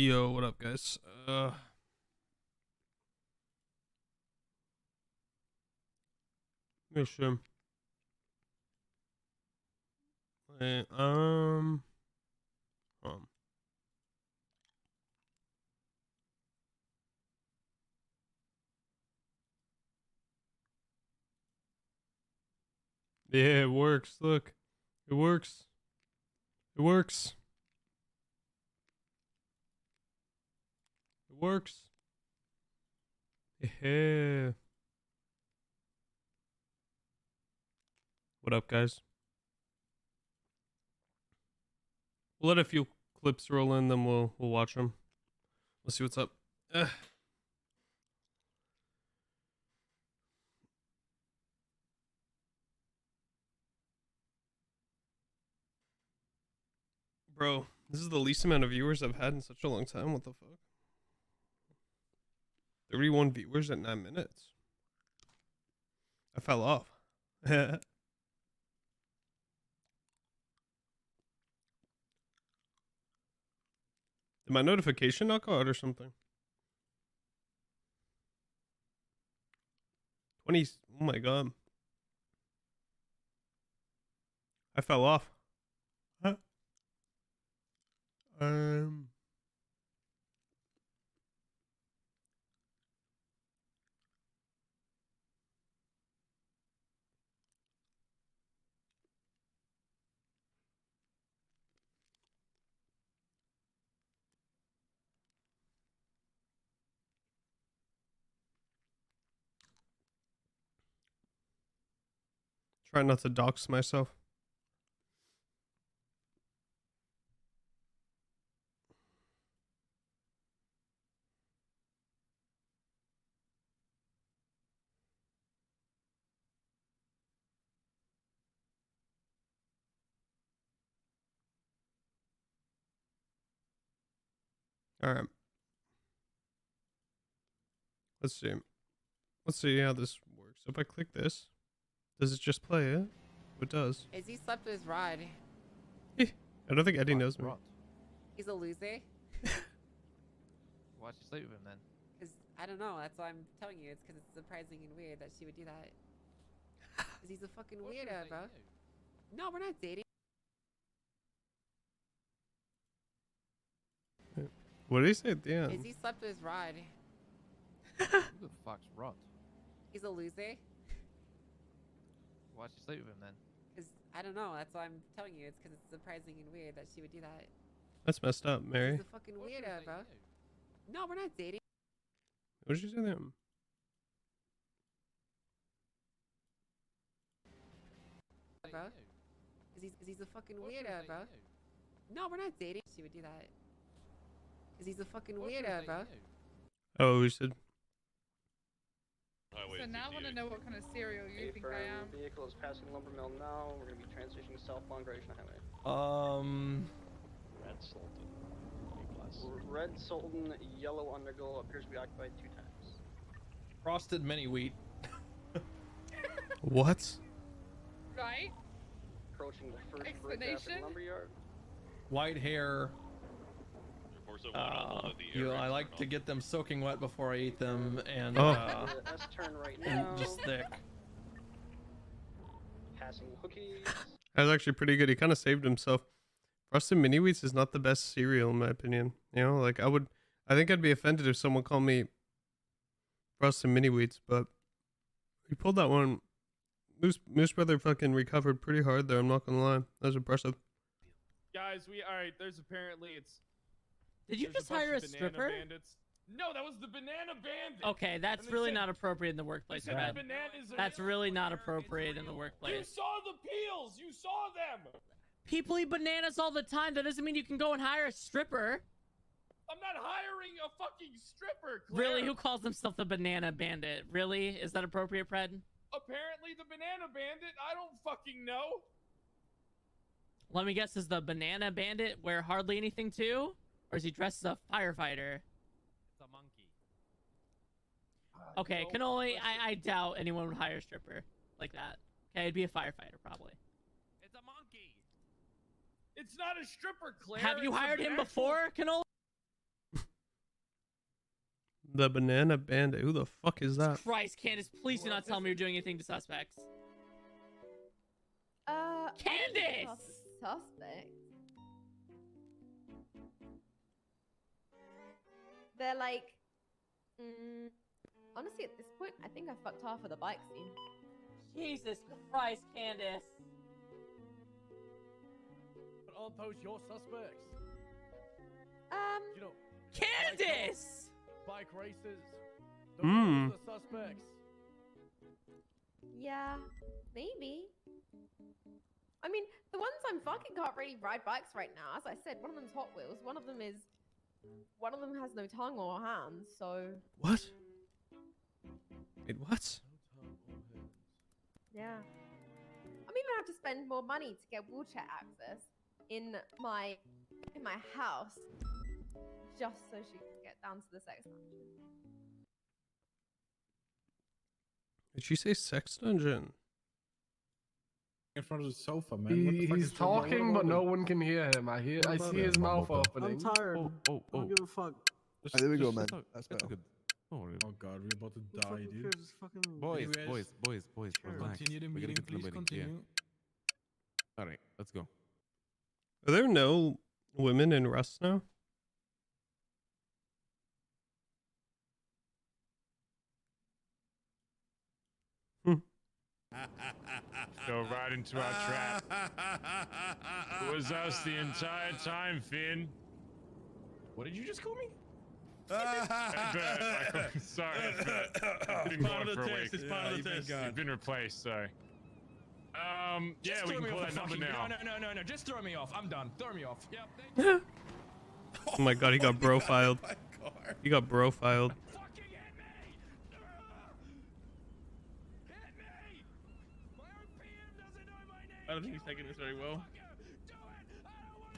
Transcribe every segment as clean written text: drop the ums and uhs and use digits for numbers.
Yo, what up, guys? Make sure. Wait, yeah, it works. Look, it works. It works. It works. Yeah. What up, guys? We'll let a few clips roll in, then we'll watch them. We'll see what's up. Bro, this is the least amount of viewers I've had in such a long time. What the fuck? 31 viewers at 9 minutes. I fell off. Did my notification not go out or something? 20. Oh my god. I fell off. Huh? Try not to dox myself. All right. Let's see. Let's see how this works. If I click this, does it just play it? It does. Is he slept with his rod? I don't think Eddie knows me. He's a loser. Why'd you sleep with him then? Cause I don't know. That's why I'm telling you. It's because it's surprising and weird that she would do that. Cause he's a fucking weirdo, bro. No, we're not dating. What did he say at the end? Is he slept with his rod? Who the fuck's Rod? He's a loser. Why'd you sleep with him then? Cause I don't know. That's why I'm telling you. It's because it's surprising and weird that she would do that. That's messed up, Mary. He's a fucking weirdo, bro. No, we're not dating. What did you say there? Bro. Cause he's a fucking weirdo, bro. No, we're not dating. She would do that. Cause he's a fucking weirdo, bro. Oh, we said. So now I want to know what kind of cereal you think I am. Vehicle is passing Lumber Mill now. We're gonna be transitioning southbound Gratiot Highway. Red Sultan. Red Sultan, yellow Underglow appears to be occupied 2 times. Frosted mini wheat. What? Right? Approaching the first bridge after Explanation? Lumberyard. White hair. I like to get them soaking wet before I eat them, and Oh. The S turn right and now. just thick. Passing Hookies. That was actually pretty good. He kind of saved himself. Frosted Mini Wheats is not the best cereal in my opinion. You know, like I think I'd be offended if someone called me Frosted Mini Wheats, but he pulled that one. Moose Brother fucking recovered pretty hard there. I'm not gonna lie. That was impressive. Guys, alright, there's apparently Did you just hire a stripper? Bandits. No, that was the Banana Bandit. Okay, that's really not appropriate in the workplace, They said Brad. the bananas are That's real. really not appropriate in the You workplace. saw the peels. You saw them. People eat bananas all the time. That doesn't mean you can go and hire a stripper. I'm not hiring a fucking stripper, Claire. Really? Who calls himself the Banana Bandit? Really? Is that appropriate, Fred? Apparently the Banana Bandit. I don't fucking know. Let me guess, is the Banana Bandit wear hardly anything too? Or is he dressed as a firefighter? It's a monkey. Okay, cannoli, I doubt anyone would hire a stripper like that. Okay, it'd be a firefighter probably. It's a monkey. It's not a stripper, Claire. Have you It's hired an him actual- before, cannoli? The Banana Bandit. Who the fuck is that? Christ, Candace, please do not tell me you're doing anything to suspects. Candace! Suspect. They're like, honestly, at this point, I think I fucked half of the bike scene. Jesus Christ, Candace. But aren't those your suspects? You know, Candace! bike races. Hmm. Those are the suspects. Yeah, maybe. I mean, the ones I'm fucking can't really ride bikes right now. As I said, one of them's Hot Wheels. One of them has no tongue or hands, so... What? Wait, what? Yeah. I'm even have to spend more money to get wheelchair access in my house, just so she can get down to the sex dungeon. Did she say sex dungeon? In front of the sofa, man. What the fuck He's is going on? talking, but no one can hear him. I see his mouth opening. I'm tired. I don't give a fuck. Just- there we go, just man. talk. That's It's better. good. Don't worry. Oh god, we're about to Who die, fucking dude. cares? It's fucking... Boys, Anyways, boys, relax. Continue the We're gonna meeting, get to the please wedding, continue. All right, let's go. Are there no women in Rust now? Go right into our trap. It was us the entire time, Finn. What did you just call me? Sorry, didn't Part go of the for a test. week. It's part of the test. You've been replaced, so. Yeah, Just we throw can me call off that the number fucking... now. No. Just throw me off. I'm done. Throw me off. Yep. Thank you. Oh my god, he got profiled. He got profiled. Fucking hit me! Hit me! My own PM doesn't know my name! I don't think he's taking this very well.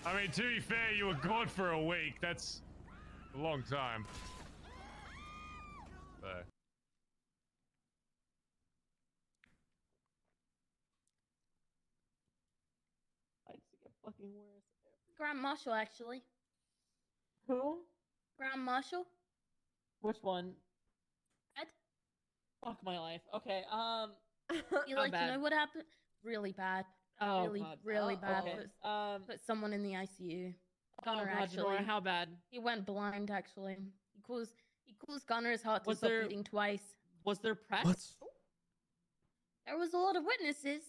I mean, to be fair, you were gone for a week. That's a long time. So. Fucking worse. Grand Marshal, actually. Who? Grand Marshal? Which one? Ed? Fuck my life. Okay, You How like to bad? know what happened? Really bad. Oh, really, God. really Oh, bad. okay. Put someone in the ICU. Oh, Gunner, God, actually. Nora, how bad? He went blind, actually. He caused Gunner's heart to Was stop there- beating twice. Was there press? What? There was a lot of witnesses.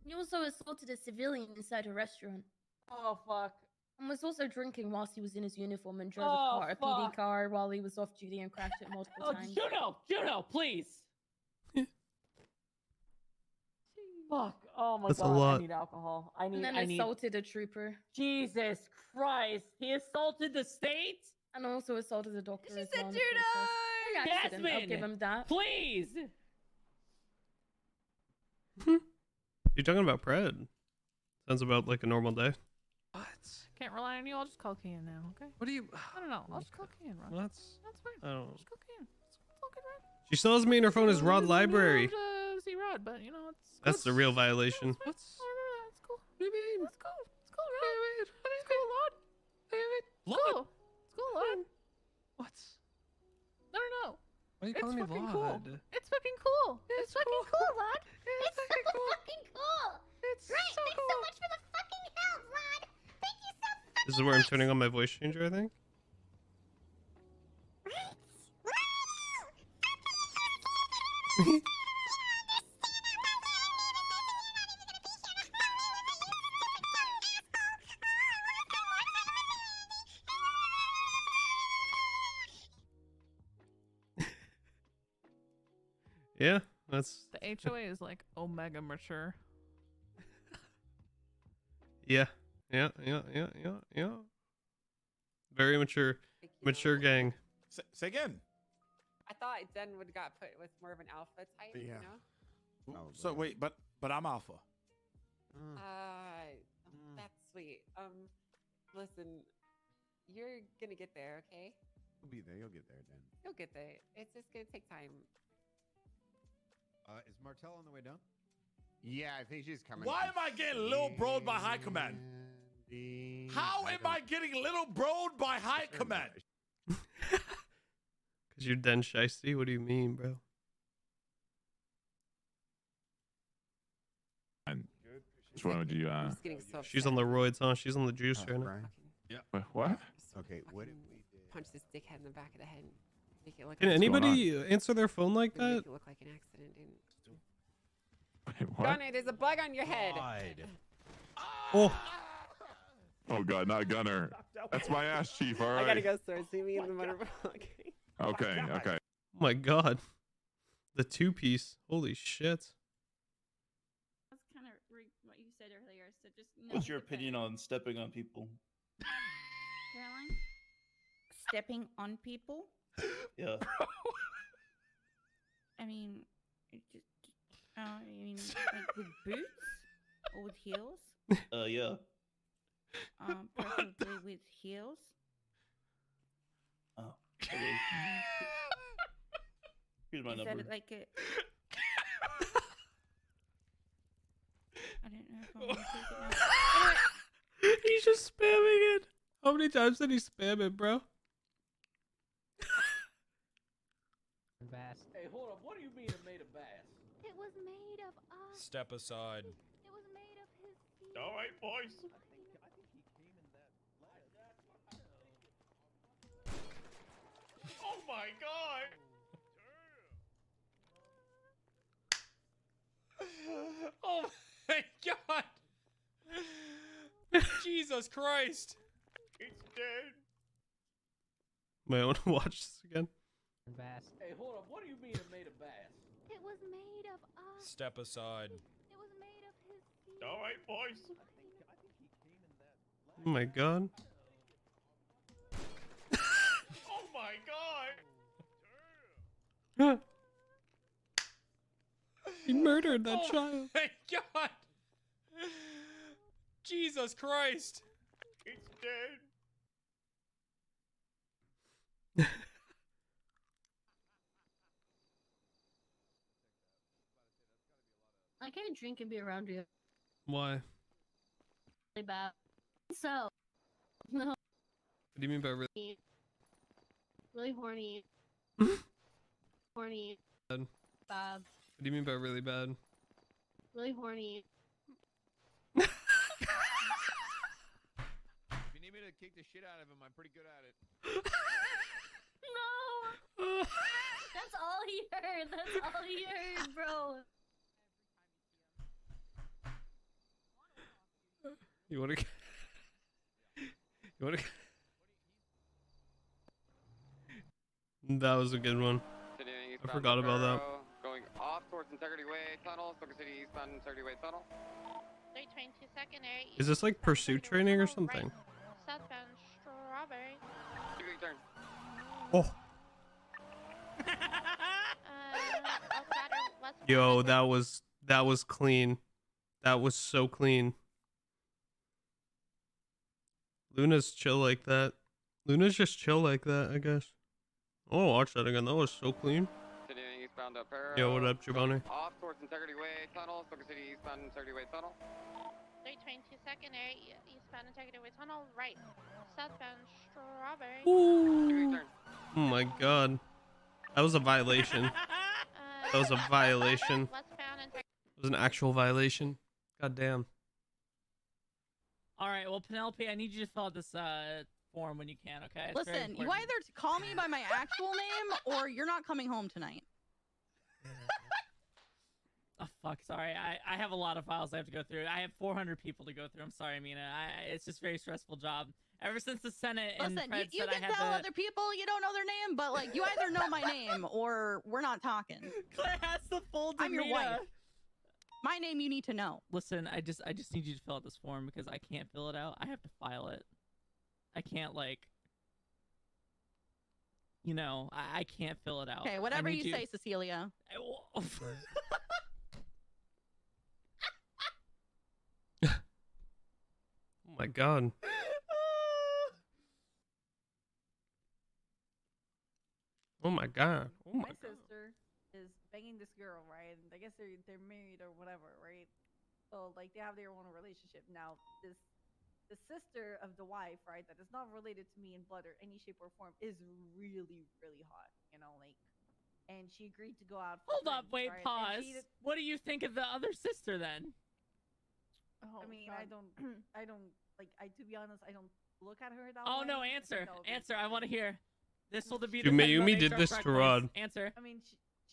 He also assaulted a civilian inside a restaurant. Oh, fuck. And was also drinking whilst he was in his uniform and drove Oh, a PD fuck. car while he was off duty and crashed it multiple Oh, times. Juno, please. Fuck. Oh my That's a god. lot. I need alcohol. And then assaulted a trooper. Jesus Christ. He assaulted the state? And also assaulted a doctor as well. said in the process. Accident, I'll Jasmine! give him that. Please. You're talking about Pred. Sounds about like a normal day. What? Can't rely on you. I'll just cocaine now, okay? What do you... I don't know. I'll just cocaine, right? What? That's fine. I don't... Just cocaine. It's all good, right? She still has me in her phone as Rod Library. See Rod, but you know it's. That's the real violation. What's? That's cool. What do you mean? That's cool. It's cool, Rod. It's cool, Rod. Lord? It's cool, Rod. What? No. Why are you It's calling me fucking Lord? cool. It's fucking cool. It's fucking cool, Rod. It's so fucking cool. It's Right, so thanks cool. so much for the fucking help, Rod. Thank you so fucking This is where I'm turning on my voice changer, I think. Yeah, that's The HOA is like omega mature. yeah. Very mature gang. Say again. I thought Jen would have got put with more of an alpha type, you know? So wait, but I'm alpha. That's sweet. Listen, you're gonna get there, okay? You'll be there. You'll get there, Dan. You'll get there. It's just gonna take time. Is Martell on the way down? Yeah, I think she's coming. Why am I getting little broed by high command? How am I getting little broed by high command? Is your den shiesty? What do you mean, bro? Which one would you? Just getting so She's on the roids, huh? She's on the juice right now. Wait, what? Okay, what did we do? Punch this dickhead in the back of the head. Make it look Can like anybody answer their phone like Make that? it look like an accident, dude. Wait, what? Gunner, there's a bug on your head. Oh, Oh god, not Gunner. That's my ass chief. All right. I gotta go, sir. See me in the motor. Okay. Okay. Okay. oh my god. The 2-piece. Holy shit. That's kind of what you said earlier. So just. What's your opinion on stepping on people? Caroline? Stepping on people? Yeah. I mean, like with boots or with heels? Yeah. Preferably with heels. Oh. Okay. Here's my Is number. that like a? I don't know if I want to take it now. He's just spamming it. How many times did he spam it, bro? Hey, hold up. What do you mean it made of bass? It was made of us. Step aside. It was made of his feet. All right, boys. Oh my god. Oh my god! Jesus Christ! It's dead. Wait, I want to watch this again. Hey, hold up. What do you mean it made of bass? It was made of us. Step aside. It was made of his feet. All right, boys. Oh my god. Oh my god. He murdered that child. My god! Jesus Christ! It's dead. I can't drink and be around you. Why? What Really bad. So, no, do you mean by really really horny. Horny. bad? Bad. What do you mean by really bad? Really horny. If you need me to kick the shit out of him, I'm pretty good at it. No! That's all he heard. That's all he heard, bro. You wanna You wanna That was a good one. I forgot about that. Going off towards Integrity Way Tunnel, Stoker City eastbound Integrity Way Tunnel. 322 secondary. Is this like pursuit training or something? Southbound Strawberry. Turn. Oh. Yo, that was clean. That was so clean. Luna's chill like that. Luna's just chill like that, I guess. Oh, watch that again. That was so clean. Continuing eastbound up Arrow. Yo, what up, Giovanni? Off towards Integrity Way Tunnel, Stoker City eastbound Integrity Way Tunnel. 322 secondary. Eastbound Integrity Way Tunnel. Right. Southbound Strawberry. Ooh. Oh my god. That was a violation. That was a violation. It was an actual violation. God damn. All right, well, Penelope, I need you to fill out this form when you can, okay? It's very Listen, you important. either call me by my actual name or you're not coming home tonight. Oh, fuck, sorry. I have a lot of files I have to go through. I have 400 people to go through. I'm sorry, Mina. It's just a very stressful job. Ever since the Senate and Listen, Fred you said can I had tell to... other people you don't know their name, but like you either know my name or we're not talking. Claire has the full I'm your demeanor. wife. My name you need to know. Listen, I just need you to fill out this form because I can't fill it out. I have to file it. I can't, like... You know, I can't fill it out. Okay, I whatever need you say, Cecilia. Oh my god. Oh my god. Oh my My god. sister is banging this girl, right? And I guess they're married or whatever, right? So like they have their own relationship now. This the sister of the wife, right, that is not related to me in blood or any shape or form, is really, really hot. You know, like, and she agreed to go out. For Hold up, drinks, wait, right? pause. And What do you think of the other sister then? I mean, I don't, like, to be honest, I don't look at her that Oh way. no, I think answer, that would be answer. I want to hear. This will be Dude, the Mayumi did this to Rod. Answer. I mean,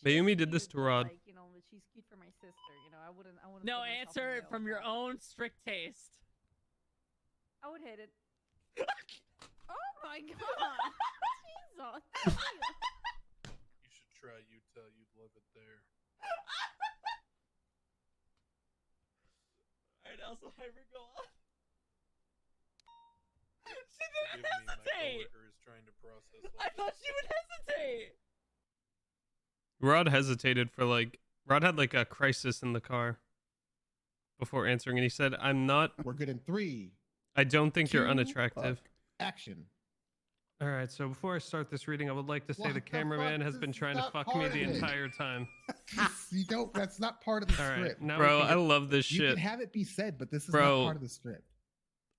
Mayumi did this to Rod. like, you know, she's cute for my sister. You know, I wouldn't. No, put myself in answer jail from for your that. own strict taste. I would hit it. Oh my god. Jesus. You should try Utah. You'd love it there. Alright, also, Hyper, go on. She Forgive didn't me, my hesitate. coworker is trying to process. I thought she would hesitate. Rod hesitated for like Rod had like a crisis in the car before answering, and he said, "I'm not." We're good in 3. I don't think you're 2, unattractive. Action. All right, so before I start this reading, I would like to say What the the cameraman fuck? has This been is trying to not fuck me part the of it. entire time. You don't. That's not part of the All right, script. now bro, I love this You shit. can have it be said, but this is Bro. not part of the script.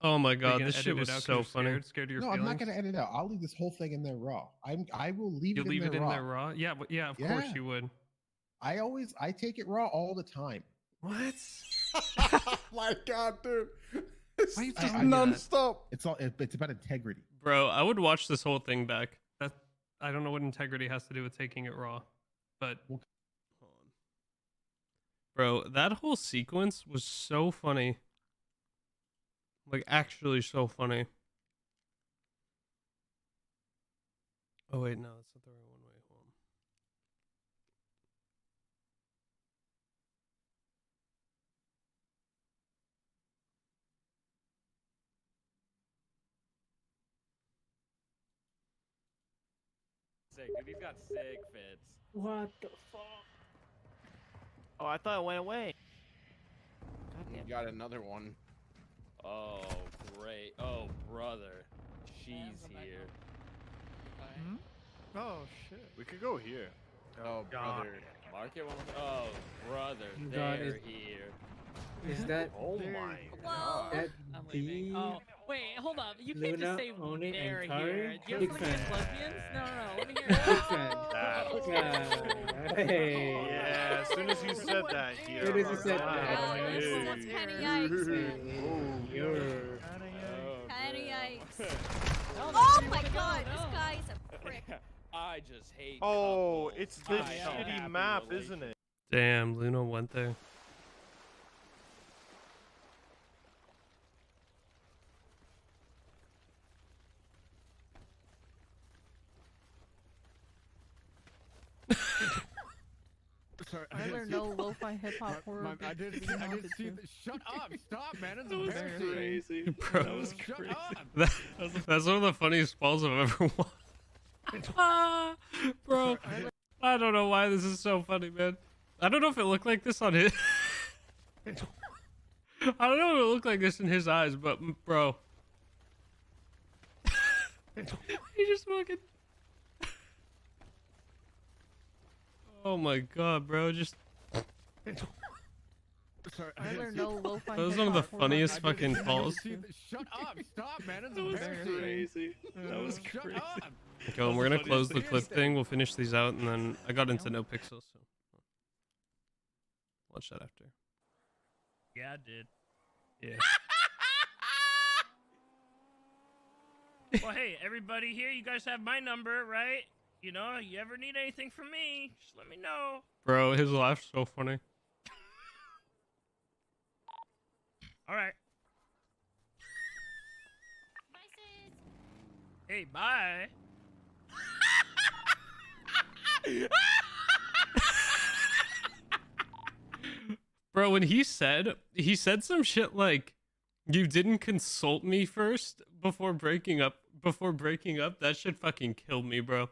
Oh my Are you god, gonna this shit edit was it out 'cause so you're funny. Scared of your No, feelings? I'm not gonna edit it out. I'll leave this whole thing in there raw. I will leave You'll it in leave there it in raw. there raw? Yeah, yeah, of course Yeah. you would. I take it raw all the time. What? My God, dude. Why you I talking do that. nonstop? It's about integrity. Bro, I would watch this whole thing back. That I don't know what integrity has to do with taking it raw, but hold on. Bro, that whole sequence was so funny. Like actually so funny. Oh wait, no, that's not the right one. Wait, hold on. Sick, dude. He's got sick fits. What the fuck? Oh, I thought it went away. You got another one. Oh, great. Oh, brother. She's here. Oh shit. We could go here. Oh, brother. Market one. Oh, brother. God, They're is- here. Is that Oh my Whoa. that I'm leaving. the Oh, wait, hold up. You can't Luna, just say Oni, they're and here. Kari? Do you have Big something against fan. lesbians? No, let me hear Big fan. Hey. Yeah, as soon as you said that, here. As soon as you said that. That's kind of yikes, man. You're... Kind of yikes. No, Oh you my wanna go? god, No. this guy is a prick. I just hate. Oh, couples. it's this I am happy shitty map, relation- isn't it? Damn, Luna went there. Sorry, Tyler, no lo-fi hip-hop horror. I did see the. Shut up! Stop, man! It's That was embarrassing. crazy. Bro, that was Shut crazy. up! That's one of the funniest falls I've ever watched. Bro, I don't know why this is so funny, man. I don't know if it looked like this on his... I don't know if it looked like this in his eyes, but bro. He just fucking... Oh my god, bro, just... Sorry, Tyler, no lo-fi That was one of the hip-hop horror. funniest fucking falls. Shut up! Stop, man! It's That was embarrassing. crazy. That was Shut crazy. up! Okay, well, we're gonna close the clip thing. We'll finish these out, and then I got into Nopixel, so watch that after. Yeah, I did. Yeah. Well, hey, everybody here, you guys have my number, right? You know, you ever need anything from me, just let me know. Bro, his laugh's so funny. All right. Hey, bye. Bro, when he said some shit like, "You didn't consult me first before breaking up." That shit fucking killed me, bro.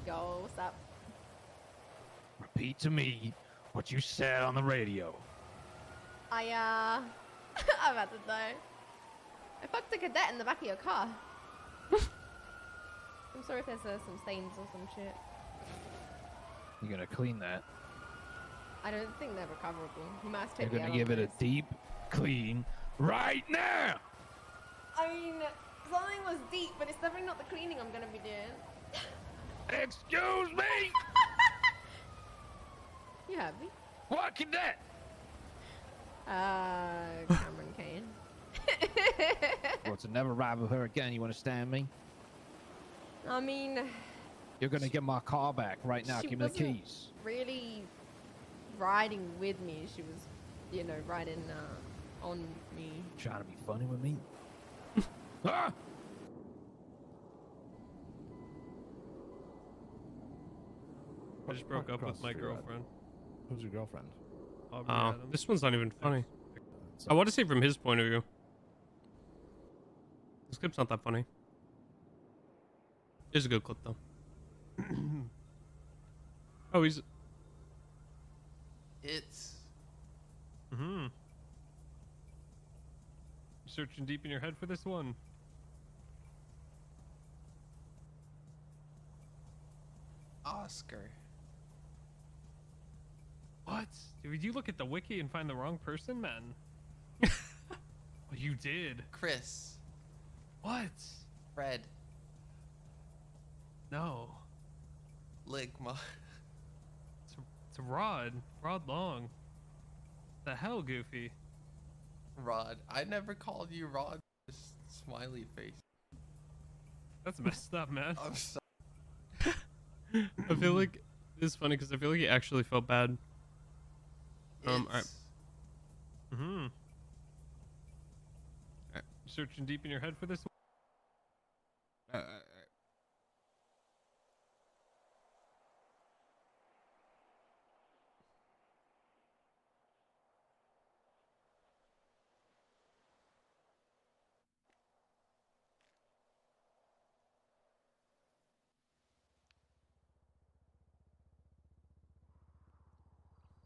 Yo, what's up? Repeat to me what you said on the radio. I'm about to die. I fucked a cadet in the back of your car. I'm sorry if there's some stains or some shit. You're gonna clean that. I don't think they're recoverable. You must take You're gonna give it a deep clean right now. I mean, something was deep, but it's definitely not the cleaning I'm gonna be doing. Excuse me. You happy? What can that? Cameron Kane. Well, to never ride with her again. You understand me? I mean, You're gonna get my car back right now. she Give me the wasn't keys. really riding with me. She was, you know, riding on me. Trying to be funny with me? Ah! I just broke up with my girlfriend. Who's your girlfriend? Oh, this one's not even funny. I want to say from his point of view. This clip's not that funny. It's a good clip though. Oh, he's. It's. Searching deep in your head for this one. Oscar. What? Did you look at the wiki and find the wrong person, man? Well, you did. Chris. What? Fred. No. Ligma. It's Rod. Rod Long. The hell, Goofy? Rod. I never called you Rod. Just smiley face. That's messed up, man. I'm sorry. I feel like it's funny because I feel like he actually felt bad. Alright. Alright. Searching deep in your head for this one.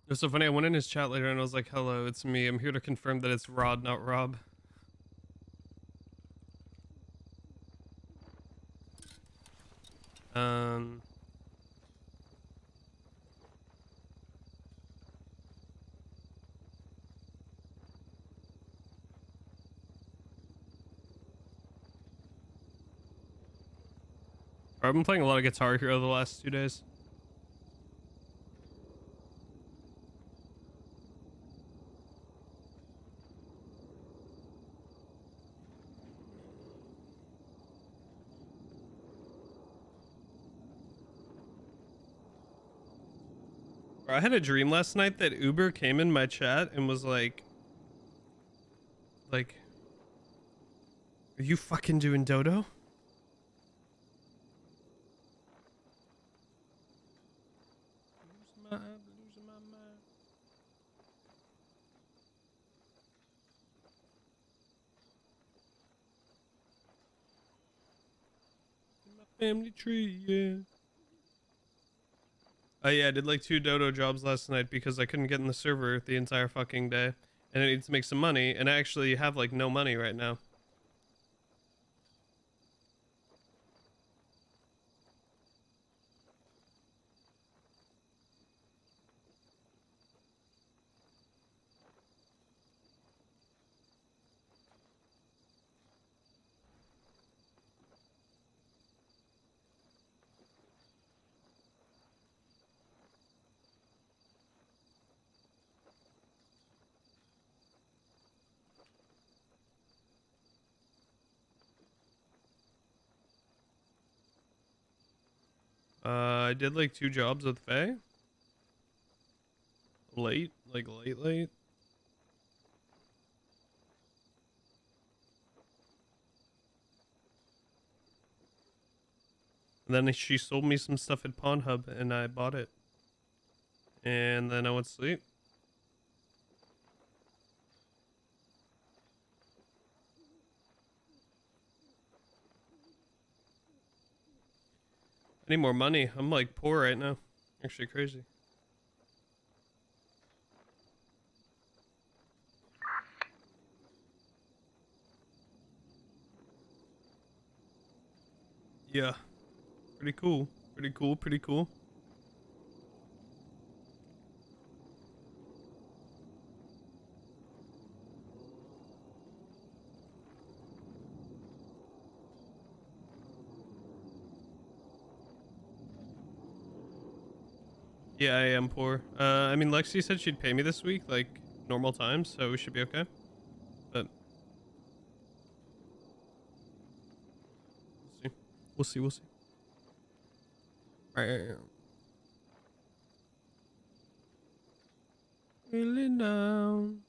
It was so funny. I went in his chat later and I was like, "Hello, it's me. I'm here to confirm that it's Rod, not Rob." I've been playing a lot of Guitar Hero the last 2 days. I had a dream last night that Uber came in my chat and was like, are you fucking doing dodo? Losing my mind. In my family tree, yeah. Yeah, I did like 2 dodo jobs last night because I couldn't get in the server the entire fucking day. And I need to make some money, and I actually have like no money right now. I did like 2 jobs with Faye. Late. And then she sold me some stuff at Pornhub and I bought it. And then I went to sleep. I need more money. I'm like poor right now. Actually crazy. Yeah. Pretty cool. Pretty cool. Yeah, I am poor. I mean, Lexi said she'd pay me this week, like normal times, so we should be okay. But we'll see. We'll see. All right. Feeling down.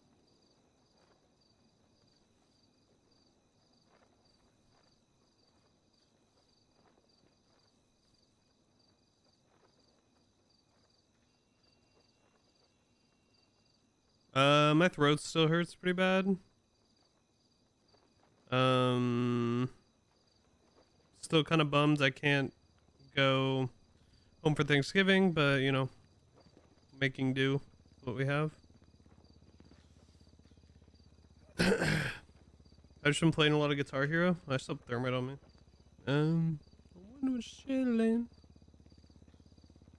My throat still hurts pretty bad. Still kind of bummed I can't go home for Thanksgiving, but you know, making do with what we have. I've just been playing a lot of Guitar Hero. I still have Thermite on me. One was chilling.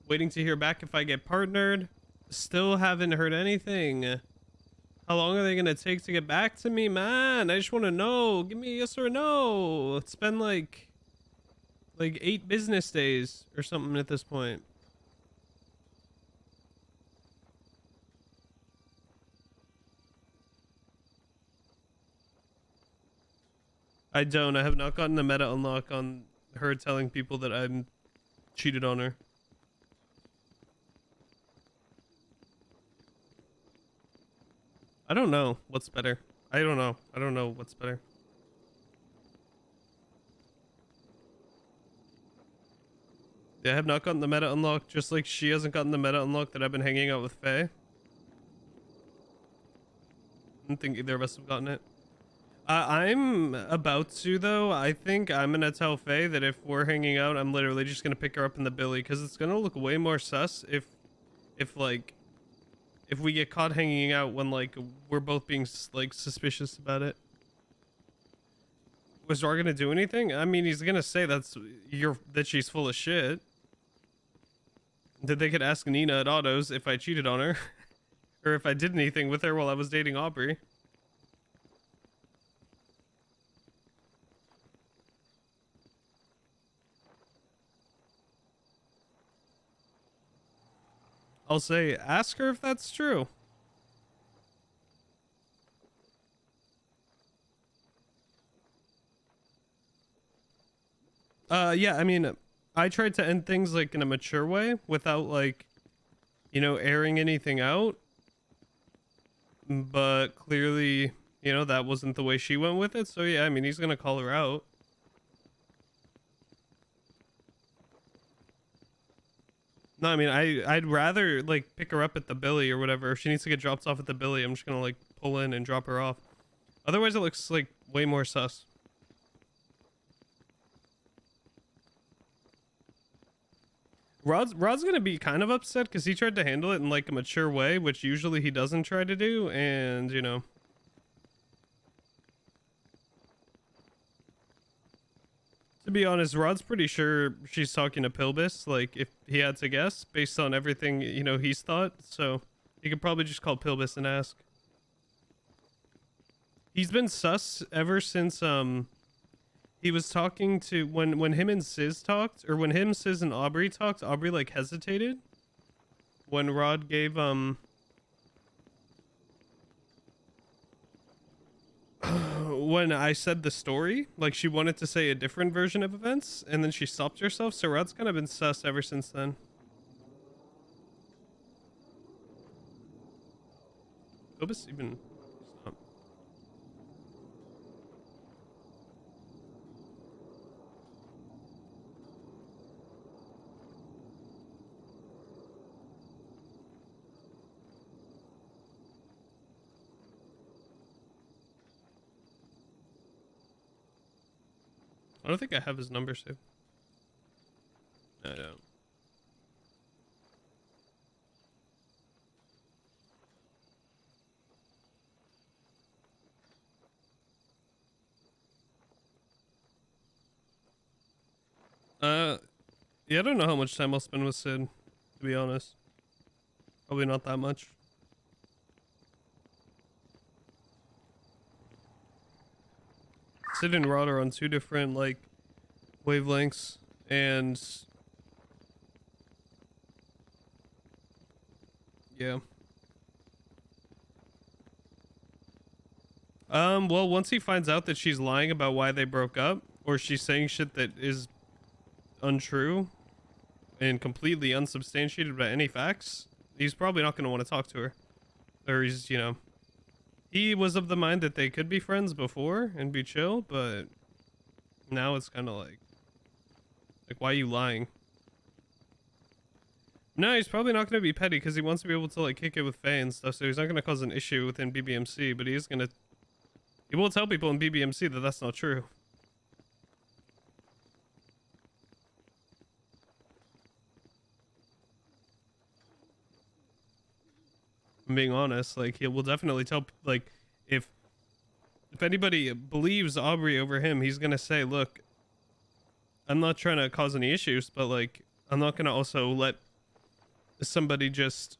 Waiting to hear back if I get partnered. Still haven't heard anything. How long are they gonna take to get back to me, man? I just want to know. Give me a yes or a no. It's been like 8 business days or something at this point. I don't. I have not gotten the meta unlock on her telling people that I'm cheated on her. I don't know what's better. I don't know. I don't know what's better. Yeah, I have not gotten the meta unlock, just like she hasn't gotten the meta unlock that I've been hanging out with Faye. I don't think either of us have gotten it. I'm about to, though. I think I'm gonna tell Faye that if we're hanging out, I'm literally just gonna pick her up in the billy, because it's gonna look way more sus if we get caught hanging out when like we're both being like suspicious about it. Was Rar gonna do anything? I mean, he's gonna say that she's full of shit. That they could ask Nina at Autos if I cheated on her, or if I did anything with her while I was dating Aubrey. I'll say, ask her if that's true. Yeah, I mean, I tried to end things like in a mature way without like, you know, airing anything out. But clearly, you know, that wasn't the way she went with it. So yeah, I mean, he's gonna call her out. No, I mean, I'd rather like pick her up at the billy or whatever. If she needs to get dropped off at the billy, I'm just gonna like pull in and drop her off. Otherwise, it looks like way more sus. Rod's gonna be kind of upset because he tried to handle it in like a mature way, which usually he doesn't try to do, and you know. To be honest, Rod's pretty sure she's talking to Pilbus, like if he had to guess, based on everything, you know, he's thought. So he could probably just call Pilbus and ask. He's been sus ever since he was talking to when him and Sis talked, or when him, Sis, and Aubrey talked, Aubrey like hesitated. When Rod gave when I said the story, like she wanted to say a different version of events, and then she stopped herself. So Rod's kind of been sus ever since then. Pilbus even stop. I don't think I have his number saved. I don't. Yeah, I don't know how much time I'll spend with Sid, to be honest. Probably not that much. Sid and Rod are on 2 different like wavelengths, and Yeah. Well, once he finds out that she's lying about why they broke up, or she's saying shit that is untrue and completely unsubstantiated by any facts, he's probably not going to want to talk to her. Or he's, you know, he was of the mind that they could be friends before and be chill, but now it's kind of like, why are you lying? No, he's probably not going to be petty because he wants to be able to like kick it with Faye and stuff, so he's not going to cause an issue within BBMC, but he is going to, he will tell people in BBMC that that's not true. I'm being honest, like he will definitely tell, like if anybody believes Aubrey over him, he's gonna say, look, I'm not trying to cause any issues, but like I'm not gonna also let somebody just,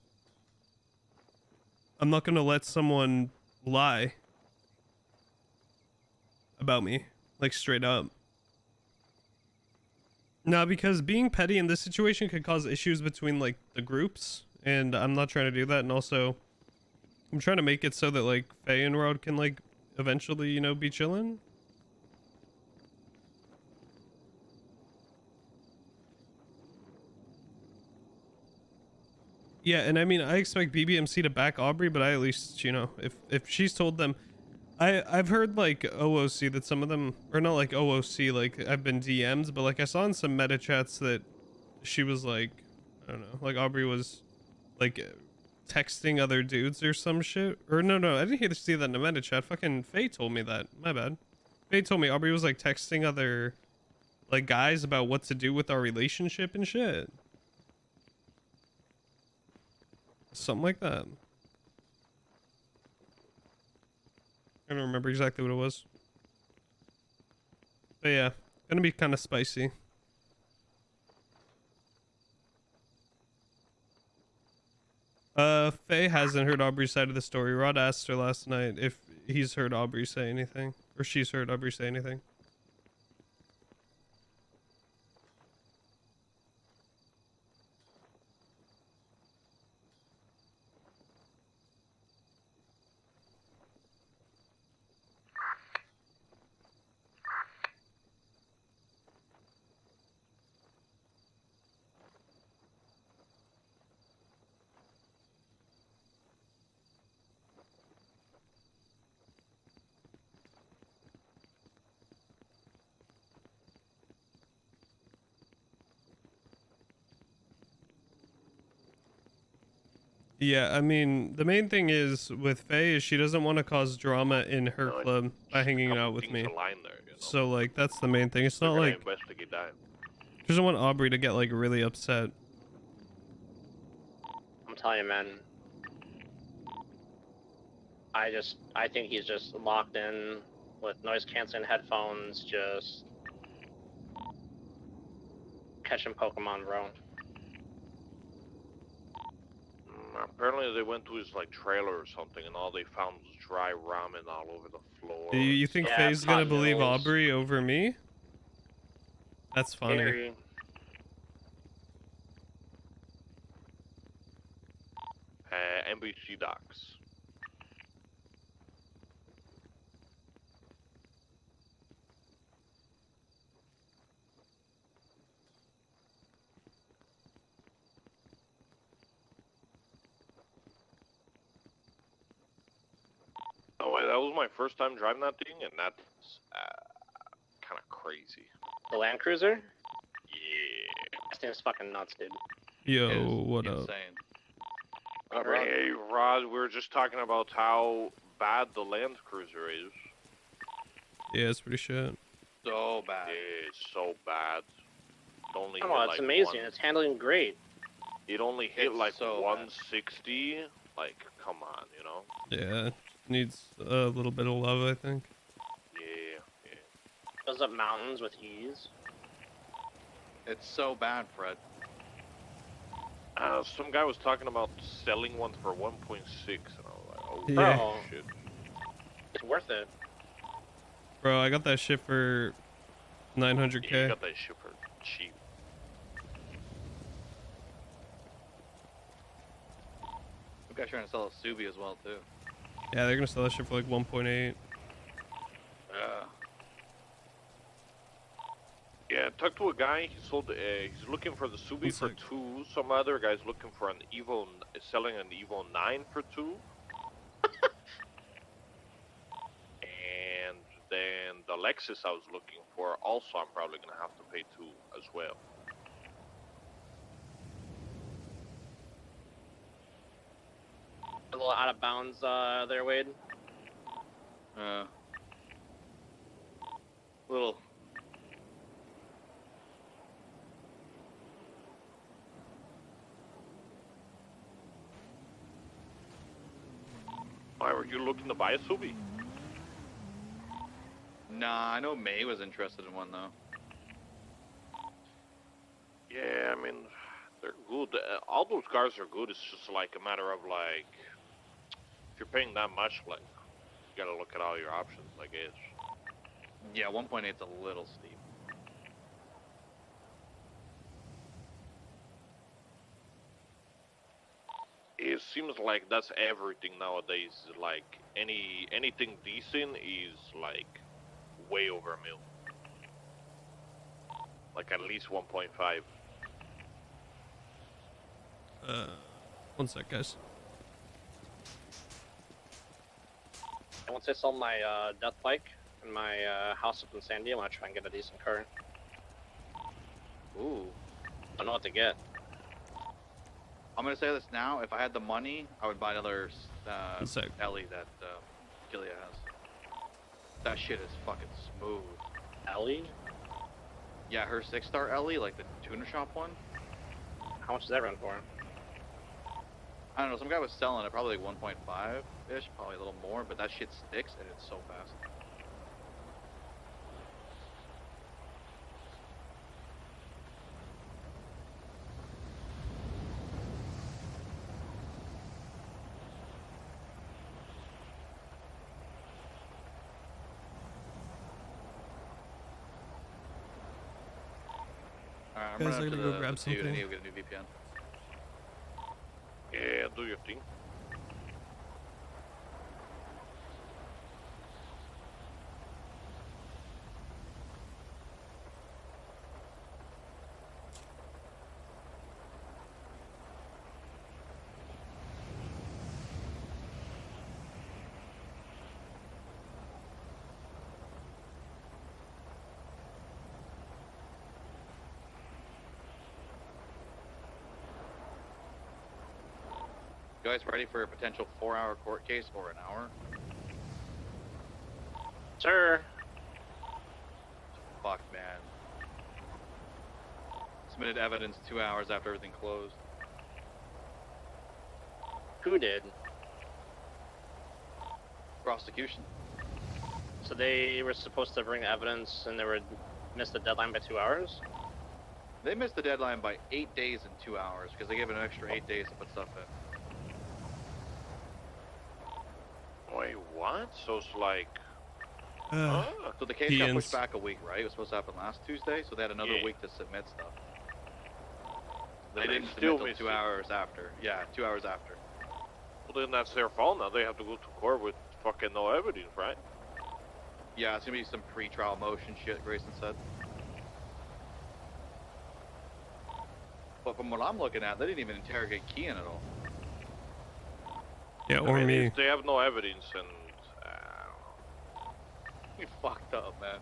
I'm not gonna let someone lie about me, like straight up. No, because being petty in this situation could cause issues between like the groups, and I'm not trying to do that. And also, I'm trying to make it so that like Faye and Rod can like eventually, you know, be chilling. Yeah, and I mean, I expect BBMC to back Aubrey, but I at least, you know, if she's told them, I've heard like OOC that some of them, or not like OOC, like I've been DM'd, but like I saw in some meta chats that she was like, I don't know, like Aubrey was like texting other dudes or some shit. Or no, I didn't hear to see that in the meta chat. Fucking Faye told me that. My bad. Faye told me Aubrey was like texting other like guys about what to do with our relationship and shit. Something like that. I don't remember exactly what it was. But yeah, gonna be kind of spicy. Faye hasn't heard Aubrey's side of the story. Rod asked her last night if he's heard Aubrey say anything, or she's heard Aubrey say anything. Yeah, I mean, the main thing is with Faye is she doesn't want to cause drama in her club by hanging out with me. So like that's the main thing. It's not like investigate that. she doesn't want Aubrey to get like really upset. I'm telling you, man. I think he's just locked in with noise canceling headphones, just catching Pokemon, bro. Apparently they went to his like trailer or something, and all they found was dry ramen all over the floor. Do you think Yeah, Faye's gonna pot believe noodles. Aubrey over me? That's funny. Scary. NBC docs. Oh wait, that was my first time driving that thing, and that's kind of crazy. The Land Cruiser? Yeah. This thing's fucking nuts, dude. Yo, what up? Hey, Rod, we were just talking about how bad the Land Cruiser is. Yeah, it's pretty shit. So bad. Yeah, it's so bad. It only Oh, hit, it's like, amazing. It's handling great. It only hit It's like so bad. 160. Like, come on, you know? Yeah, it needs a little bit of love, I think. Yeah. Goes up mountains with ease. It's so bad, Fred. Some guy was talking about selling one for 1.6, and I was like, oh Yeah. shit. It's worth it. Bro, I got that shit for 900k. Yeah, you got that shit for cheap. The guy's trying to sell a Subi as well too. Yeah, they're gonna sell that shit for like 1.8. Yeah, talked to a guy. He sold. He's looking for the Subi for 2. Some other guy's looking for an Evo, selling an Evo 9 for 2. And then the Lexus I was looking for, also I'm probably gonna have to pay 2 as well. A little out of bounds there, Wade. Little. Why were you looking to buy a Subi? Nah, I know May was interested in one though. Yeah, I mean, they're good. All those cars are good. It's just like a matter of like, if you're paying that much, like, you gotta look at all your options, I guess. Yeah, 1.8's a little steep. It seems like that's everything nowadays. Like anything decent is like way over $1 million. Like at least 1.5. One sec, guys. And once I sell my death bike and my house up in Sandy, I'm gonna try and get a decent car. Ooh. I don't know what to get. I'm gonna say this now. If I had the money, I would buy another Ellie that Gilia has. That shit is fucking smooth. Ellie? Yeah, her 6-star Ellie, like the tuner shop one. How much does that run for? I don't know. Some guy was selling it probably like 1.5-ish, probably a little more, but that shit sticks and it's so fast. I'm Guys, running I up to gotta go the grab dude. I something. need to get a new VPN. Yeah, do your thing. You guys ready for a potential 4-hour court case or an hour? Sure. Fuck, man. Submitted evidence 2 hours after everything closed. Who did? Prosecution. So they were supposed to bring evidence and they were missed the deadline by 2 hours? They missed the deadline by 8 days and 2 hours because they gave it an extra 8 days to put stuff in. Wait, what? So it's like... So the case got pushed back a week, right? It was supposed to happen last Tuesday, so they had another week to submit stuff. They didn't submit until 2 hours after. Yeah, 2 hours after. Well, then that's their fault now. They have to go to court with fucking no evidence, right? Yeah, it's gonna be some pre-trial motion shit, Grayson said. But from what I'm looking at, they didn't even interrogate Kian at all. Yeah, or me. If they have no evidence, and You fucked up, man.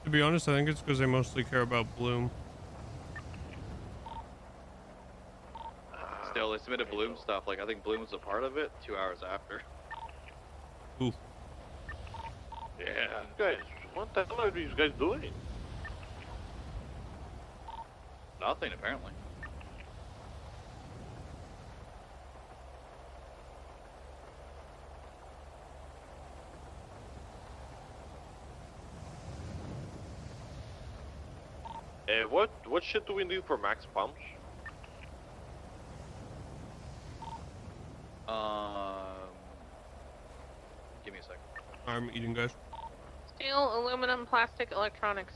To be honest, I think it's because they mostly care about Bloom. Still, they submitted Bloom stuff. Like, I think Bloom was a part of it 2 hours after. Ooh. yeah, guys, what the hell are these guys doing? Nothing, apparently. What shit do we need for max pumps? Give me a second. I'm eating, guys. Steel, aluminum, plastic, electronics.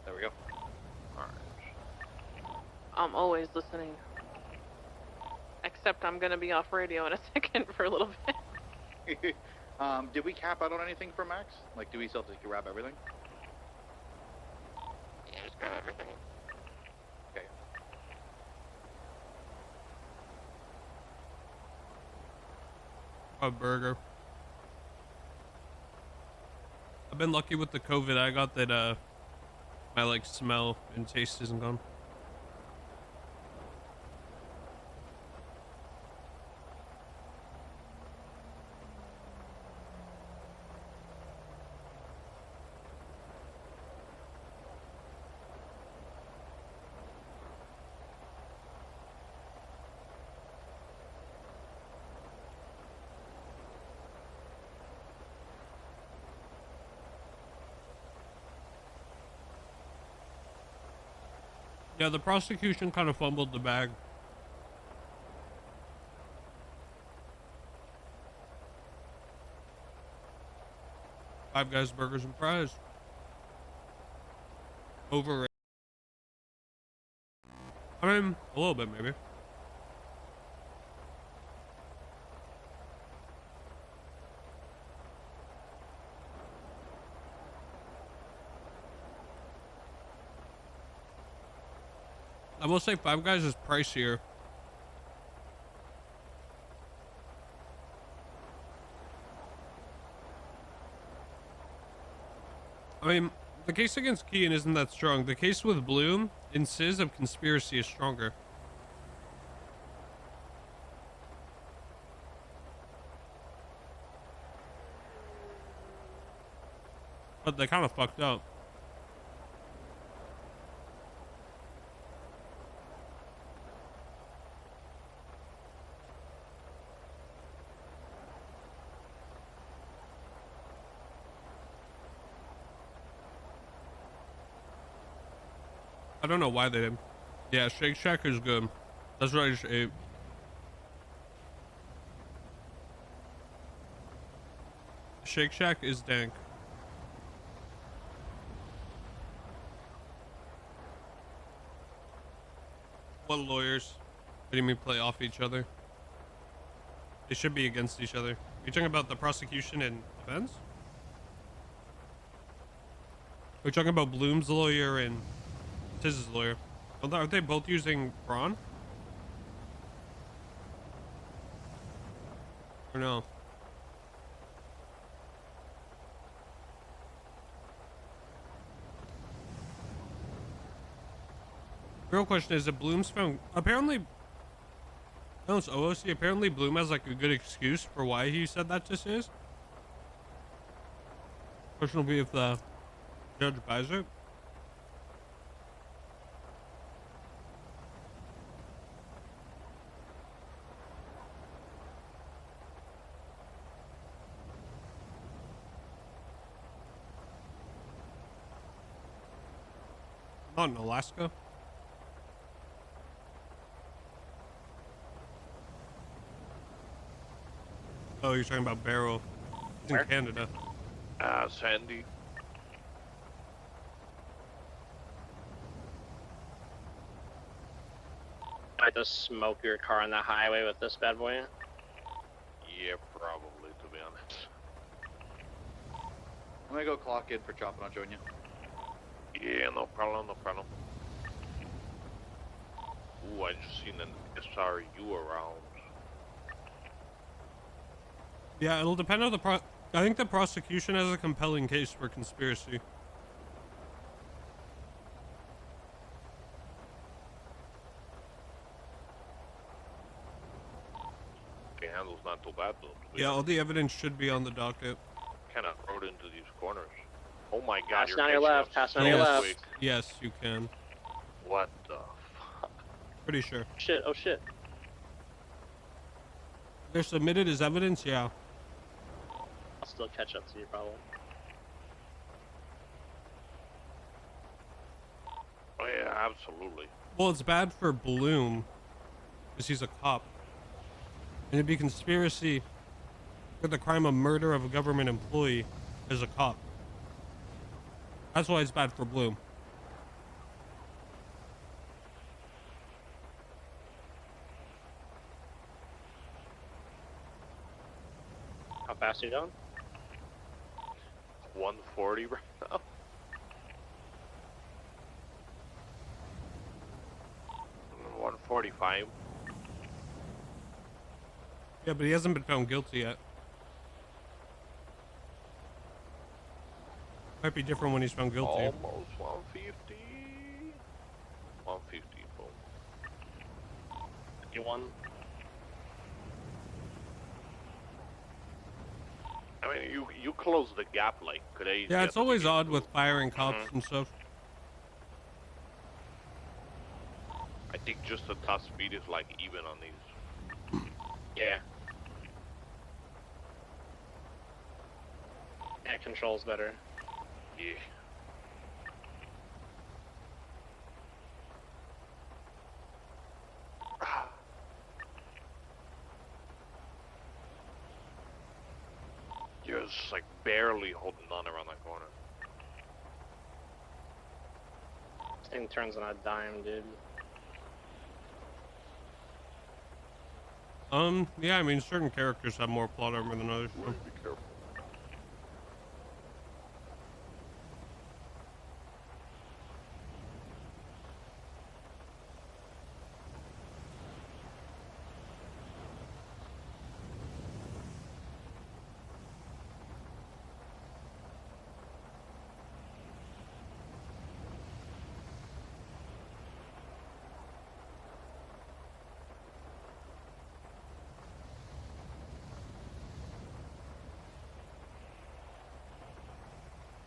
There we go. I'm always listening. Except I'm gonna be off radio in a second for a little bit. Did we cap out on anything for Max? Like, do we still have to grab everything? Yeah, just grab everything. Okay. A burger. I've been lucky with the COVID I got that my like smell and taste isn't gone. Yeah, the prosecution kind of fumbled the bag. Five Guys burgers and fries. Overrated. I mean, a little bit maybe. I will say Five Guys is pricier. I mean, the case against Kean isn't that strong. The case with Bloom and Sizz of conspiracy is stronger. But they kind of fucked up. I don't know why they did. Yeah, Shake Shack is good. That's what I just ate. Shake Shack is dank. What lawyers? What do you mean play off each other? They should be against each other. You're talking about the prosecution and defense? We're talking about Bloom's lawyer and Sizz's lawyer. Are they both using brawn? Or no? The real question is if Bloom's found... Apparently... No, it's OOC. Apparently Bloom has like a good excuse for why he said that to Sizz. Question will be if the judge buys it. Not in Alaska. Oh, you're talking about Barrel. It's in Canada. Sandy. I just smoke your car on the highway with this bad boy. Yeah, probably, to be honest. I'm gonna go clock in for chopping. I'll join you. Yeah, no problem, no problem. Ooh, I just seen an SRU around. Yeah, it'll depend on the I think the prosecution has a compelling case for conspiracy. The handle's not too bad, though. Yeah, all the evidence should be on the docket. Kind of rode into these corners. Oh my god, Pass you're down your catching left, up pass down so your left. quick. Yes, you can. What the fuck? Pretty sure. Shit, oh shit. They're submitted as evidence, yeah. I'll still catch up to you, probably. Oh yeah, absolutely. Well, it's bad for Bloom because he's a cop. And it'd be conspiracy for the crime of murder of a government employee as a cop. That's why it's bad for Bloom. fast you doing? 140 right now. Mm, 145. Yeah, but he hasn't been found guilty yet. Might be different when he's found guilty. Almost 150. 150, boom. 51. I mean, you close the gap like crazy. Yeah, at it's the always beginning, odd with too. firing cops and stuff. I think just the top speed is like even on these. Yeah. Air control's better. Yeah. You're just like barely holding on around that corner. This thing turns on a dime, dude. Yeah, I mean, certain characters have more plot armor than others. So. Be careful.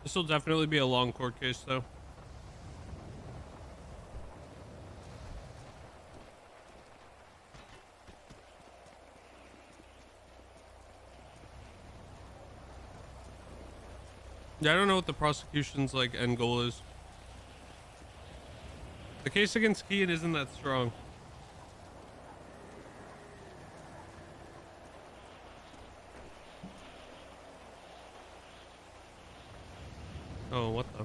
This will definitely be a long court case, though. Yeah, I don't know what the prosecution's like end goal is. The case against Kean isn't that strong. Oh, what the?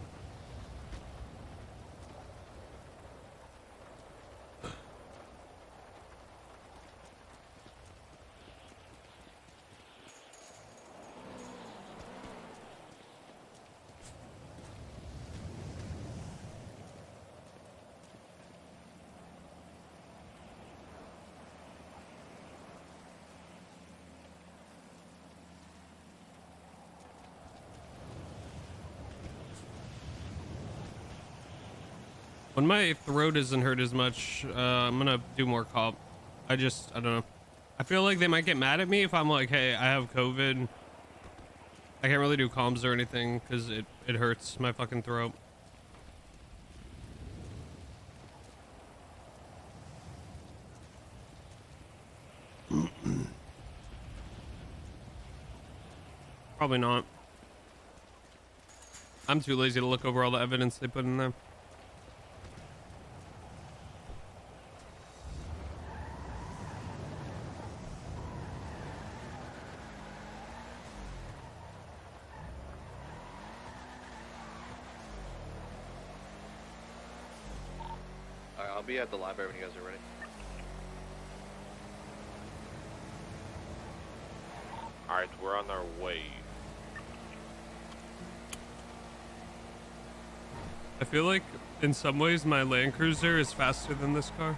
When my throat isn't hurt as much, I'm gonna do more cop. I don't know. I feel like they might get mad at me if I'm like, hey, I have COVID. I can't really do comms or anything because it hurts my fucking throat. Probably not. I'm too lazy to look over all the evidence they put in there. Alright, I'll be at the library when you guys are ready. Alright, we're on our way. I feel like in some ways my Land Cruiser is faster than this car.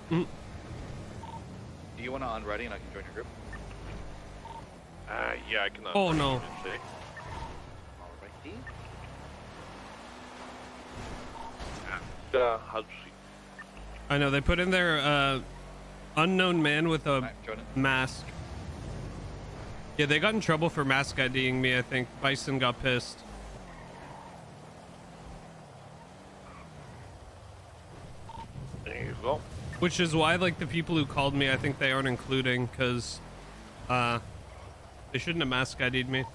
Do you want to unready and I can join your group? Yeah, I can. Oh no. Alrighty. How'd you see? I know they put in there unknown man with a mask. Yeah, they got in trouble for mask IDing me. I think Bison got pissed. There you go. Which is why, like, the people who called me, I think they aren't including, because they shouldn't have mask ID'd me.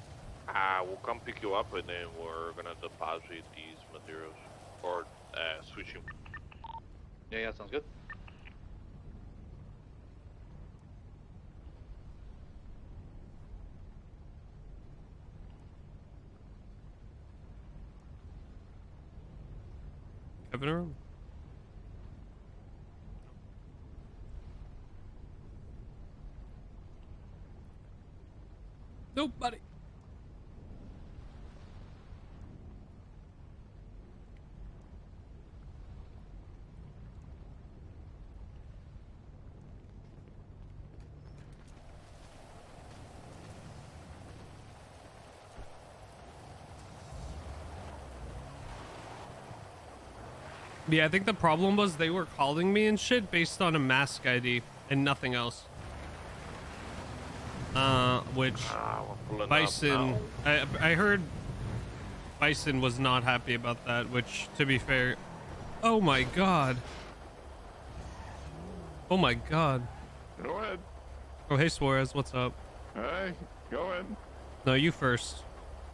We'll come pick you up and then we're gonna deposit these materials or switch them. Yeah, sounds good. Kevin around? Nobody. Yeah, I think the problem was they were calling me and shit based on a mask ID and nothing else. Which Bison, I heard Bison was not happy about that, which to be fair, oh my god. Oh my god. Go ahead. Oh, hey Suarez, what's up? Hey, go ahead. No, you first.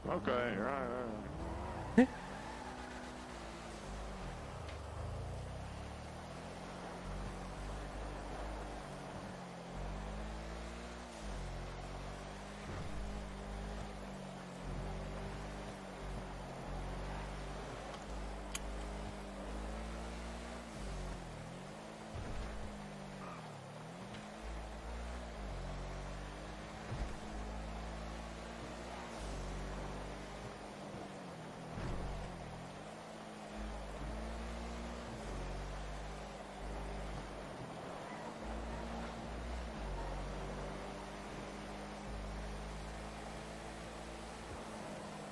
Okay, right.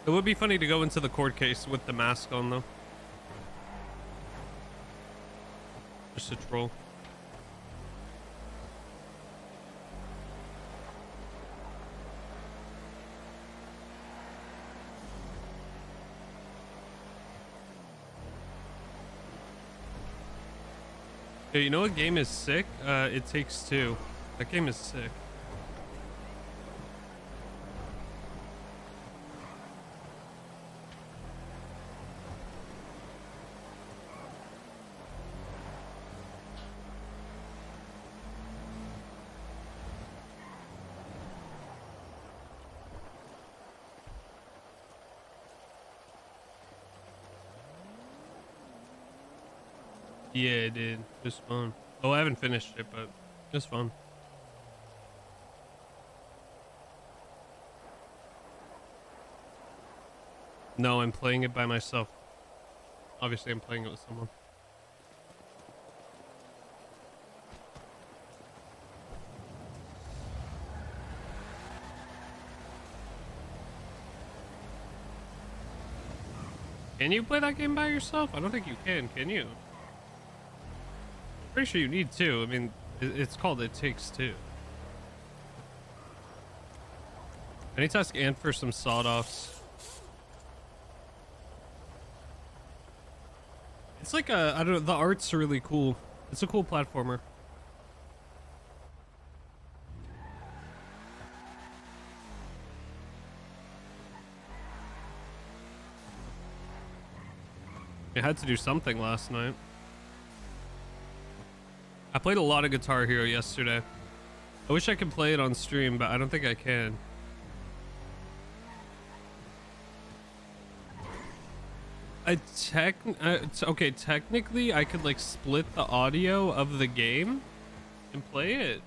It would be funny to go into the court case with the mask on, though. Just a troll. Yeah, you know what game is sick? It Takes Two. That game is sick. Yeah, it did. It was fun. Oh, I haven't finished it, but it was fun. No, I'm playing it by myself. Obviously, I'm playing it with someone. Can you play that game by yourself? I don't think you can you? Pretty sure you need to. I mean, it's called It Takes Two. I need to ask Ant for some sawed-offs. It's like a, I don't know, the art's really cool. It's a cool platformer. I had to do something last night. I played a lot of Guitar Hero yesterday. I wish I could play it on stream, but I don't think I can. Okay, technically I could like split the audio of the game and play it.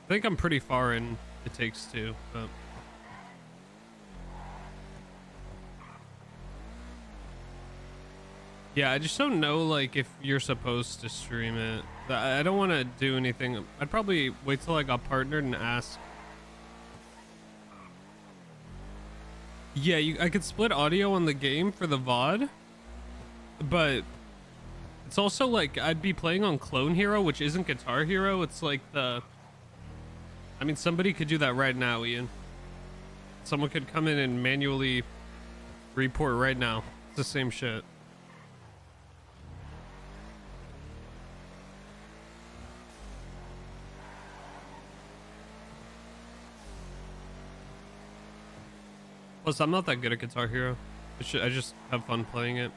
I think I'm pretty far in It Takes Two, but yeah, I just don't know like if you're supposed to stream it. I don't want to do anything. I'd probably wait till I got partnered and ask. Yeah, I could split audio on the game for the VOD, but it's also like I'd be playing on Clone Hero, which isn't Guitar Hero. It's like the, I mean, somebody could do that right now, Ian. Someone could come in and manually report right now. It's the same shit. Plus, I'm not that good at Guitar Hero. I just have fun playing it.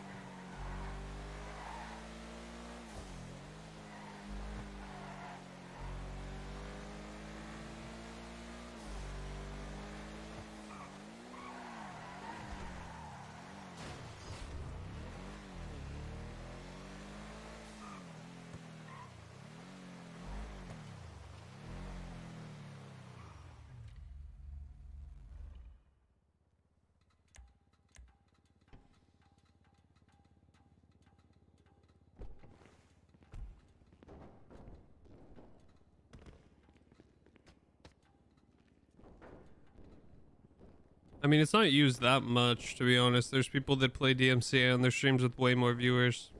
I mean, it's not used that much, to be honest. There's people that play DMCA on their streams with way more viewers.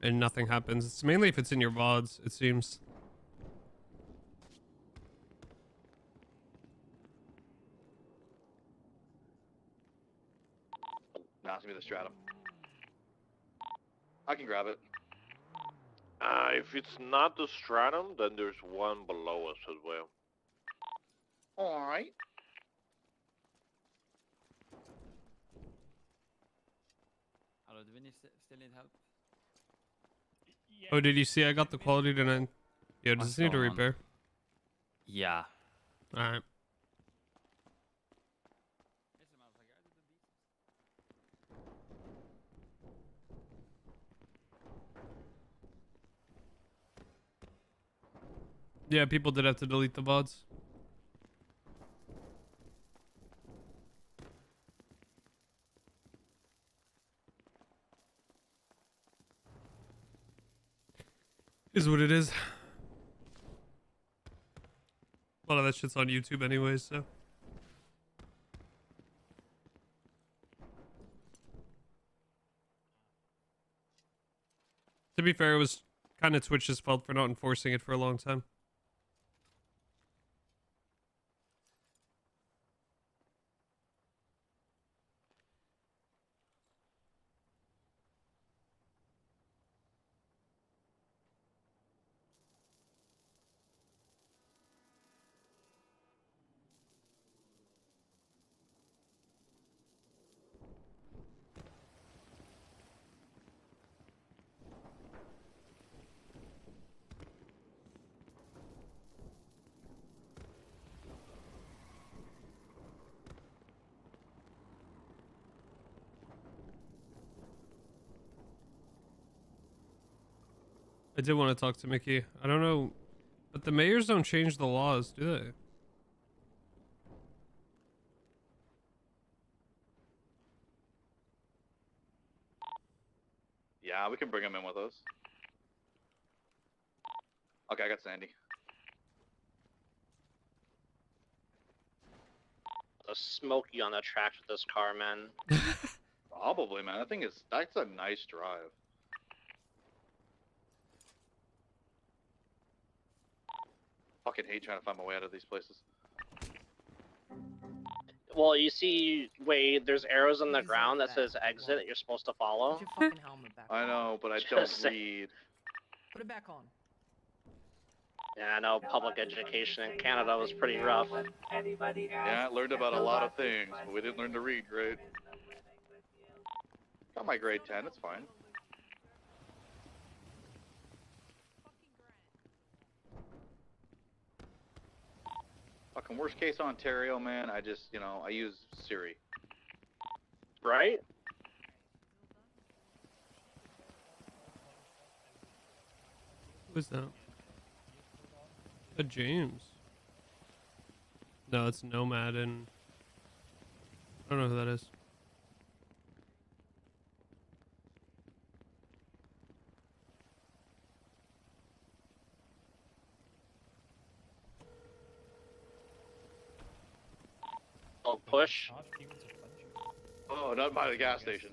And nothing happens. It's mainly if it's in your VODs, it seems. Nah, it's gonna be the Stratum. I can grab it. If it's not the Stratum, then there's one below us as well. Alright. Hello, do we still need help? Oh, did you see I got the quality to 9? Yeah, does What's this need a going on? repair? Yeah. Alright. Yeah, people did have to delete the VODs. Is what it is. A lot of that shit's on YouTube anyways, so. To be fair, it was kind of Twitch's fault for not enforcing it for a long time. I did want to talk to Mickey. I don't know, but the mayors don't change the laws, do they? Yeah, we can bring him in with us. Okay, I got Sandy. The smoky on the tracks with this car, man. Probably, man. That's a nice drive. Fucking hate trying to find my way out of these places. Well, you see, Wade, there's arrows on the ground that says exit that you're supposed to follow. Put your fucking helmet back I on. know, but I Just don't say- read. Put it back on. Yeah, I know public education in Canada was pretty rough. Yeah, I learned about a lot of things, but we didn't learn to read great. Got my grade 10, it's fine. Fucking worst case Ontario, man, I just, I use Siri. Right? Who's that? A James. No, it's Nomad and I don't know who that is. Oh, push. Oh, not by the gas station.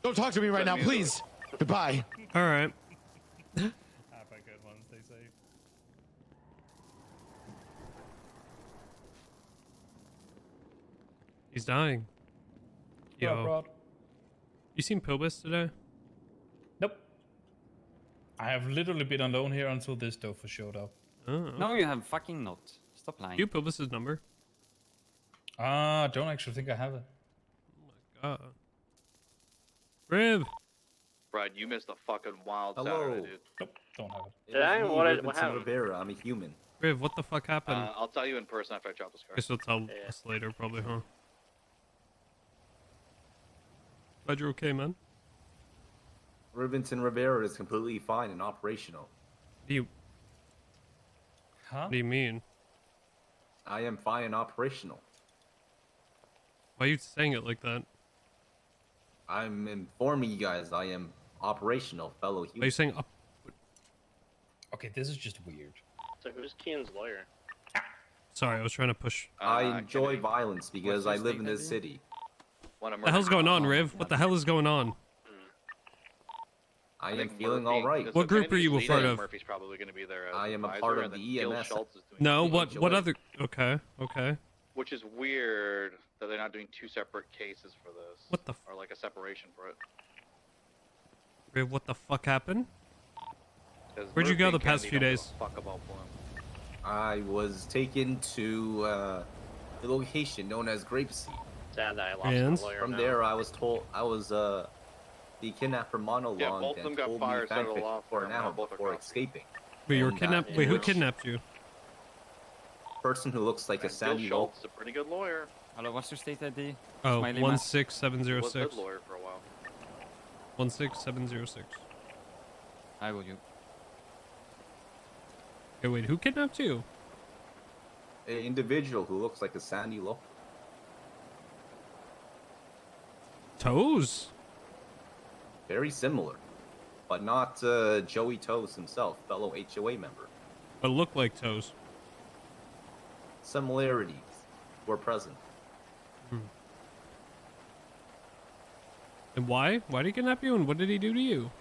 Don't talk to me right now, please. Goodbye. All right. Have a good one. Stay safe. He's dying. What up, Yo. Rod? You seen Pobus today? Nope. I have literally been alone here until this Dofa showed up. Oh. No, you have fucking not. Stop lying. You Pobus's number? Don't actually think I have it. God. Riv. Brad, you missed a fucking wild Hello. Saturday, dude. Nope, don't have it. Did I? What happened? Rivera, I'm a human. Riv, what the fuck happened? I'll tell you in person after I drop this car. Guess you'll tell us later, probably, huh? Glad you're okay, man. Rubinson Rivera is completely fine and operational. What do you mean? I am fine and operational. Why are you saying it like that? I'm informing you guys I am operational, fellow human. Are you saying up? Okay, this is just weird. So who's Kian's lawyer? Sorry, I was trying to push. I enjoy violence because I live in this city. What the hell's going on, Riv? What the hell is going on? I am feeling all right. What group are you a part of? Murphy's probably going to be there. I am a part of the EMS. No, what other? Okay, okay. Which is weird that they're not doing 2 separate cases for this. What the? Or like a separation for it. Riv, what the fuck happened? 'Cause Where'd you go Murphy the and past Kennedy few don't give days? a fuck about Bloom. I was taken to the location known as Grapeseed. Sad that I lost And? my lawyer From now. there, I was told I was the kidnapper monologue Yeah, both of them and got told fired, me settled fanfic off, for an now hour both are before crossed. escaping. Wait, you were And, kidnapped. Wait, who which kidnapped you? person who looks like a Bill Sandy Schultz is a pretty good lawyer. Hello, what's your state ID? Oh, Smiley mask? He was a 16706. good lawyer for a while. 16706. Hi, will you? Okay, wait, who kidnapped you? an individual who looks like a Sandy local. Toes? Very similar, but not Joey Toes himself, fellow HOA member. But look like Toes. Similarities were present. And why? Why did he kidnap you, and what did he do to you?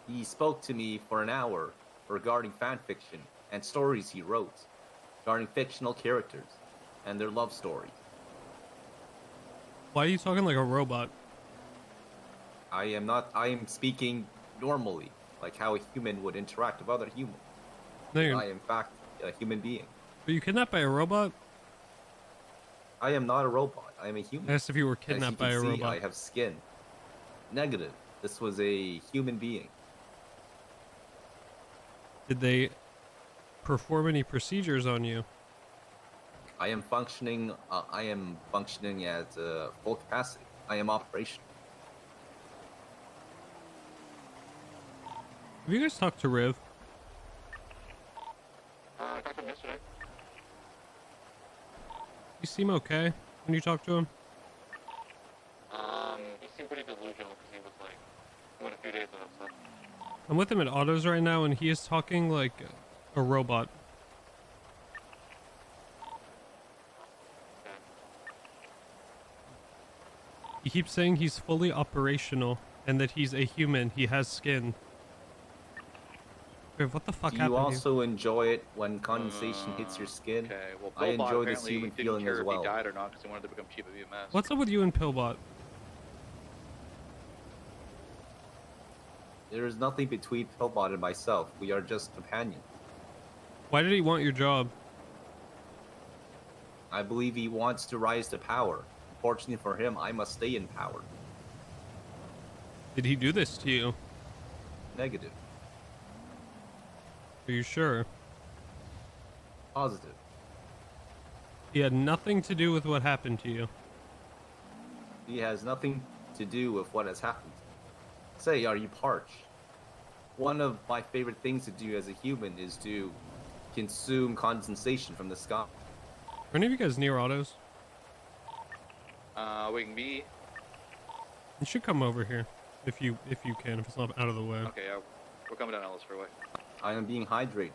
He spoke to me for an hour regarding fanfiction and stories he wrote, regarding fictional characters and their love stories. Why are you talking like a robot? I am speaking normally, like how a human would interact with other humans. No, you're... I am, in fact, a human being. Were you kidnapped by a robot? I am not a robot. I am a human. I asked if you were kidnapped by a robot. I have skin. Negative. This was a human being. Did they perform any procedures on you? I am functioning. At full capacity. I am operational. Have you guys talked to Riv? I talked to him yesterday. You seem okay when you talk to him. He seemed pretty delusional because he was like, went a few days without stuff. I'm with him at Autos right now, and he is talking like a robot. He keeps saying he's fully operational and that he's a human. He has skin. Riv, what the fuck Do happened you to also enjoy it when condensation hits your skin? Okay, well, I Billbot enjoy this apparently human didn't feeling care as if well. he died or not because he wanted to become chief of EMS. What's up with you and Pillbot? There is nothing between Pillbot and myself. We are just companions. Why did he want your job? I believe he wants to rise to power. Unfortunately for him, I must stay in power. Did he do this to you? Negative. Are you sure? Positive. He had nothing to do with what happened to you. He has nothing to do with what has happened. Say, are you parched? One of my favorite things to do as a human is to consume condensation from the sky. Are any of you guys near Autos? We can be. You should come over here if you can, if it's not out of the way. Okay, we're coming down Ellis Freeway. I am being hydrated.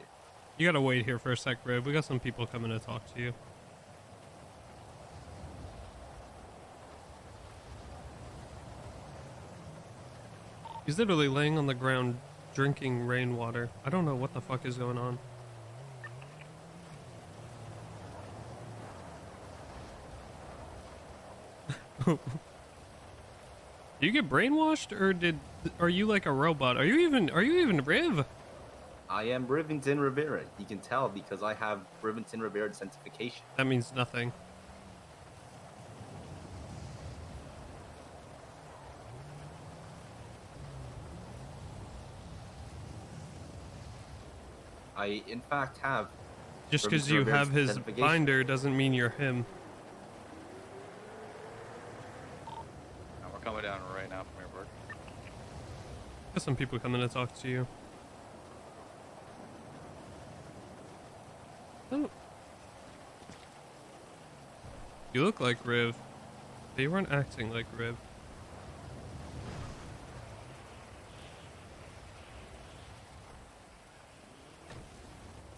You gotta wait here for a sec, Riv. We got some people coming to talk to you. He's literally laying on the ground drinking rainwater. I don't know what the fuck is going on. Do you get brainwashed, or are you like a robot? Are you even Riv? I am Rivington Rivera. You can tell because I have Rivington Rivera identification. That means nothing. I, in fact, have. Just because Rivington you Rivera's have his identification. binder doesn't mean you're him. We're coming down right now from airport. Got some people coming to talk to you. Oh. You look like Riv, but you weren't acting like Riv.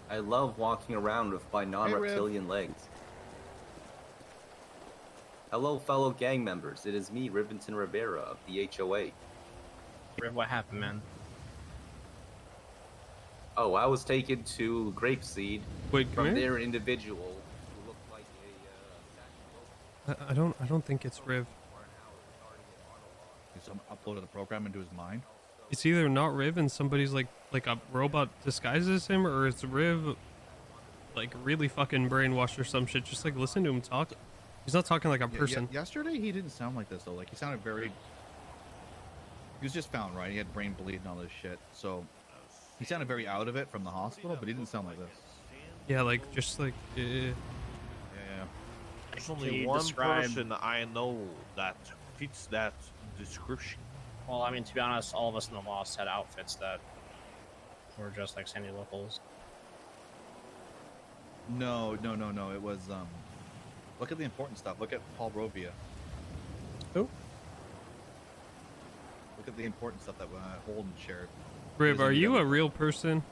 I love walking around with my non-reptilian legs. Hello, fellow gang members. It is me, Rivington Rivera of the HOA. Riv, what happened, man? Oh, I was taken to Grapeseed Wait, from come here? their individual who looked like I don't think it's Riv. He's uploaded the program into his mind. It's either not Riv and somebody's like a robot disguises him, or it's Riv like really fucking brainwashed or some shit. Just like listen to him talk. He's not talking like a person. Yesterday he didn't sound like this though. Like he sounded very. He was just found, right? He had brain bleed and all this shit. So he sounded very out of it from the hospital, but he didn't sound like this. Yeah, like just like. Yeah. There's only one person I know that fits that description. Well, I mean, to be honest, all of us in the Lost had outfits that were just like Sandy locals. No. It was Look at the important stuff. Look at Paul Rovia. Who? Look at the important stuff that Holden shared. Riv, are you a real person?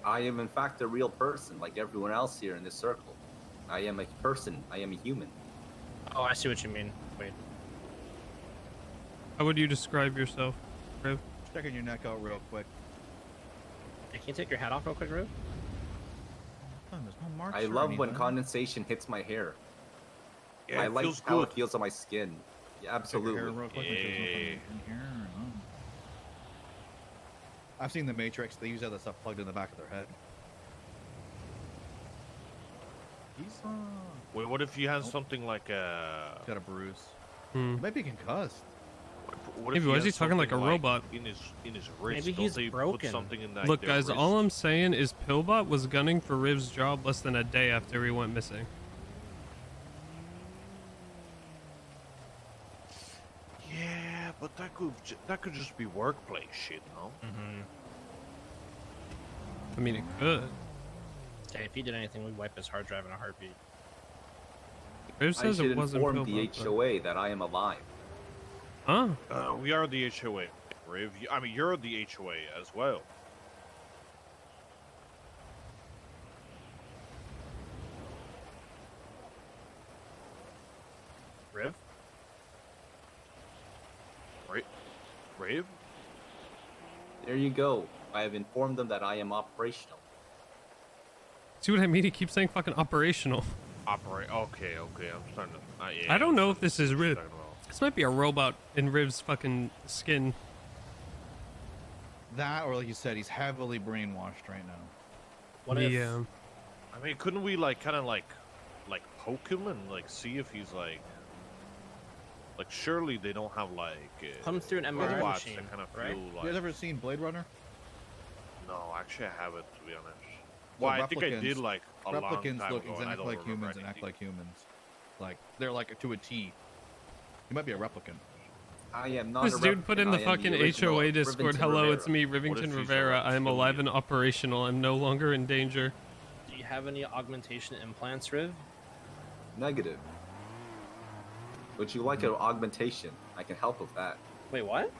I am in fact a real person, like everyone else here in this circle. I am a person. I am a human. Oh, I see what you mean. Wait. How would you describe yourself, Riv? Checking your neck out real quick. Hey, can you take your hat off real quick, Riv? Oh, there's no marks I or love when anything. condensation hits my hair. Yeah, I it like feels how good. it feels on my skin. Yeah, absolutely. I've seen the Matrix. They use that stuff plugged in the back of their head. He's Wait, what if he has something like a? Got a bruise. Hmm. He might be concussed. What Maybe, why is he talking like a robot? In his wrist? Maybe he's Don't they broken. Put something in that. Look, their guys, wrist? all I'm saying is Pillbot was gunning for Riv's job less than a day after he went missing. Yeah, but that could just be workplace shit, no? Mm-hmm. I mean, it could. Hey, if he did anything, we'd wipe his hard drive in a heartbeat. Riv I says should it wasn't inform the Pillbot. HOA that I am alive. Huh? We are the HOA, Riv. I mean, you're the HOA as well. Riv? Riv? There you go. I have informed them that I am operational. See what I mean? He keeps saying fucking operational. Okay. I'm starting to. I don't know if this is Riv. This might be a robot in Riv's fucking skin. That, or like you said, he's heavily brainwashed right now. What if? Yeah. I mean, couldn't we kind of poke him and see if he's like surely they don't have Come through an MRI robots machine, that kind of right? feel You like. guys ever seen Blade Runner? No, actually, I haven't, to be honest. Well, Well, I think I did a long replicants time look ago, and I exactly don't like remember humans and act anything. like humans. Like they're like to a T. He might be a replicant. I am not This a dude put in the replicant. I am fucking original HOA Discord. Rivington Hello, Rivera. it's me, Rivington Rivera. I am alive and operational. I'm no longer in danger. Do you have any augmentation implants, Riv? Negative. Would you like an augmentation? I can help with that. Wait, what?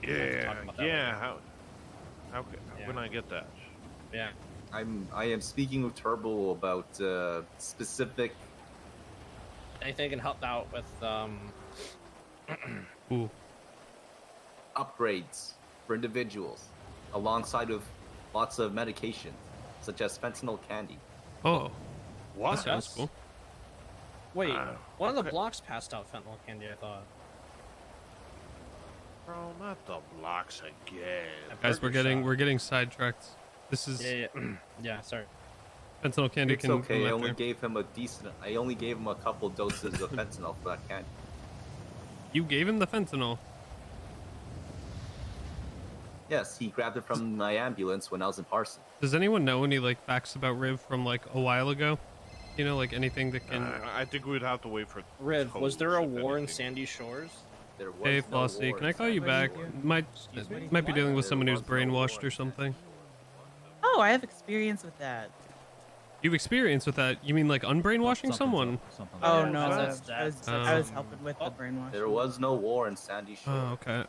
Yeah, about that yeah. How can I get that? Yeah. I am speaking with Turbo about specific. Anything can help out with Ooh. upgrades for individuals, alongside with lots of medication, such as fentanyl candy. Oh. What? That sounds cool. Wait, one of the blocks passed out fentanyl candy, I thought. Bro, not the blocks again. Guys, we're getting sidetracked. This is Yeah. Yeah, sorry. fentanyl candy It's can okay. I come only after. gave him a couple doses of fentanyl for that candy. You gave him the fentanyl. Yes, he grabbed it from my ambulance when I was in Parson. Does anyone know any facts about Riv from a while ago? You know, anything that can. I think we'd have to wait for. Riv, was there a if war in anything. Sandy Shores? There was Hey, no Flossie, war. can I call you back? Might be dealing with someone who's brainwashed or something. Oh, I have experience with that. You've experienced with that? You mean unbrainwashing someone? Oh no, that's- I was helping with the brainwash. There was no war in Sandy Shore. Oh, okay.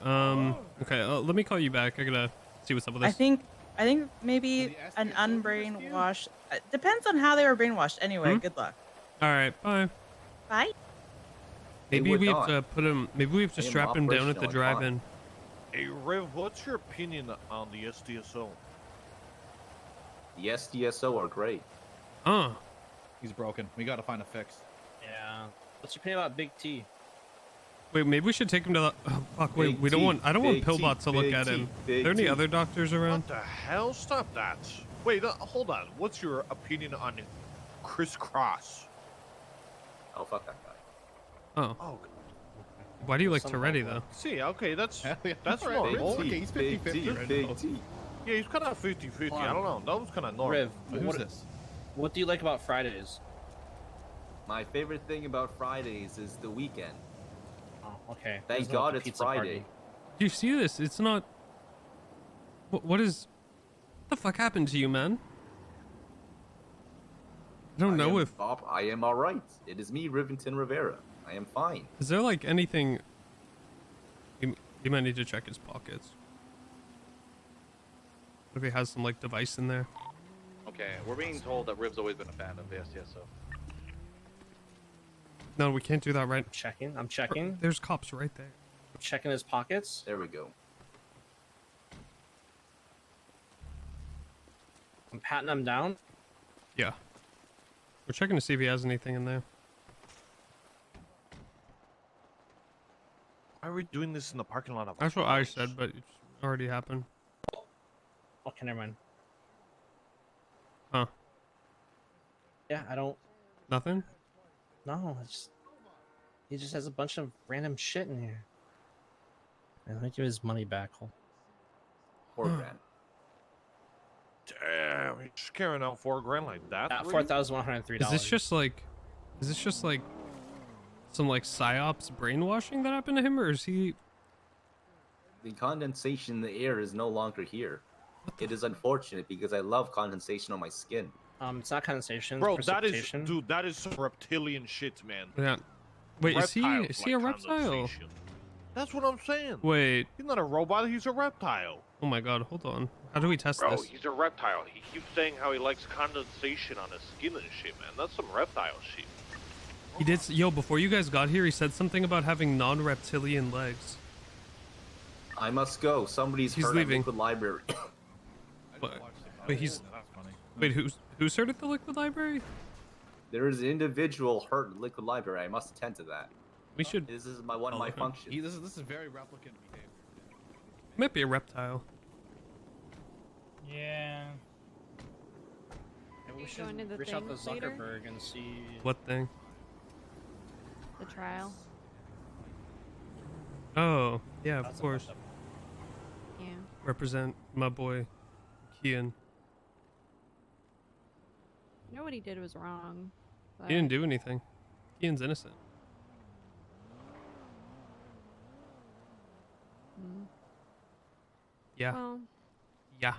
Okay. Let me call you back. I gotta see what's up with I this. think I think maybe an unbrainwashed. Depends on how they were brainwashed. Anyway, good luck. All right, bye. Bye. Maybe would we have not. to put him. Maybe we have to I am strap him down at the operational and drive-in. Hey, Rev, what's your opinion on the SDSO? The SDSO are great. Huh. He's broken. We gotta find a fix. Yeah. What's your opinion about Big T? Wait, maybe we should take him to the. Oh, fuck! Wait, Big we don't T, want. I don't want Big Pillbot T, to look Big at T, him. Are Big there any T. other doctors around? What the hell? Stop that. Wait, hold on. What's your opinion on Chris Cross? Oh, fuck that guy. Oh. Oh. Why do you like Toretti though? See, okay, that's Alright, normal. Big T. He's 50-50 right Big now. T. Yeah, he's kind of 50-50. I don't know. That was kind of normal. Riv, Who's this? what do you like about Fridays? My favorite thing about Fridays is the weekend. Oh, okay. Thank There's no God it's pizza Friday. party. Do you see this? It's not. What is? What the fuck happened to you, man? I don't know if. Bob, I am alright. It is me, Rivington Rivera. I am fine. Is there like anything? You might need to check his pockets. If he has some like device in there. Okay, we're being told that Riv's always been a fan of the SDSO. No, we can't do that right. I'm checking. There's cops right there. I'm checking his pockets. There we go. I'm patting him down. Yeah. We're checking to see if he has anything in there. Why are we doing this in the parking lot of a That's what I house? said, but it's already happened. Okay, never mind. Huh? Yeah, I don't. Nothing? No, he just has a bunch of random shit in here. And let me give his money back. $4,000. Damn, he's just carrying out $4,000 like that. At really? $4,103. Is this just like some like psyops brainwashing that happened to him, or is he? The condensation in the air is no longer here. It is unfortunate because I love condensation on my skin. It's not condensation. Bro, it's that is, precipitation. dude, that is some reptilian shit, man. Yeah. Wait, is he Reptiles a like reptile? condensation. That's what I'm saying. Wait. He's not a robot, he's a reptile. Oh my god, hold on. How do we test Bro, this? he's a reptile. He keeps saying how he likes condensation on his skin and shit, man. That's some reptile shit. He did. Yo, before you guys got here, he said something about having non-reptilian legs. I must go. Somebody's He's hurt leaving. at Liquid Library. Wait, he's. Wait, who's hurt at the Liquid Library? There is an individual hurt at Liquid Library. I must attend to that. We should. This is one of my functions. This is very replicant behavior. Might be a reptile. Yeah. Maybe we You should going to the reach out to thing later? Zuckerberg and see. What thing? The trial. Oh, yeah, of That's a course. messed up. Yeah. Represent my boy, Kian. You know what he did was wrong. But He didn't do anything. Kian's innocent. Mm. Yeah. Well, Yeah.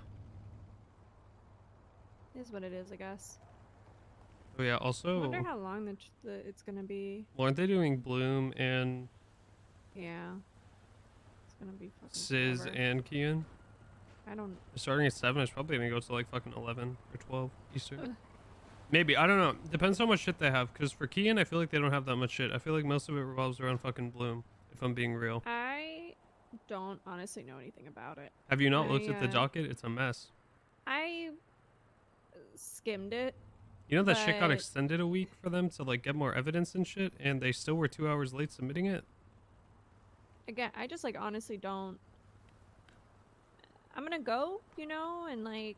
it is what it is, I guess. Oh yeah. I Also, wonder how long it's gonna be. well, aren't they doing Bloom and Yeah. It's gonna be fucking Sizz forever. and Kian? I don't. They're starting at 7. It's probably gonna go to like fucking 11 or 12 Eastern. Maybe, I don't know. Depends how much shit they have. Because for Kian, I feel like they don't have that much shit. I feel like most of it revolves around fucking Bloom. If I'm being real. I don't honestly know anything about it. Have you not looked at the I, docket? It's a mess. I skimmed it. You know that shit got but- extended a week for them to like get more evidence and shit, and they still were 2 hours late submitting it. Again, I just like honestly don't. I'm gonna go, you know, and like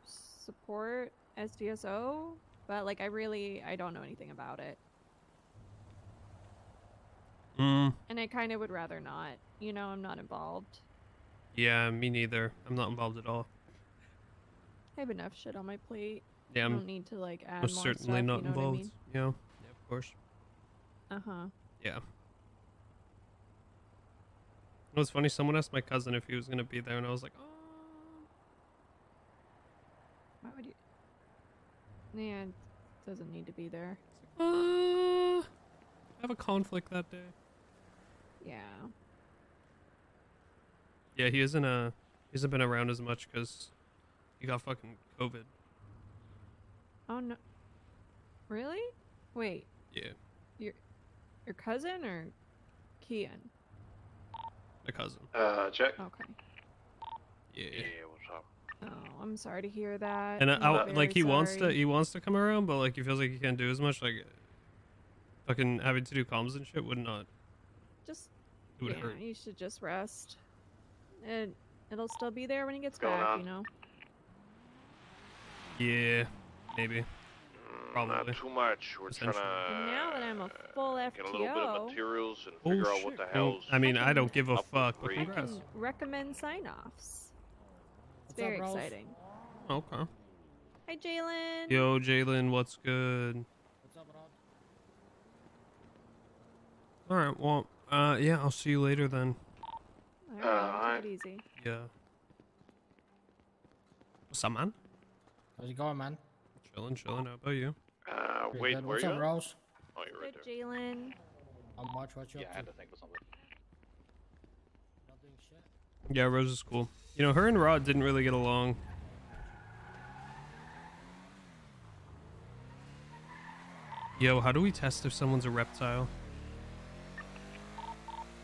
support SDSO, but like I don't know anything about it. And I kind of would rather not, you know, I'm not involved. Yeah, me neither. I'm not involved at all. I have enough shit on my plate. Yeah, I I'm don't need to like add most more certainly stuff, not you know involved. What I mean? Yeah, of course. Uh-huh. Yeah. It was funny. Someone asked my cousin if he was gonna be there, and I was like, "Oh, Why would you? Yeah, it doesn't need to be there. I have a conflict that day." Yeah. Yeah, he hasn't been around as much because He got fucking COVID. Oh no. Really? Wait. Yeah. Your cousin or Kian? My cousin. Check. Okay. Yeah. What's up? Oh, I'm sorry to hear that. And I'm like he very wants to sorry. come around, but like he feels like he can't do as much. Like fucking having to do comms and shit would not. Just It would yeah, hurt. you should just rest. It'll still be there when he gets going back, on? you know. Yeah, maybe. Probably. Not too much. We're trying Essentially. And to now that I'm a full FTO, get a little bit of materials and Oh, figure out shit. what the Well, hell's. I mean, I don't give a up with fuck, but Reed. I congrats. can recommend sign-offs. It's What's very up, Ralph? exciting. Okay. Hi, Jalen. Yo, Jalen, what's good? What's up, Rod? All right. Well, yeah, I'll see you later then. All right, take it easy. Yeah. What's up, man? How's it going, man? Chilling. How about you? Pretty Wait, good. where What's you? up, Rose? Oh, you're right Good, there. Jalen. I'm watch what you Yeah, up I to. had to think of something. Not doing shit. Yeah, Rose is cool. You know, her and Rod didn't really get along. Yo, how do we test if someone's a reptile?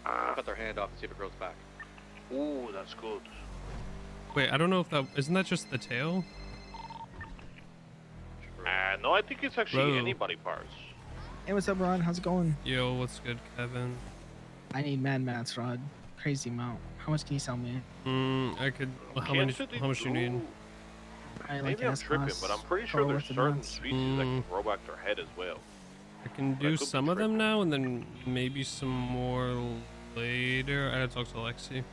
Cut their hand off and see if it grows back. Ooh, that's good. Wait, I don't know if that isn't that just the tail? No, I think it's actually Whoa. any body parts. Hey, what's up, Rod? How's it going? Yo, what's good, Kevin? I need mad mats, Rod. Crazy amount. How much can you sell me? I could. How Can't much you need? I Maybe I'm tripping, but I'm pretty sure there's certain species that can grow back their head as well. I can do some of them now, and then maybe some more later. I gotta talk to Lexi. I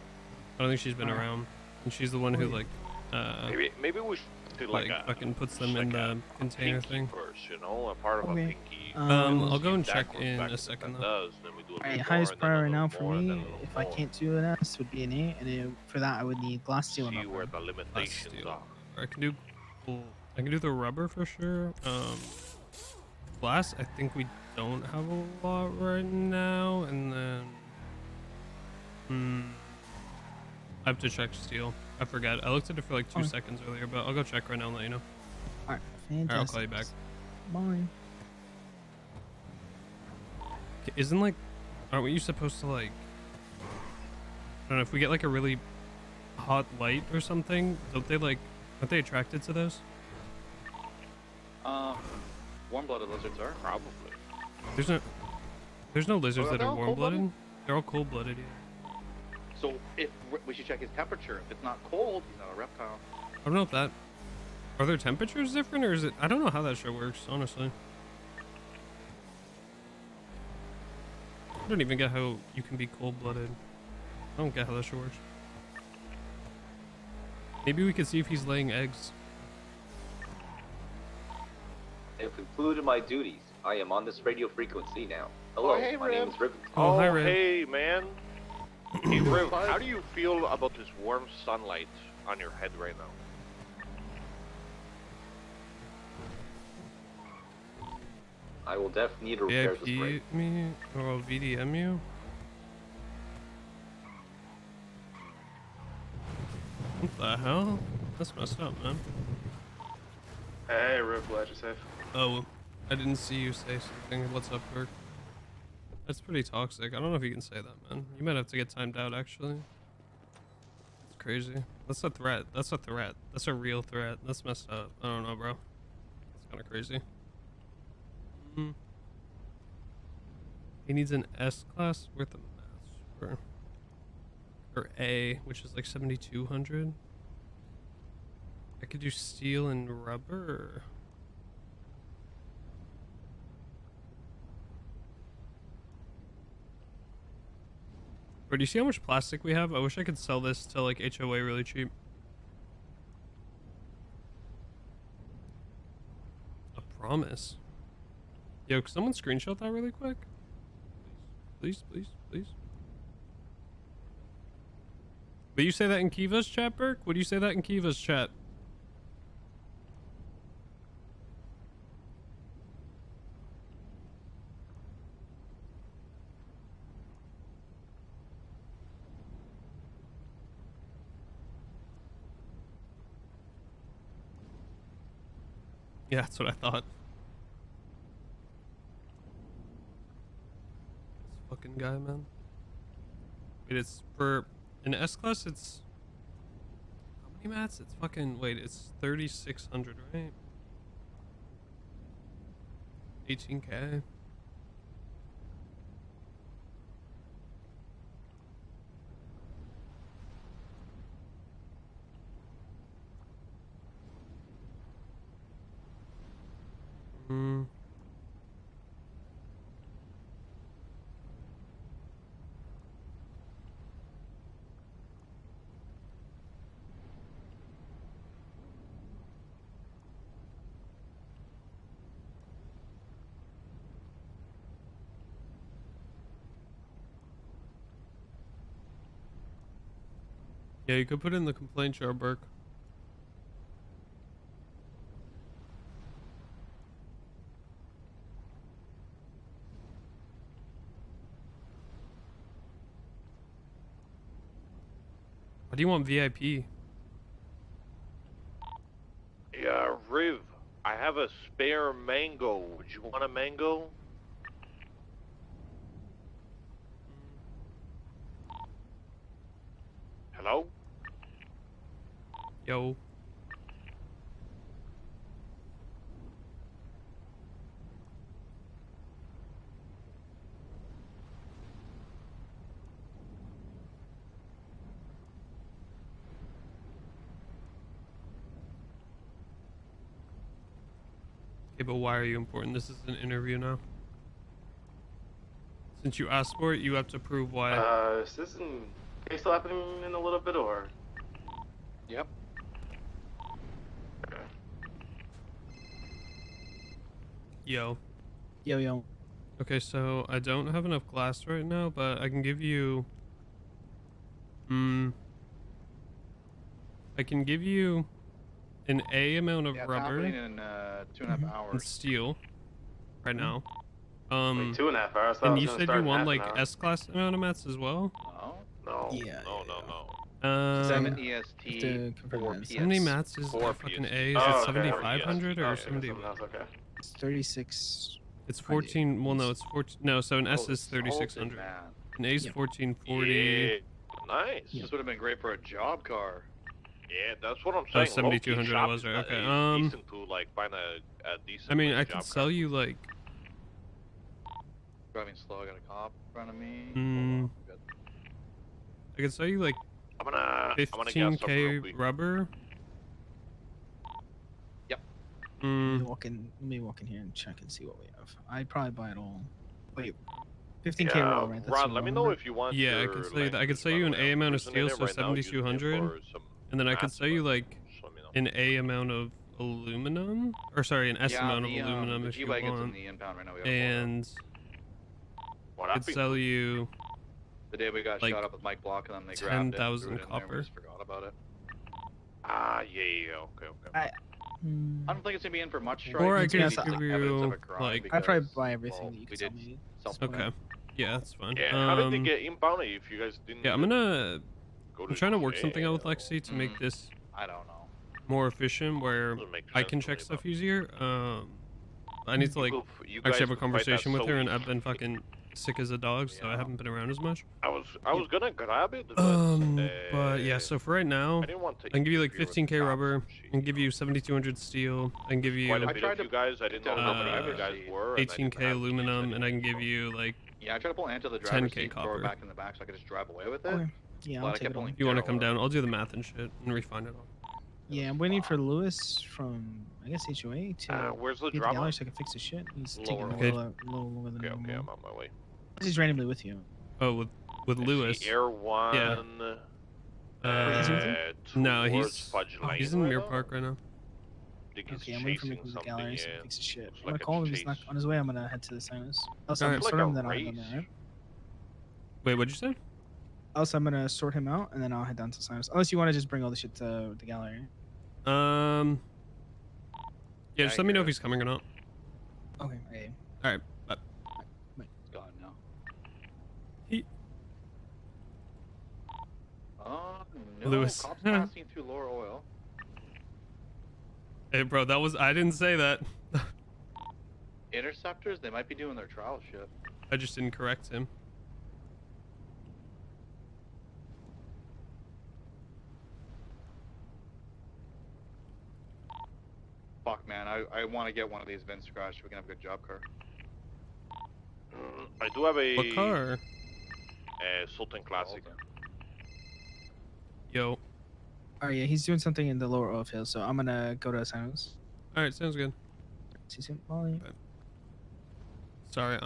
don't think she's been Alright. around, and she's the one who like Maybe we should do like a fucking puts them in the container thing. first, you know, a part of Okay. a pinky. I'll go and If that check grows in back a as second it though. does, then we do a little Alright, more, highest and then a priority little now for more, and me, then a little if I more. can't do an S, would be an 8, and for that I would need glass steel and See rubber. where the limitations are. I can do. I can do the rubber for sure. Glass, I think we don't have a lot right now, and then. I have to check steel. I forgot. I looked at it for like 2 Fine. seconds earlier, but I'll go check right now and let you know. Alright, Alright, fantastic. I'll call you back. Bye. Isn't like, aren't we supposed to like, I don't know, if we get like a really hot light or something, don't they like, aren't they attracted to those? Warm-blooded lizards are. Probably. There's no lizards Oh, that they're are all warm-blooded. cold-blooded? They're all cold-blooded, yeah. So if we should check his temperature. If it's not cold, he's not a reptile. I don't know if that, are their temperatures different or is it, I don't know how that shit works, honestly. I don't even get how you can be cold-blooded. I don't get how that shit works. Maybe we could see if he's laying eggs. I have concluded my duties. I am on this radio frequency now. Hello, hey, my name Rib. is Riv. Oh, hi, Riv. Hey, man. Hey, Riv, how do you feel about this warm sunlight on your head right now? I will definitely need to repair this break. VIP me or I'll VDM you? What the hell? That's messed up, man. Hey, Riv, glad you're safe. Oh, I didn't see you say something. What's up, Kirk? That's pretty toxic. I don't know if you can say that, man. You might have to get timed out, actually. It's crazy. That's a threat. That's a threat. That's a real threat. That's messed up. I don't know, bro. It's kind of crazy. He needs an S class worth of master. Or A, which is like 7,200. I could do steel and rubber. Bro, do you see how much plastic we have? I wish I could sell this to like HOA really cheap. A promise. Yo, can someone screenshot that really quick? Please, please, please. Will you say that in Kiva's chat, Burke? Would you say that in Kiva's chat? Yeah, that's what I thought. This fucking guy, man. Wait, it's for an S class. It's how many mats? It's fucking wait. It's 3,600, right? 18K. Hmm. Yeah, you could put in the complaint jar, Burke. Why do you want VIP? Yeah, Riv, I have a spare mango. Would you want a mango? Hello? Yo. Okay, but why are you important? This is an interview now. Since you asked for it, you have to prove why. Is this case still happening in a little bit, or? Yep. Okay. Yo. Yo. Okay, so I don't have enough glass right now, but I can give you... I can give you an A amount of Yeah, it's rubber happening in 2.5 and hours. steel right now. Wait, 2.5 hours? And you said you want like S-class amount of mats as well? No. No. No. 7 Um, EST, 4 PS. how many mats is the fucking A? Is it 7,500 or 70? Okay. It's 36. It's 14. Well, no, it's 14. No, so an S is 3,600. An A is 1440. Yeah, nice. This would have been great for a job car. Yeah, that's what I'm Oh, saying. 7,200 I was right. Okay. Decent to like find a decent. I mean, like, I job could sell you like. Driving slow, I got a cop in front of me. I could sell you like. I'm gonna get something 15K rubber. Yep. Let me walk in here and check and see what we have. I'd probably buy it all. Wait, 15K roll, right? That's Rod, the let me roll know number? if you want. Yeah, I could sell you that. I could sell you an A amount of steel, so 7,200, and then I could sell you like an A amount of aluminum, or sorry, an S amount of aluminum the if you G-Wagon's in want. the impound right now. We got And I could sell you the day we got like shot up with Mike Block and then they grabbed it. 10,000 copper. Just forgot about it. Ah, yeah, okay. I don't think it's gonna be in for much. Or I Right? could It's give evidence you of a crime like. I'd probably because, buy everything well, that you we could sell did me. self-defense. Okay. Yeah, that's fine. Yeah, how did they get impounded if you guys didn't? Yeah, I'm gonna. Go I'm to trying to work jail? something out with Lexi to make this I don't know. more efficient, where Doesn't make I sense can to check me, stuff easier. I need to like you actually guys have a could fight that conversation with so her, and easy. I've been fucking sick as a dog, so I haven't been around as much. I was gonna grab it, but But yeah, so for right now, I didn't want to I can give you like interfere with 15K rubber, I can give you 7,200 steel, I can give you quite a bit of you guys. I didn't know how many of you guys were. and I didn't 18K have aluminum, and I can give you like Yeah, I tried to pull Ant to the driver's 10K seat, throw her copper. back in the back so I could just drive away with it. Okay. Yeah, But I'll I take kept it all. pulling If you want to Daryl come up. down, I'll do the math and shit and refine it all. Yeah, I'm waiting for Lewis from, I guess, HOA to where's the get drama? gallery so I can fix his shit. He's taking a Okay. little longer than Okay, normal. I'm on my way. He's randomly with you. Oh, with Lewis. Air One. Yeah. is he with you? No, towards he's Fudge Lane in right Mirror now. Park right now. I think he's Okay, I'm waiting for him to chasing come to the gallery so I something, can fix his shit. looks I'm gonna like a call him if he's not chase. on his way. I'm gonna head to the Sinus. Also, Alright. I'm Like sort a him, then I'll head down race. there, right? Wait, what'd you say? Also, I'm gonna sort him out and then I'll head down to Sinus. Unless you want to just bring all the shit to the gallery. Yeah, just let me know if he's coming or not. Okay. Hey. All right. Bye. It's gone now. He. No, Lewis. cops passing through Laura Oil. Hey, bro, that was I didn't say that. Interceptors, they might be doing their trial shit. I just didn't correct him. Fuck, man, I want to get one of these vents scratched so we can have a good job car. I do have a... What car? A Sultan Classic. Yo. Oh yeah, he's doing something in the lower oil field, so I'm gonna go to San Jose. All right, sounds good. See you soon. Bye. Sorry,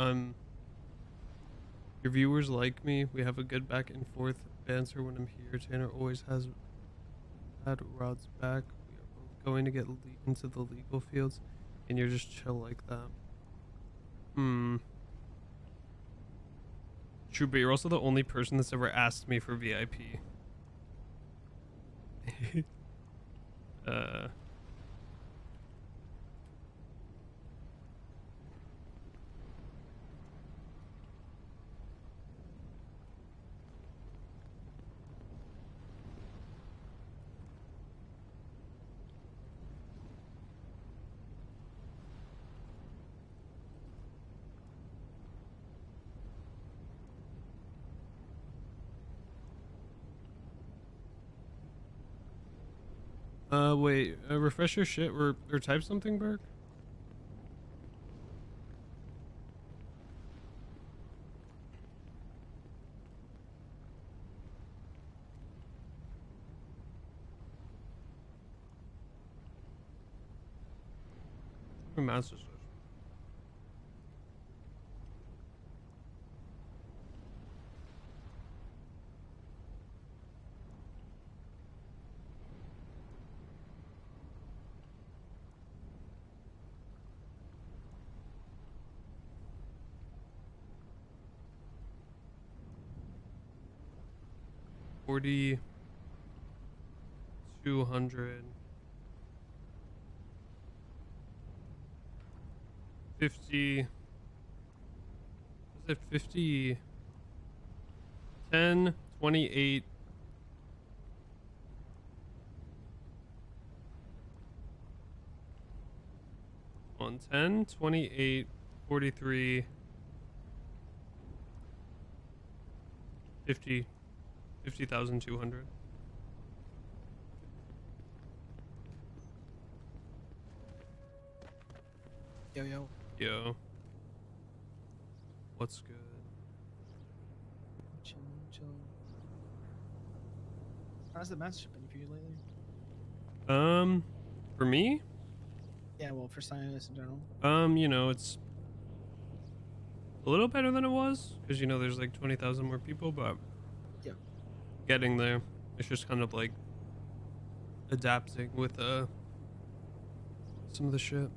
your viewers like me. We have a good back and forth banter when I'm here. Tanner always has had Rod's back. We are both going to get into the legal fields, and you're just chill like that. True, but you're also the only person that's ever asked me for VIP. Wait, refresh your shit or type something, Burke? Master Switch. $4,200. 50. Is it 50? 10, 28. On 10, 28, 43, 50, 50,200. Yo. Yo. What's good? Chill. How's the mastership been for you lately? For me? Yeah, well, for scientists in general. You know, it's a little better than it was because, you know, there's like 20,000 more people, but yeah, getting there. It's just kind of like adapting with some of the shit.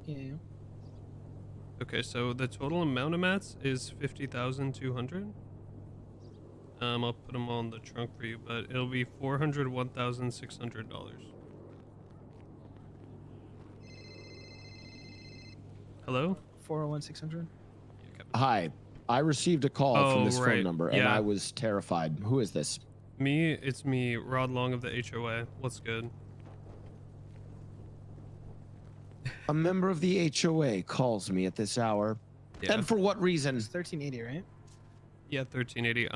Yeah. Okay, so the total amount of mats is 50,200. I'll put them all in the trunk for you, but it'll be $401,600. Hello? 401,600. Hi, I received a call from this phone right. number, and I was terrified. Who is this? Me, it's me, Rod Long of the HOA. What's good? A member of the HOA calls me at this hour. Yeah. And for what reason? It's 1380, right? Yeah, 1380.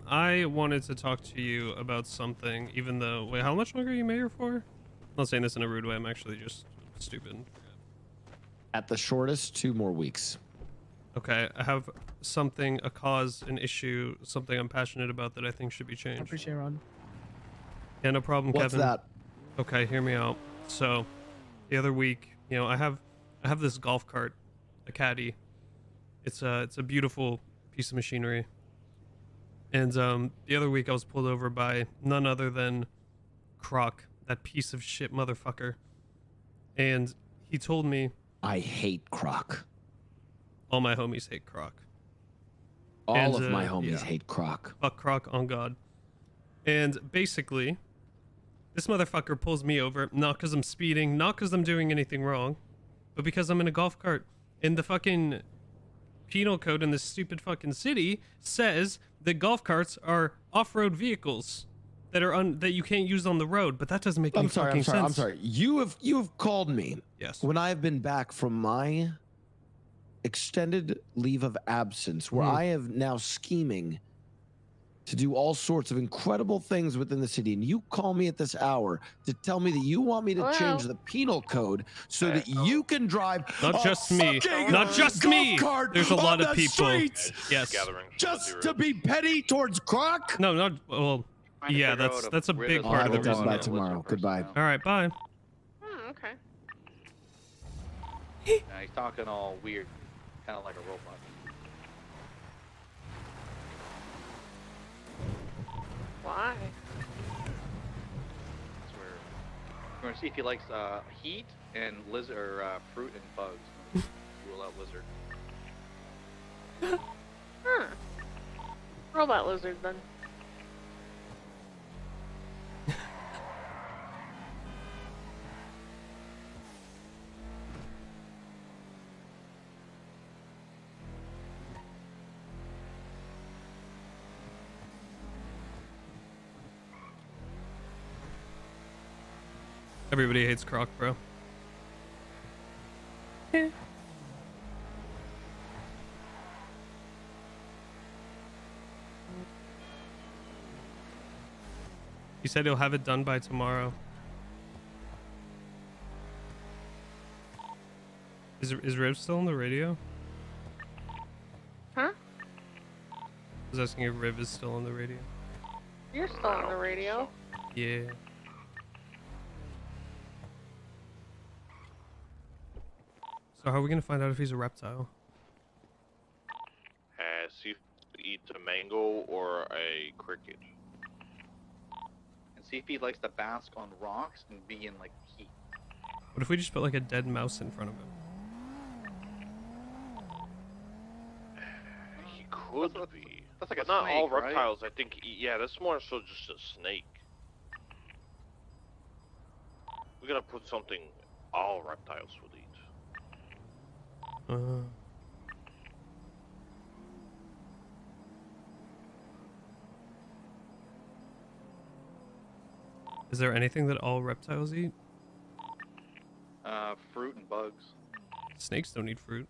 I wanted to talk to you about something, even though... Wait, how much longer are you mayor for? I'm not saying this in a rude way. I'm actually just stupid. At the shortest, 2 more weeks. Okay, I have something, a cause, an issue, something I'm passionate about that I think should be changed. I appreciate it, Ron. Yeah, no problem, What's Kevin. that? Okay, hear me out. So, the other week, you know, I have this golf cart, a caddy. It's a beautiful piece of machinery. And the other week I was pulled over by none other than Croc, that piece of shit motherfucker. And he told me, I hate Croc. All my homies hate Croc. All of my homies hate Croc. Fuck Croc on God. And basically, this motherfucker pulls me over, not because I'm speeding, not because I'm doing anything wrong, but because I'm in a golf cart. And the fucking penal code in this stupid fucking city says that golf carts are off-road vehicles. that are that you can't use on the road, but that doesn't make any fucking sense. I'm sorry. You have called me. Yes. When I have been back from my extended leave of absence, where I have now scheming to do all sorts of incredible things within the city, and you call me at this hour to tell me that you want me to change the penal code so that you can drive Not just me. Not just me. There's a lot of people. Yes. Just to be petty towards Croc? No, not well. Yeah, that's a big part of it. it. By tomorrow. Goodbye. All right, bye. Okay. Yeah, he's talking all weird, kind of like a robot. Why? We're gonna see if he likes heat and lizard, or fruit and bugs. Rule out lizard. Huh. Robot lizard then. Everybody hates Croc, bro. Yeah. He said he'll have it done by tomorrow. Is Riv still on the radio? Huh? I was asking if Riv is still on the radio. You're still on the radio. Yeah. So how are we gonna find out if he's a reptile? See if he eats a mango or a cricket. And see if he likes to bask on rocks and be in like heat. What if we just put like a dead mouse in front of him? He could be. That's like but a not all snake, right? reptiles. I think. Yeah, that's more so just a snake. We're gonna put something all reptiles would eat. Is there anything that all reptiles eat? Fruit and bugs. Snakes don't eat fruit.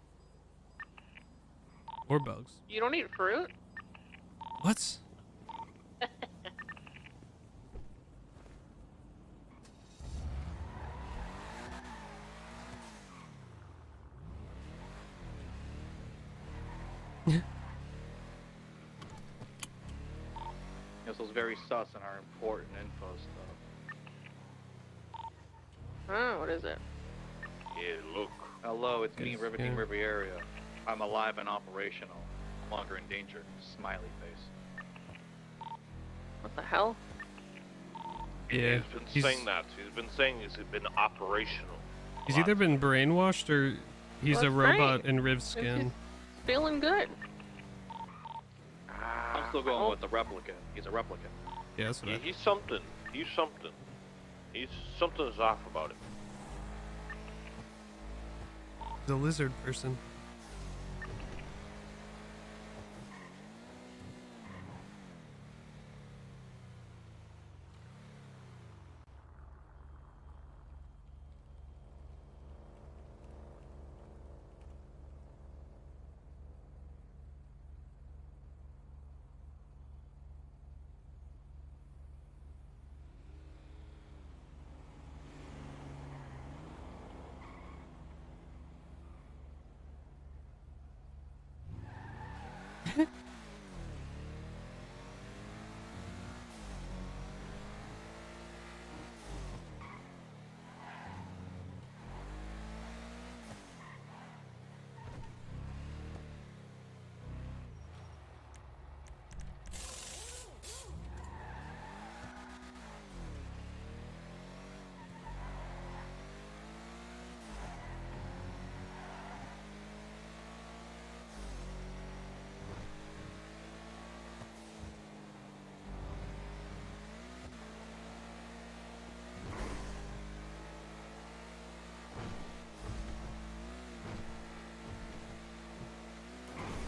Or bugs. You don't eat fruit? What? This was very sus in our important info stuff. Oh, what is it? Yeah, look. Hello, it's me, Yes, Riveting yeah. Riviera. I'm alive and operational. No longer in danger. Smiley face. What the hell? Yeah. He's been saying that. He's been saying he's been operational. He's either been brainwashed or he's Well, a that's robot great. in Riv's skin. He's feeling good. I'm still going with the replicant. He's a replicant. Yeah, that's what I He's something. He's something. Something's off about him. He's a lizard person.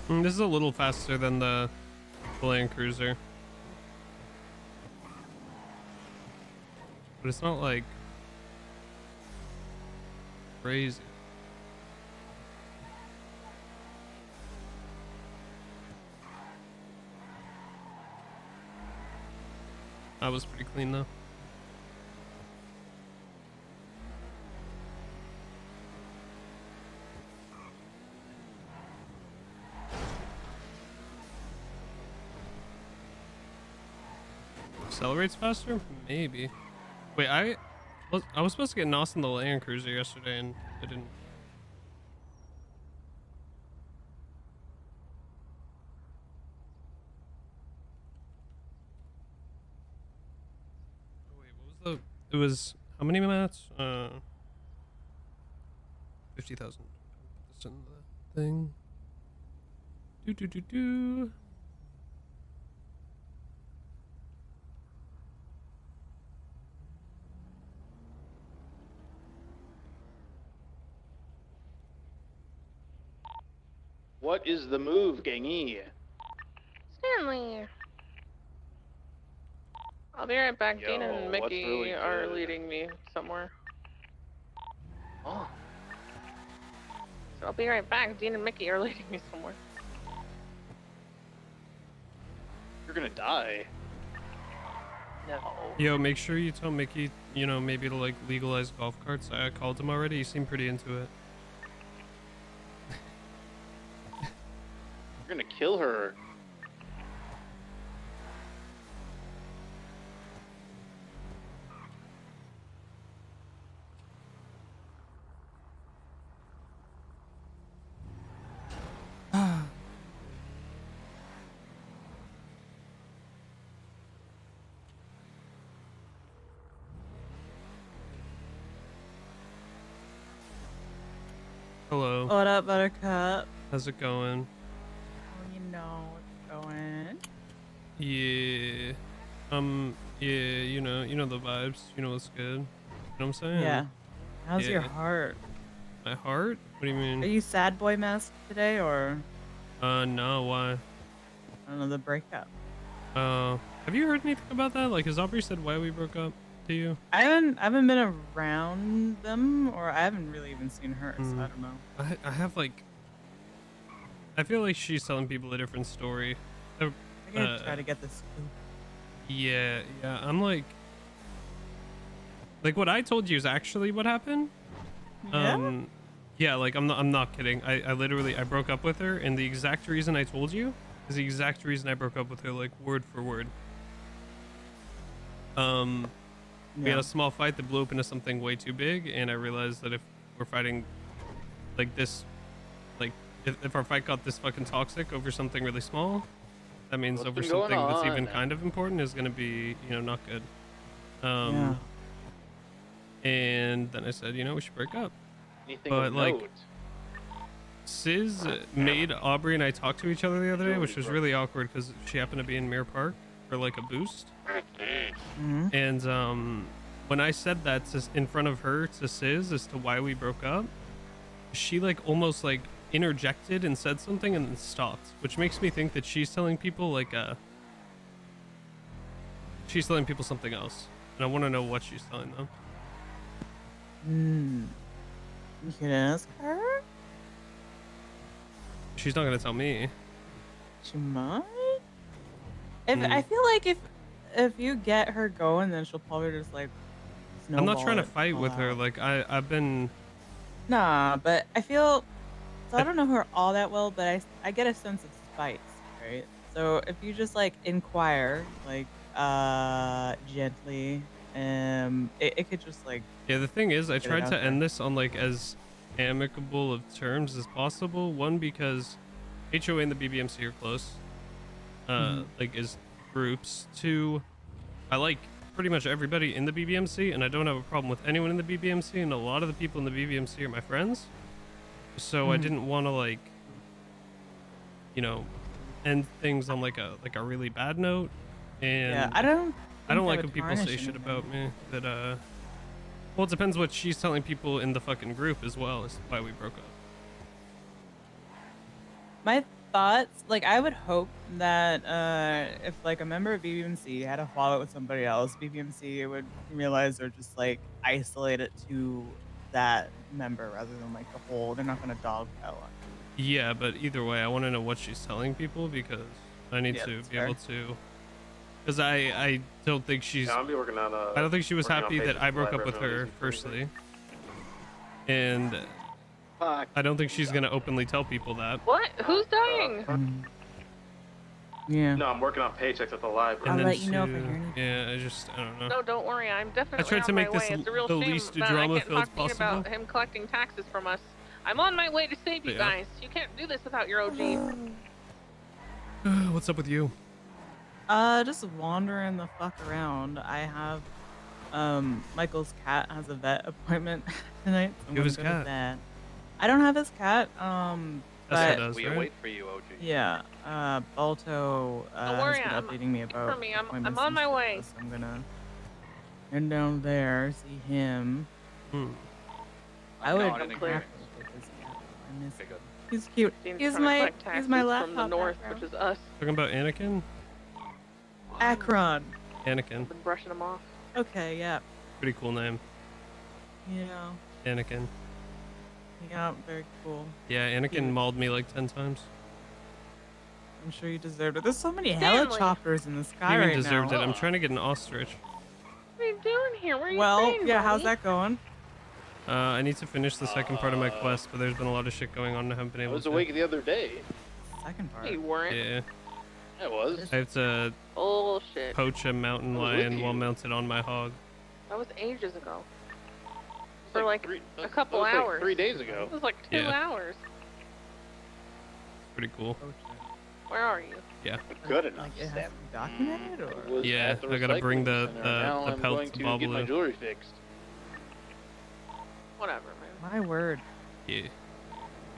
This is a little faster than the Land Cruiser. but it's not like crazy. That was pretty clean though. Accelerates faster? Maybe. Wait, I was supposed to get Nos in the Land Cruiser yesterday and I didn't. Wait, what was the? It was how many minutes? 50,000. Put this in the thing. Do. What is the move, Gangy? Stanley. I'll be right back. Yo, Dean and what's Mickey really are good? leading me somewhere. Oh. So I'll be right back. Dean and Mickey are leading me somewhere. You're gonna die. No. Yo, make sure you tell Mickey, you know, maybe to like legalize golf carts. I called him already. He seemed pretty into it. You're gonna kill her. Hello. What up, Buttercup? How's it going? Oh, you know what's going. Yeah. Yeah, you know the vibes. You know what's good. You know what I'm saying? Yeah. How's your Yeah. heart? My heart? What do you mean? Are you sad boy masked today, or No, why? I don't know, the breakup? Have you heard anything about that? Like, has Aubrey said why we broke up to you? I haven't been around them, or I haven't really even seen her, so I don't know. I have like, I feel like she's telling people a different story. I gotta try to get this scoop. Yeah, I'm like what I told you is actually what happened. Yeah? Yeah, like I'm not kidding. I literally broke up with her, and the exact reason I told you is the exact reason I broke up with her, like word for word. We had a small fight that blew up into something way too big, and I realized that if we're fighting like this, like if our fight got this fucking toxic over something really small, that means What's over been going something that's even on? kind of important is gonna be, you know, not good. Yeah. And then I said, you know, we should break up. Anything But of like, note? Sis made Aubrey and I talk to each other the other day, which was really awkward because she happened to be in Mirror Park for like a boost. And when I said that in front of her to Sis as to why we broke up, she like almost like interjected and said something and then stopped, which makes me think that she's telling people like she's telling people something else, and I want to know what she's telling them. You can ask her. She's not gonna tell me. She might. I feel like if you get her going, then she'll probably just like. I'm not trying to snowball it fight all with her. out. Like I've been. Nah, but I feel. So I don't know her all that well, but I get a sense of spice, right? So if you just like inquire, like gently, it could just like. Yeah, the thing is, I get it tried out to there. end this on like as amicable of terms as possible. One, because HOA and the BBMC are close, like as groups. Two, I like pretty much everybody in the BBMC, and I don't have a problem with anyone in the BBMC, and a lot of the people in the BBMC are my friends. So I didn't want to like, you know, end things on like a really bad note. And Yeah, I don't like that when would people tarnish say shit anything. about me. That well, it depends what she's telling people in the fucking group as well as why we broke up. My thoughts, like, I would hope that if like a member of BBMC had a fallout with somebody else, BBMC would realize or just like isolate it to that member rather than like the whole. They're not gonna dogpile on. Yeah, but either way, I want to know what she's telling people because I need to be able to. Because I don't think she's. Yeah, I'll be working on, I don't think she was working on happy that pages I for broke live up with revenue her, easy for firstly. And I don't think she's gonna openly tell people that. What? Who's dying? Yeah. No, I'm working on paychecks at the library. And I'll then let you know if I two- hear anything. Yeah, I don't know. No, don't worry. I'm definitely I tried to on make my this way. It's a real the shame least that I drama can't filled talk to you possible. about him collecting taxes from us. I'm on my way to save you Yeah. guys. You can't do this without your OG. What's up with you? Just wandering the fuck around. I have, Michael's cat has a vet appointment tonight. So I'm You have his gonna go to cat? that. I don't have his cat. But does, We right? wait for you, OG. yeah, Balto Don't worry, has been updating me about for me. I'm appointments on and my shit, way. So I'm gonna head down there, see him. I would. I'm have clear. to take his cat. I miss him. good. He's cute. Dean's He's trying to my collect he's my taxes laptop from the north, background. which is us. Talking about Anakin? Akron. Anakin. Been brushing them off. Okay, yeah. Pretty cool name. Yeah. Anakin. Yeah, very cool. Yeah, Anakin mauled me like 10 times. I'm sure you deserved it. There's so many Stanley. helicopters in the sky You even right deserved now. it. I'm trying to get an ostrich. What are you doing here? Where are you Well, staying, yeah, how's buddy? that going? I need to finish the second part of my quest, but there's been a lot of shit going on and I haven't been I able was to. awake the other day. Second part. You weren't. Yeah. I was. I have to Bullshit. poach a mountain I was with lion you. while mounted on my hog. That was ages ago. It For was like a couple that was hours. Like 3 days ago. It was like 2 Yeah. hours. Pretty cool. Where are you? Yeah. Good enough. Like, it has to be documented, or? Was Yeah, at the I gotta bring recycling the center. Now I'm pelt going to to get my Babalu. jewelry fixed. Whatever, man. My word. Yeah. You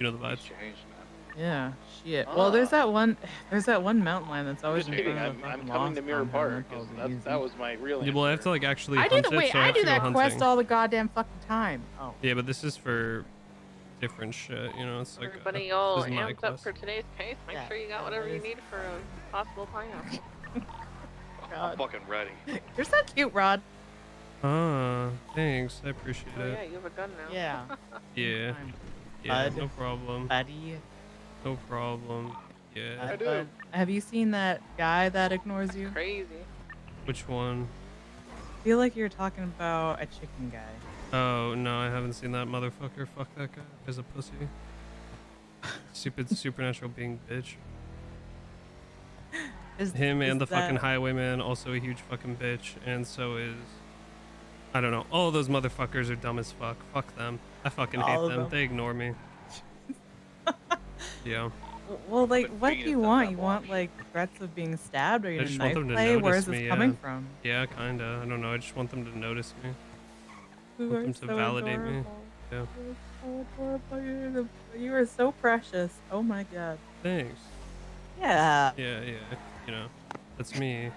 know the vibes. Changed, man. Yeah, shit. Well, there's Ah. that one mountain lion that's always Just in kidding. front of the I'm fucking coming to lost Mirror compound. Park. 'Cause That'll be that was my real Yeah, well, I have to answer. like actually I hunt do it, that. Wait, so I I have do to go that hunting. quest all the goddamn fucking time. Oh. Yeah, but this is for different shit, you know, it's like Everybody all this is my amped up quest. for today's case. Make Yeah, sure you got whatever you need for a possible pineapple. I'm fucking ready. You're so cute, Rod. Ah, thanks. I appreciate Oh yeah, it. you have a gun now. Yeah. Yeah. Yeah, Bud. no problem. Buddy. No problem. Yeah. Bud. Have you seen that guy that ignores you? Crazy. Which one? I feel like you're talking about a chicken guy. Oh, no, I haven't seen that motherfucker. Fuck that guy. He's a pussy. Stupid supernatural being bitch. Him and the fucking highwayman, also a huge fucking bitch, and so is... I don't know. All those motherfuckers are dumb as fuck. Fuck them. I fucking hate All of them. them. They ignore me. Yeah. Well, like, what do being you is want? not You that want, like, threats of being stabbed? Are you I in a just want knife them to play? notice Where is this me, coming yeah. from? Yeah, kinda. I don't know. I just want them to notice me. You want are them to so validate me. adorable. Yeah. You're so adorable. You are so precious. Oh my god. Thanks. Yeah. Yeah, yeah. You know, that's me.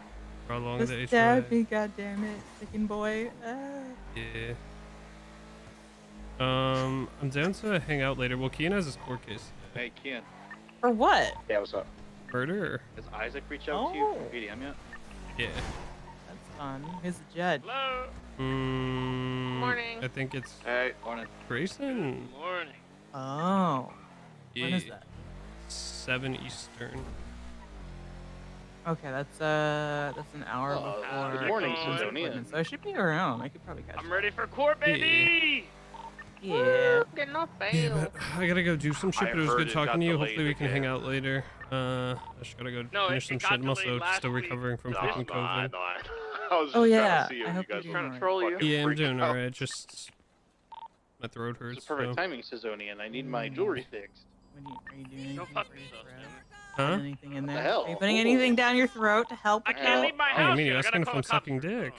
For along Just the HOA. stab me, goddammit, chicken boy. Ah. Yeah. I'm down to hang out later. Well, Kian has his court case. Hey, Kian. For what? Yeah, what's up? Murder? Has Isaac reached out to you from PDM yet? Yeah. That's fun. Who's the judge? Hello. Morning. I think it's Hey. Morning. Grayson. Morning. Oh. When is Yeah. that? 7 Eastern. Okay, that's an hour before. good morning, my Sidonia. appointment, so I should be around. I could probably catch. I'm ready for court, baby. Yeah. Woo, getting off bail. Yeah, but I gotta go do some shit, but it was heard good it talking got to you. delayed Hopefully we can hang again. out later. I just gotta go No, finish it some got shit. I'm also delayed last still week. recovering from No, fucking no, COVID. I know. I was just Oh trying yeah. to see if I you hope guys you're were doing trying to alright. troll you. Yeah, I'm Freak doing out. alright. Just my throat hurts. It's the perfect so. timing, Sizonian. I need my jewelry fixed. Are you doing anything Go for fuck your yourself, throat? Huh? Put anything in What there? the hell? Are you putting anything down your throat to help? I can't leave my Oh, you house. mean yet. you're I gotta asking if call I'm the cops. sucking dick?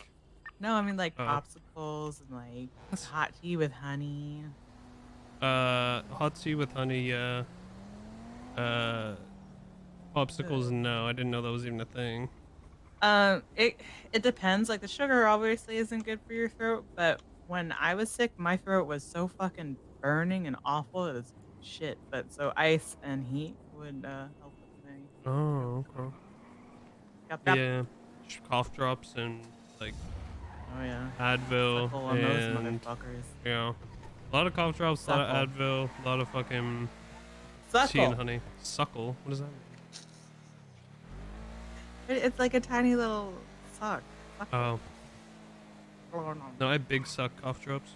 No, I mean like Oh. popsicles and like hot tea with honey. Hot tea with honey, yeah. Popsicles, no. I didn't know that was even a thing. It depends. Like the sugar obviously isn't good for your throat, but when I was sick, my throat was so fucking burning and awful. It was shit. But so ice and heat would help with me. Oh, okay. Yep, yep. Yeah, cough drops and like Oh yeah. Advil Suckle on those and motherfuckers. yeah, a lot of cough drops, a lot of Suckle. Advil, a lot of fucking tea Suckle. and honey. Suckle. What does that mean? It's like a tiny little suck. Oh. No, I big suck cough drops.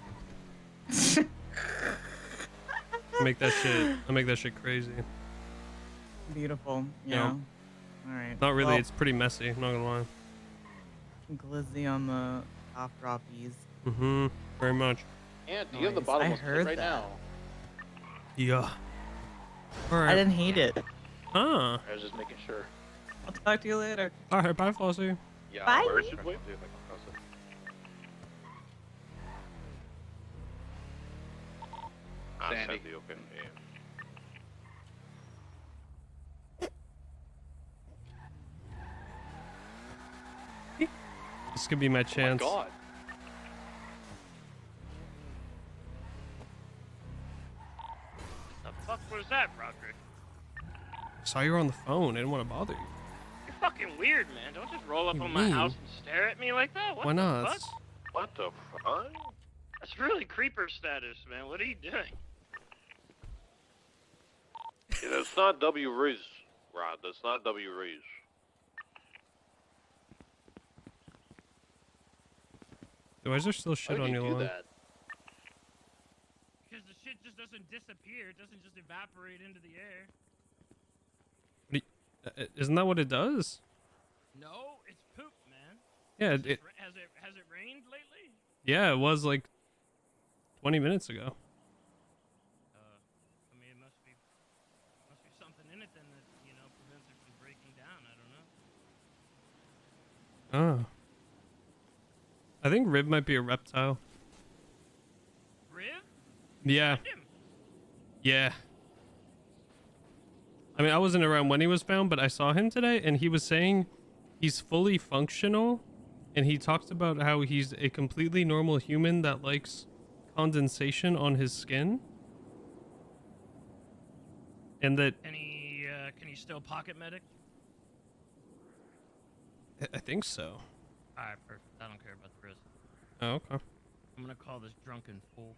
I make that shit crazy. Beautiful. Yeah. Yeah. All right. Not really. Well, It's pretty messy. I'm not gonna lie. glizzy on the cough droppies. Mm-hmm. Very much. Yeah, do you have the bottomless pit right that. now? Yeah. All right. I didn't hate it. Huh. I was just making sure. I'll talk to you later. All right. Bye, Flossie. Yeah, Bye. where should we? Sandy. Sandy. Okay. Yeah. This could be my chance. Oh my god. The fuck was that, Roderick? Saw you were on the phone. I didn't want to bother you. You're fucking weird, man. Don't just roll up What on do my you house mean? and stare at me like that. What Why the not? fuck? What the fuck? That's really creeper status, man. What are you doing? Yeah, that's not W Riz, Rod. That's not W Riz. Why is there still shit on your lawn? Because the shit just doesn't disappear. It doesn't just evaporate into the air. Isn't that what it does? No, it's poop, man. Yeah. Has it rained lately? Yeah, it was like 20 minutes ago. I mean, it must be something in it then that, you know, prevents it from breaking down. I don't know. Oh. I think Rib might be a reptile. Riv? Yeah. Find him. Yeah. I mean, I wasn't around when he was found, but I saw him today, and he was saying he's fully functional, and he talks about how he's a completely normal human that likes condensation on his skin. And that... Can he still pocket medic? I think so. Alright, perfect. I don't care about the risk. Oh, okay. I'm gonna call this drunken fool.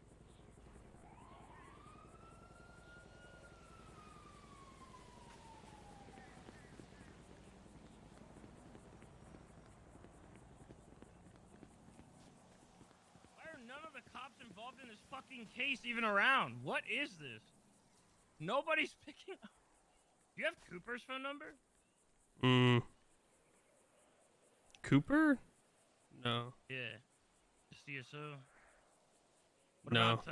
Why are none of the cops involved in this fucking case even around? What is this? Nobody's picking up. Do you have Cooper's phone number? Cooper? No. Yeah. Just DSO. What No. about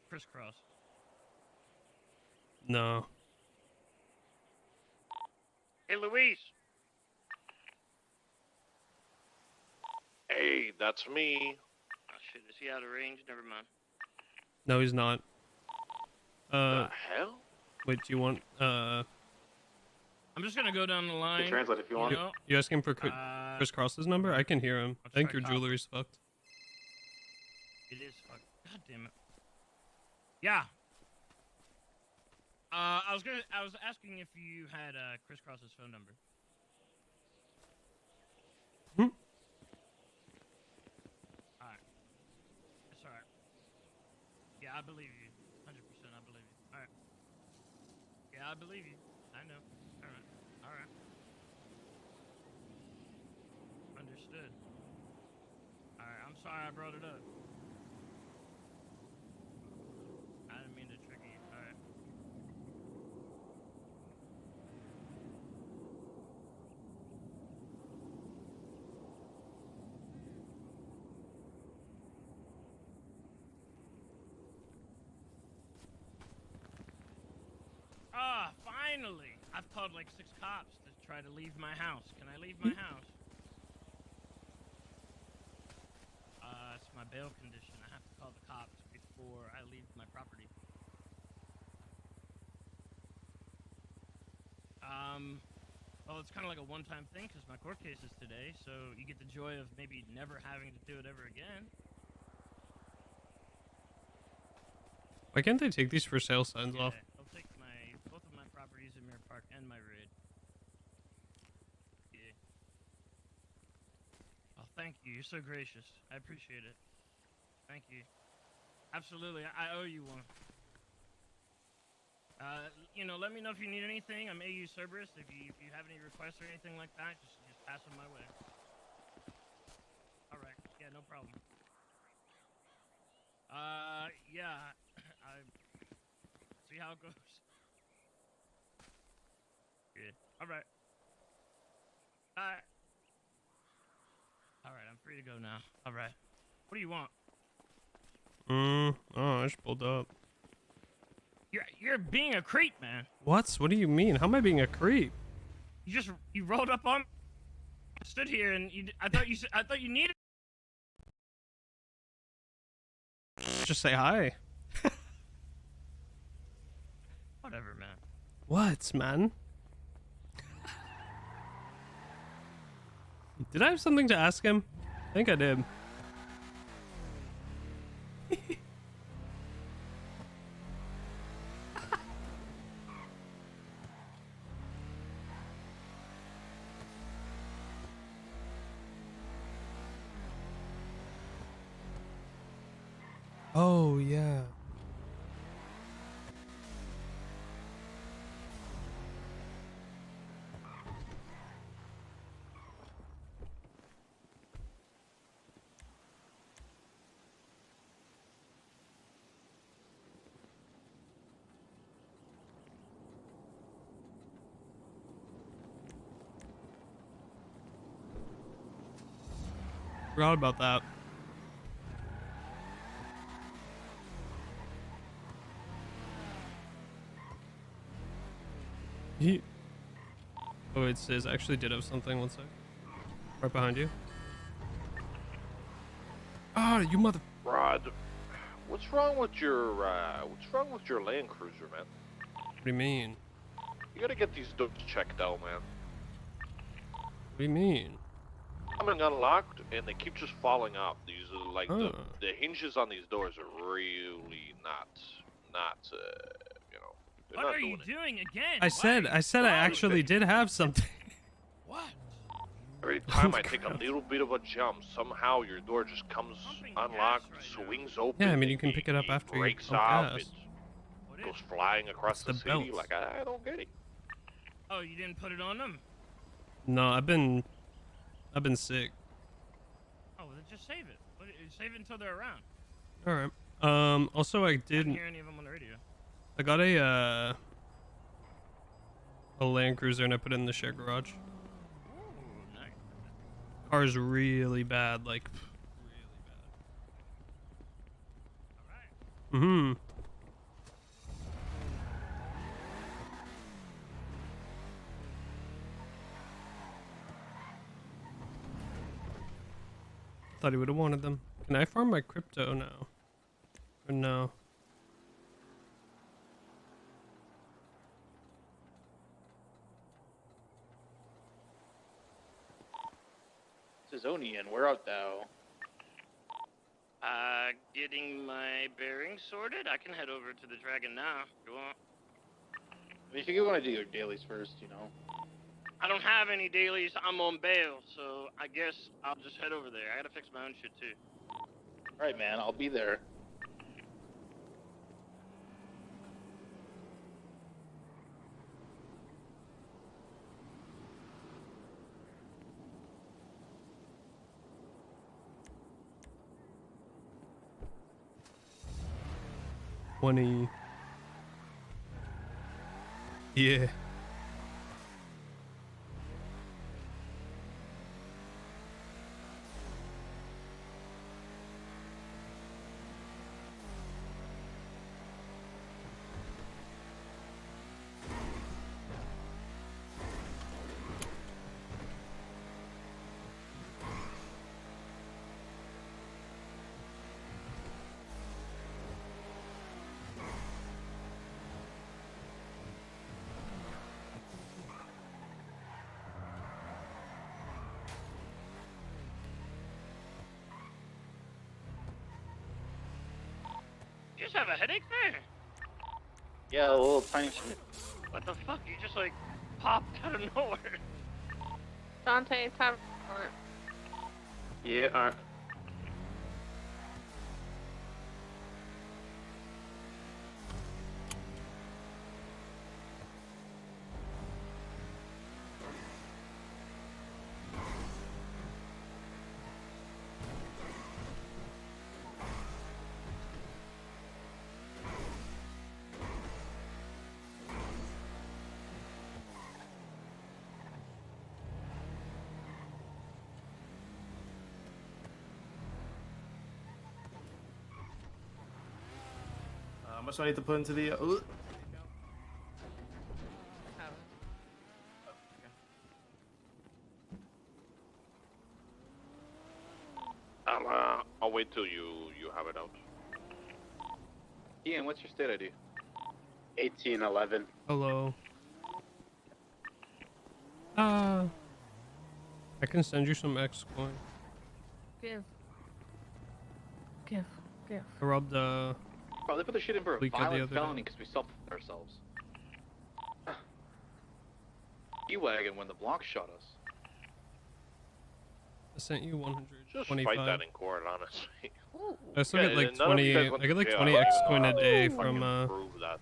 Crisscross? No. Hey, Luis. Hey, that's me. Oh shit, is he out of range? Never mind. No, he's not. The hell? Wait, do you want, I'm just gonna go down the line. translate if you want. know? You asking for Chris Cross's number? I can hear him. I think your try cop. jewelry's fucked. It is fucked. God damn it. Yeah. I was asking if you had Crisscross's phone number. Alright. It's alright. Yeah, I believe you. 100% I believe you. Alright. Yeah, I believe you. I know. Alright. Alright. Understood. Alright, I'm sorry I brought it up. I didn't mean to trigger you. Alright. Ah, finally! I've called like 6 cops to try to leave my house. Can I leave my house? It's my bail condition. I have to call the cops before I leave my property. Well, it's kind of like a one-time thing because my court case is today, so you get the joy of maybe never having to do it ever again. Why can't they take these for sale signs off? I'll take both of properties in Mirror Park and my raid. Yeah. Oh, thank you. You're so gracious. I appreciate it. Thank you. Absolutely. I owe you one. You know, let me know if you need anything. I'm AU Cerberus. If you have any requests or anything like that, just pass them my way. All right. Yeah, no problem. Yeah. I see how it goes. Good. All right. Bye. All right, I'm free to go now. All right. What do you want? Oh, I just pulled up. You're being a creep, man. What? What do you mean? How am I being a creep? You rolled up on me, stood here, and I thought you needed. Just say hi. Whatever, man. What, man? Did I have something to ask him? I think I did. Oh, yeah. Forgot about that. Oh, it says actually did have something. One sec. Right behind you. Ah, you mother. Rod, what's wrong with your Land Cruiser, man? What do you mean? You gotta get these doors checked out, man. What do you mean? Coming unlocked, and they keep just falling off. These are like the hinges on these doors are really not you know. What are you doing again? I said I actually did have something. What? Every time I take a little bit of a jump, somehow your door just comes unlocked, swings open. Yeah, I mean you can pick it up after you breaks pump off. gas. It goes flying across the the city. belt. Like I don't get it. Oh, you didn't put it on them? No, I've been sick. Oh, well, then just save it. Save it until they're around. All right. Also I I did. didn't hear any of them on the radio. I got a Land Cruiser and I put it in the shared garage. Ooh, nice. Car's really bad, like really bad. Mm-hmm. Thought he would have wanted them. Can I farm my crypto now? Or no? Sizonian, we're out now. Getting my bearings sorted. I can head over to the Dragon now if you want. If you want to do your dailies first, you know. I don't have any dailies. I'm on bail, so I guess I'll just head over there. I gotta fix my own shit too. Alright, man, I'll be there. Yeah. You just have a headache there? Yeah, a little tiny shit. What the fuck? You just like popped out of nowhere. Dante, time. Yeah, alright. How much do I need to put into the? I'll wait till you have it out. Ian, what's your state ID? 1811. Hello. I can send you some X coin. Give. I robbed Oh, they put the shit in for a Leak out the violent other felony day. because we self-defended ourselves. E-wagon when the block shot us. I sent you Just 125. fight that in court, honestly. I still get like none of you 20. guys went I get to like jail. 20 I don't X even coin know a how to day fucking from prove that.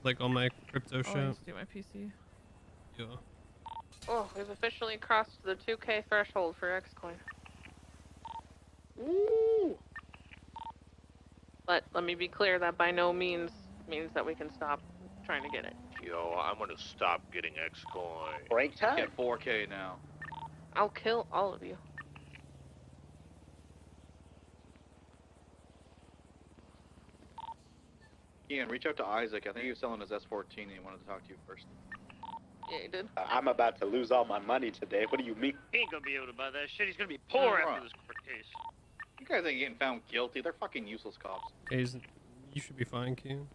like all my crypto Oh, I shit. need to do my PC. Yeah. Oh, we've officially crossed the 2K threshold for Xcoin. Ooh. But let me be clear, that by no means means that we can stop trying to get it. Yo, I'm gonna stop getting X coin. Break time. Get 4K now. I'll kill all of you. Ian, reach out to Isaac. I think he was selling his S14 and he wanted to talk to you first. Yeah, you did. I'm about to lose all my money today. What do you mean? He ain't gonna be able to buy that shit. He's gonna be poor Yeah, after right. this court case. You guys ain't getting found guilty. They're fucking useless cops. You should be fine, Q.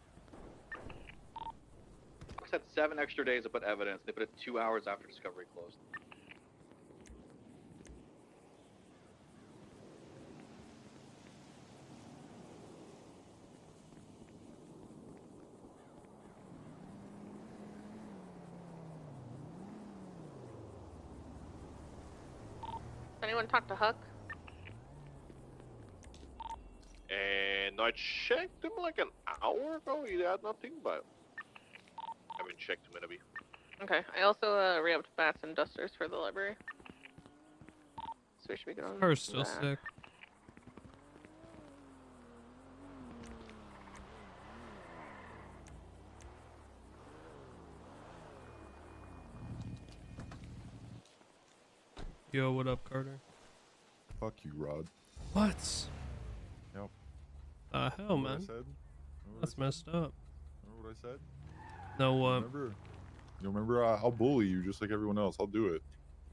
Cops had 7 extra days to put evidence. They put it 2 hours after discovery closed. Anyone talk to Huck? And I checked him like an hour ago. He had nothing, but I haven't checked him in a bit. Okay, I also re-upped bats and dusters for the library. So we should be good on Car's still that. sick. Yo, what up, Carter? Fuck you, Rod. What? Yep. Hell, Remember what I man. said? Remember That's what I messed up. said? Remember what I said? No, Remember, I'll bully you just like everyone else. I'll do it.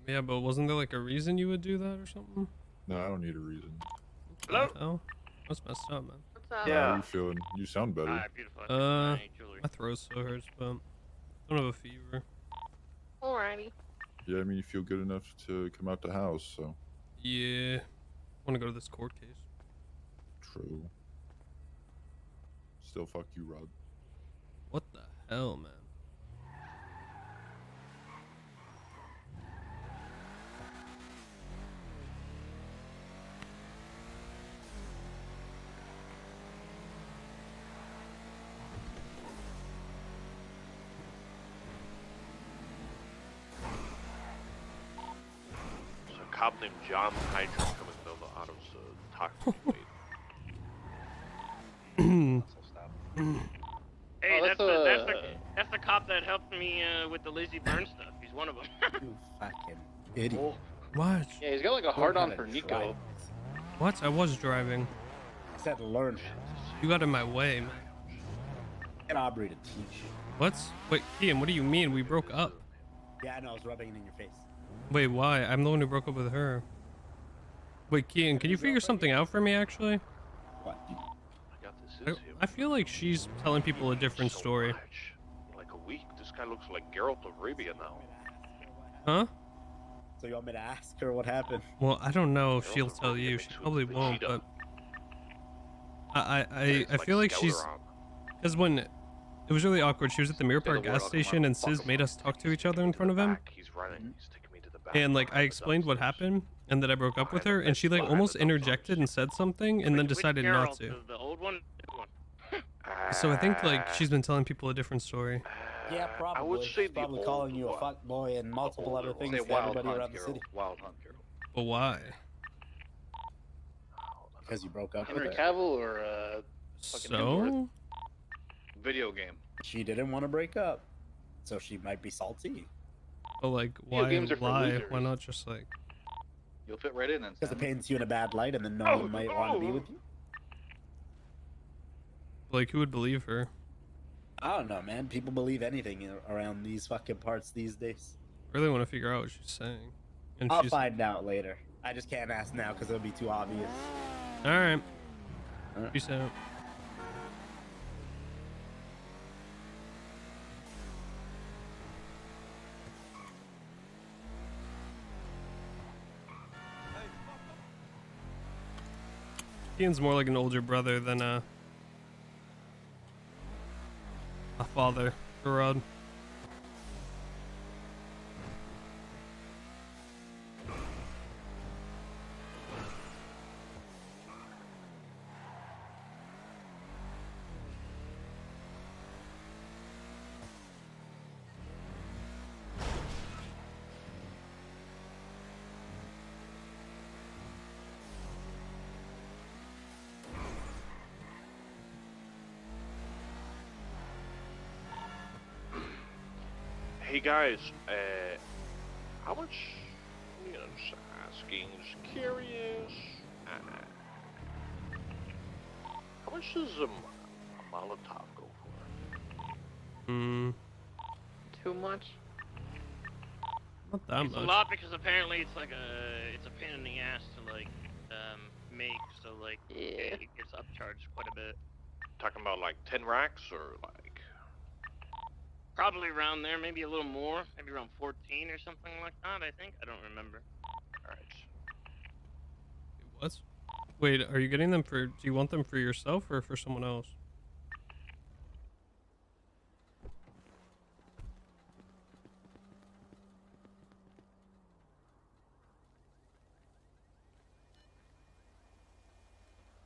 yeah, but wasn't there like a reason you would do that or something? No, I don't need a reason. Hello? Hell? That's messed up, man. What's up? How are you feeling? You sound better. Alright, beautiful. My throat still hurts, but I don't have a fever. Alrighty. Yeah, I mean, you feel good enough to come out the house, so. Yeah. I want to go to this court case. True. Still, fuck you, Rod. What the hell, man? There's a cop named John Hydra coming down the autos to talk to me. Hey, Oh, that's the cop that helped me with the Lizzie Burn stuff. He's one of them. You fucking idiot. Oh. What? Yeah, he's got like a hard on for Nico. What? I was driving. I said learn. You got in my way, man. Get Aubrey to teach. What? Wait, Ian, what do you mean? We broke up. Yeah, I know. I was rubbing it in your face. Wait, why? I'm the one who broke up with her. Wait, Kian, can you figure something out for me, actually? What? I feel like she's telling people a different story. Like a week. This guy looks like Geralt of Rivia now. Huh? So you want me to ask her what happened? Well, I don't know if she'll tell you. She probably won't, but I feel like she's... Because when It was really awkward. She was at the Mirror Park gas station, and Sis made us talk to each other in front of him. He's running. He's taking me to the back. And like I explained what happened, and that I broke up with her, and she like almost interjected and said something, and then decided not to. The old one? So I think like she's been telling people a different story. Yeah, probably. I would say She's probably calling you a fuck boy and multiple other things to Wild everybody Hunt, around the Carol. city. Wild Hunt, Carol. But why? Because you broke up Henry with her. Cavill or fucking Hemsworth? So Video game. She didn't want to break up, so she might be salty. but like Video why games are for lie? losers. Why not just like You'll fit right in then. Because it Sam. paints you in a bad light, and then no one might want to be with you. who would believe her? I don't know, man. People believe anything around these fucking parts these days. I really want to figure out what she's saying. And I'll she's find out later. I just can't ask now because it'll be too obvious. all right. Peace out. Ian's more like an older brother than a father for Rod. Hey guys, how much? You know, just asking, just curious. How much does a Molotov go for? Too much? Not that It's much. a lot because apparently it's like it's a pain in the ass to like make, so like it gets upcharged quite a bit. Talking about like 10 racks or like? Probably around there, maybe a little more, maybe around 14 or something like that. I think. I don't remember. All right. What? Wait, are you getting them for? Do you want them for yourself or for someone else?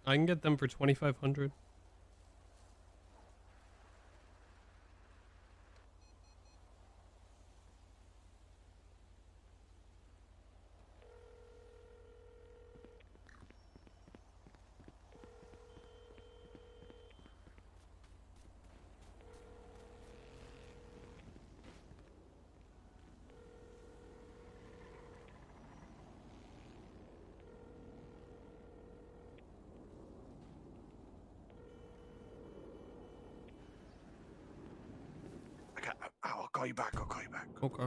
I can get them for 2,500. I'll call you back. I'll call you back. Okay.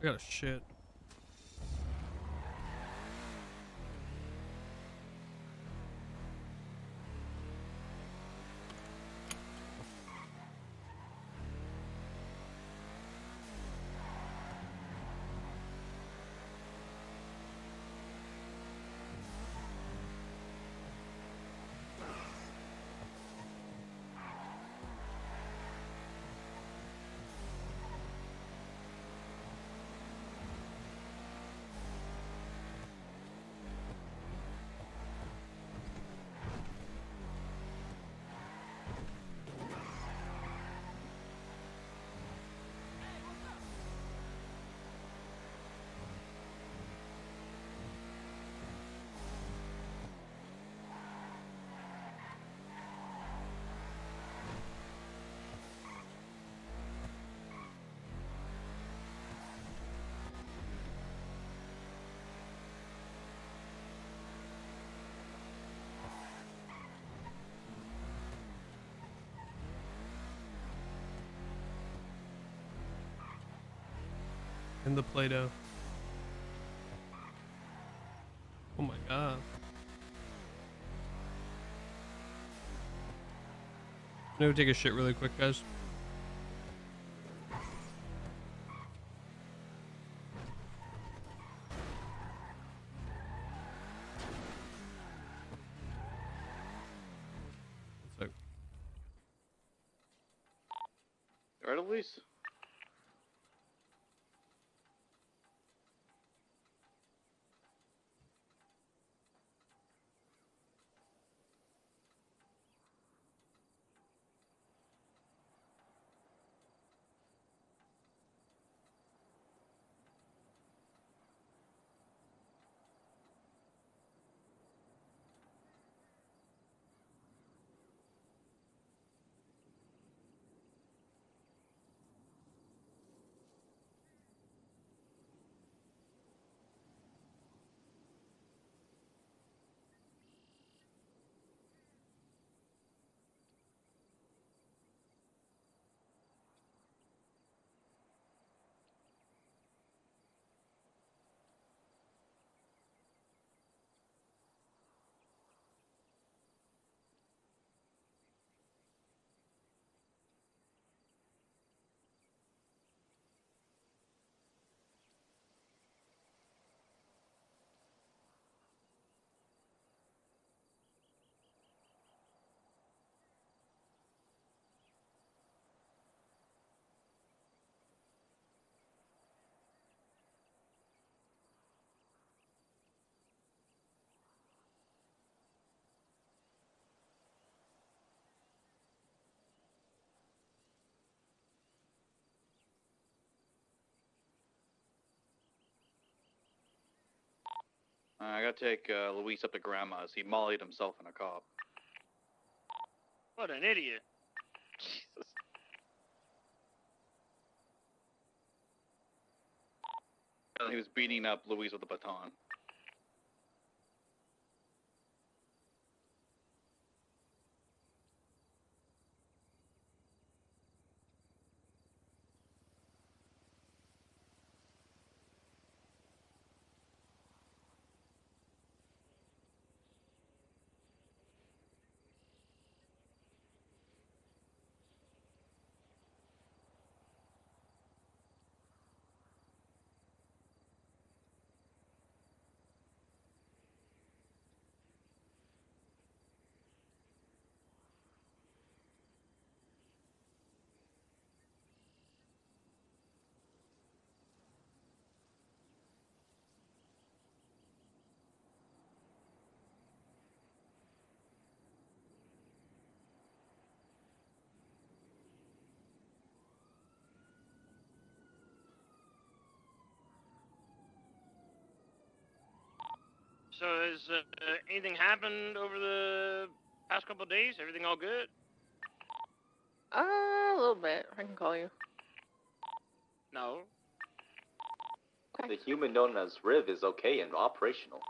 I got a shit. In the Play-Doh. Oh my god. gonna take a shit really quick, guys. Right, Elise? I gotta take Luis up to Grandma's. He mollied himself in a cop. What an idiot. Jesus. He was beating up Luis with a baton. So has anything happened over the past couple of days? Everything all good? A little bit. I can call you. No. The human known as Riv is okay and operational.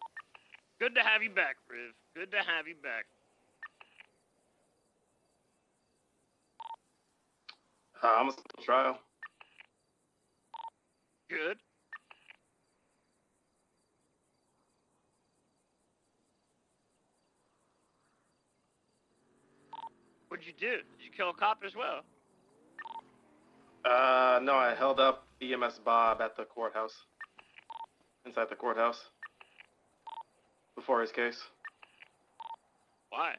Good to have you back, Riv. Good to have you back. I'm still trial. Good. What'd you do? Did you kill a cop as well? No, I held up EMS Bob at the courthouse. Inside the courthouse. Before his case. Why?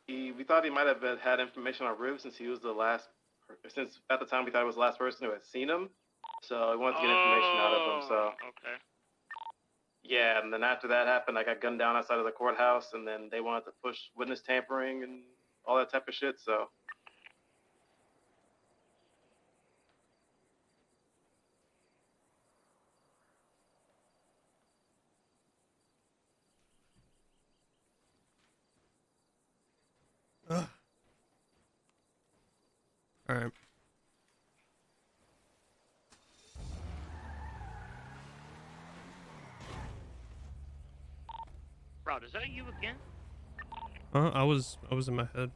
We thought he might have had information on Riv since he was the last, since at the time we thought he was the last person who had seen him. So we wanted to get information out of him, so. Okay. Yeah, and then after that happened, I got gunned down outside of the courthouse, and then they wanted to push witness tampering and all that type of shit, so. All right. Rod, is that you again? I was in my head.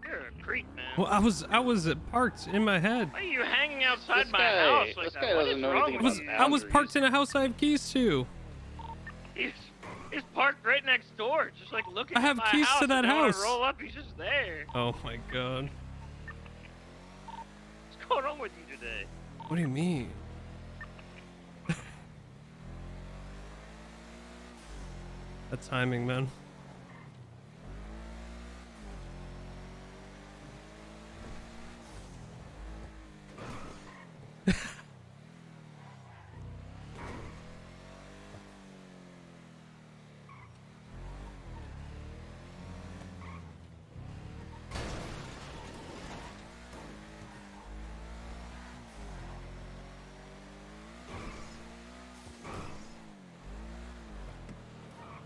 You're a creep, man. Well, I was parked in my head. Why are you hanging outside This my guy- house like this that? guy What doesn't is know wrong anything with about you? I was parked in a house I have keys to. He's He's parked right next door, just like looking I have at my keys house. to that and then when house. I roll up, he's just there. Oh my god. What's going on with you today? What do you mean? That timing, man.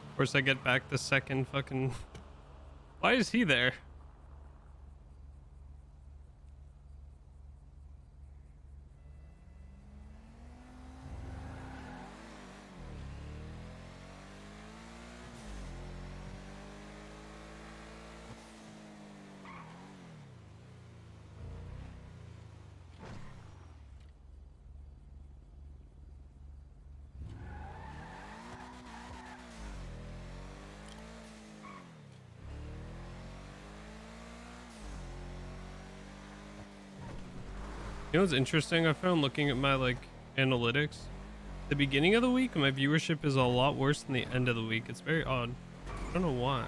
Of course, I get back the second fucking. Why is he there? You know what's interesting? I found looking at my like analytics, the beginning of the week, my viewership is a lot worse than the end of the week. It's very odd. I don't know why.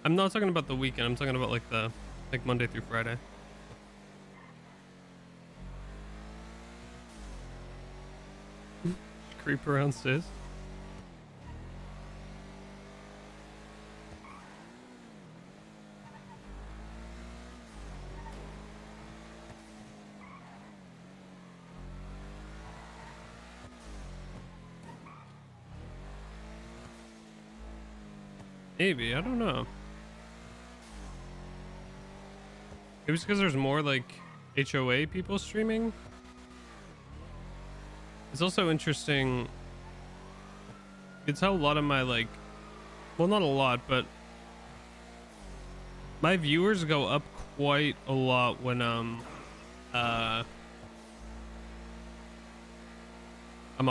I'm not talking about the weekend. I'm talking about like Monday through Friday. Creep around sis. Maybe, I don't know. Maybe it's because there's more like HOA people streaming. It's also interesting. You can tell a lot of my like, well, not a lot, but my viewers go up quite a lot when I'm on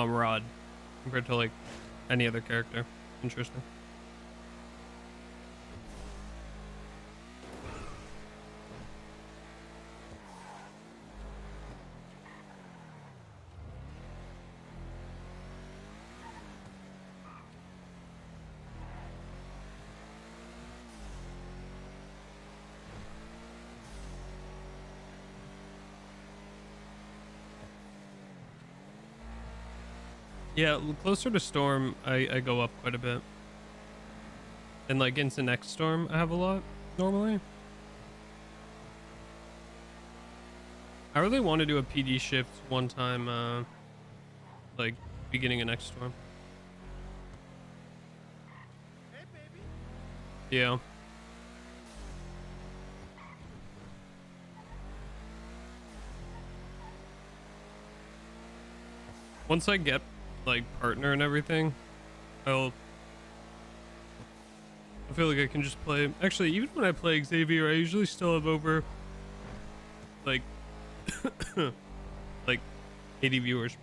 Rod compared to like any other character. Interesting. Yeah, closer to Storm, I go up quite a bit. And like into next Storm, I have a lot normally. I really want to do a PD shift one time, like beginning of next Storm. Hey, baby. Yeah. Once I get like partner and everything, I feel like I can just play. Actually, even when I play Xavier, I usually still have over like like 80 viewers.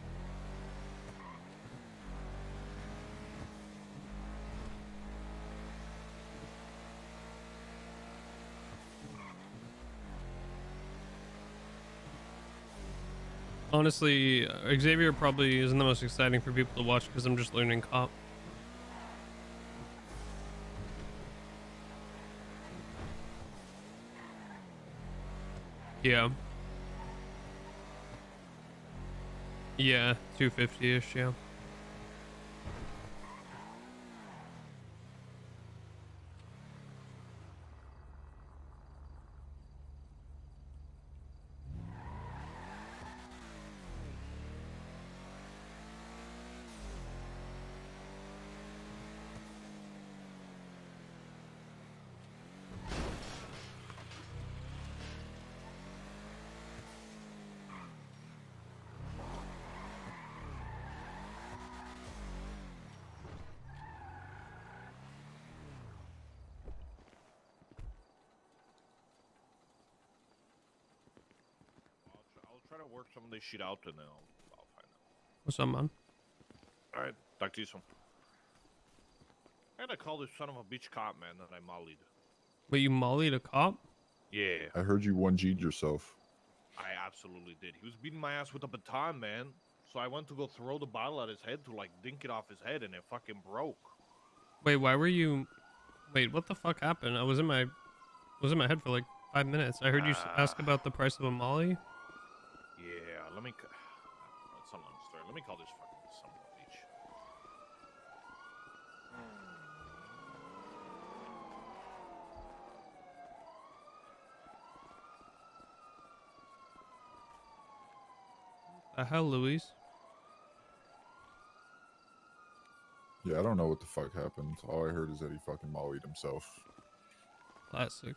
Honestly, Xavier probably isn't the most exciting for people to watch because I'm just learning cop. Yeah. Yeah, 250-ish, yeah. gonna work some of this shit out, and then I'll find out. What's up, man? All right, talk to you soon. I gotta call this son of a bitch cop, man, that I mollied. Wait, you mollied a cop? Yeah. I heard you 1G'd yourself. I absolutely did. He was beating my ass with a baton, man. So I went to go throw the bottle at his head to like dink it off his head, and it fucking broke. Wait, why were you? Wait, what the fuck happened? I was in my head for like 5 minutes. I heard you ask about the price of a molly. Yeah, let me. That's a long story. Let me call this fucking son of a bitch. The hell, Luis? Yeah, I don't know what the fuck happened. All I heard is that he fucking mollied himself. Classic.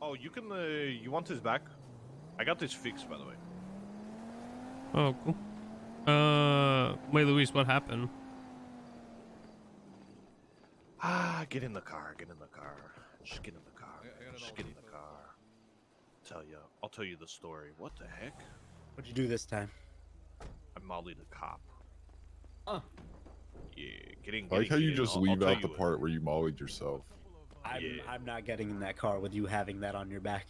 Oh, you can. You want this back? I got this fixed, by the way. Oh, cool. Wait, Luis, what happened? Get in the car. Get in the car. Just get in the car. Just get in the car. I'll tell you the story. What the heck? What'd you do this time? I mollied a cop. Huh. Yeah, getting. I like how you in. just I'll leave tell out the you it. part where you mollied yourself. I'm not getting in that car with you having that on your back.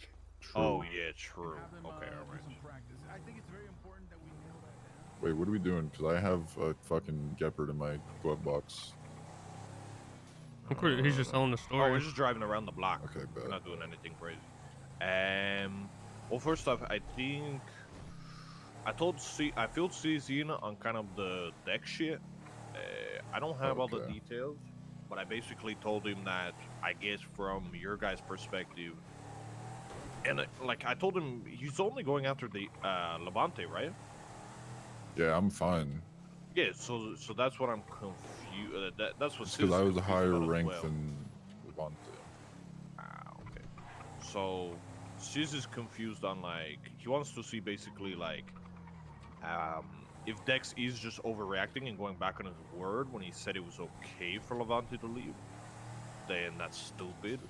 Oh yeah, true. Okay, alright. Wait, what are we doing? Because I have a fucking Gepard in my glove box. I'm pretty, he's just telling the Oh, story. we're just driving around the block. Okay, We're not doing anything crazy. Well, first off, I think I filled CZ in on kind of the deck shit. I don't have all the details, but I basically told him that I guess from your guys' perspective, and like I told him he's only going after the Levante, right? Yeah, I'm fine. Yeah, so that's what I'm confused. That's what. Because I was a confused higher about as rank well. than Levante. Okay. So, Sis is confused on like he wants to see basically like, if Dex is just overreacting and going back on his word when he said it was okay for Levante to leave, then that's stupid.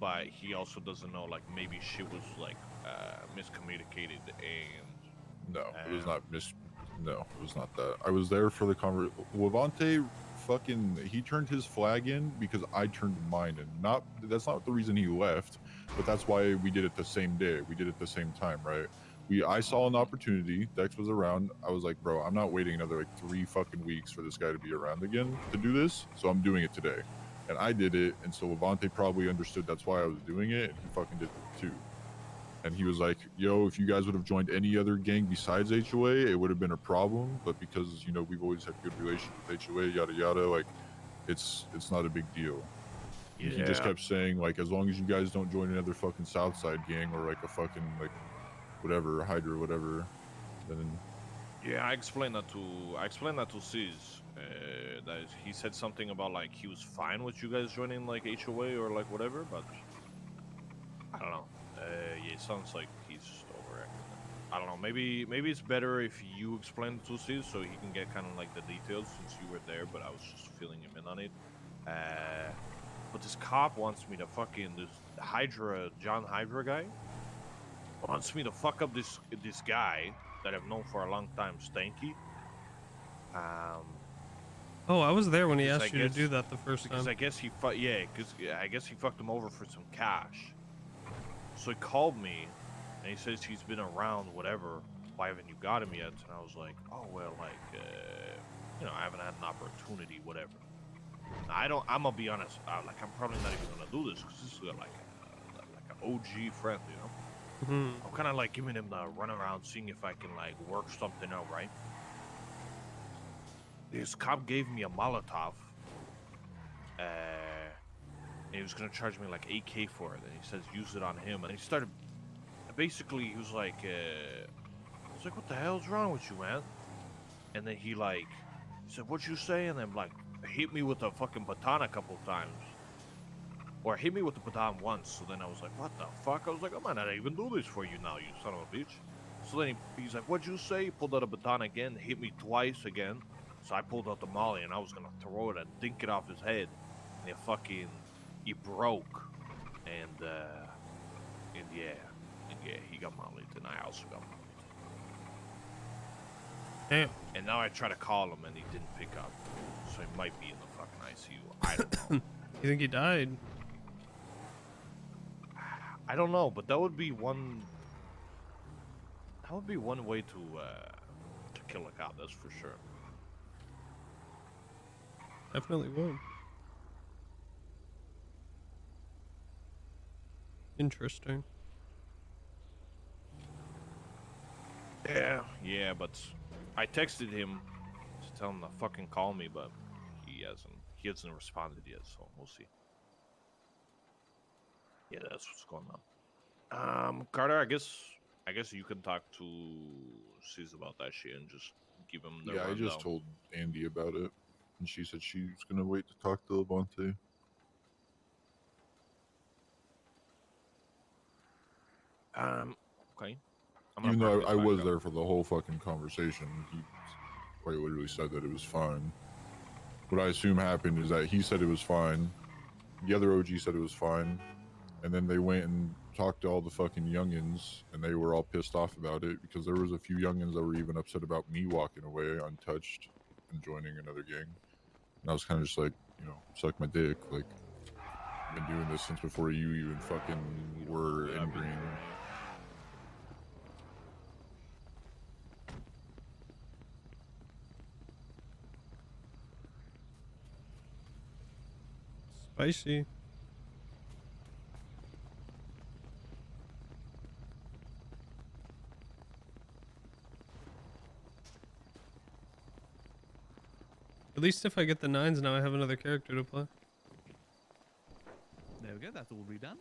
But he also doesn't know like maybe shit was like miscommunicated and. No, it was not No, it was not that. I was there for the Levante fucking, he turned his flag in because I turned mine in. That's not the reason he left, but that's why we did it the same day. We did it the same time, right? I saw an opportunity. Dex was around. I was like, bro, I'm not waiting another like 3 fucking weeks for this guy to be around again to do this. So I'm doing it today. And I did it. And so Levante probably understood that's why I was doing it. And he fucking did it too. And he was like, yo, if you guys would have joined any other gang besides HOA, it would have been a problem. But because, you know, we've always had good relations with HOA, yada, yada, like, it's not a big deal. Yeah. He just kept saying, like, as long as you guys don't join another fucking Southside gang or, like, a fucking, like, whatever, Hydra, whatever, then... Yeah, I explained that to Sis. That he said something about, like, he was fine with you guys joining, like, HOA or, like, whatever, but... I don't know. Yeah, it sounds like he's just overacting. I don't know. Maybe it's better if you explain it to Sis so he can get kind of like the details since you were there. But I was just filling him in on it. But this cop wants me to fucking this John Hydra guy wants me to fuck up this guy that I've known for a long time, Stanky. Oh, I was there when he asked you to do that the first time. Because I guess he I guess he fucked him over for some cash. So he called me, and he says he's been around, whatever. Why haven't you got him yet? And I was like, oh well, like, you know, I haven't had an opportunity, whatever. Now, I'm gonna be honest, like, I'm probably not even gonna do this because this is like an OG friend, you know. Mm-hmm. I'm kind of like giving him the run around, seeing if I can like work something out, right? This cop gave me a Molotov. And he was gonna charge me like $8K for it, and he says use it on him, and he started. Basically, he was like, what the hell's wrong with you, man? And then he said, what'd you say? And then like hit me with a fucking baton a couple times. Or hit me with the baton once, so then I was like, what the fuck? I was like, I might not even do this for you now, you son of a bitch. So then he's like, what'd you say? He pulled out a baton again, hit me twice again. So I pulled out the molly and I was gonna throw it and dink it off his head. And he broke. And yeah, he got mollied and I also got mollied. Damn. And now I try to call him and he didn't pick up. So he might be in the fucking ICU. I don't know. You think he died? I don't know, but that would be one. That would be one way to kill a cop. That's for sure. Definitely would. Interesting. Yeah, but I texted him to tell him to fucking call me, but he hasn't responded yet. So we'll see. Yeah, that's what's going on. Carter, I guess you can talk to Sis about that shit and just give him the Yeah, I rundown. just told Andy about it, and she said she was gonna wait to talk to Levante. Okay. Even though I was there for the whole fucking conversation, he quite literally said that it was fine. What I assume happened is that he said it was fine, the other OG said it was fine, and then they went and talked to all the fucking youngins, and they were all pissed off about it because there was a few youngins that were even upset about me walking away untouched and joining another gang. And I was kind of just like, suck my dick. Like, I've been doing this since before you even fucking were in green. Spicy. At least if I get the 9s now, I have another character to play. There we go, that's all redone.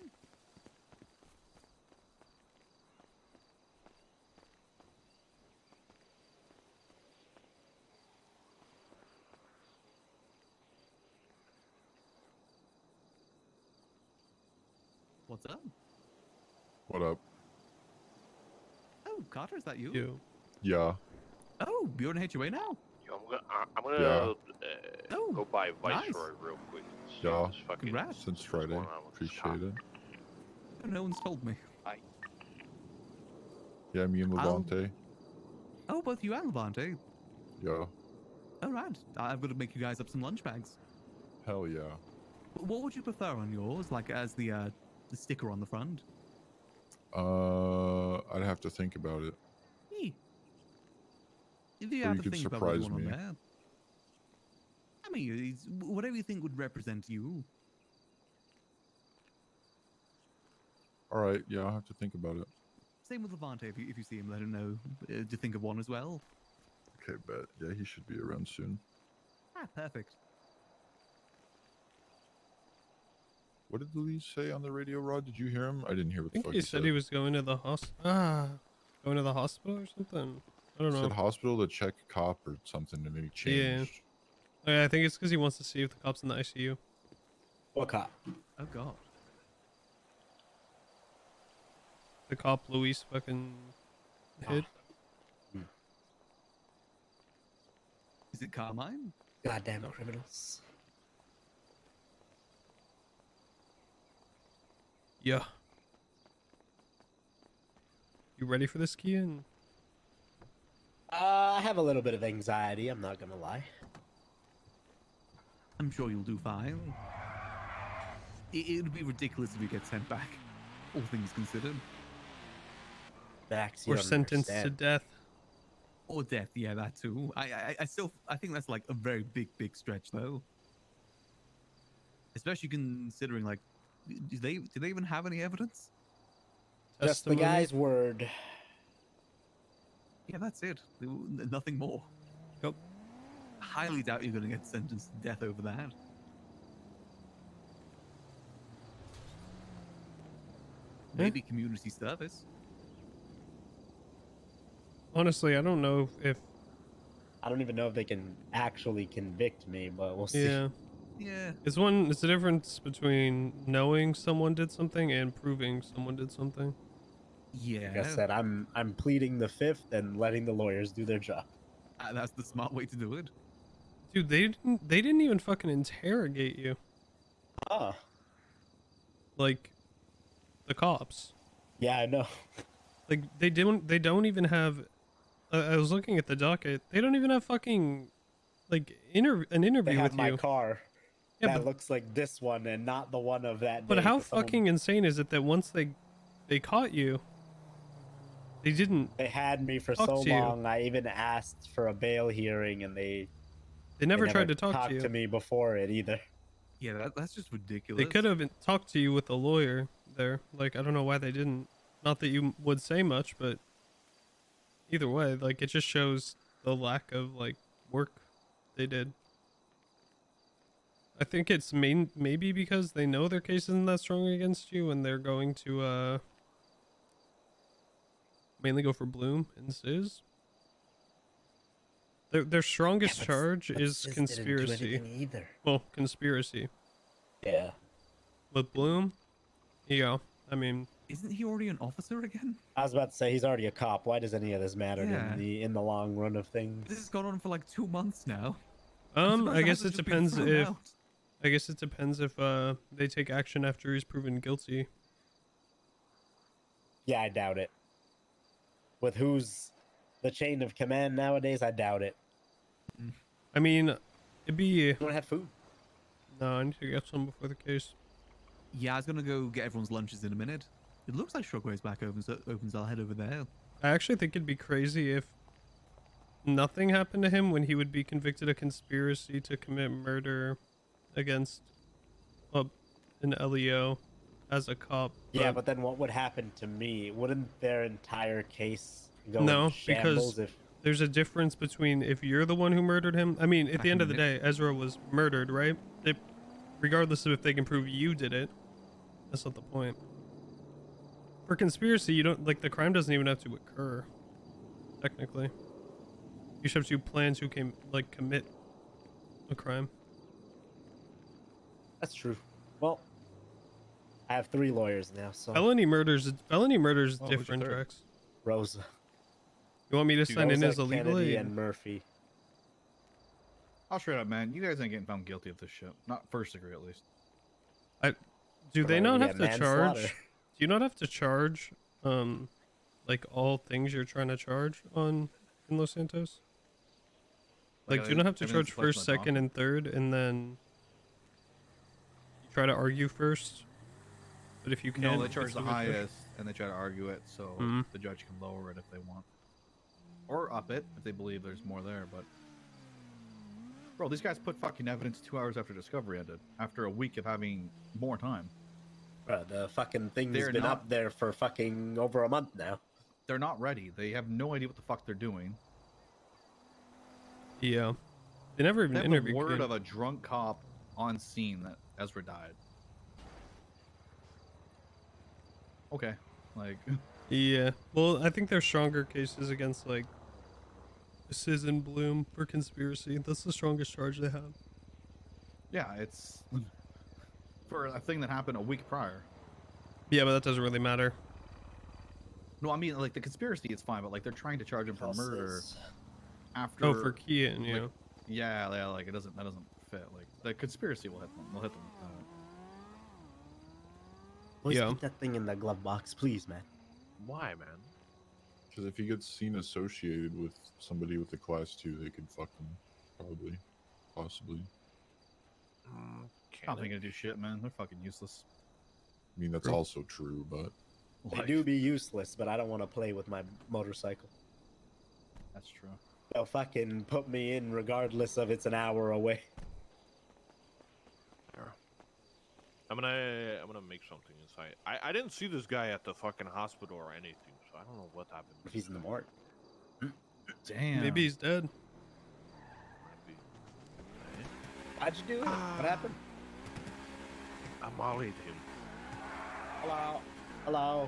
What's up? What up? Oh, Carter, is that you? You. Yeah. Oh, you're in HOA now? Yo, I'm gonna go buy nice. Viceroy real quick. Yeah. Congrats. Since Friday. Appreciate it. Oh, no one's told me. Yeah, me and Levante. Oh, both you and Levante. Yeah. All right. I've got to make you guys up some lunch bags. Hell yeah. What would you prefer on yours, like as the sticker on the front? I'd have to think about it. If you Or have you to could think about what you surprise want on me. there. I mean, whatever you think would represent you. All right, yeah, I'll have to think about it. Same with Levante. If you see him, let him know to think of one as well. Okay, bet. Yeah, he should be around soon. Ah, perfect. What did Lee say on the radio, Rod? Did you hear him? I didn't hear what I the think fuck he said he was going to the going to the hospital or something. I don't He know. said hospital to check a cop or something, and then he changed. Yeah. I think it's because he wants to see if the cop's in the ICU. What cop? Oh god. The cop Luis fucking hit. Is it Carmine? Goddamn criminals. Yeah. You ready for this, Kian? I have a little bit of anxiety, I'm not gonna lie. I'm sure you'll do fine. It would be ridiculous if you get sent back, all things considered. Or sentenced to death. Or death, yeah, that too. I think that's like a very big stretch though. Especially considering like, do they even have any evidence? Just the guy's word. Yeah, that's it. Nothing more. Yep. Highly doubt you're going to get sentenced to death over that. Maybe community service. Honestly, I don't know if I don't even know if they can actually convict me, but we'll see. Yeah. Yeah. It's the difference between knowing someone did something and proving someone did something. Yeah. Like I said, I'm pleading the fifth and letting the lawyers do their job. That's the smart way to do it. Dude, they didn't even fucking interrogate you. Ah. Like the cops. Yeah, I know. Like they don't even have I was looking at the docket. They don't even have fucking like an interview They have with my you. car. Yeah, that looks like this one and not the one of that But day, how 'cause someone- fucking insane is it that once they caught you, they didn't. They had me for talk so to you. long. I even asked for a bail hearing, and they never tried to talk to you. me before it either. Yeah, that's just ridiculous. They could have talked to you with a lawyer there. Like, I don't know why they didn't. Not that you would say much, but either way, like, it just shows the lack of, like, work they did. I think it's maybe because they know their case isn't that strong against you and they're going to, mainly go for Bloom and Sizz. Their strongest charge is Sizz didn't do conspiracy. anything either. Well, conspiracy. Yeah. With Bloom, yeah. I mean, isn't he already an officer again? I was about to say he's already a cop. Why does any of this matter Yeah. in the long run of things? This has gone on for like 2 months now. I guess it depends if they take action after he's proven guilty. Yeah, I doubt it. With who's the chain of command nowadays, I doubt it. I mean, it'd be. You want to have food? No, I need to get some before the case. Yeah, I was gonna go get everyone's lunches in a minute. It looks like Shockwave's back opens. I'll head over there. I actually think it'd be crazy if nothing happened to him when he would be convicted of conspiracy to commit murder against an LEO as a cop. Yeah, but then what would happen to me? Wouldn't their entire case go No, in shambles because if there's a difference between if you're the one who murdered him. I mean, at the end of the day, Ezra was murdered, right? Regardless of if they can prove you did it, that's not the point. For conspiracy, you don't like the crime doesn't even have to occur. Technically, you just have to plan to commit a crime. That's true. Well, I have 3 lawyers now, so Felony murders who's different, your third? Rex. Rosa. You want me to sign in Rosa, as a legal Kennedy, aid? and Murphy. I'll straight up, man. You guys ain't getting found guilty of this shit. Not first degree, at least. Do they Or, not yeah, have to charge? manslaughter. Do you not have to charge, like all things you're trying to charge on in Los Santos? Like, do you not have to charge first, second, and third, and then you try to argue first? But if you can't, No, they charge it's the a good charge. highest, and they try to argue it, so Mhm. the judge can lower it if they want, or up it if they believe there's more there. But bro, these guys put fucking evidence 2 hours after discovery ended, after a week of having more time. Bro, the fucking thing's They're been not- up there for fucking over a month now. They're not ready. They have no idea what the fuck they're doing. Yeah, they never even They have the interviewed. word Kate. of a drunk cop on scene that Ezra died. Okay, like Yeah, well, I think there's stronger cases against like Sizz and Bloom for conspiracy. That's the strongest charge they have. yeah, it's for a thing that happened a week prior. Yeah, but that doesn't really matter. No, I mean like the conspiracy is fine, but like they're trying to charge him for murder after. Oh, for Keaton, yeah. like, yeah, like that doesn't fit. Like the conspiracy will hit them. Will hit them. Boys, Yeah. keep that thing in the glove box, please, man. Why, man? Because if he gets seen associated with somebody with a class 2, they could fuck him. Probably. Possibly. I don't think they're gonna do shit, man. They're fucking useless. I mean, that's True. also true, but... They do be useless, but I don't want to play with my motorcycle. That's true. They'll fucking put me in regardless of it's an hour away. I'm gonna make something inside. I didn't see this guy at the fucking hospital or anything, so I don't know what happened. If he's in the morgue. Damn. Maybe he's dead. How'd you do it? What happened? I mollied him. Hello. Hello.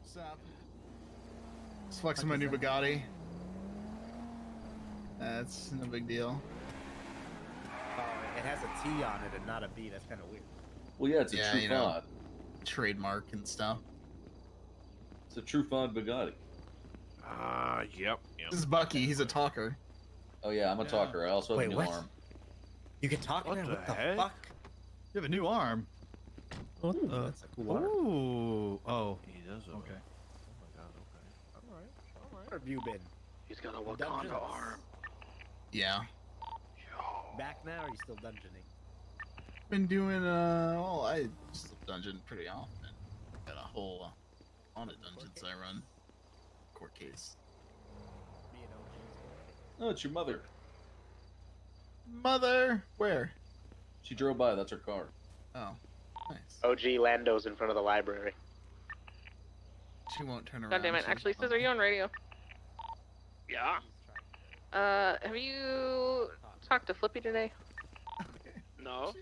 What's up? Just flexing my new Bugatti. That's no big deal. It has a T on it and not a B. That's kind of weird. Well, yeah, it's a true you know, font. trademark and stuff. It's a true font Bugatti. Yep. This is Bucky. He's a talker. Oh yeah, I'm a talker. I also have a new arm. You can talk now? What the fuck? You have a new arm. What the? That's a cool arm. Ooh. Oh. He does. Okay. Oh my god. Okay. All right. Where have you been? He's got a Wakanda arm. Yeah. Back now, or are you still dungeoning? Been doing well, I just dungeon pretty often. Got a whole lot of dungeons I run. Court case. Oh, it's your mother. Mother, where? She drove by. That's her car. Oh, nice. OG Lando's in front of the library. She won't turn around. God damn it. Actually, Scissor, you on radio? Yeah. Have you talked to Flippy today? No.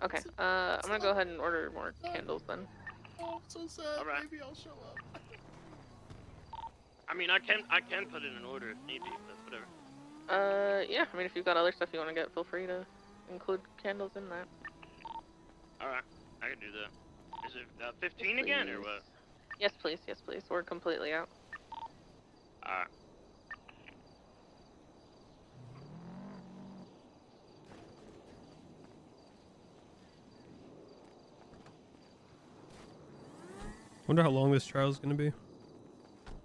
Okay. I'm gonna go ahead and order more candles then. Oh, I'm so sad. All right. Maybe I'll show up. I mean, I can put in an order if need be, but whatever. Yeah. I mean, if you've got other stuff you want to get, feel free to include candles in that. All right, I can do that. Is it 15 again or what? Yes, please. Yes, please. We're completely out. All right. Wonder how long this trial is going to be.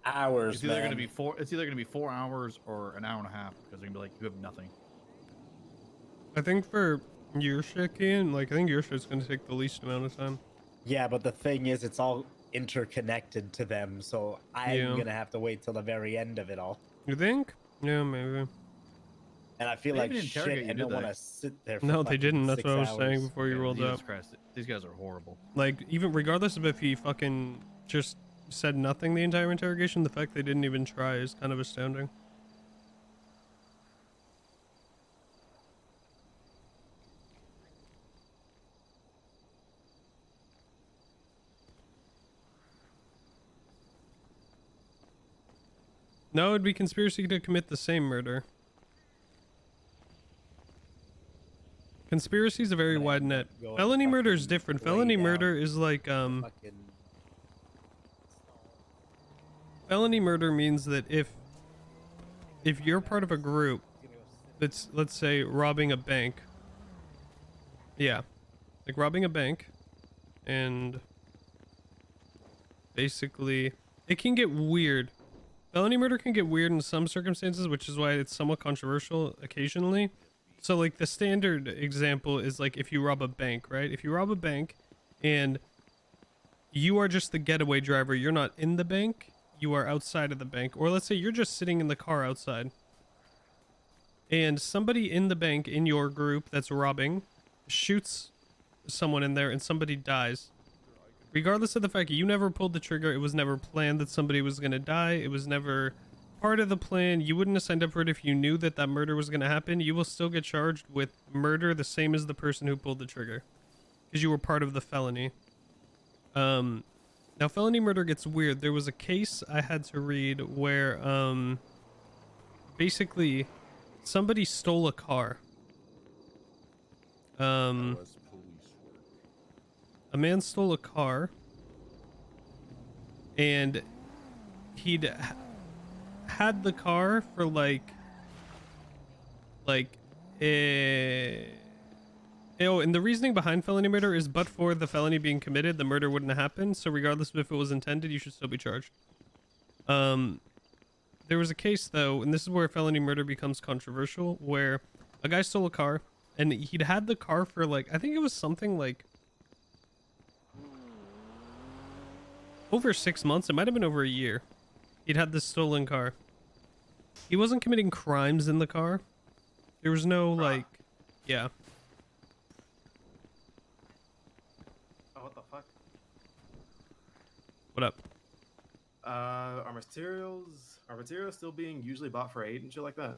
Hours. It's either gonna be 4 hours or an hour and a half because they're gonna be like, you have nothing. I think for your shit, Ian, like I think your shit's going to take the least amount of time. Yeah, but the thing is, it's all interconnected to them, so I'm gonna have to wait till the very end of it all. You think? Yeah, maybe. And I feel They like didn't interrogate shit, you, and did don't they? want to sit there. For No, they fucking didn't. That's 6 what I was hours. saying before you rolled Jesus up. Christ, these guys are horrible. Like, even regardless of if he fucking just said nothing the entire interrogation, the fact they didn't even try is kind of astounding. No, it'd be conspiracy to commit the same murder. Conspiracy is a very wide net. Felony murder is different. Felony murder is like, felony murder means that if you're part of a group that's, let's say, robbing a bank. Yeah. Like robbing a bank. And basically, it can get weird. Felony murder can get weird in some circumstances, which is why it's somewhat controversial occasionally. So, like, the standard example is, like, if you rob a bank, right? If you rob a bank and you are just the getaway driver, you're not in the bank, you are outside of the bank. Or let's say you're just sitting in the car outside. And somebody in the bank in your group that's robbing shoots someone in there and somebody dies. Regardless of the fact that you never pulled the trigger, it was never planned that somebody was going to die. It was never part of the plan. You wouldn't have signed up for it if you knew that that murder was going to happen. You will still get charged with murder the same as the person who pulled the trigger. Because you were part of the felony. Now, felony murder gets weird. There was a case I had to read where, basically, somebody stole a car. A man stole a car, and he'd had the car for oh, and the reasoning behind felony murder is but for the felony being committed, the murder wouldn't have happened. So regardless of if it was intended, you should still be charged. There was a case though, and this is where felony murder becomes controversial, where a guy stole a car, and he'd had the car for like, I think it was something like over 6 months. It might have been over a year. He'd had this stolen car. He wasn't committing crimes in the car. There was no like, yeah. Oh, what the fuck? What up? Are materials still being usually bought for 8 and shit like that?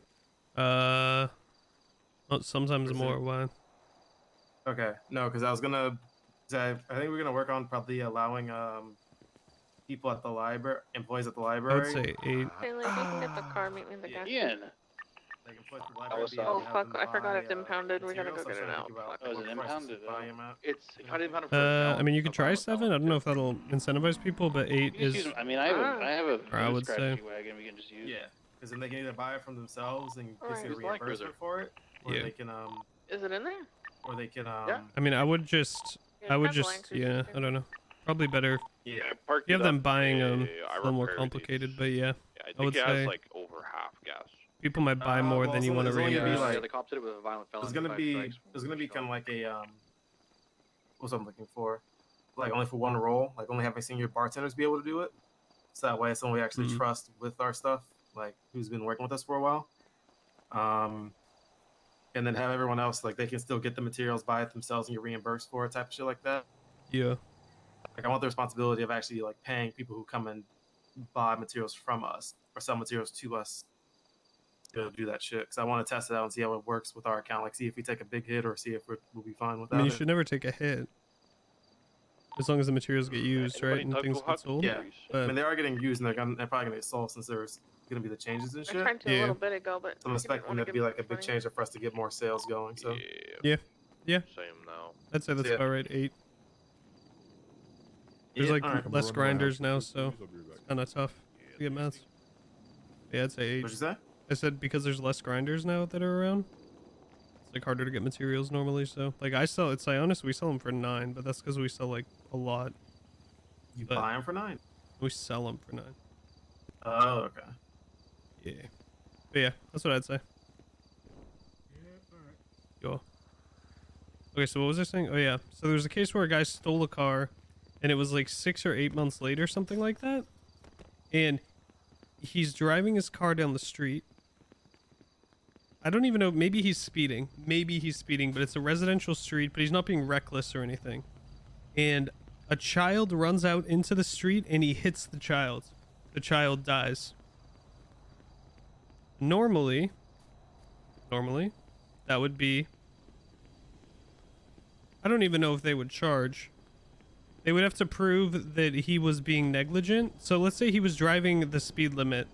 Well, sometimes more. Why? Okay, no, because I think we're gonna work on probably allowing people at the library, employees at the library. I would say 8. Taylor, if you can get the car, meet me in the gas Ian, They can put the library. Oh fuck! I forgot it's impounded. We gotta go get it out. Fuck. Oh, is it impounded? It's not impounded. I mean, you could try 7. I don't know if that'll incentivize people, but 8 is. I mean, I have a I would say. wagon we can just use. Yeah, because then they can either buy it from themselves and get Alright. a reimbursement for it, or Yeah. they can Is it in there? or they can I mean, I would just. Yeah, I would have just. blankers Yeah, too. I don't know. Probably better. Yeah, You have them buying them. A little more complicated, but yeah. I would it say has like over half gas. people might buy more well, than you want to it's only gonna be reimburse. like- the cops did it with a violent felony. It's gonna 5 be strikes. it's gonna be kind of like a what's I'm looking for, like only for one role, like only having senior bartenders be able to do it. So that way, it's someone we actually Mhm. trust with our stuff, like who's been working with us for a while. And then have everyone else like they can still get the materials, buy it themselves, and get reimbursed for it, type of shit like that. Yeah. Like I want the responsibility of actually like paying people who come and buy materials from us or sell materials to us to do that shit. Because I want to test it out and see how it works with our account. Like see if we take a big hit or see if we'll be fine with I that. mean, you should never take a hit. As long as the materials get used, right, and things get sold. Yeah, I But mean they are getting used and they're probably gonna get sold since there's gonna be the changes and I shit. tried to a little bit ago, but So I'm expecting that to be like a big change for us to get more sales going. So yeah, yeah. Same now. I'd say that's Yeah. about right. 8. There's Yeah, like alright. less grinders now, so it's kind of tough to get mats. Yeah, I'd say 8. What'd you say? I said because there's less grinders now that are around. It's like harder to get materials normally. So like I sell at Sionis, we sell them for 9, but that's because we sell like a lot. You But buy them for 9? we sell them for 9. Oh, okay. Yeah. But yeah, that's what I'd say. Yo. Okay, so what was I saying? Oh yeah. So there was a case where a guy stole a car, and it was like 6 or 8 months later, something like that. And he's driving his car down the street. I don't even know. Maybe he's speeding. Maybe he's speeding, but it's a residential street, but he's not being reckless or anything. And a child runs out into the street and he hits the child. The child dies. Normally, that would be... I don't even know if they would charge. They would have to prove that he was being negligent. So let's say he was driving the speed limit.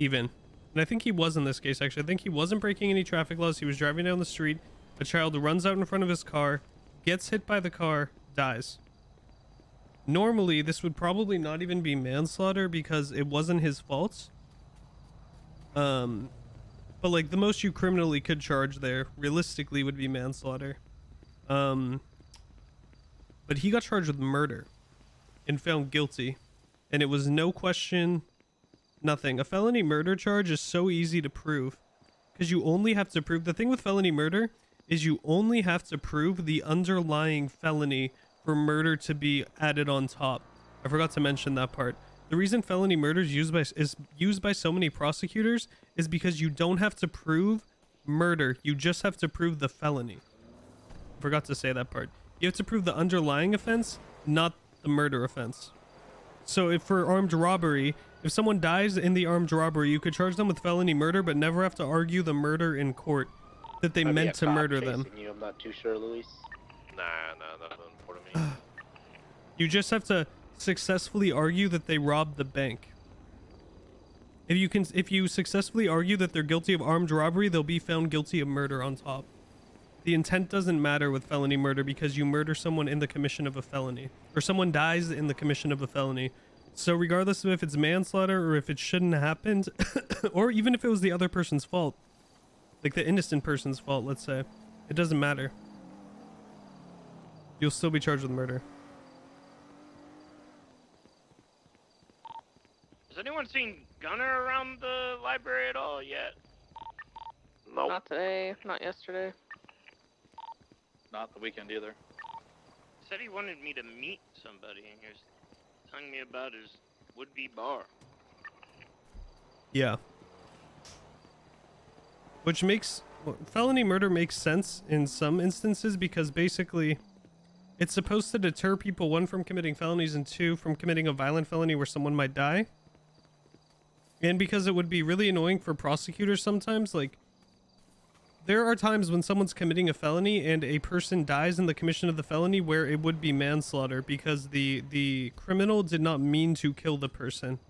Even. And I think he was in this case, actually. I think he wasn't breaking any traffic laws. He was driving down the street. A child runs out in front of his car, gets hit by the car, dies. Normally, this would probably not even be manslaughter because it wasn't his fault. But like the most you criminally could charge there, realistically, would be manslaughter. But he got charged with murder and found guilty. And it was no question... Nothing. A felony murder charge is so easy to prove because you only have to prove... The thing with felony murder is you only have to prove the underlying felony for murder to be added on top. I forgot to mention that part. The reason felony murder is used by so many prosecutors is because you don't have to prove murder. You just have to prove the felony. I forgot to say that part. You have to prove the underlying offense, not the murder offense. So if for armed robbery... If someone dies in the armed robbery, you could charge them with felony murder, but never have to argue the murder in court that they meant to murder them. I'm not too sure, Luis. Nah, that doesn't important to me. You just have to successfully argue that they robbed the bank. If you successfully argue that they're guilty of armed robbery, they'll be found guilty of murder on top. The intent doesn't matter with felony murder because you murder someone in the commission of a felony, or someone dies in the commission of a felony. So regardless of if it's manslaughter or if it shouldn't have happened, or even if it was the other person's fault, like the innocent person's fault, let's say, it doesn't matter. You'll still be charged with murder. Has anyone seen Gunner around the library at all yet? No. Not today, not yesterday. Not the weekend either. Said he wanted me to meet somebody, and he was telling me about his would-be bar. Yeah. Which makes... felony murder makes sense in some instances because basically it's supposed to deter people, 1, from committing felonies, and 2, from committing a violent felony where someone might die. And because it would be really annoying for prosecutors sometimes, like... There are times when someone's committing a felony and a person dies in the commission of the felony where it would be manslaughter because the criminal did not mean to kill the person.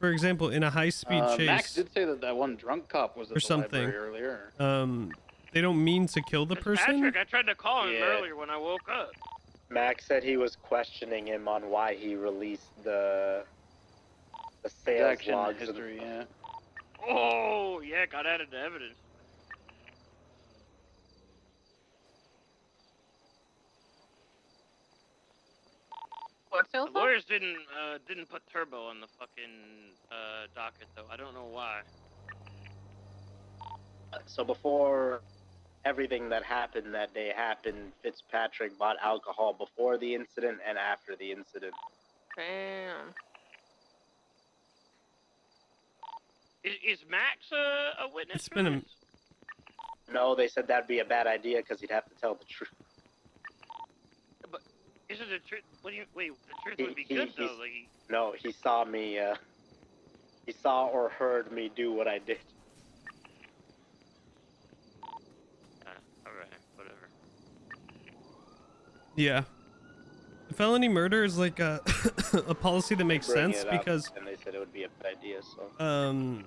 for example, in a high-speed chase Max did say that one drunk cop was at or the something, library earlier. they don't mean to kill the person. Patrick, I tried to call him Yeah. earlier when I woke up. Max said he was questioning him on why he released the sales Transaction logs. history, yeah. Oh, yeah, got added to evidence. What The sales log? lawyers didn't put turbo on the fucking docket though. I don't know why. So before everything that happened that day happened, Fitzpatrick bought alcohol before the incident and after the incident. Damn. Is Max a witness? It's been a No, they said that'd be a bad idea because he'd have to tell the truth. But isn't the truth? What do you wait? The truth would be good though. Like, No, he saw me. He saw or heard me do what I did. all right, whatever. Yeah. Felony murder is like a a policy that makes Bring sense it up, because and they said it would be a bad idea. So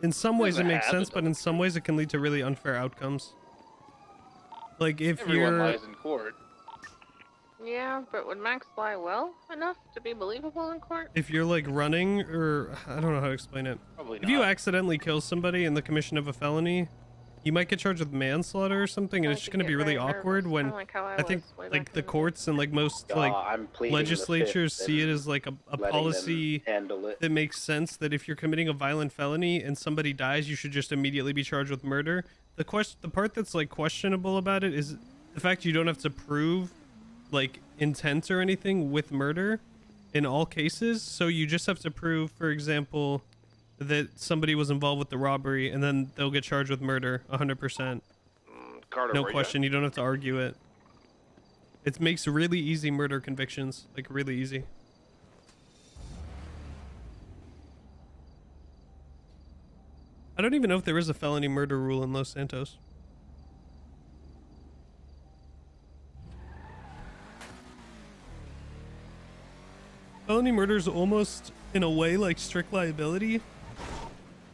in some ways it Doesn't makes happen, sense, but in some ways it can lead to really unfair outcomes. Like if Everyone you're lies in court. Yeah, but would Max lie well enough to be believable in court? if you're like running, or I don't know how to explain it. Probably If you not. accidentally kill somebody in the commission of a felony, you might get charged with manslaughter or something, and it's just going to be really awkward when I think like the courts and like most like I'm pleading the legislatures fifth see it and as like a letting them policy handle it. that makes sense that if you're committing a violent felony and somebody dies, you should just immediately be charged with murder. The part that's like questionable about it is the fact you don't have to prove like intent or anything with murder in all cases. So you just have to prove, for example, that somebody was involved with the robbery, and then they'll get charged with murder 100%. Carter, No where you question. You don't have to argue it. It makes really easy murder convictions, like really easy. I don't even know if there is a felony murder rule in Los Santos. Felony murder is almost, in a way, like strict liability.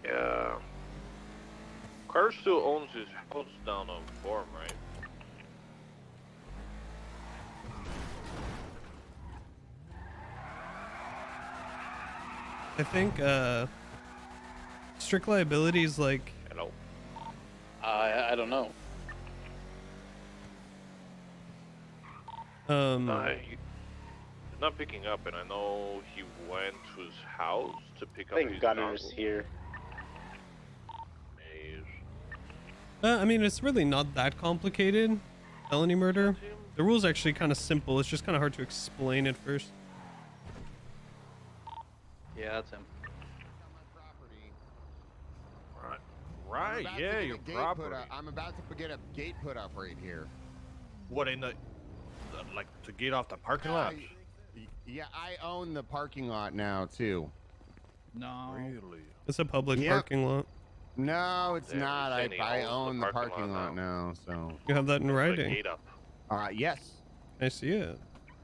Yeah. Carter still owns his house down on Forum, right? I think strict liability is like Hello. I don't know. He's not picking up, and I know he went to his house to pick I up think his Gunner's dongle. here. I mean, it's really not that complicated. Felony murder. The rule's actually kind of simple. It's just kind of hard to explain at first. Yeah, that's him. Right, yeah, your property. I'm about to get a gate put up right here. What, in the like to get off the parking lot? Yeah, I own the parking lot now too. No. Really? It's a public Yep. parking lot. No, it's Yeah, not. you're saying he I owns own the the parking parking lot lot now, so. You have that in The writing. gate up. Yes. I see it.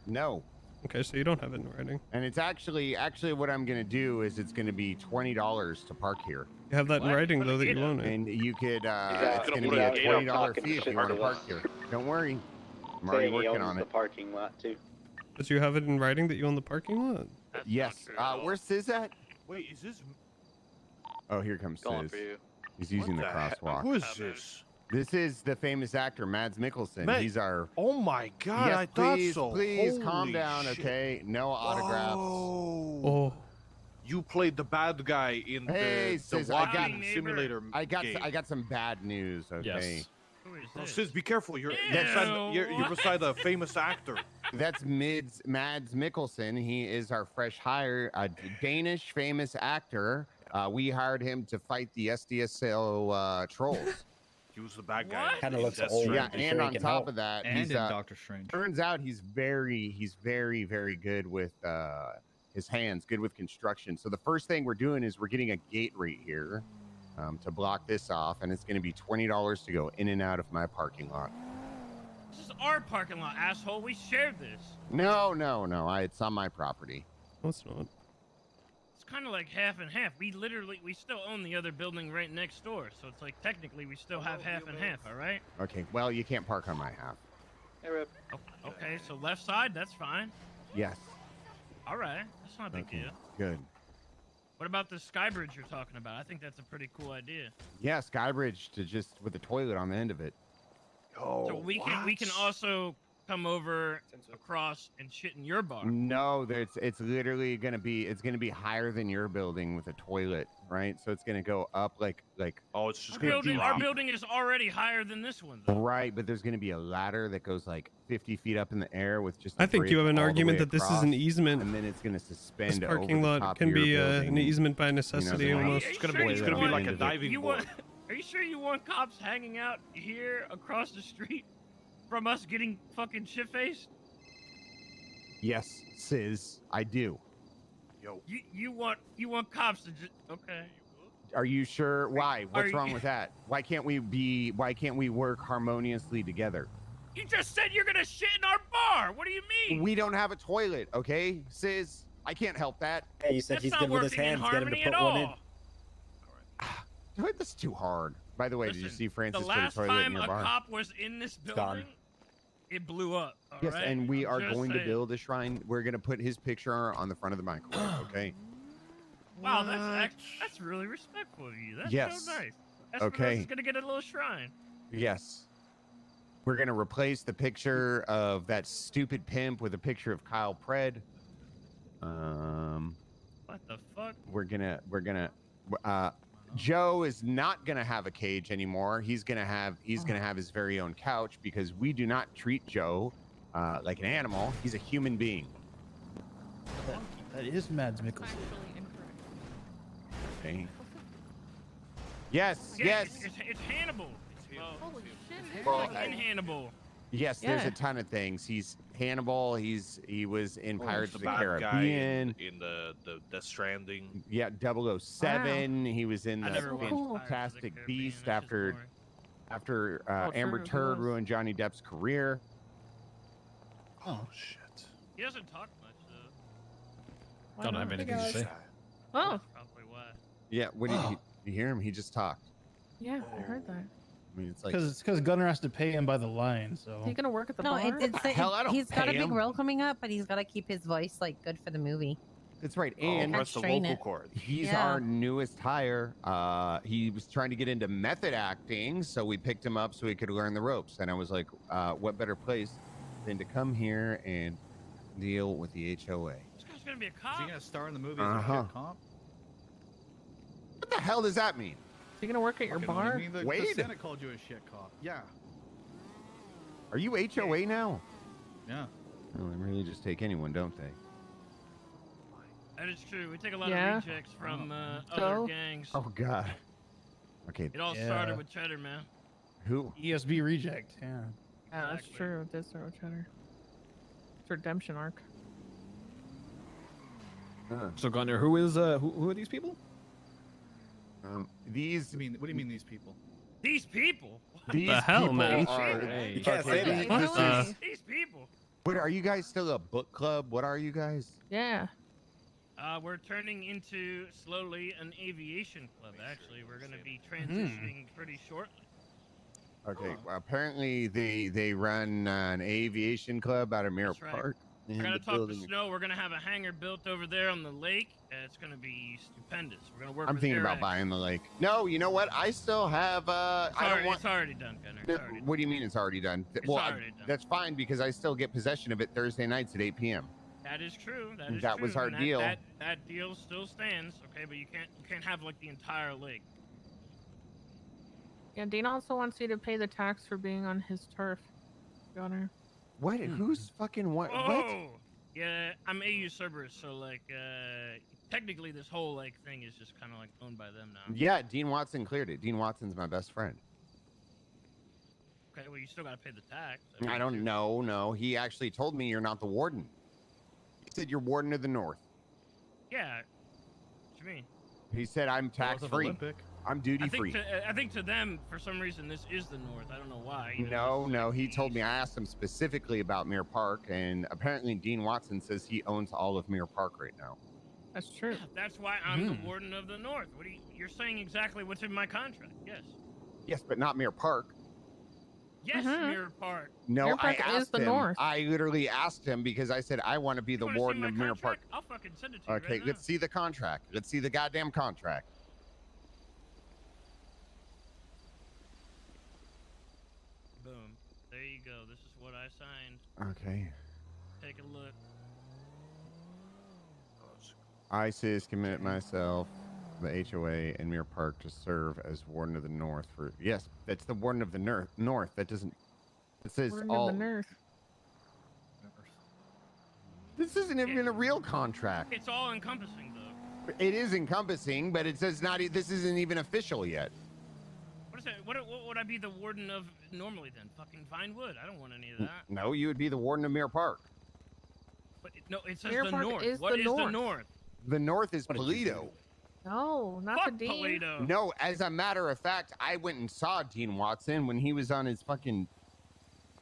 No. Okay, so you don't have it in writing. And it's actually what I'm gonna do is it's gonna be $20 to park here. You have that in writing though that you own it. And you could Yeah, it's gonna gonna put be a a gate up $20 talking fee if shit you want to to park us. here. Don't worry. I'm already Saying he working owns on the it. parking lot too. But you have it in writing that you own the parking lot? Yes. Where's Sis at? Wait, is this? Oh, here comes Going Sis. for you. He's using the the heck? crosswalk. Who is this? This is the famous actor Mads Mikkelsen. Man, He's our. Oh my God! Yes, I please, thought so. please calm Holy down, shit. okay? No autographs. Oh. You played the bad guy in Hey, the Sis, I got walking simulator. I got game. some bad news, okay? Yes. Oh, Sis, be careful. You're That's- you're beside a famous actor. That's Mads Mikkelsen. He is our fresh hire, a Danish famous actor. We hired him to fight the SDSL trolls. He was the bad guy. Kinda in looks Death old. Stranding. Yeah, and on top of that, And he's in Doctor Strange. turns out he's very, very good with his hands, good with construction. So the first thing we're doing is we're getting a gate right here to block this off, and it's going to be $20 to go in and out of my parking lot. This is our parking lot, asshole. We shared this. No, it's on my property. No, it's not. kind of like half and half. We still own the other building right next door, so it's like technically we still have half and half. All right. Okay. Well, you can't park on my half. Hey, Rip. Okay, so left side, that's fine. Yes. All right, that's not a big deal. Good. What about the sky bridge you're talking about? I think that's a pretty cool idea. Yeah, Skybridge to just with a toilet on the end of it. Oh, So we can also come over across and shit in your bar. No, it's literally gonna be higher than your building with a toilet, right? So it's gonna go up like oh, it's just Our building is already higher than this one, though. right, but there's gonna be a ladder that goes like 50 feet up in the air with just. I think you have an argument that this is an easement. and then it's gonna suspend. This parking over the lot top can of your be building. an easement by necessity almost. Are you sure you want cops hanging out here across the street from us getting fucking shit-faced? Yes, Sis, I do. Yo. You want cops to just okay. Are you sure? Why? What's you- wrong with that? Why can't we work harmoniously together? You just said you're gonna shit in our bar. What do you mean? We don't have a toilet, okay? Sis, I can't help that. Hey, you said That's he's not good with his working in hands. Get him to harmony put at one in. all. That's too hard. By the way, did you see Francis The put a last toilet in time your a bar? cop was in this gone. building, it blew up. all Yes, right? and we I'm are just going to saying. build a shrine. We're going to put his picture on the front of the microwave, okay? Wow, that's really respectful of you. That's Yes. so nice. That's Okay. Is gonna get a little shrine. Yes. We're going to replace the picture of that stupid pimp with a picture of Kyle Pred. What the fuck? We're gonna Joe is not gonna have a cage anymore. He's gonna have his very own couch because we do not treat Joe like an animal. He's a human being. That is Mads Mikkelsen. Okay. Yes, Yeah, yes. It's Hannibal. Holy shit! Well, It's in Hannibal. Yes, there's a ton of things. He's Hannibal. He was in Pirates the of the bad Caribbean. guy in the Death Stranding. Yeah, 007. He was in I the never watched Pirates Fantastic Beast after Oh, Amber true, he Turd was. ruined Johnny Depp's career. Oh shit! He doesn't talk much though. Don't have anything to say. Oh, That's probably why. Yeah, what did you hear him? He just talked. yeah, I heard that. I mean, it's like Because Gunner has to pay him by the line, so. Is he gonna work at the No, bar? he's got a pay big him. role coming up, but he's got to keep his voice like good for the movie. that's right. Oh, And that's the vocal cords. He's Yeah. our newest hire. He was trying to get into method acting, so we picked him up so he could learn the ropes. And I was like, what better place than to come here and deal with the HOA? This guy's gonna be a Is cop. he gonna star in the movie as a Uh-huh. shit cop? What the hell does that mean? Is he gonna work at your Fucking, bar? I mean, the Wade? Senate called you a shit cop. Yeah. Are you HOA now? Yeah. Oh, they really just take anyone, don't they? That is true. We take a lot Yeah. of rejects from So? other gangs. Oh God. Okay. It all started with Cheddar, man. Who? ESB reject. Yeah. Yeah, that's true. It did start with Cheddar. It's redemption arc. So Gunner, who are these people? These. What do you mean these people? These people. These the hell, people man? are. Hey, You can't say that. This is- These people. What are you guys still a book club? What are you guys? Yeah. We're turning into slowly an aviation club. Actually, we're gonna be transitioning pretty shortly. Okay. Well, apparently they run an aviation club out of Mirror That's right. Park. I and gotta the talk to building- Snow. We're gonna have a hangar built over there on the lake. It's gonna be stupendous. We're gonna work. I'm with thinking about Air buying the lake. No, you know what? I still have. I don't want. It's already done, Gunner. No, It's already what do you mean it's already done? It's well, already done. that's fine because I still get possession of it Thursday nights at 8 p.m. That is true. That is That true. was our and deal. That deal still stands. Okay, but you can't have like the entire lake. Yeah, Dean also wants you to pay the tax for being on his turf. Gunner. What? Who's fucking what? What? Oh, yeah. I'm AU Cerberus, so like, technically this whole like thing is just kind of like owned by them now. Yeah, Dean Watson cleared it. Dean Watson's my best friend. Okay, well you still gotta pay the tax. I don't know. No, he actually told me you're not the warden. He said you're warden of the north. Yeah. What you mean? He said I'm tax free. I'm duty free. I think to them, for some reason, this is the north. I don't know why. No. He told me. I asked him specifically about Mirror Park, and apparently Dean Watson says he owns all of Mirror Park right now. That's true. That's why I'm the warden of the North. What are you're saying exactly what's in my contract? Yes. Yes, but not Mirror Park. Yes, Mirror Park. No, Mirror I Park is asked the him. North. I literally asked him because I said I want to be the You wanna see warden my of Mirror Park. contract? I'll fucking send it to you Okay, right let's see the contract. Let's see the goddamn contract. now. Boom. There you go. This is what I signed. Okay. Take a look. ISIS commit myself, the HOA, and Mirror Park to serve as warden of the North for. Yes, that's the warden of the North. That doesn't. It says Warden all. of the North. This isn't even a real contract. It's all encompassing, though. It is encompassing, but it says not. This isn't even official yet. What is it? What would I be the warden of normally then? Fucking Vinewood. I don't want any of that. No, you would be the warden of Mirror Park. But no, it says Mirror the Park North. is What the is North. the North? The North is Polito. No, not Fuck the Dean. Polito. No, as a matter of fact, I went and saw Dean Watson when he was on his fucking.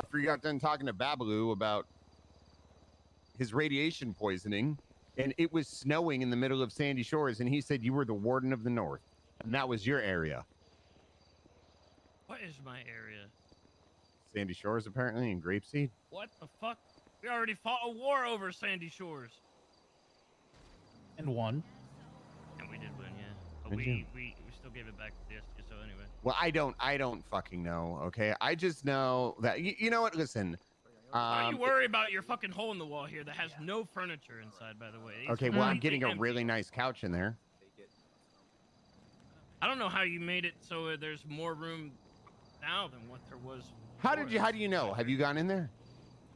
After he got done talking to Babaloo about his radiation poisoning, and it was snowing in the middle of Sandy Shores, and he said you were the warden of the North, and that was your area. What is my area? Sandy Shores, apparently, in Grapeseed. What the fuck? We already fought a war over Sandy Shores. And won. And we did win, yeah. But Did you? we still gave it back to the STSO anyway. Well, I don't fucking know. Okay, I just know that you know what. Listen. Don't you worry about your fucking hole in the wall here that has no furniture inside, by the way. It's Okay, well, I'm completely getting a empty. really nice couch in there. I don't know how you made it so there's more room now than what there was. How do you know? Have you gone in there?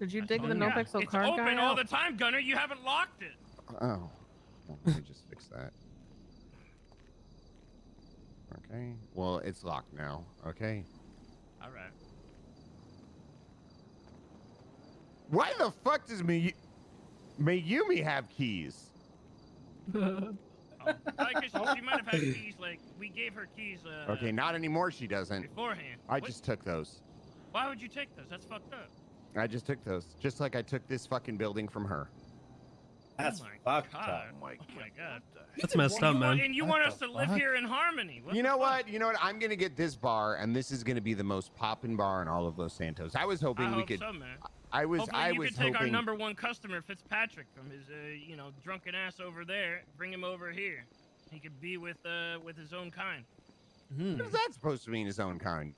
Did you dig the Yeah, Nopixel it's card guy open all out? the time, Gunner. You haven't locked it. Oh, well, let me just fix that. Okay. Well, it's locked now. Okay. All right. Why the fuck does Mayumi have keys? She might have had keys. Like we gave her keys. Okay, not anymore. She doesn't. Beforehand. I What? just took those. Why would you take those? That's fucked up. I just took those, just like I took this fucking building from her. That's fucked up. Oh my god. That's messed up, man. And you want us to live here in harmony? What You the know fuck? what? You know what? I'm gonna get this bar, and this is gonna be the most poppin' bar in all of Los Santos. I was hoping I we hope could. so, man. I was Hopefully you could take our hoping. number one customer, Fitzpatrick, from his, drunken ass over there, bring him over here. He could be with his own kind. What is that supposed to mean? His own kind.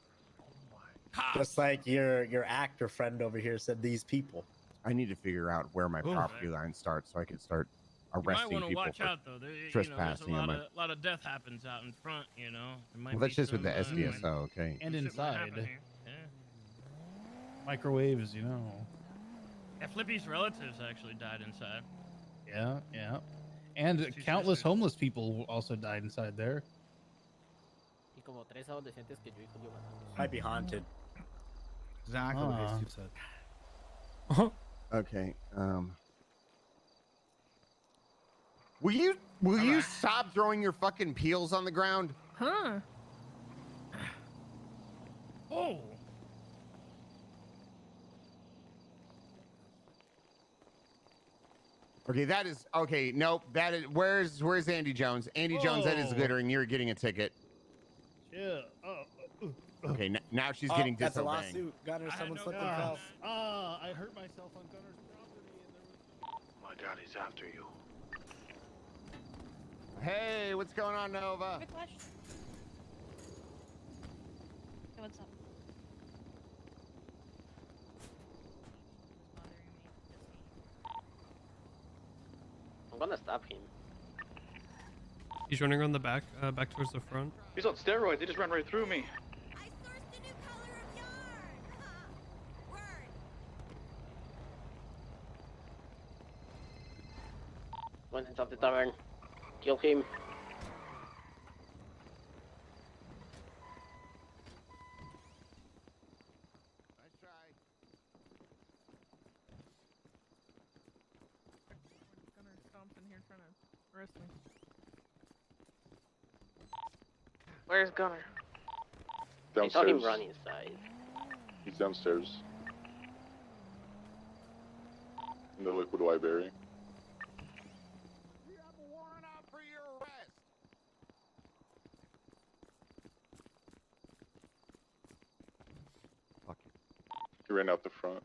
Just like your actor friend over here said, these people. I need to figure out where my property line starts so I can start You might arresting want to people watch for out though. There's trespassing. on my- a lot of death happens out in front. You know. There might Well, that's be just with the some, SDSO, okay. And shit might inside. happen here. Yeah. Microwaves, you know. Yeah, Flippy's relatives actually died inside. Yeah, yeah. And countless homeless people also died inside there. Might be haunted. Exactly what Ah. Jesus said. Okay. Will you stop throwing your fucking peels on the ground? Huh? Oh. Okay, that is okay. Nope, that is where's Andy Jones? Andy Jones, that is Whoa. glittering. You're getting a ticket. Yeah. Okay, now she's Oh, getting that's a disobeying. lawsuit. Gunner, someone slipped and Ah, fell. I hurt myself on Gunner's property and there was... My God, he's after you. Hey, what's going on, Nova? Quick question. Hey, what's up? I'm gonna stop him. He's running around the back, back towards the front. He's on steroids. He just ran right through me. One hit off the tavern. Kill him. Gunner stomped in here trying to arrest me. Where's Gunner? I saw him Downstairs. run inside. He's downstairs. In the liquid library. He ran out the front.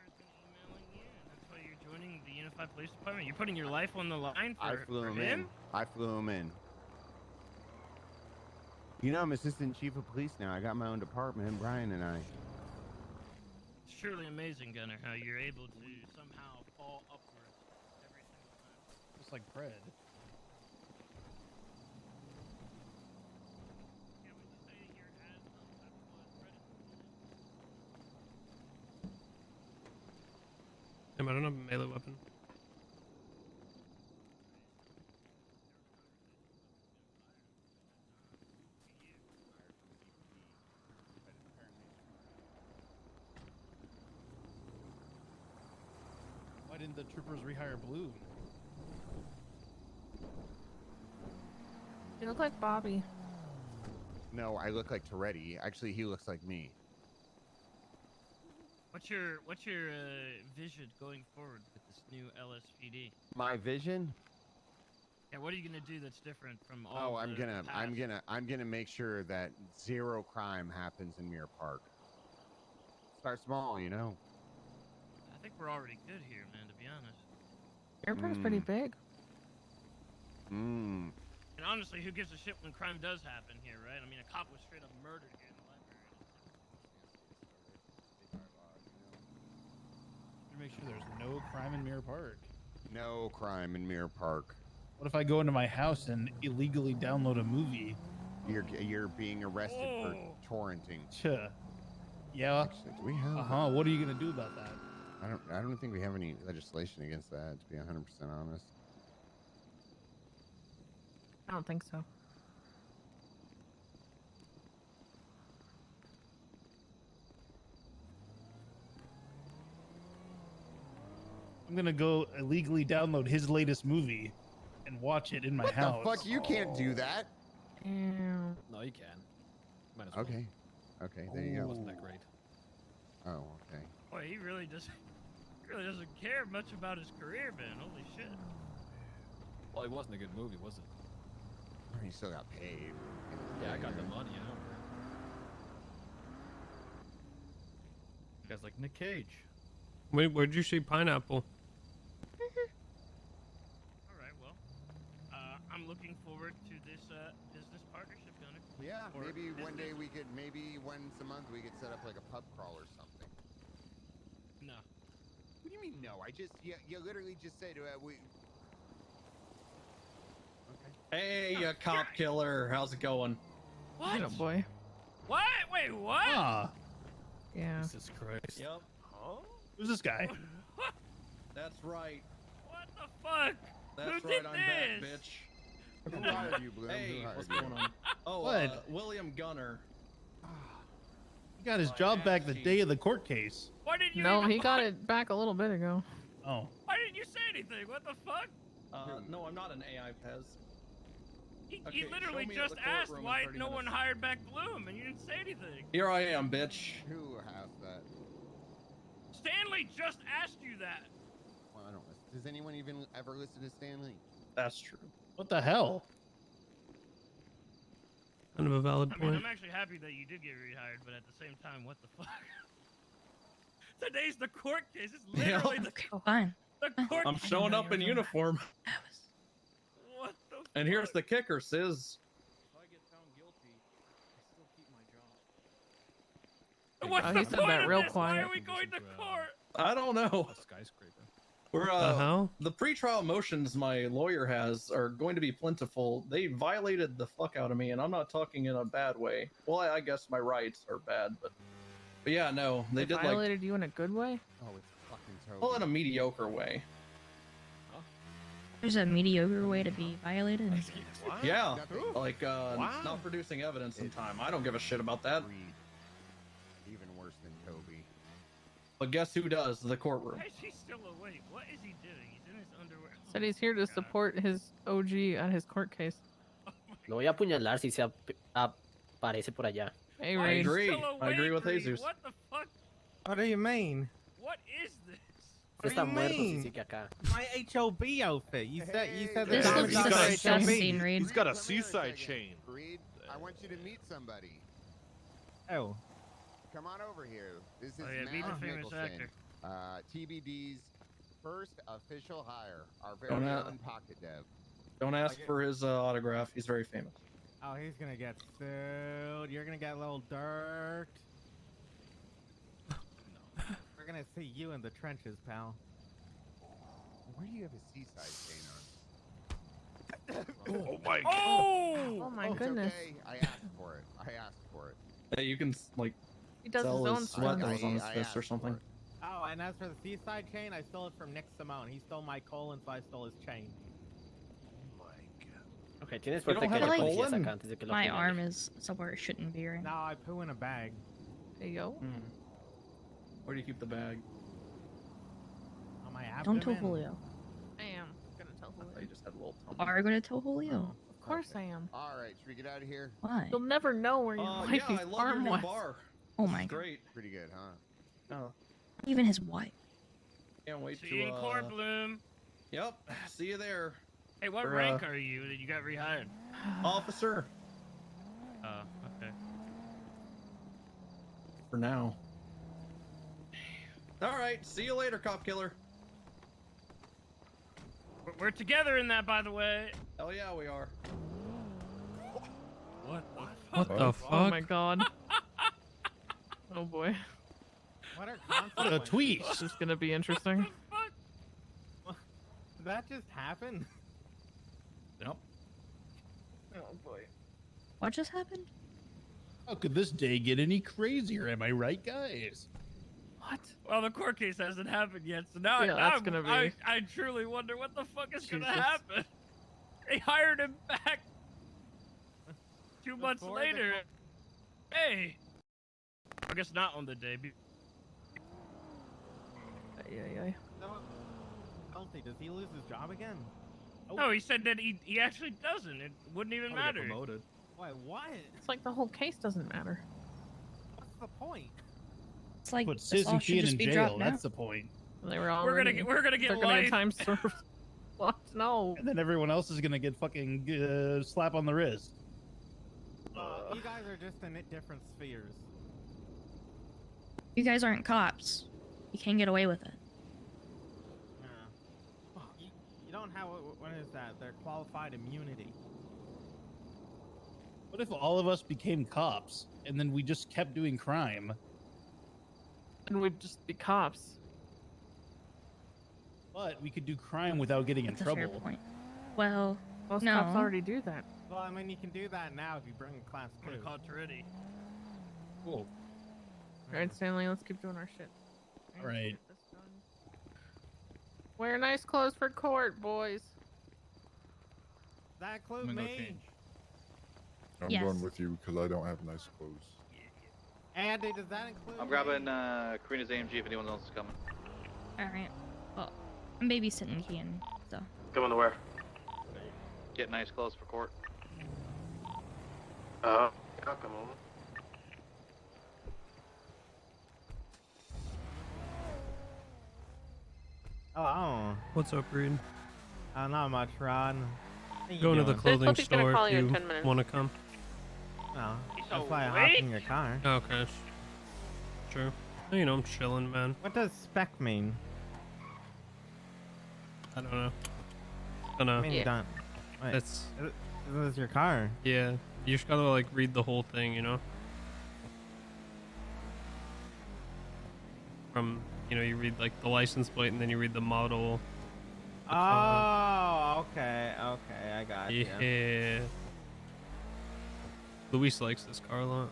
That's why you're joining the Unified Police Department. You're putting your life on the line for, I flew for him him? in. I flew him in. You know, I'm assistant chief of police now. I got my own department, Brian and I. It's truly amazing, Gunner, how you're able to somehow fall upwards every single time. Just like Fred. Damn, I don't have a melee weapon. Why didn't the troopers rehire Blue? You look like Bobby. No, I look like Toretti. Actually, he looks like me. What's your vision going forward with this new LSPD? My vision? Yeah, what are you gonna do that's different from all? Oh, I'm gonna make sure that zero crime happens in Mirror Park. Start small, you know. I think we're already good here, man. To be honest. Airport's pretty big. Mm. And honestly, who gives a shit when crime does happen here, right? I mean, a cop was straight up murdered here in the library. To make sure there's no crime in Mirror Park. No crime in Mirror Park. What if I go into my house and illegally download a movie? You're being arrested for torrenting. Yeah. Actually, do we have? What are you gonna do about that? I don't think we have any legislation against that. To be 100% honest. I don't think so. I'm gonna go illegally download his latest movie and watch it in my house. What the fuck? You can't do that. No, you can. Might as well. Okay. Okay, there you go. Wasn't that great? Oh, okay. Boy, he really doesn't care much about his career, man. Holy shit. Well, it wasn't a good movie, was it? He still got paid. Yeah, I got the money, you know. You guys like Nick Cage? Wait, where'd you see Pineapple? All right, well, I'm looking forward to this business partnership, Gunner. Yeah, Or maybe one day business- we could, maybe once a month we could set up like a pub crawl or something. No. What do you mean no? You literally just said we. Hey, you cop killer. How's it going? What? Oh boy. What? Wait, what? Yeah. Jesus Christ. Yep. Huh? Who's this guy? That's right. What the fuck? That's Who right. did I'm this? back, bitch. Who hired you, Bloom? Hey, Who hired what's you? going on? Oh, What? William Gunner. He got his job back the day of the court case. Why didn't you? No, even he got it back a little bit ago. Oh. Why didn't you say anything? What the fuck? No, I'm not an AI Pez. He Okay, literally show me at just the asked courtroom in why 30 no one minutes. hired back Bloom, and you didn't say anything. Here I am, bitch. Who has that? Stanley just asked you that. Well, I don't listen. Does anyone even ever listen to Stanley? That's true. What the hell? Kind of a valid I mean, point. I'm actually happy that you did get rehired, but at the same time, what the fuck? Today's the court case. It's literally Fine. the court I'm case. showing up in uniform. What the And here's the kicker, Sis. What's Oh, the he said point that of real this? quiet. Why are we going to court? I don't know. A skyscraper. We're hell? the pretrial motions my lawyer has are going to be plentiful. They violated the fuck out of me, and I'm not talking in a bad way. Well, I guess my rights are bad, but yeah, no, they did like violated you in a good way? Oh, it's fucking Toby. well in a mediocre way. There's a mediocre way to be violated. Yeah, like not producing evidence in time. I don't give a shit about that. Even worse than Toby. But guess who does? The courtroom. Why is he still awake? What is he doing? He's in his underwear. Said he's here to support his OG at his court case. Lo voy a apuñalar si se aparece por allá. Hey, I Ray. agree. I agree with Reed, Jesus. What the fuck? What do you mean? What is this? Usted está muerto si sigue acá. My HOB outfit. You said This looks disgusting, Reed. He's got a seaside chain. Reed, I want you to meet somebody. Oh. Come on over here. This is meet the Matt famous Nicholson, actor. TBD's first official hire, our very Don't own pocket dev. Don't ask for his autograph. He's very famous. Oh, he's gonna get sued. You're gonna get a little dirt. We're gonna see you in the trenches, pal. Where do you have a seaside chain on? Oh my god. Oh my It's goodness. okay. I asked for it. I asked for it. Yeah, you can like He does sell his own his sweat stuff. goes on his I fist or asked something. for it. Oh, and as for the seaside chain, I stole it from Nick Simone. He stole my colon, so I stole his chain. Okay, tienes You suerte don't que have haya a policías colon? acá antes de que lo My apuñalen. arm is somewhere it shouldn't be right No, now. I poo in a bag. There you go. Where do you keep the bag? On my Don't abdomen. tell Julio. I am gonna tell I thought Julio. you just had a little tummy. Are you gonna tell Julio? Of course I am. All right, should we get out of here? Why? You'll never know where your Yeah, wifey's I love your arm new was. bar. Oh This my is god. great. Pretty good, huh? Oh, Even his wife. can't wait See to. you in court, Bloom. Yep. See you there, Hey, what rank are you that you got rehired? officer. Oh, okay. For now. All right. See you later, cop killer. We're together in that, by the way. Hell yeah, we are. What? What the fuck? Oh my god. Oh boy. What are What a consequences? tweet. This is gonna be interesting. Did that just happen? Yep. Oh boy. What just happened? How could this day get any crazier? Am I right, guys? What? Well, the court case hasn't happened yet, so now, Yeah, now that's gonna be- I truly wonder what the fuck is gonna Jesus. happen. They hired him back 2 months Before the later. Hey. I guess not on the day. Ay. Guilty. Does he lose his job again? No, he said that he actually doesn't. It wouldn't even Probably get matter. promoted. Wait, what? It's like the whole case doesn't matter. What's the point? It's like Put this Sis all and should Kian just in be jail. dropped now. That's the point. They were all. We're gonna get They're gonna life. get time served. What? No. And then everyone else is gonna get fucking slap on the wrist. You guys are just in different spheres. You guys aren't cops. You can't get away with it. Yeah. You don't have what is that? They're qualified immunity. What if all of us became cops and then we just kept doing crime? And we'd just be cops. But we could do crime without getting in That's a fair trouble. point. Well, Most no. cops already do that. Well, I mean, you can do that now if you bring a class I'm 2. gonna call Toretti. Cool. Alright, Stanley, let's keep doing our shit. All right. Wear nice clothes for court, boys. Does that include I'm gonna go me? change. I'm Yes. going with you because I don't have nice clothes. Andy, does that include I'm me? grabbing Karina's AMG if anyone else is coming. Alright. Well, I'm babysitting Kian, so. Coming to where? Get nice clothes for court. I'll come over. Oh, What's up, Reed? not much, Ron. Going to the clothing He's gonna store call if you in you 10 minutes. want to come. No, He's that's why I hopped awake? in your car. Okay. True. You know, I'm chilling, man. What does spec mean? I don't know. I don't I know. mean, don't. Wait, It's this is your car. yeah. You just gotta like read the whole thing, you know. From you read like the license plate and then you read the model. Oh, okay, I got you. Yeah. Luis likes this car a lot.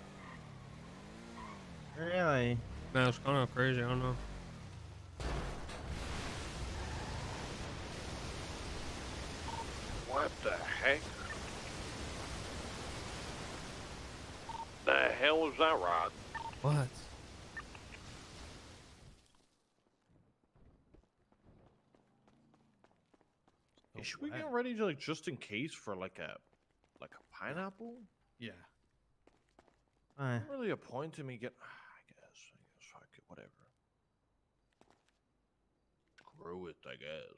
Really? Man, it's kind of crazy. I don't know. What the heck? The hell was that, Rod? What? Should we get ready to just in case for like a pineapple? Yeah. Not really a point to me get. I guess fuck it, whatever. through it, I guess.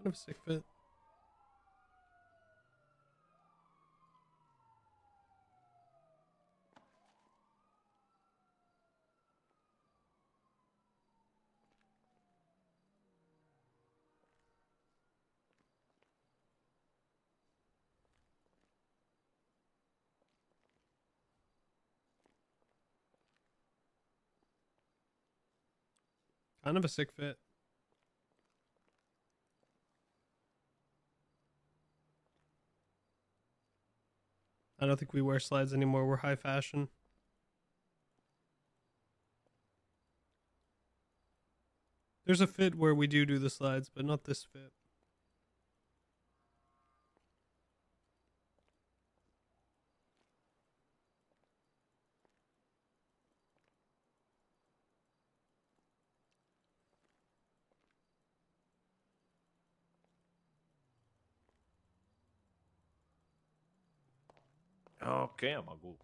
Kind of a sick fit. Kind of a sick fit. I don't think we wear slides anymore. We're high fashion. There's a fit where we do the slides, but not this fit. Okay, I'm a go.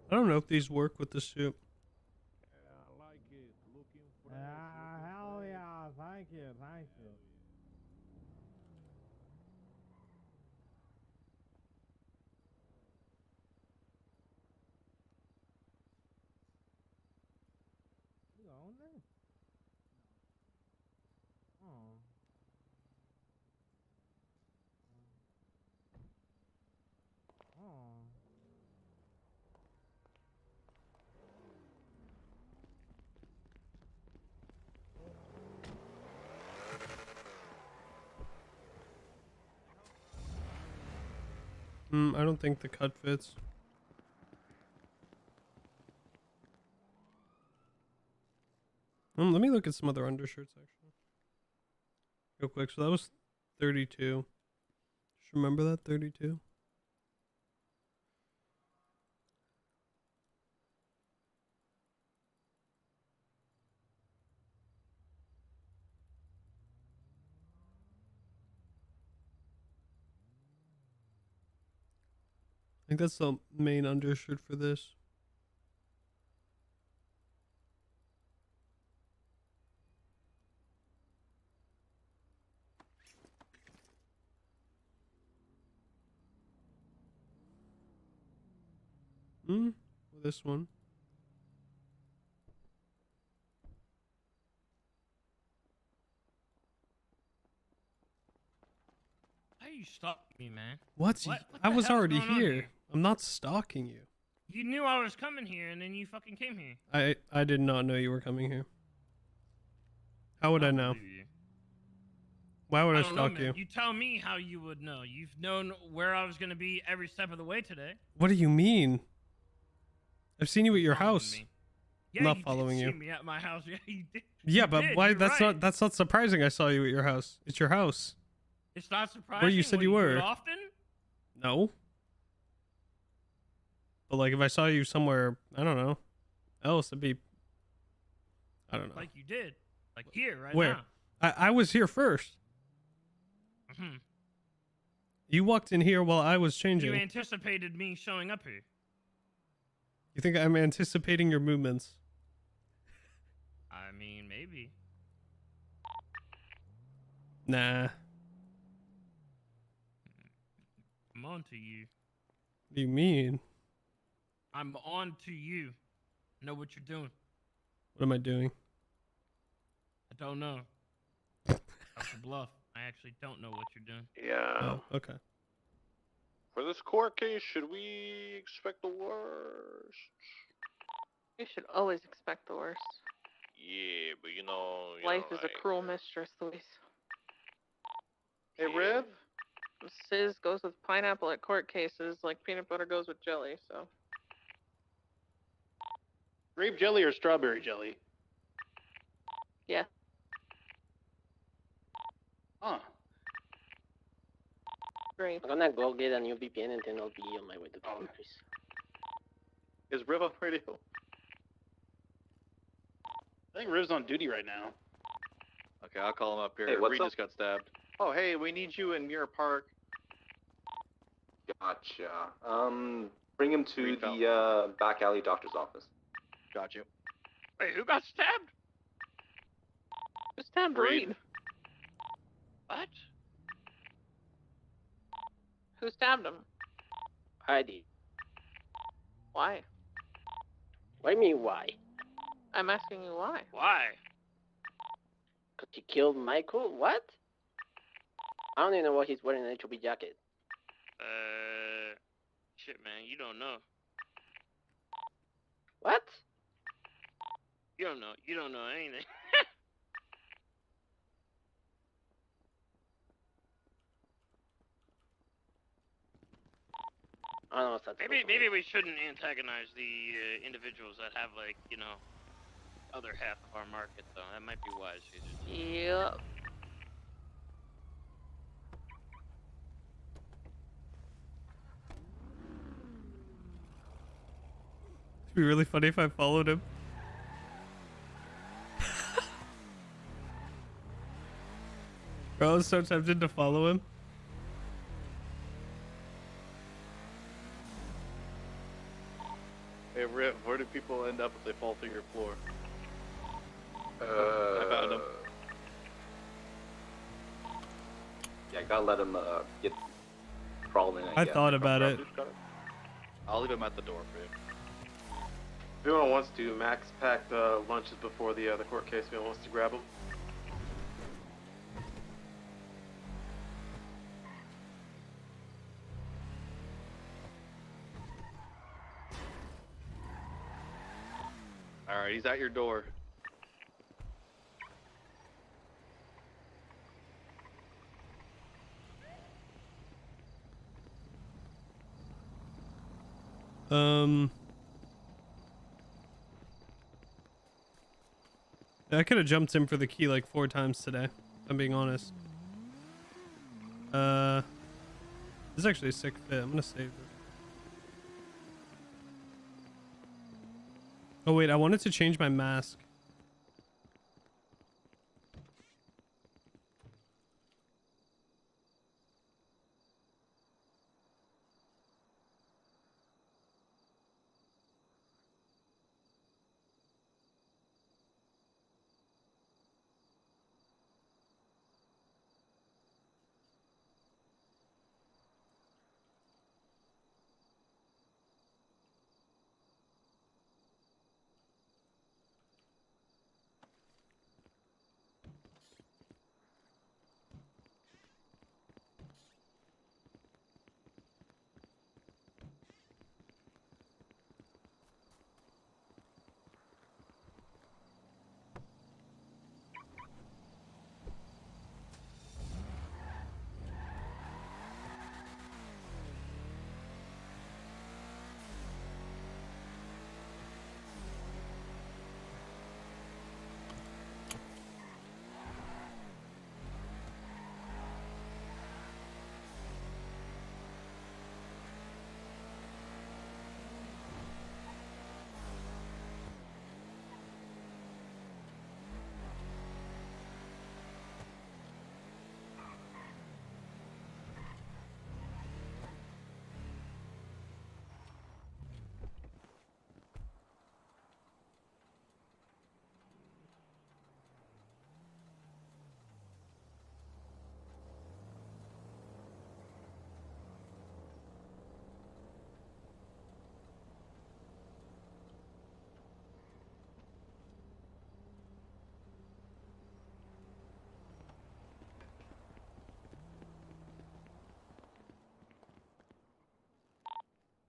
I don't know if these work with the suit. I like it. Looking fresh. Hell yeah, thank you, thank you. You own this? No. Oh. Oh. I don't think the cut fits. Let me look at some other undershirts actually. Real quick. So that was 32. Just remember that 32. I think that's the main undershirt for this. This one. Why are you stalking me, man? What? I the was hell's already going on here. I'm not stalking you. You knew I was coming here, and then you fucking came here. I did not know you were coming here. How would I know? believe you. Why would I don't know, stalk man. you? You tell me how you would know. You've known where I was going to be every step of the way today. What do you mean? I've seen you at your house. Yeah, I'm not you following did you. see me at my house. Yeah, you did. Yeah, You but did, why? you're right. That's not surprising. I saw you at your house. It's your house. It's not surprising. Where you said you do were. it often? No. But like, if I saw you somewhere, I don't know, else, it'd be. I don't know. Like you did. Like here, right Where? now. I was here first. Mhm. You walked in here while I was changing. You anticipated me showing up here. You think I'm anticipating your movements? I mean, maybe. Nah. I'm on to you. What do you mean? I'm on to you. Know what you're doing. What am I doing? I don't know. That's a bluff. I actually don't know what you're doing. Yeah. Oh, okay. For this court case, should we expect the worst? You should always expect the worst. Yeah, but you know, Life is a cruel mistress, Luis. Hey, Riv? Sizz goes with pineapple at court cases like peanut butter goes with jelly, so. Grape jelly or strawberry jelly? Yeah. Huh. Great. I'm gonna go get a new VPN and then I'll be on my way to the countries. Is Riv on radio? I think Riv's on duty right now. Okay, I'll call him up here. Hey, what's Reed up? just got stabbed. Oh, hey, we need you in Muir Park. Gotcha. Bring him to the back alley doctor's office. Got you. Wait, who got stabbed? Who stabbed Reed? What? Who stabbed him? I did. Why? What do you mean, why? I'm asking you why. Why? Because he killed Michael? What? I don't even know why he's wearing an HOB jacket. Shit, man, you don't know. What? You don't know. You don't know anything. I don't know what's that. Maybe we shouldn't antagonize the individuals that have, like, you know, other half of our market, though. That might be wise. Yep. It'd be really funny if I followed him. Bro, I was so tempted to follow him. Hey, Riv, where do people end up if they fall through your floor? I found him. Yeah, gotta let him get crawled in. I thought about it. I'll leave him at the door for you. If anyone wants to, Max packed lunches before the court case. If anyone wants to grab them. Alright, he's at your door. I could have jumped him for the key like 4 times today, if I'm being honest. This is actually a sick fit. I'm gonna save it. Oh wait, I wanted to change my mask.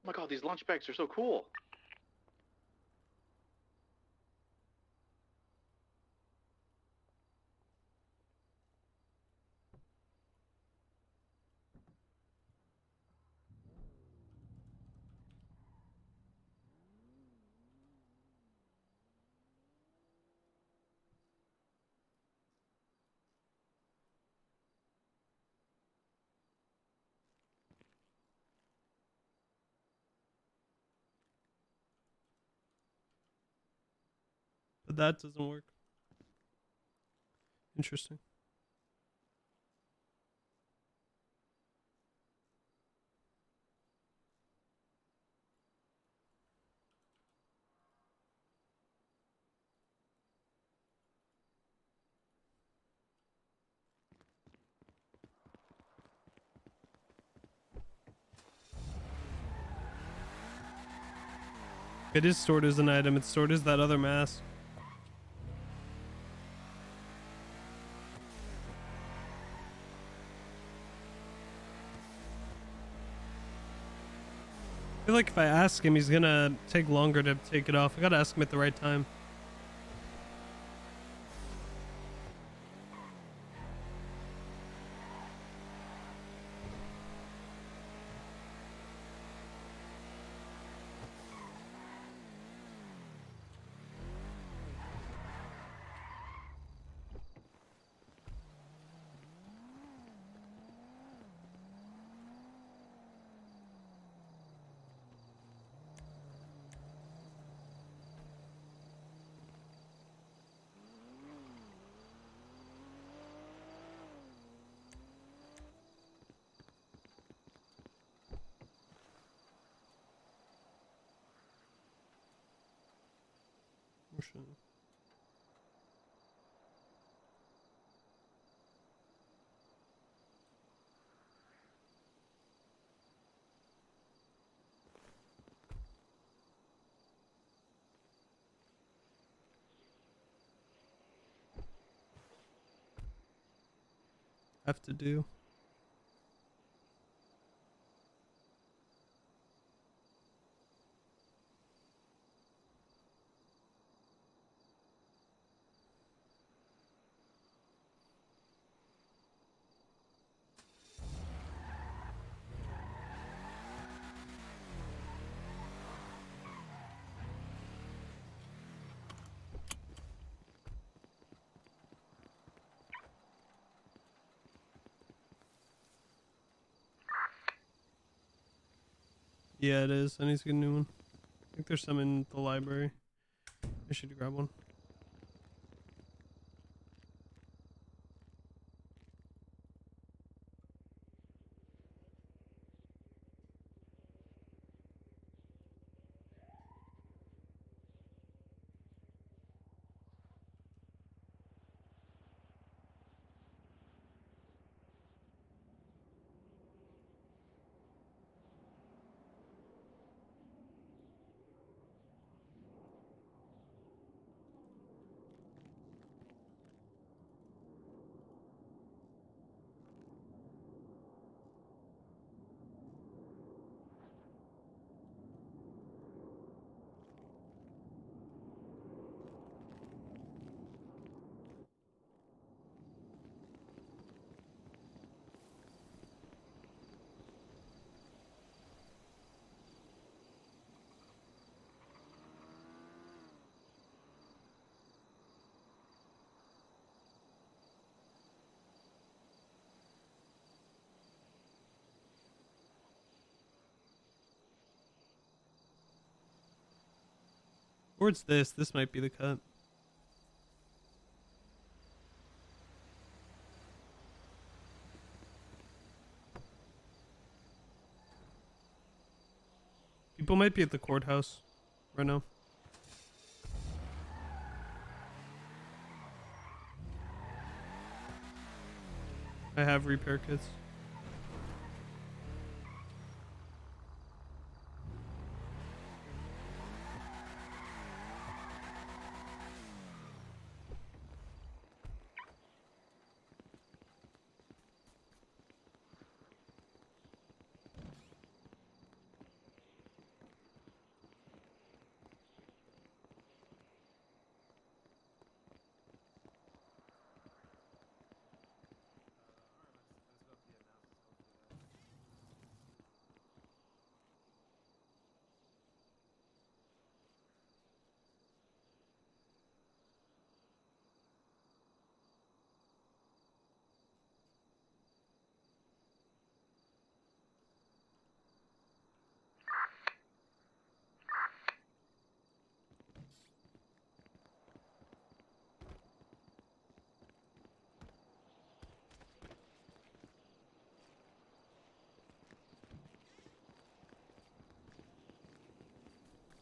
Oh my god, these lunch bags are so cool. But that doesn't work. Interesting. It is stored as an item. It's stored as that other mask. I feel like if I ask him, he's gonna take longer to take it off. I gotta ask him at the right time. Have to do. Yeah, it is. I need to get a new one. I think there's some in the library. I should grab one. Or it's this. This might be the cut. People might be at the courthouse right now. I have repair kits.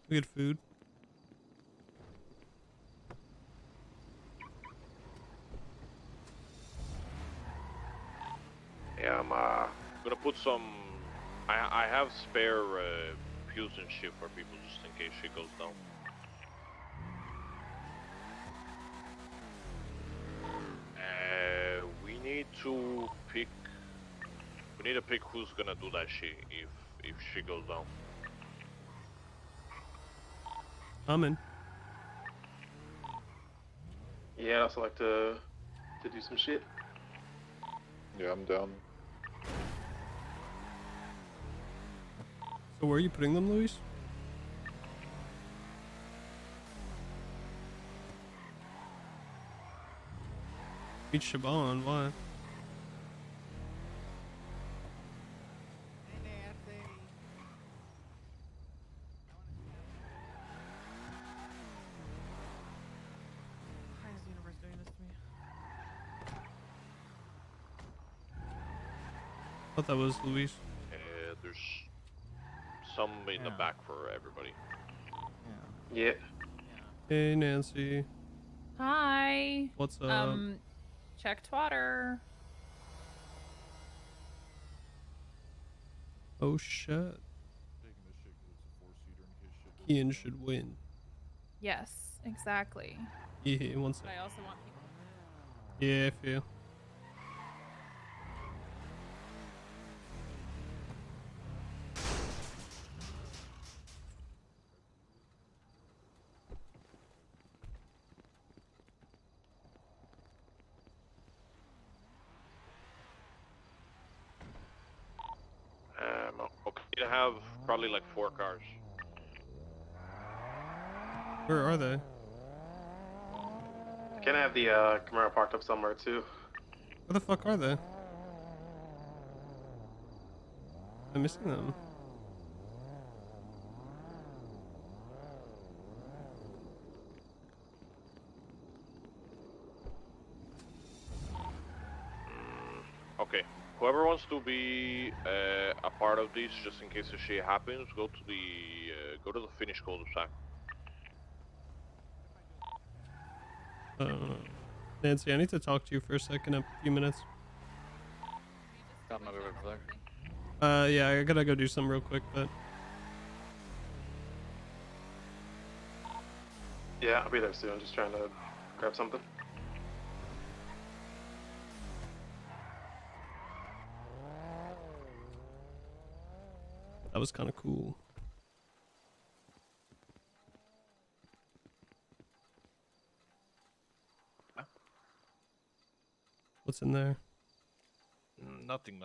We get food. Yeah, I'm gonna put some. I have spare fuels and shit for people just in case shit goes down. We need to pick. We need to pick who's gonna do that shit if shit goes down. I'm in. Yeah, I'd also like to do some shit. Yeah, I'm down. So where are you putting them, Luis? Meet Shaban, why? Why is the universe doing this to me? I thought that was Luis. There's some in the back for everybody. Yeah. Hey, Nancy. Hi. What's up? Check Twitter. Oh shit. Ian should win. Yes, exactly. Yeah, one second. But I also want people. Yeah, I feel. Okay, to have probably like 4 cars. Where are they? Can I have the Camaro parked up somewhere too? Where the fuck are they? I'm missing them. wants to be a part of this, just in case the shit happens, go to the finish cul-de-sac. Nancy, I need to talk to you for a second. A few minutes. Got my way over there. Yeah, I gotta go do something real quick, but. Yeah, I'll be there soon. Just trying to grab something. That was kind of cool. What's in there? Nothing.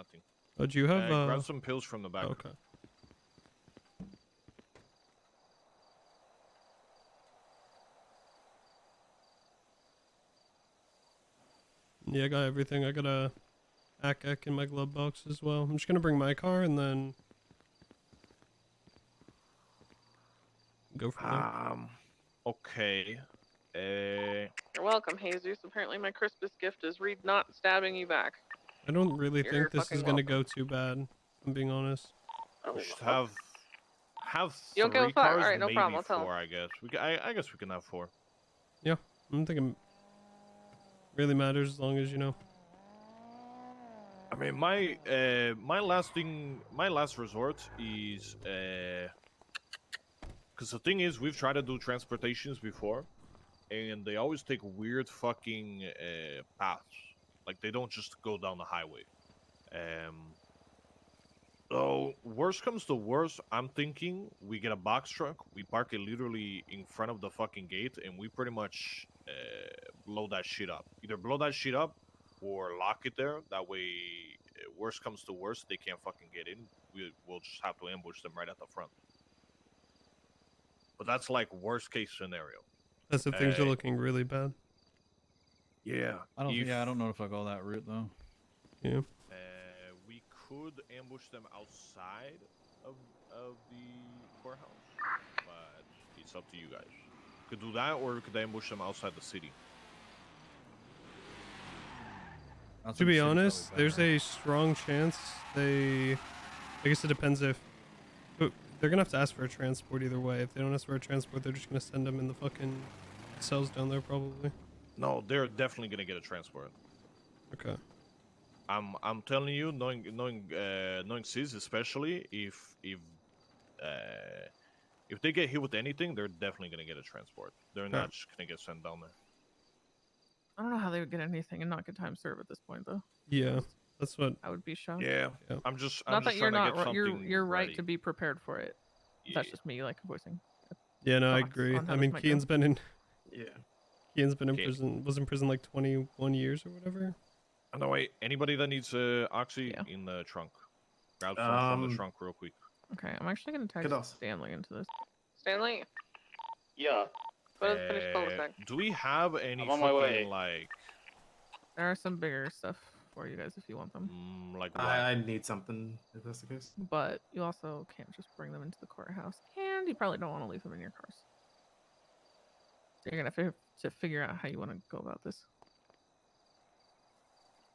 Oh, do you have grab some pills from the back. Okay. Yeah, I got everything. I got a ACAC in my glove box as well. I'm just gonna bring my car and then go from there. Okay. You're welcome, Jesus. Apparently my Christmas gift is Reed not stabbing you back. I don't really You're think this is fucking gonna welcome. go too bad, if I'm being honest. We should have You okay 3 with 5? cars, Alright, no maybe problem, I'll tell 4, I guess. I guess we can have 4. Yeah, I don't think it really matters as long as, you know. I mean, my last resort is because the thing is, we've tried to do transportations before, and they always take weird fucking paths. Like they don't just go down the highway. So worst comes to worst, I'm thinking we get a box truck, we park it literally in front of the fucking gate, and we pretty much blow that shit up. Either blow that shit up or lock it there. That way, worst comes to worst, they can't fucking get in. We'll just have to ambush them right at the front. But that's like worst case scenario. That's if things are looking really bad. Yeah. I don't know if I'll go that route though. Yeah. We could ambush them outside of the courthouse, but it's up to you guys. We could do that, or we could ambush them outside the city. To be honest, there's a strong chance I guess it depends if they're gonna have to ask for a transport either way. If they don't ask for a transport, they're just gonna send them in the fucking cells down there probably. No, they're definitely gonna get a transport. Okay. I'm telling you, knowing Sis, especially if they get hit with anything, they're definitely gonna get a transport. They're not just gonna get sent down there. I don't know how they would get anything and not get time served at this point, though. Yeah, that's what I would be shocked. Yeah, I'm just not that you're trying to not. get You're right ready. to be prepared for it. That's just me, like voicing. Yeah, no, I thoughts agree. on how I this mean, might Kian's go. been in. Yeah. Kian's been in prison. Was in prison like 21 years or whatever. Oh, no, wait. Anybody that needs oxy in the trunk, grab some from the trunk real quick. Okay, I'm actually gonna Good text else. Stanley into this. Stanley, Yeah. go to the finish cul-de-sac. Do we have any I'm on my way. fucking like There are some bigger stuff for you guys if you want them. like I need something if that's the case. But you also can't just bring them into the courthouse, and you probably don't want to leave them in your cars. So you're gonna have to figure out how you want to go about this.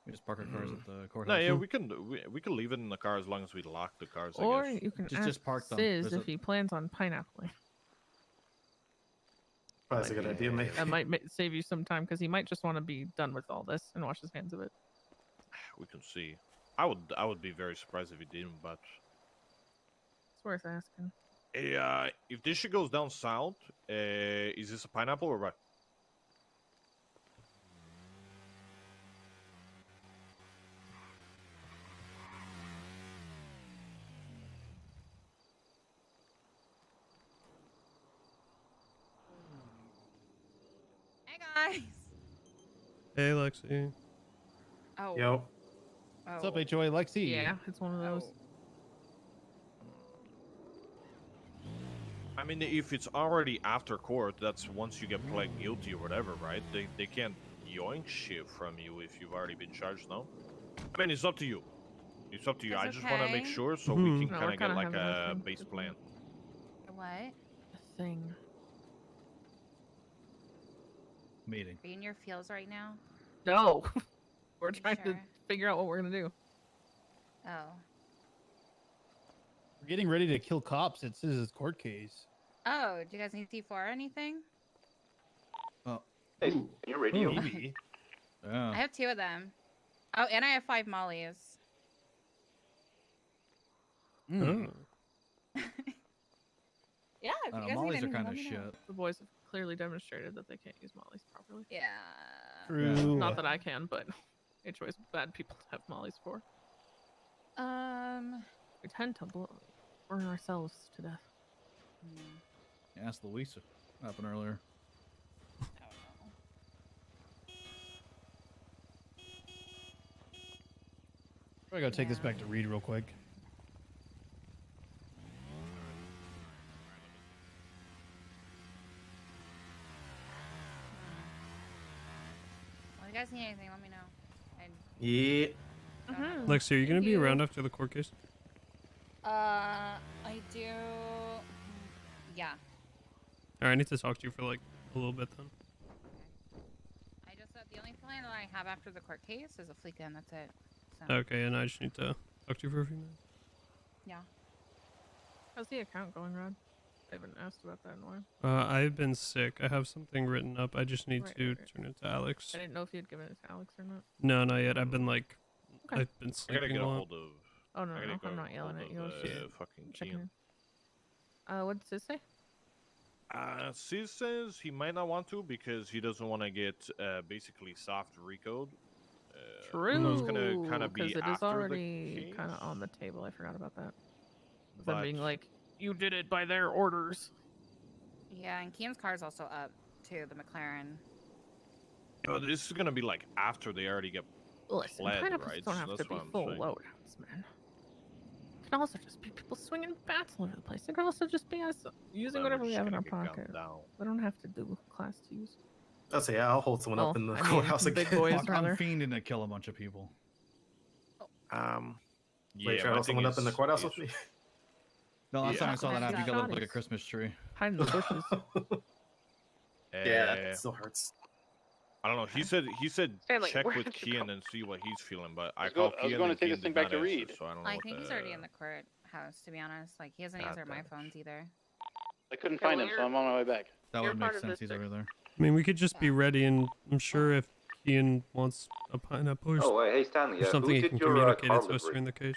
We just park our cars at the courthouse. No, yeah, we can leave it in the car as long as we lock the cars. Or I guess. you can Just park them. Sis There's if he plans on pineappling. That's a good idea, maybe. That might save you some time because he might just want to be done with all this and wash his hands of it. We can see. I would be very surprised if he didn't, but It's worth asking. if this shit goes down south, is this a pineapple or what? Hey guys. Hey, Lexi. Oh. Yo. What's up, HOA Lexi? Yeah, it's one of those. I mean, if it's already after court, that's once you get pled guilty or whatever, right? They can't yoink shit from you if you've already been charged, no? I mean, it's up to you. It's up to you. That's I just want to make okay. sure so we can No, kind we're of get kinda like having a a thing. base plan. What? A thing. Meeting. Are you in your feels right now? No. We're trying to sure? figure out what we're gonna do. Oh. We're getting ready to kill cops. It says it's court case. Oh, do you guys need C4 or anything? Oh. Hey, can you radio? Maybe. Yeah. I have 2 of them. Oh, and I have 5 mollies. Mm. Yeah, if you guys need mollies are anything, kind let of me know. shit. The boys have clearly demonstrated that they can't use mollies properly. Yeah. True. Not that I can, but HOA's bad people to have mollies for. We tend to burn ourselves to death. Ask Luisa. What happened earlier? I gotta take this back to Reed real quick. Well, if you guys need anything, let me know. Yeah. Lexi, are you gonna Thank be you. around after the court case? I do. Yeah. Alright, I need to talk to you for like a little bit then. I just the only plan that I have after the court case is a fleet gun. That's it. So. Okay, and I just need to talk to you for a few minutes. Yeah. How's the account going, Rod? I haven't asked about that in a while. I've been sick. I have something written up. I just need to Right. turn it to Alex. I didn't know if you had given it to Alex or not. No, not yet. I've been like, Okay. I've been I gotta sleeping get a a lot. hold of. Oh no, I gotta no, go I'm not yelling at you. I was just fucking checking Kian. in. What does it say? Sis says he might not want to because he doesn't want to get basically soft recode. True. It's gonna kind of be because it is after already the kind of on the table. I forgot about that. But- Them being like, you did it by their orders. Yeah, and Kian's car is also up too. The McLaren. Oh, this is gonna be like after they already get Listen, pled, pineapples right? don't So have to that's be what I'm full saying. loadouts, man. It can also just be people swinging bats all over the place. It can also just be us using Then we're whatever we just have in gonna our get gunned pocket. down. We don't have to do class 2s. I'll say, yeah, I'll hold someone up Well, in the I mean, courthouse big again. boys, Fuck, rather. I'm fiending to kill a bunch of people. Yeah, Wait, try to my hold someone thing up in the is- course is- with me? No, last time I saw that Yeah. happen, you got look like a Shotties. Christmas tree. Hide in the bushes. Yeah, that still hurts. I don't know. He said Stanley, check where with did you Kian and see what he's feeling, but I was called go- I was Kian going and to take Kian this thing did back not to answer, Reed. so I don't know I what think he's the- already in the courthouse. To be honest, like he doesn't God answer my damn it. phones either. I couldn't Okay, find well, him, so I'm on my way back. That You're would part make of sense. this He's over there. I mean, we could just be ready, and I'm sure if Kian wants a pineapple or, Oh, hey Stanley, or something, who he did can your communicate car it to us livery? during the case.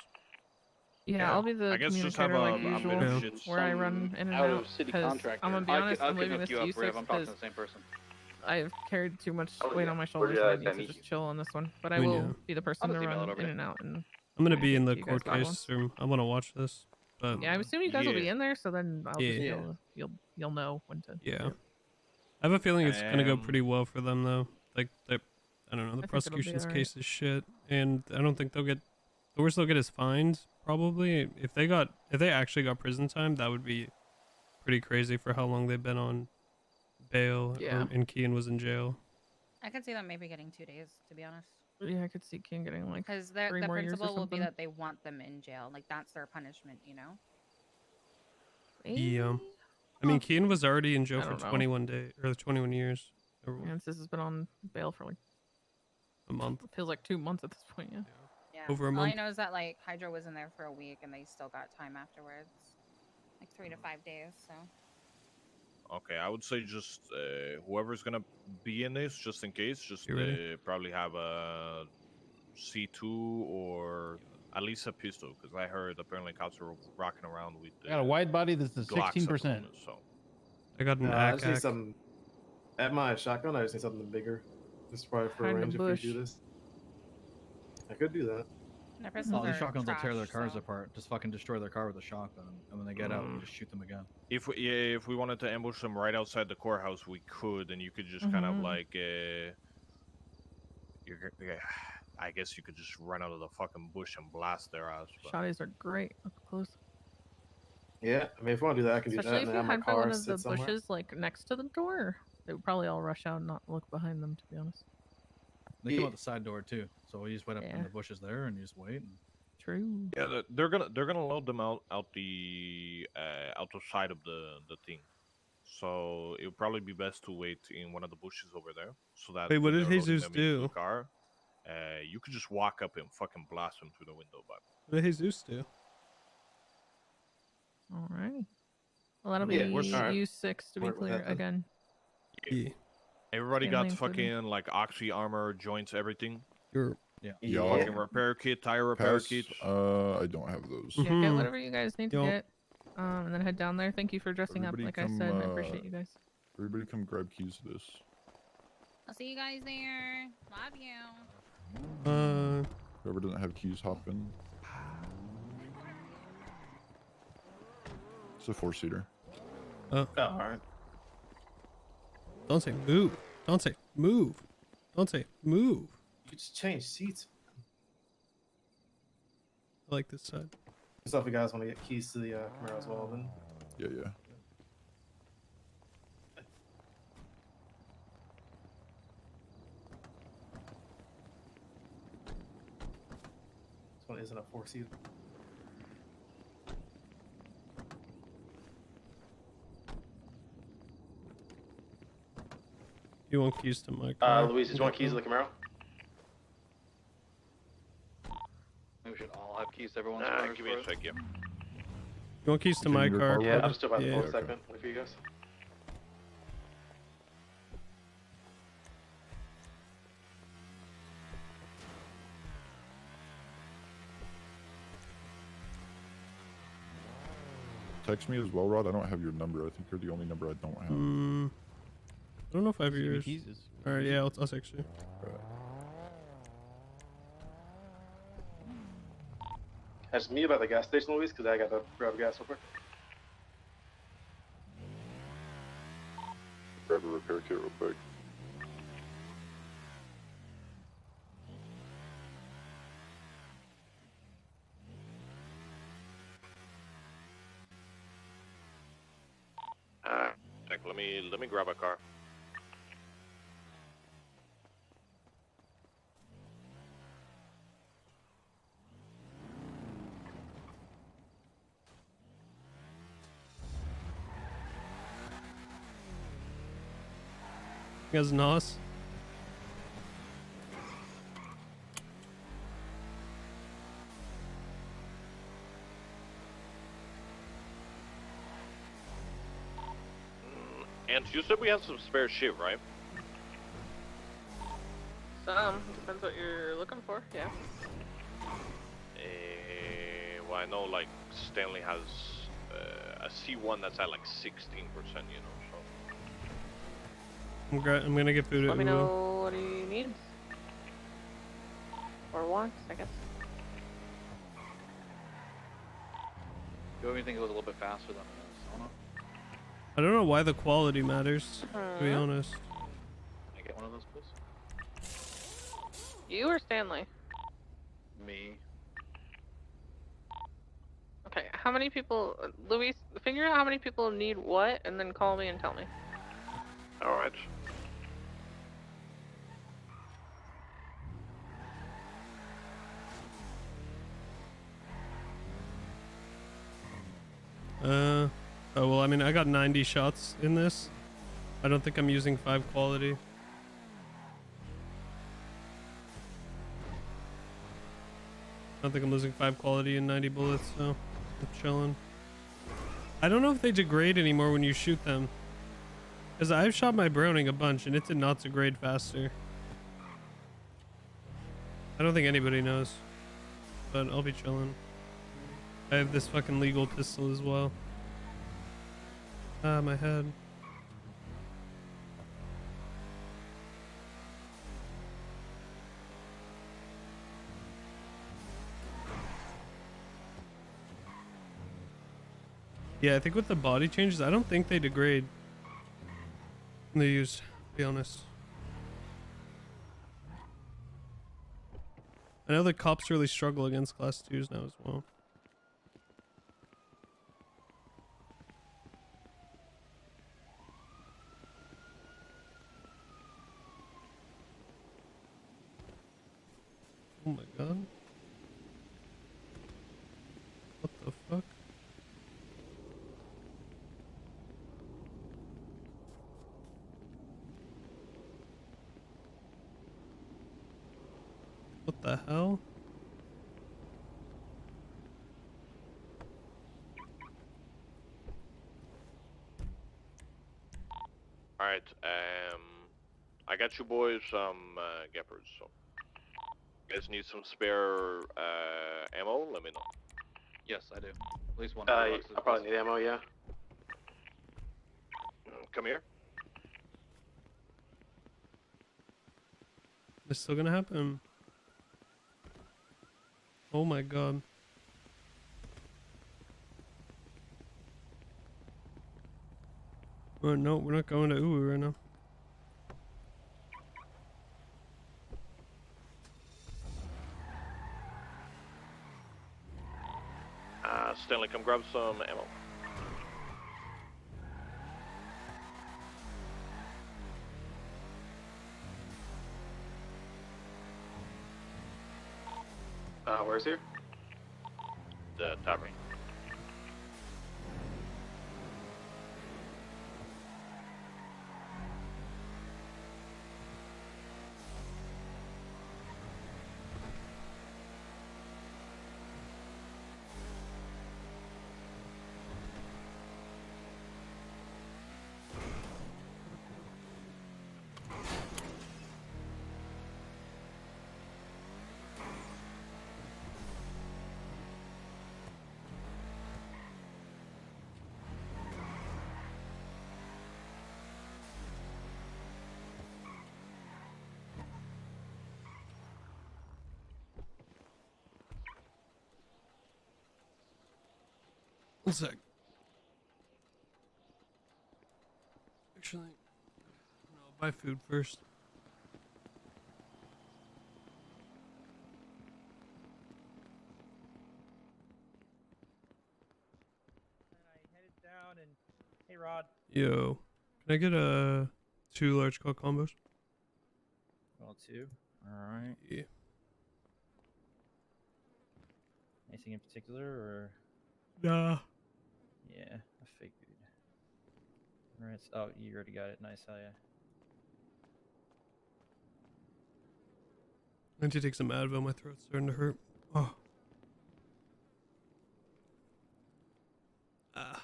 Yeah, I'll be the I guess just communicator have like a usual, bit of shit. where I run in and out out. of city 'cause contractor. I'm gonna be I honest, can, I I'm can leaving hook this you to up, you Rev. six I'm talking to because the same person. I've carried too much Oh, weight yeah. on my Where shoulders. did And I I need to meet just you? chill on this one, but I I mean, will yeah. be the person I'll to just email it run over in to and out. And I'm gonna I be in get the to you court guys live case, or I want to watch this. But yeah, I assume you guys will be Yeah. in there, so then I'll just Yeah. you'll know when to. yeah, I have a feeling it's gonna go Um, pretty well for them though. Like, I don't know, the think it'll be prosecution's alright. case is shit, and I don't think they'll get. The worst they'll get is fines, probably. If they actually got prison time, that would be pretty crazy for how long they've been on bail, Yeah. and Kian was in jail. I could see them maybe getting 2 days. To be honest. Yeah, I could see King getting like Because 3 the more years or principle will be something. that they want them in jail. Like that's their punishment, you know. Yeah. I mean, Kian was already in jail I for don't know. 21 days or 21 years, or And Sis has been on bail for like a month. it feels like 2 months at this point. Yeah. Yeah. Over a All I month. know is that like Hydra was in there for a week and they still got time afterwards, like 3 to 5 days. So. Okay, I would say just whoever's gonna be in this, just in case, just You ready? probably have a C2 or at least a pistol, because I heard apparently cops are rocking around with. I got a wide body that's a Glocks at the 16%. moment, so I got an I just need ACAC. some. At my shotgun, I just need something bigger. Just probably for Hide in the range if bush. we do this. I could do that. Their pistols Oh, these are shotguns will tear their trash, cars so. apart. Just fucking destroy their car with a shotgun, and when they get out, we just shoot them again. if we wanted to ambush them right outside the courthouse, we could, and you could just kind of Mhm. like I guess you could just run out of the fucking bush and blast their ass. But... Shotties are great up close. Yeah, I mean, if you want to do that, I can do Especially that. if And you have my hide by car one of the sit somewhere. bushes like next to the door. They would probably all rush out and not look behind them, to be honest. They come out the side door too, so we just wait up in Yeah. the bushes there and you just wait. And... True. Yeah, they're gonna load them out the side of the thing. So it would probably be best to wait in one of the bushes over there, so that. Wait, what when did they're loading Jesus them into the do? car, you could just walk up and fucking blast them through the window. But What did Jesus do? Alrighty. Well, that'll be Yeah, alright. U6 to be Work with clear that then. again. Yeah. Everybody Stanley got included. fucking like oxy armor, joints, everything. Sure. Yeah. Fucking repair kit, tire repair Pass. kit. I don't have those. Yeah, get whatever you guys need to Yup. get. And then head down there. Thank you for dressing Everybody up. Like come, I said, I appreciate you guys. Everybody come grab keys to this. I'll see you guys there. Love you. Whoever doesn't have keys, hop in. It's a 4-seater. Alright. Don't say move. Don't say move. Don't say move. You just change seats. I like this side. So if you guys want to get keys to the Camaro as well, then. Yeah. This one isn't a 4-seater. You want keys to my car? Luis, do you want keys to the Camaro? We should all have keys to everyone's Nah, cars. give me a sec, yeah. You want keys to my your car? car, Yeah, Bobby? I'm still about to Yeah. pull a segment. Wait for you guys. Text me as well, Rod. I don't have your number. I think you're the only number I don't have. I don't know if I have Give me yours. keys. Alright, yeah, I'll text you. Ask me about the gas station, Luis, because I got to grab gas real quick. Grab a repair kit real quick. Sec, let me grab a car. You guys nos? And you said we have some spare shit, right? Depends what you're looking for, yeah. Well, I know like Stanley has a C1 that's at like 16%, you know, so. I'm gonna get food Let at me Uwu. know what he needs. Or wants, I guess. Do you have anything that goes a little bit faster than Sona? I don't know why the quality matters, to be honest. Can I get one of those, please? You or Stanley? Me. Okay, how many people, Luis, figure out how many people need what, and then call me and tell me. Alright. Oh, well, I mean, I got 90 shots in this. I don't think I'm using 5 quality. I don't think I'm losing 5 quality and 90 bullets, so I'm chilling. I don't know if they degrade anymore when you shoot them. Because I've shot my Browning a bunch and it did not degrade faster. I don't think anybody knows. But I'll be chilling. I have this fucking legal pistol as well. Ah, my head. Yeah, I think with the body changes, I don't think they degrade when they're used, to be honest. I know the cops really struggle against class 2s now as well. Oh my god. What the fuck? What the hell? Alright, I got you boys some gappers, so you guys need some spare ammo, let me know. Yes, I do. At least one. I probably need ammo, yeah. Come here. It's still gonna happen. Oh my god. Oh no, we're not going to Uwu right now. Stanley, come grab some ammo. Where's here? The tavern. One sec. Actually, no, I'll buy food first. Down and hey Rod. Yo, can I get 2 large call combos? Well, 2. All right. Yeah. Anything in particular, or? Nah. Yeah, I figured. All right. Oh, you already got it. Nice. Hell yeah. I need to take some Advil. My throat's starting to hurt. Oh. Ah.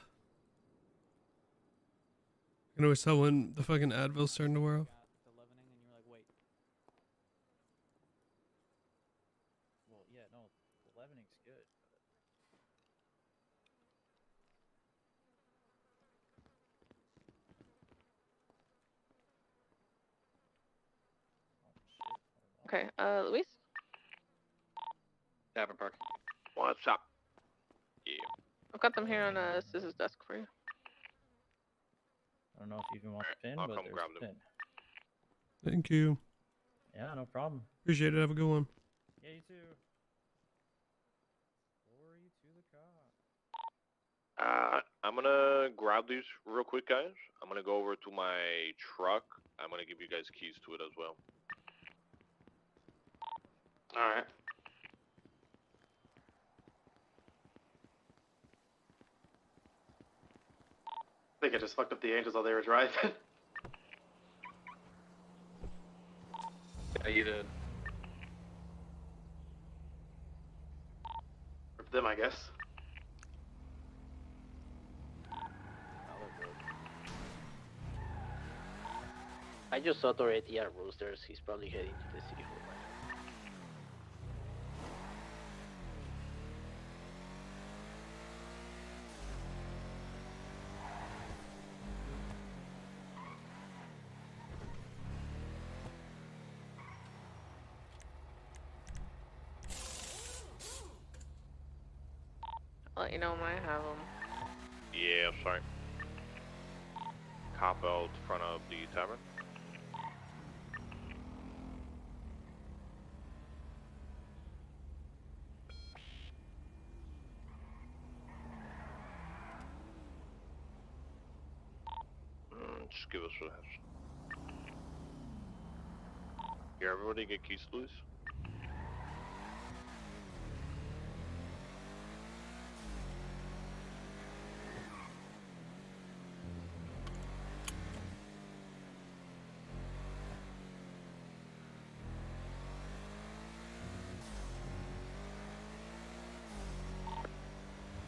I can always tell when the fucking Advil's starting to wear off. The leavening, and you were like, wait. Well, yeah, no, the leavening's good. Okay, Luis? Tavern Park. What's up? Yeah. I've got them here on Siz's desk for you. I don't know if you even want the pin, I'll but come there's grab the them. pin. Thank you. Yeah, no problem. Appreciate it. Have a good one. Yeah, you too. Glory to the god. I'm gonna grab these real quick, guys. I'm gonna go over to my truck. I'm gonna give you guys keys to it as well. Alright. I think I just fucked up the angels while they were driving. Yeah, you did. For them, I guess. I just saw Toretti at Roosters. He's probably heading to the city hall. I'll let you know when I have them. Yeah, sorry. Cop out front of the tavern. Just give us a heads. Here, everybody get keys, please.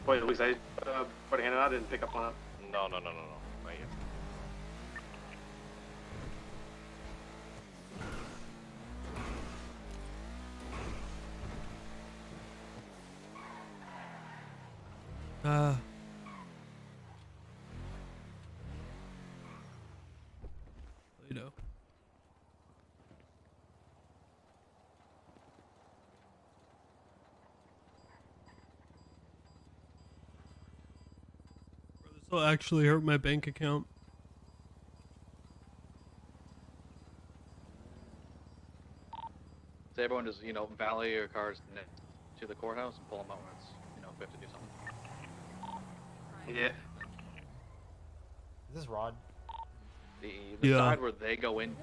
Wait, at least I put a hand out. I didn't pick up one up. No, not yet. Play-Doh. This will actually hurt my bank account. So everyone just, you know, valet your cars next to the courthouse and pull them out when it's, you know, if we have to do something. Yeah. Is this Rod? The Yeah. side where they go in.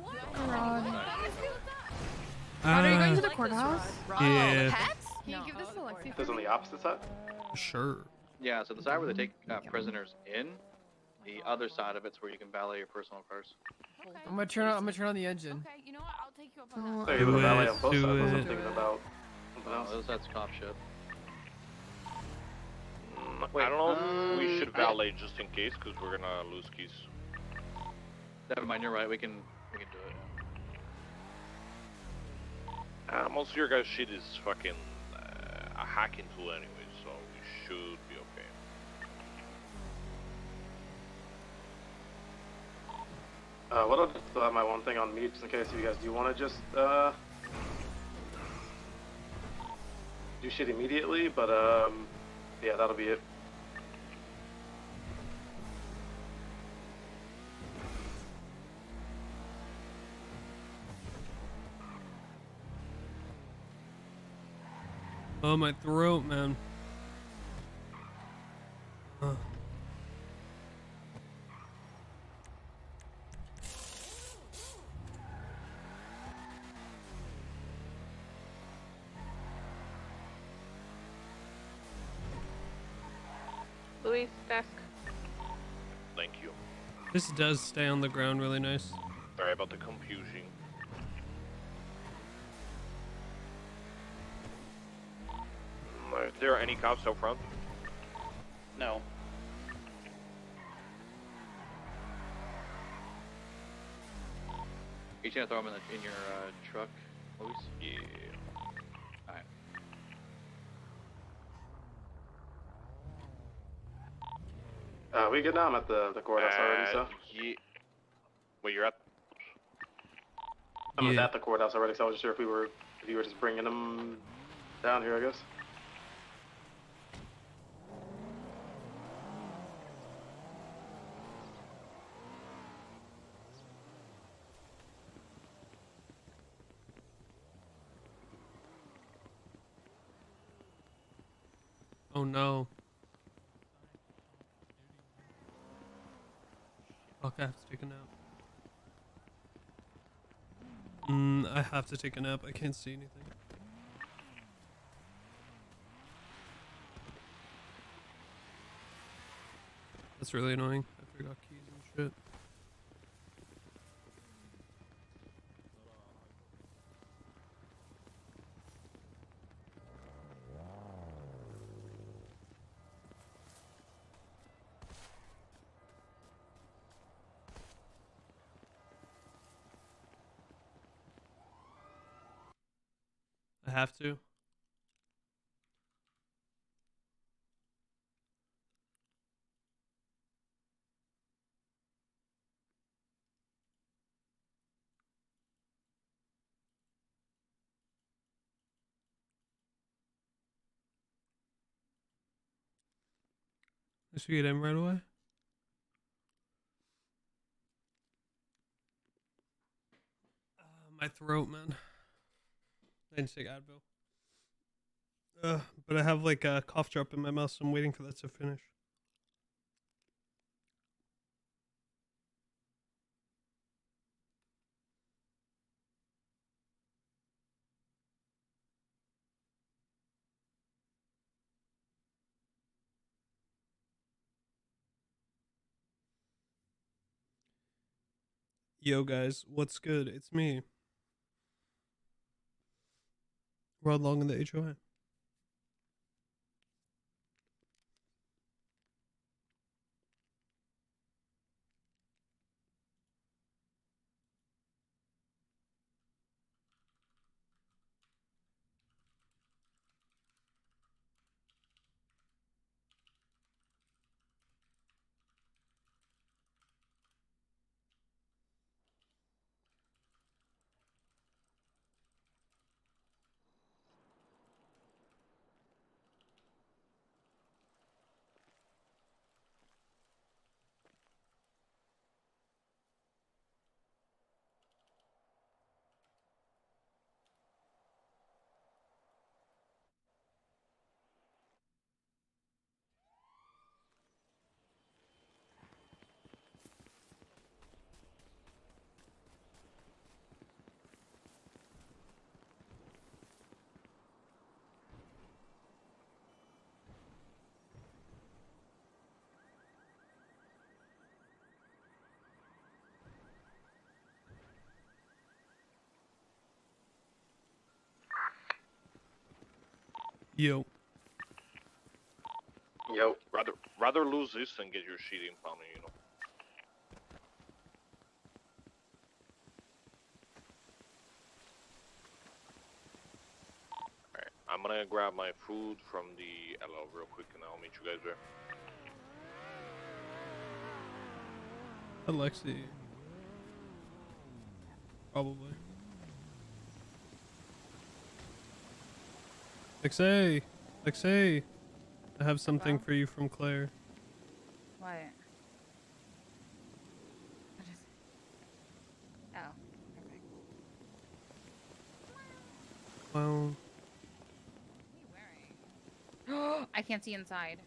Rod, are you going to the courthouse? Yeah. Can you give this to Lexi? This on the opposite side? Sure. Yeah, so the side where they take prisoners in, the other side of it's where you can valet your personal cars. I'm gonna turn on the engine. Okay, you know what? I'll take you up on So that. you're the valet on both do sides. I was it. thinking about something else. Oh, that's cop shit. I don't know if we should valet just in case, because we're gonna lose keys. Never mind, you're right. We can do it. Most of your guys' shit is fucking a hacking tool anyway, so we should be okay. What I'll just have my one thing on me, just in case you guys do want to just do shit immediately, but yeah, that'll be it. Oh, my throat, man. Luis, desk. Thank you. This does stay on the ground really nice. Sorry about the confusion. Are there any cops out front? No. You gonna throw them in your truck, Luis? Yeah. Alright. We good now? I'm at the courthouse already, so. Yeah. Wait, you're at? I'm at the courthouse already, so I wasn't sure if you were just bringing them down here, I guess. Oh no. Fuck, I have to take a nap. I have to take a nap. I can't see anything. That's really annoying. I forgot keys and shit. I have to. I should get in right away. My throat, man. I didn't take Advil. But I have like a cough drop in my mouth, so I'm waiting for that to finish. Yo guys, what's good? It's me. Rod Long in the HOA. Yo. Yo. Rather lose this than get your shit impounded, you know. Alright, I'm gonna grab my food from the LO real quick and I'll meet you guys there. Alexi. Probably. Alexei! Alexei! I have something for you from Claire. What? What is it? Oh, Well, perfect. I can't see inside.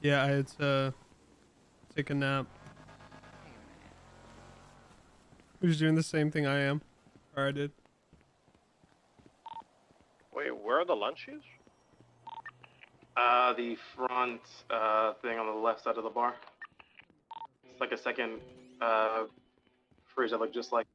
yeah, I had to take a nap. Who's doing the same thing I am? Or I did. Wait, where are the lunches? The front thing on the left side of the bar. It's like a second fridge that looked just like.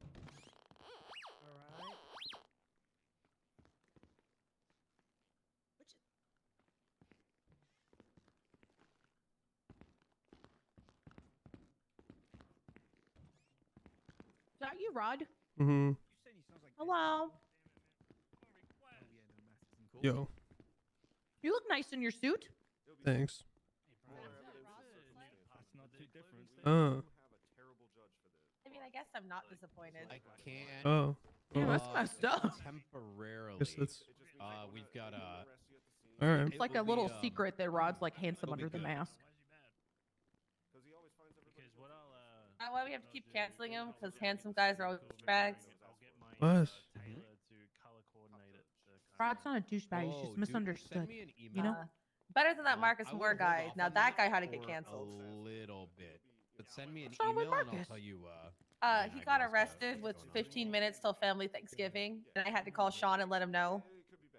Is that you, Rod? Mm-hmm. Hello. Yo. You look nice in your suit. Thanks. I mean, I guess I'm not disappointed. I can't. Oh. Yeah, that's messed up. Temporarily. Guess that's... We've got Alright. It's like a little secret that Rod's like handsome under the mask. Why we have to keep canceling him? Because handsome guys are always douchebags. What? Rod's not a douchebag. He's just misunderstood. Send me an email. You know? Better than that Marcus Moore guy. Now that guy had to get canceled. A little bit. But send me an What's wrong with email and I'll Marcus? tell you. He got arrested with 15 minutes till family Thanksgiving, and I had to call Sean and let him know.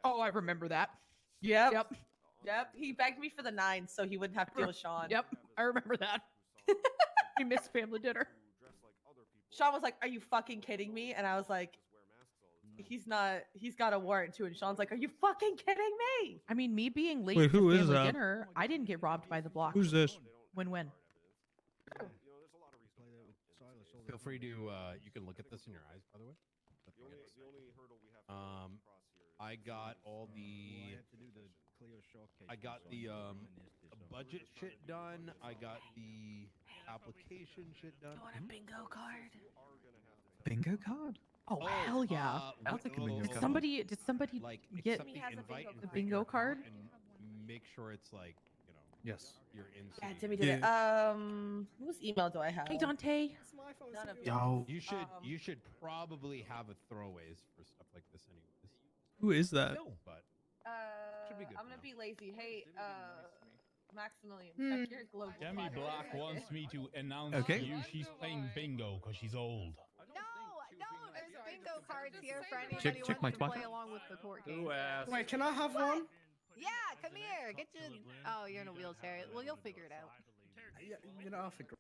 Oh, I remember that. Yep. He begged me for the 9 so he wouldn't have to deal with Sean. Yep, I remember that. We missed family dinner. Sean was like, "Are you fucking kidding me?" And I was like, "He's not. He's got a warrant too." And Sean's like, "Are you fucking kidding me?" I mean, me being late Wait, to who is family that? dinner, I didn't get robbed by the block. Who's this? When? Feel free to. You can look at this in your eyes, by the way. I got all the. I got the budget shit done. I got the application shit done. You want a bingo card? Bingo card? Oh, hell yeah! I'll take a bingo Did card. somebody Like get accept the invite the bingo card? and make sure it's like Yes. you're in. Yeah, Timmy did it. Whose email do I have? Hey, Dante. None of Yo. You should probably have a throwaways for stuff like this, anyways. Who is that? But I'm gonna be lazy. Hey, Maximilian, check your glow. Demi Black wants me to announce Okay. to you she's playing bingo because she's old. No, there's bingo cards here for anybody Check who my wants to play Wi-Fi. along with the court case. Wait, can I have one? Yeah, come here. Get you. Oh, you're in a wheelchair. Well, you'll figure it out. Yeah, you know, I'll figure.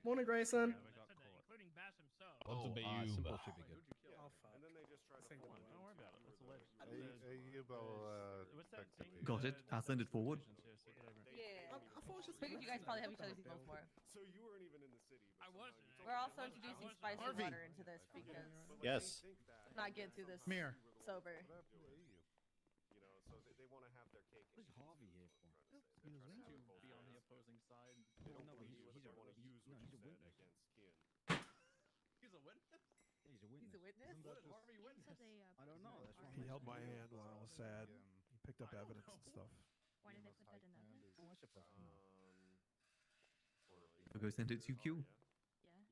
Morning, Grayson. What's a Bayou? simple should be good. Got it. I'll send it forward. Yeah. Figured you guys probably have each other's emails more. So you weren't even in the city. I wasn't. We're also introducing spicy water into this because Yes. I'm not getting through this Come here. sober. You know, so they want to have their cake. What's Harvey here for? To be on the opposing side. They don't want to use what you said against Kian. He's a witness. He's a witness. Harvey witness. I don't know. He held my hand while I was sad. He picked up evidence and stuff. Why did they put that in evidence? Oh, I should put I'll go send it to Q.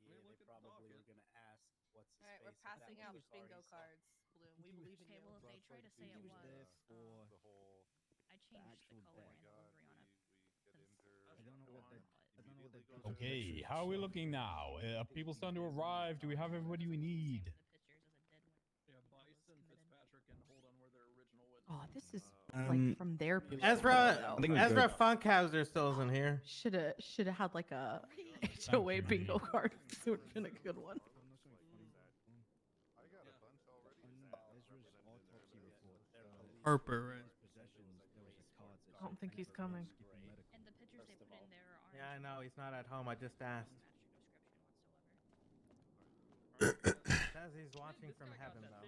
Yeah, they probably are gonna ask what's All right, we're passing out bingo cards. Bloom, we believe in Okay, you. well, if they try to say it was, I changed the color and the livery on it. I don't know what they. Okay, how are we looking now? Are people starting to arrive? Do we have everybody we need? Yeah, Bison, Fitzpatrick, and hold on, were their original witness. Oh, this is like from their perspective. Ezra Funkhauser still isn't here. Should have had like a HOA bingo card. It would have been a good one. Harper, right? I don't think he's coming. And the pictures they put in there aren't. Yeah, I know he's not at home. I just asked. Says he's watching from heaven though.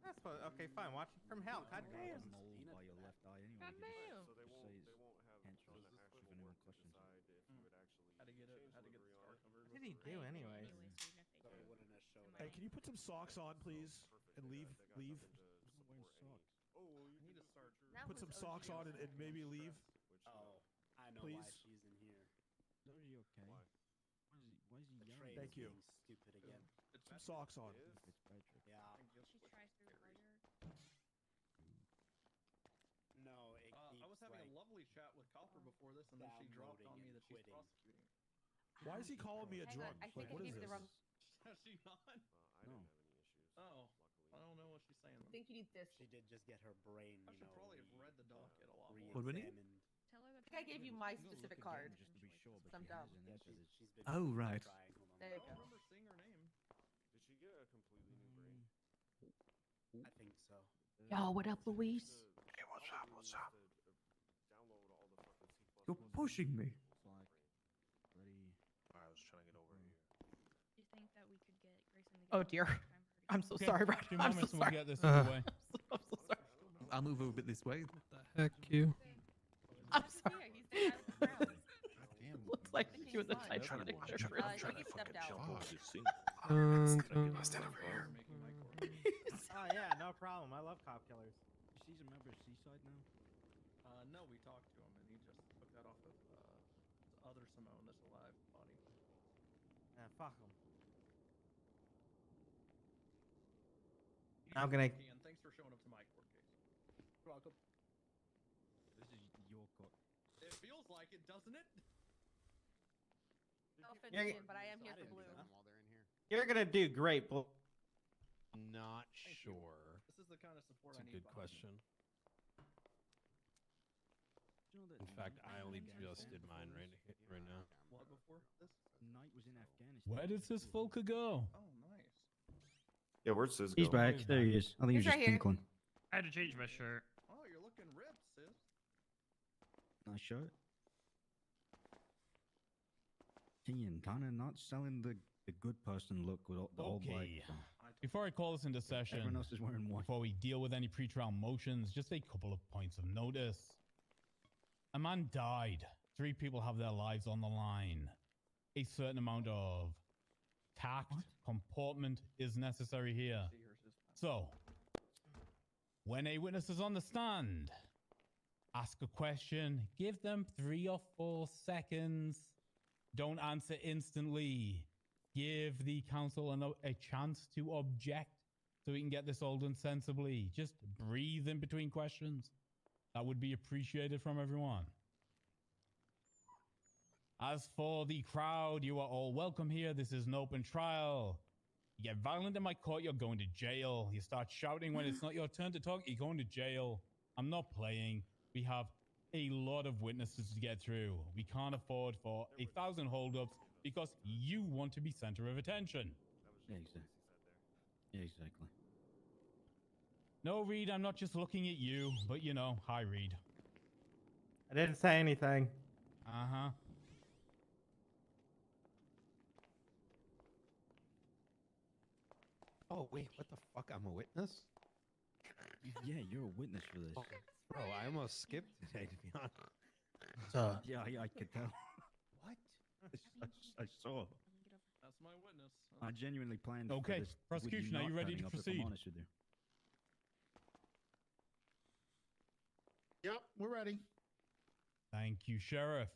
That's what. Okay, fine. Watching from hell. God damn. God damn. So they won't have done the actual work to decide if you would actually How to get it? How to get the star covered? What did he do anyways? Hey, can you put some socks on, please, and leave? Leave. Oh, I need to start. Put some socks on and maybe leave. Oh, I know Please. why she's in here. No, are you okay? Why? Why is he The yelling? train Thank is you. being stupid again. Put some socks on. Yeah. She tries to record her. No, it I was having a lovely chat with Copper before this, and then she dropped on me that she's prosecuting. Why is he calling me a Hang on, drunk? I Like, think what I is gave the this? wrong. Has she not? I didn't have any issues. Oh, I don't know what she's saying. I then. think you need this. She did just get her brain, I should probably have read the docket a lot more. re-examined. Tell her that. I think I gave you my specific card. Just to be sure, but I'm she dumb. hasn't, Yeah, 'cause it's- she's been Oh, right. trying. Hold on. There I you don't go. remember seeing her name. Did she get a completely new brain? I think so. Yo, what up, Luis? Hey, what's up? What's up? Download all the fucking C++. You're pushing me. I was trying to get over here. Do you think that we could get Grayson to get Oh dear. I'm so Okay, sorry, Rod. Two I'm so moments and we'll sorry. get this out of the way. I'm so sorry. I'll move a bit this way. Heck you. I'm sorry. Damn. Looks like you in the Titanic. I'm trying to fucking jump over this thing. I'll stand over here. Oh yeah, no problem. I love cop killers. She's a member of Seaside now. No, we talked to him, and he just took that off of the other Simone that's alive body. Yeah, fuck him. I'm gonna. And thanks for showing up to my court case. You're welcome. This is your court. It feels like it, doesn't it? No offense, Yeah, Ian, but I am here for blue. You're gonna do great, Bull. Not Thank you. sure. This is the kind of support That's I a need. good behind me. question. In fact, I only just did mine right now. What before this? Knight was in Afghanistan. Where did this Volker go? Oh, nice. Yeah, where's Sis He's going? back. There he is. I think He's he's just right here. tinkling. I had to change my shirt. Oh, you're looking ripped, sis. Nice shirt. Ian, kind of not selling the good person look with all, the whole Okay. black. Before I call this into Everyone session, else is wearing white. before we deal with any pre-trial motions, just a couple of points of notice. A man died. 3 people have their lives on the line. A certain amount of tact, comportment is necessary here. So, when a witness is on the stand, ask a question, give them 3 or 4 seconds. Don't answer instantly. Give the counsel a chance to object so we can get this all done sensibly. Just breathe in between questions. That would be appreciated from everyone. As for the crowd, you are all welcome here. This is an open trial. You get violent in my court, you're going to jail. You start shouting when it's not your turn to talk, you're going to jail. I'm not playing. We have a lot of witnesses to get through. We can't afford for 1,000 holdups because you want to be center of attention. Yeah, exactly. Yeah, exactly. No, Reed, I'm not just looking at you, but you know, hi, Reed. I didn't say anything. Uh-huh. Oh wait, what the fuck? I'm a witness. Yeah, you're a witness for this. Bro, I almost skipped today, to be honest. Yeah, I could tell. What? I saw. That's my witness. I genuinely planned. Okay, for this with prosecution, are not you ready turning to up, if I'm proceed? honest with you. Yep, we're ready. Thank you, Sheriff.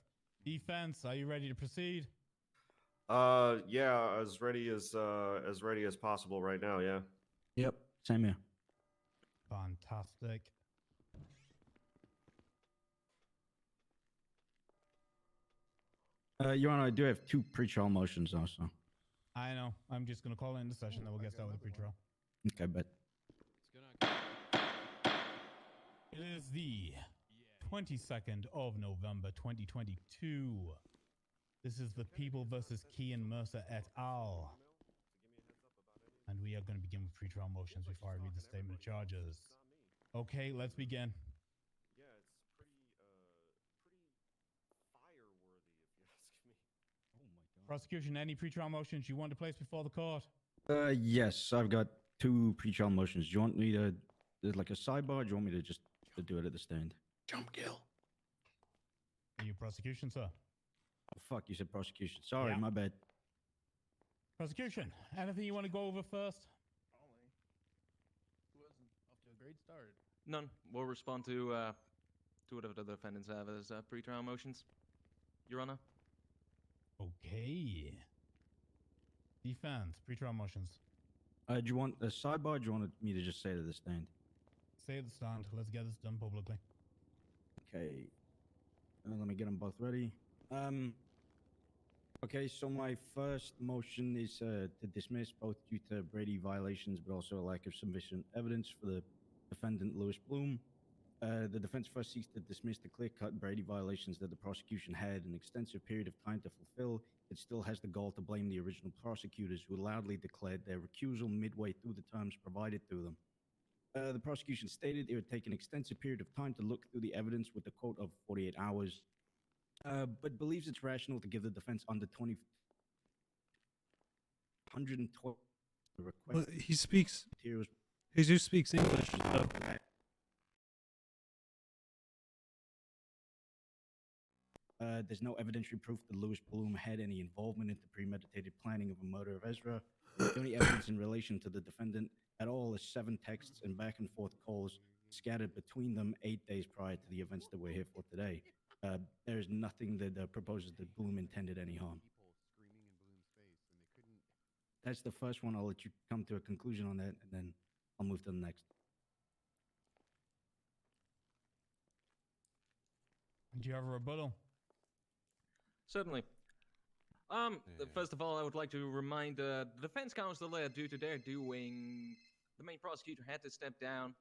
Defense, are you ready to proceed? Yeah, as ready as possible right now. Yeah. Yep, same here. Fantastic. Your Honor, I do have 2 pre-trial motions also. I know. I'm just going to call it into session, then we'll get started with the pre-trial. Okay, but It is the 22nd of November, 2022. This is the People versus Key and Mercer et al. And we are going to begin with pre-trial motions before I read the statement of charges. Okay, let's begin. Yeah, it's pretty fire-worthy, if you ask me. Oh my god. Prosecution, any pre-trial motions you want to place before the court? Yes, I've got 2 pre-trial motions. Do you want me to, there's like a sidebar, or do you want me to just to do it at the stand? Jump kill. Are you prosecution, sir? Oh, fuck, you said prosecution. Sorry, Yeah. my bad. Prosecution, anything you want to go over first? Who wasn't off to a great start? None. We'll respond to whatever the defendants have as pre-trial motions. Your Honor. Okay. Defense, pre-trial motions. Do you want a sidebar, or do you want me to just say it at the stand? Stay at the stand. Let's get this done publicly. Okay. Let me get them both ready. Okay, so my first motion is to dismiss both due to Brady violations, but also a lack of sufficient evidence for the defendant, Lewis Bloom. The defense first seeks to dismiss the clear-cut Brady violations that the prosecution had an extensive period of time to fulfill. It still has the gall to blame the original prosecutors who loudly declared their recusal midway through the terms provided to them. The prosecution stated it would take an extensive period of time to look through the evidence with a quote of 48 hours, but believes it's rational to give the defense under 112 request. Well, he speaks. Materials. Jesus speaks English. So. There's no evidentiary proof that Lewis Bloom had any involvement in the premeditated planning of a murder of Ezra. The only evidence in relation to the defendant at all is 7 texts and back and forth calls scattered between them 8 days prior to the events that we're here for today. There is nothing that proposes that Bloom intended any harm. That's the first one. I'll let you come to a conclusion on that, and then I'll move to the next. Do you have a rebuttal? Certainly. First of all, I would like to remind the defense counsel that due to their doing, the main prosecutor had to step down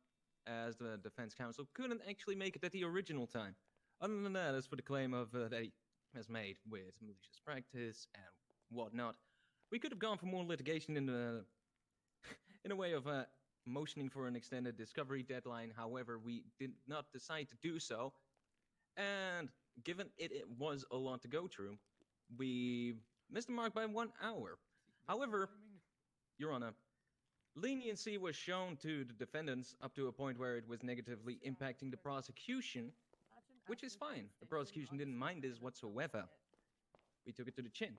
as the defense counsel couldn't actually make it at the original time. Other than that, as for the claim of that he has made with malicious practice and whatnot, we could have gone for more litigation in a way of motioning for an extended discovery deadline. However, we did not decide to do so. And given it was a lot to go through, we missed the mark by 1 hour. However, Your Honor, leniency was shown to the defendants up to a point where it was negatively impacting the prosecution, which is fine. The prosecution didn't mind this whatsoever. We took it to the chin.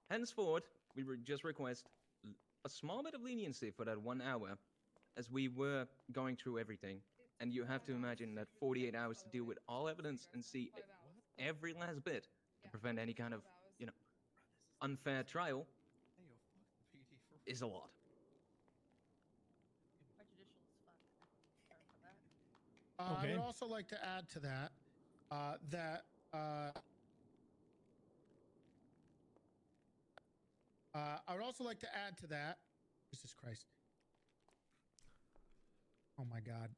Henceforth, we just request a small bit of leniency for that 1 hour, as we were going through everything. And you have to imagine that 48 hours to deal with all evidence and see every last bit to prevent any kind of, unfair trial is a lot. I would also like to add to that I would also like to add to that. Jesus Christ. Oh my God.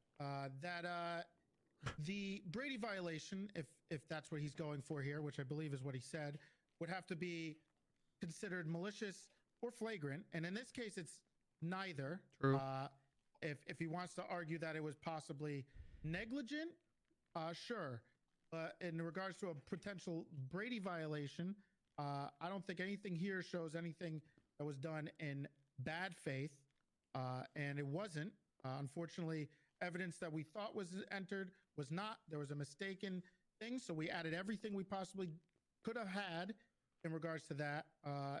That the Brady violation, if that's what he's going for here, which I believe is what he said, would have to be considered malicious or flagrant, and in this case, it's neither. True. If he wants to argue that it was possibly negligent, sure. But in regards to a potential Brady violation, I don't think anything here shows anything that was done in bad faith, and it wasn't. Unfortunately, evidence that we thought was entered was not. There was a mistaken thing, so we added everything we possibly could have had in regards to that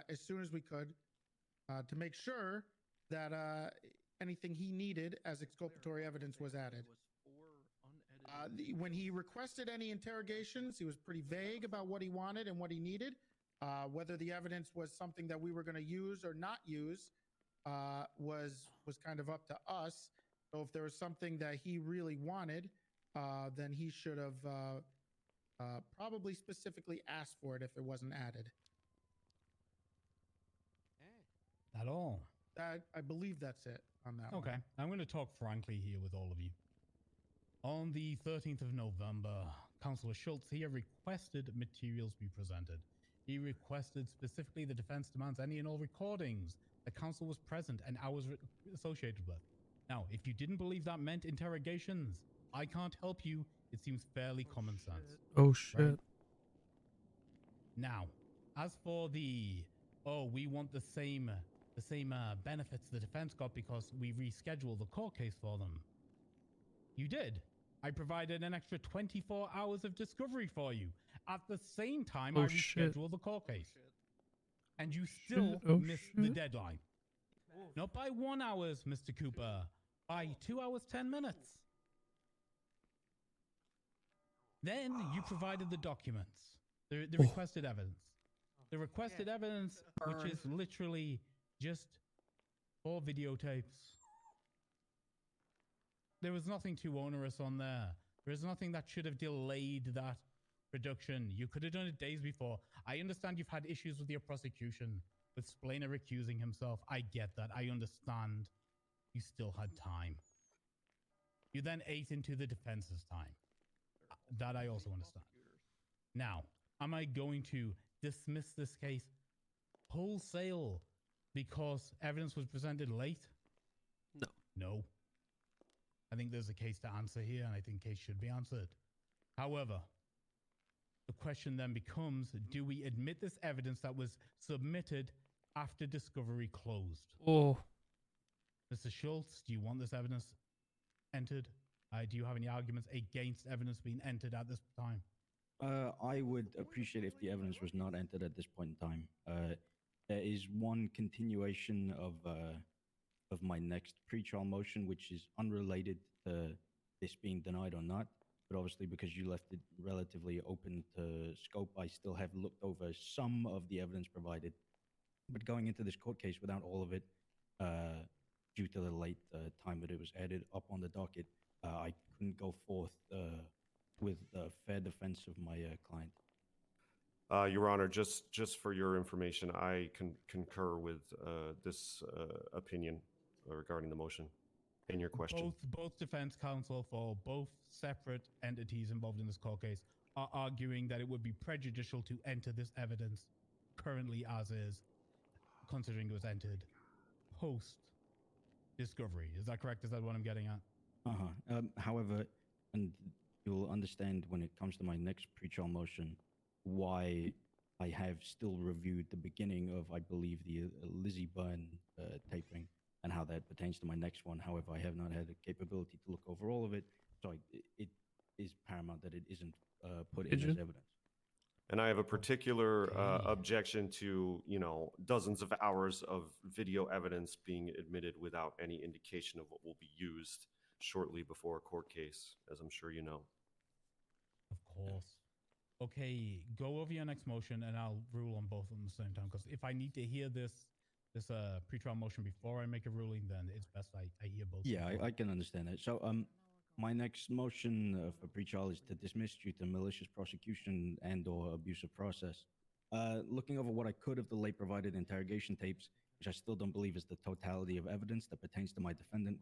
as soon as we could to make sure that anything he needed as exculpatory evidence was added. When he requested any interrogations, he was pretty vague about what he wanted and what he needed. Whether the evidence was something that we were going to use or not use was kind of up to us. So if there was something that he really wanted, then he should have probably specifically asked for it if it wasn't added. At all. I believe that's it on that one. Okay, I'm going to talk frankly here with all of you. On the 13th of November, Councillor Schultz here requested materials be presented. He requested specifically the defense demands any and all recordings the council was present and I was associated with. Now, if you didn't believe that meant interrogations, I can't help you. It seems fairly common sense. Oh shit. Right? Now, as for the, oh, we want the same benefits the defense got because we rescheduled the court case for them. You did. I provided an extra 24 hours of discovery for you. At the same time, I rescheduled the court case. And you still missed the deadline. Not by 1 hour, Mr. Cooper. By 2 hours, 10 minutes. Then you provided the documents, the requested evidence. The requested evidence, which is literally just 4 videotapes. There was nothing too onerous on there. There is nothing that should have delayed that production. You could have done it days before. I understand you've had issues with your prosecution, with Splainer recusing himself. I get that. I understand. You still had time. You then ate into the defense's time. That I also understand. Now, am I going to dismiss this case wholesale because evidence was presented late? No. No. I think there's a case to answer here, and I think case should be answered. However, the question then becomes, do we admit this evidence that was submitted after discovery closed? Oh. Mr. Schultz, do you want this evidence entered? Do you have any arguments against evidence being entered at this time? I would appreciate if the evidence was not entered at this point in time. There is one continuation of my next pretrial motion, which is unrelated to this being denied or not. But obviously, because you left it relatively open to scope, I still have looked over some of the evidence provided. But going into this court case without all of it, due to the late time that it was added up on the docket, I couldn't go forth with a fair defense of my client. Your Honor, just for your information, I concur with this opinion regarding the motion and your question. Both defense counsel for both separate entities involved in this court case are arguing that it would be prejudicial to enter this evidence currently as is, considering it was entered post discovery. Is that correct? Is that what I'm getting at? However, and you'll understand when it comes to my next pretrial motion why I have still reviewed the beginning of, I believe, the Lizzie Byrne taping and how that pertains to my next one. However, I have not had the capability to look over all of it, so it is paramount that it isn't put in as evidence. And I have a particular objection to, dozens of hours of video evidence being admitted without any indication of what will be used shortly before a court case, as I'm sure you know. Of course. Okay, go over your next motion and I'll rule on both of them at the same time. Because if I need to hear this pretrial motion before I make a ruling, then it's best I hear both. Yeah, I can understand that. So my next motion for pretrial is to dismiss due to malicious prosecution and or abusive process. Looking over what I could of the late provided interrogation tapes, which I still don't believe is the totality of evidence that pertains to my defendant,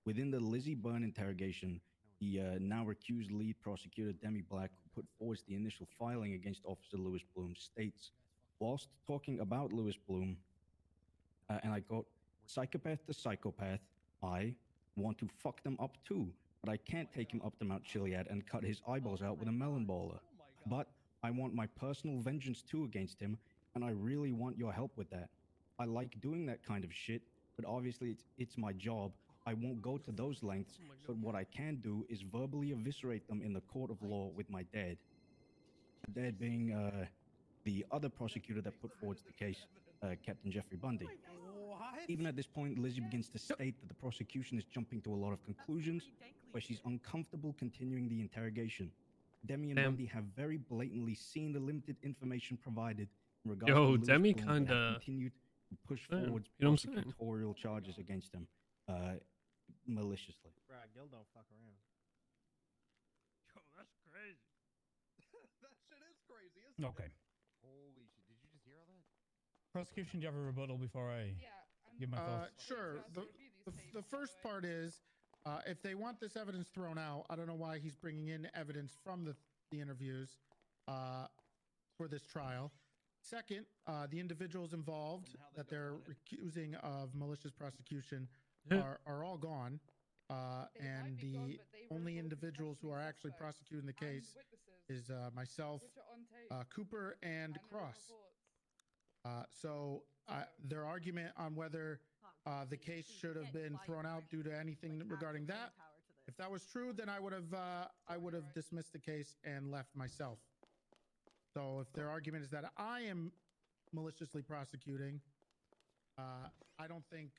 within the Lizzie Byrne interrogation, the now recused lead prosecutor, Demi Black, who put forward the initial filing against Officer Lewis Bloom, states, whilst talking about Lewis Bloom, and I quote, "Psychopath to psychopath, I want to fuck them up too, but I can't take him up to Mount Chiliad and cut his eyeballs out with a melon bowler. But I want my personal vengeance too against him, and I really want your help with that. I like doing that kind of shit, but obviously it's my job. I won't go to those lengths, but what I can do is verbally eviscerate them in the court of law with my dad." Dad being the other prosecutor that put forward the case, Captain Jeffrey Bundy. Even at this point, Lizzie begins to state that the prosecution is jumping to a lot of conclusions, where she's uncomfortable continuing the interrogation. Demi and Bundy have very blatantly seen the limited information provided in regards to Lewis Demi Bloom, and have kinda continued to push Yeah, forward you know what I'm saying? prosecutorial charges against him maliciously. Bruh, Gil don't fuck around. Yo, that's crazy. That shit is crazy, isn't Okay. it? Holy shit! Did you just hear all that? Prosecution, do you have a rebuttal before I give my thoughts? Sure. The first part is, if they want this evidence thrown out, I don't know why he's bringing in evidence from the interviews for this trial. Second, the individuals involved that they're accusing of malicious prosecution are all gone. And the only individuals who are actually prosecuting the case is myself, Cooper, and Cross. So their argument on whether the case should have been thrown out due to anything regarding that, if that was true, then I would have dismissed the case and left myself. So if their argument is that I am maliciously prosecuting, I don't think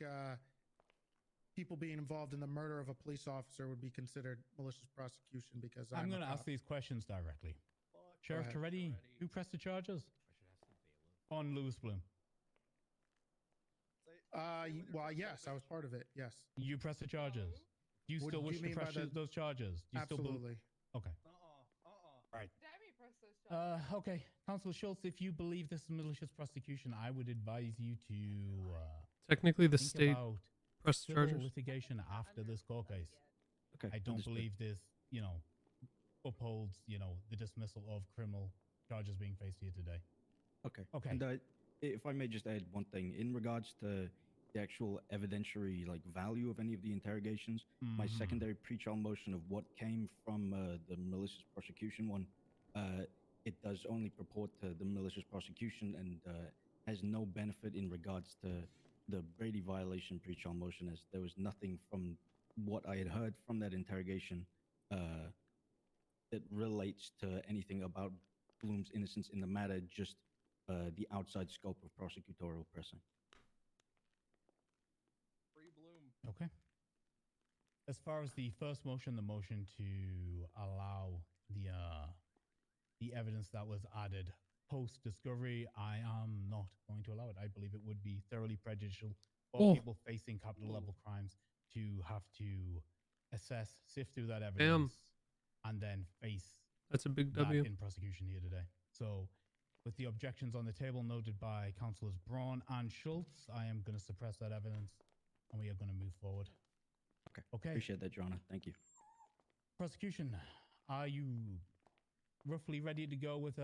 people being involved in the murder of a police officer would be considered malicious prosecution because I'm going to ask these questions directly. Sheriff Toretti, who pressed the charges on Lewis Bloom? Well, yes, I was part of it. Yes. You pressed the charges. Do you What still do wish you to mean by press that? those charges? Do you Absolutely. Still okay. Right. Okay, Councilor Schultz, if you believe this is malicious prosecution, I would advise you to Technically, the think state about pressed civil charges. litigation after this court case. Okay, I don't understood. believe this, upholds, the dismissal of criminal charges being faced here today. Okay. Okay. And if I may just add one thing in regards to the actual evidentiary value of any of the interrogations, my secondary pretrial motion of what came from the malicious prosecution one, it does only purport to the malicious prosecution and has no benefit in regards to the Brady violation pretrial motion, as there was nothing from what I had heard from that interrogation that relates to anything about Bloom's innocence in the matter, just the outside scope of prosecutorial pressing. Free Bloom. Okay. As far as the first motion, the motion to allow the evidence that was added post discovery, I am not going to allow it. I believe it would be thoroughly prejudicial for people facing capital level crimes to have to assess, sift through that evidence, and then face That's a big that W. in prosecution here today. So, with the objections on the table noted by Councillors Braun and Schultz, I am going to suppress that evidence, and we are going to move forward. Okay. Appreciate that, Your Honor. Thank you. Prosecution, are you roughly ready to go with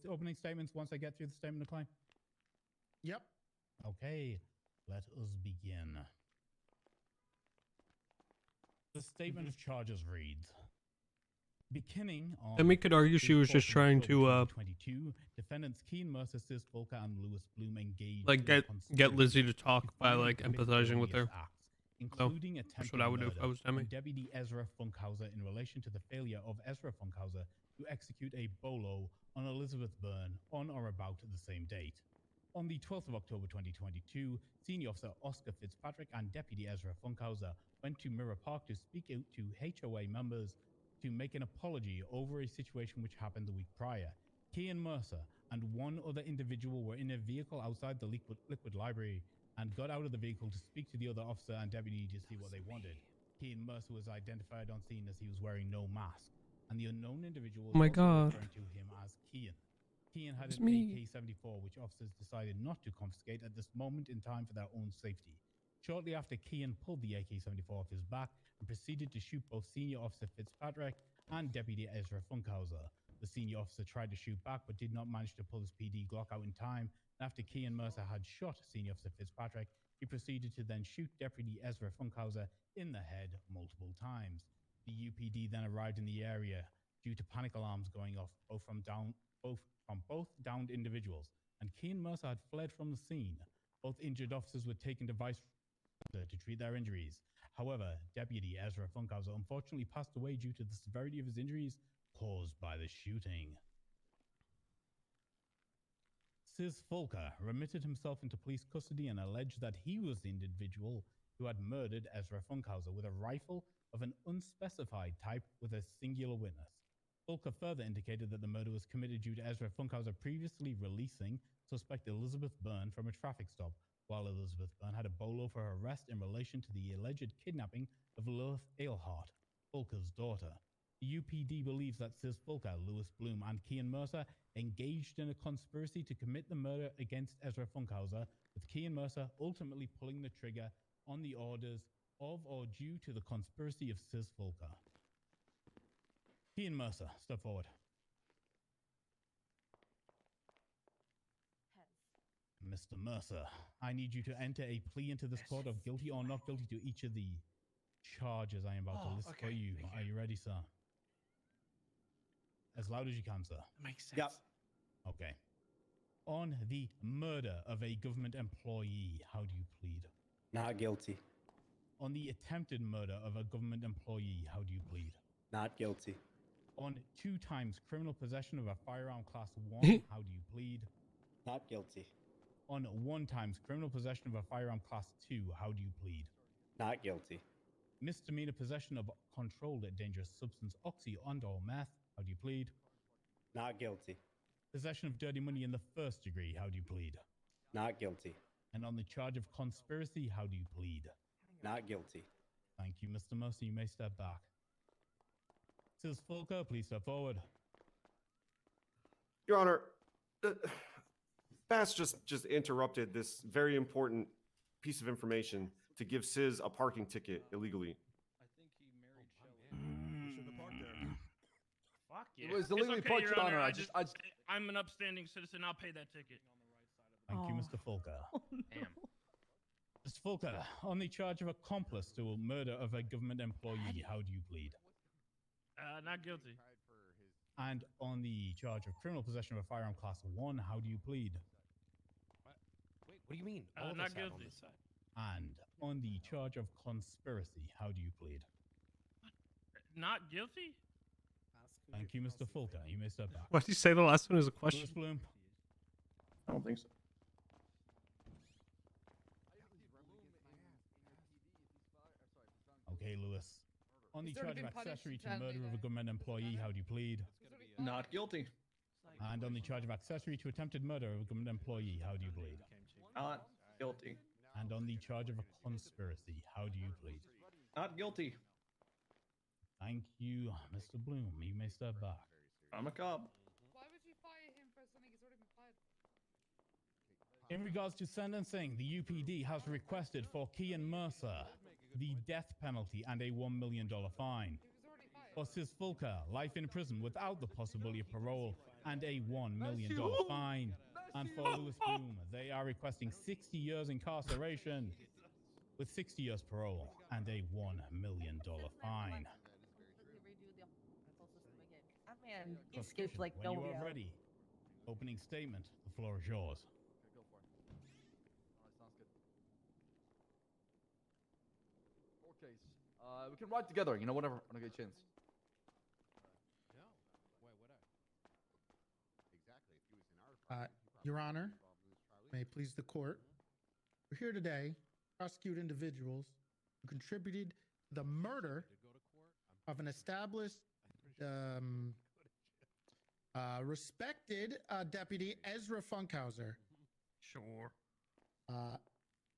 opening statements once I get through the statement of claim? Yep. Okay, let us begin. The statement of charges reads: beginning on Then we could argue she was just trying to 22, defendants Keen, Mercer, Sis, Volker, and Lewis Bloom engaged like in a get Lizzie to conspiracy talk by find and like commit empathizing with her. felonious acts, So including that's attempted what I would do if murder I was Demi. on Deputy Ezra Funkhauser in relation to the failure of Ezra Funkhauser to execute a bolo on Elizabeth Byrne on or about the same date. On the 12th of October 2022, Senior Officer Oscar Fitzpatrick and Deputy Ezra Funkhauser went to Mirror Park to speak out to HOA members to make an apology over a situation which happened the week prior. Kian Mercer and one other individual were in a vehicle outside the Liquid Library and got out of the vehicle to speak to the other officer and deputy to see what they wanted. Kian Mercer was identified on scene as he was wearing no mask, and the unknown individual was Oh my also God. referring to him as Kian. Kian had It's an me. AK-74, which officers decided not to confiscate at this moment in time for their own safety. Shortly after, Kian pulled the AK-74 off his back and proceeded to shoot both Senior Officer Fitzpatrick and Deputy Ezra Funkhauser. The senior officer tried to shoot back but did not manage to pull his PD Glock out in time. After Kian Mercer had shot Senior Officer Fitzpatrick, he proceeded to then shoot Deputy Ezra Funkhauser in the head multiple times. The UPD then arrived in the area due to panic alarms going off both from both downed individuals, and Kian Mercer had fled from the scene. Both injured officers were taken to Vice to treat their injuries. However, Deputy Ezra Funkhauser unfortunately passed away due to the severity of his injuries caused by the shooting. Sis Volker remitted himself into police custody and alleged that he was the individual who had murdered Ezra Funkhauser with a rifle of an unspecified type with a singular witness. Volker further indicated that the murder was committed due to Ezra Funkhauser previously releasing suspect Elizabeth Byrne from a traffic stop, while Elizabeth Byrne had a bolo for her arrest in relation to the alleged kidnapping of Lilith Ailhart, Volker's daughter. The UPD believes that Sis Volker, Lewis Bloom, and Kian Mercer engaged in a conspiracy to commit the murder against Ezra Funkhauser, with Kian Mercer ultimately pulling the trigger on the orders of or due to the conspiracy of Sis Volker. Kian Mercer, step forward. Mr. Mercer, I need you to enter a plea into this court of guilty or not guilty to each of the charges I am about to list for you. Are you ready, sir? As loud as you can, sir. That makes sense. Yep. Okay. On the murder of a government employee, how do you plead? Not guilty. On the attempted murder of a government employee, how do you plead? Not guilty. On 2 times criminal possession of a firearm class 1, how do you plead? Not guilty. On 1 times criminal possession of a firearm class 2, how do you plead? Not guilty. Misdemeanor possession of controlled dangerous substance, oxy and/or meth, how do you plead? Not guilty. Possession of dirty money in the 1st degree, how do you plead? Not guilty. And on the charge of conspiracy, how do you plead? Not guilty. Thank you, Mr. Mercer. You may step back. Sis Fulker, please step forward. Your Honor, Bass just interrupted this very important piece of information to give Sis a parking ticket illegally. Fuck yeah. It was illegally It's parked, Your Your Honor. Honor. I'm an upstanding citizen. I'll pay that ticket. Thank you, Mr. Fulker. Damn. Mr. Fulker, on the charge of accomplice to a murder of a government employee, how do you plead? Not guilty. And on the charge of criminal possession of a firearm class 1, how do you plead? Wait, what do you mean? All of Not us have on guilty. this side. And on the charge of conspiracy, how do you plead? Not guilty? Thank you, Mr. Fulker. You may step back. Why did you say the last one as a Louis question? Bloom. I don't think so. Okay, Lewis. On the He's already charge of been punished accessory to internally, murder of a government employee, how do you plead? Not guilty. And on the charge of accessory to attempted murder of a government employee, how do you plead? Not guilty. And on the charge of a conspiracy, how do you plead? Not guilty. Thank you, Mr. Bloom. You may step back. I'm a cop. Why would you fire him for something he's already been fired? In regards to sentencing, the UPD has requested for Kean Mercer the death penalty and a $1 million fine. For Sis Fulker, life in prison without the possibility of parole and a $1 million fine. And for Louis Bloom, they are requesting 60 years incarceration with 60 years parole and a $1 million fine. That man escaped like When you nobody are else. ready, opening statement, the floor is yours. Okay, we can ride together, you know, whenever when I get a chance. Your Honor, may it please the court, we're here today to prosecute individuals who contributed to the murder of an established, respected deputy, Ezra Funkhauser. Sure.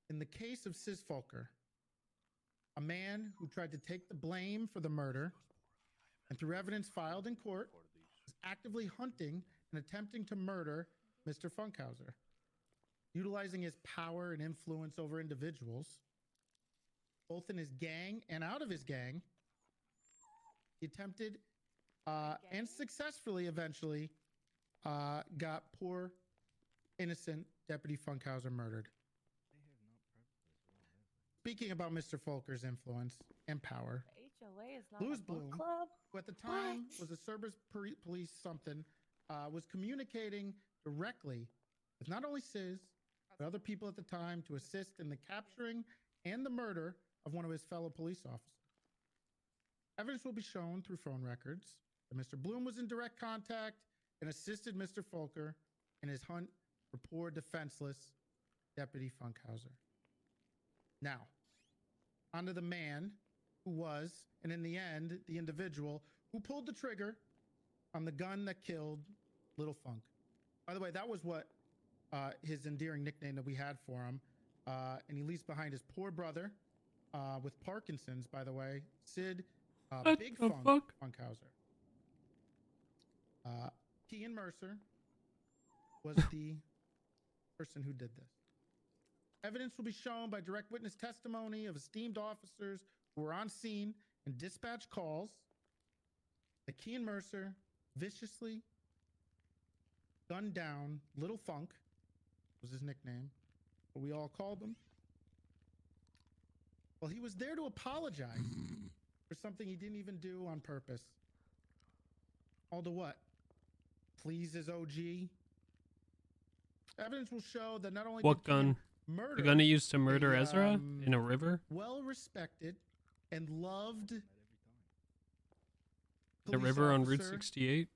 In the case of Sis Fulker, a man who tried to take the blame for the murder and through evidence filed in court is actively hunting and attempting to murder Mr. Funkhauser, utilizing his power and influence over individuals, both in his gang and out of his gang. He attempted and successfully eventually got poor, innocent Deputy Funkhauser murdered. Speaking about Mr. Fulker's influence and power, HOA is not Louis a book Bloom, club. who at the time was a Cerberus police something, was communicating directly with not only Sis, but other people at the time to assist in the capturing and the murder of one of his fellow police officers. Evidence will be shown through phone records that Mr. Bloom was in direct contact and assisted Mr. Fulker in his hunt for poor, defenseless Deputy Funkhauser. Now, onto the man who was, and in the end, the individual who pulled the trigger on the gun that killed Little Funk. By the way, that was what his endearing nickname that we had for him. And he leaves behind his poor brother with Parkinson's, by the way, Sid Big Funk Funkhauser. Kean Mercer was the person who did this. Evidence will be shown by direct witness testimony of esteemed officers who were on scene and dispatch calls that Kean Mercer viciously gunned down Little Funk was his nickname. What we all called him. Well, he was there to apologize for something he didn't even do on purpose. All to what? Please his OG. Evidence will show that not only What did Kian gun? murder The gun he used to murder a, Ezra in a river? well-respected and loved The police river on Route officer, 68?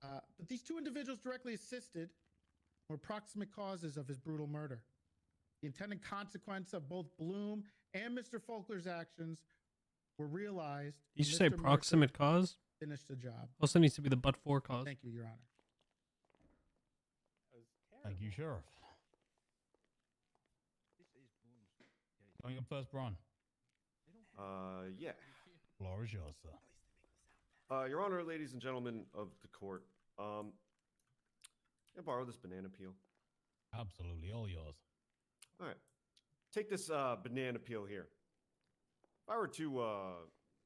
but these two individuals directly assisted were proximate causes of his brutal murder. The intended consequence of both Bloom and Mr. Folker's actions were realized. Did you when say Mr. proximate Mercer cause? finished the job. Also needs to be the but-for cause. Thank you, Your Honor. Thank you, Sheriff. Going up first, Braun. Yeah. Floor is yours, sir. Your Honor, ladies and gentlemen of the court, can I borrow this banana peel? Absolutely, all yours. All right. Take this banana peel here. If I were to,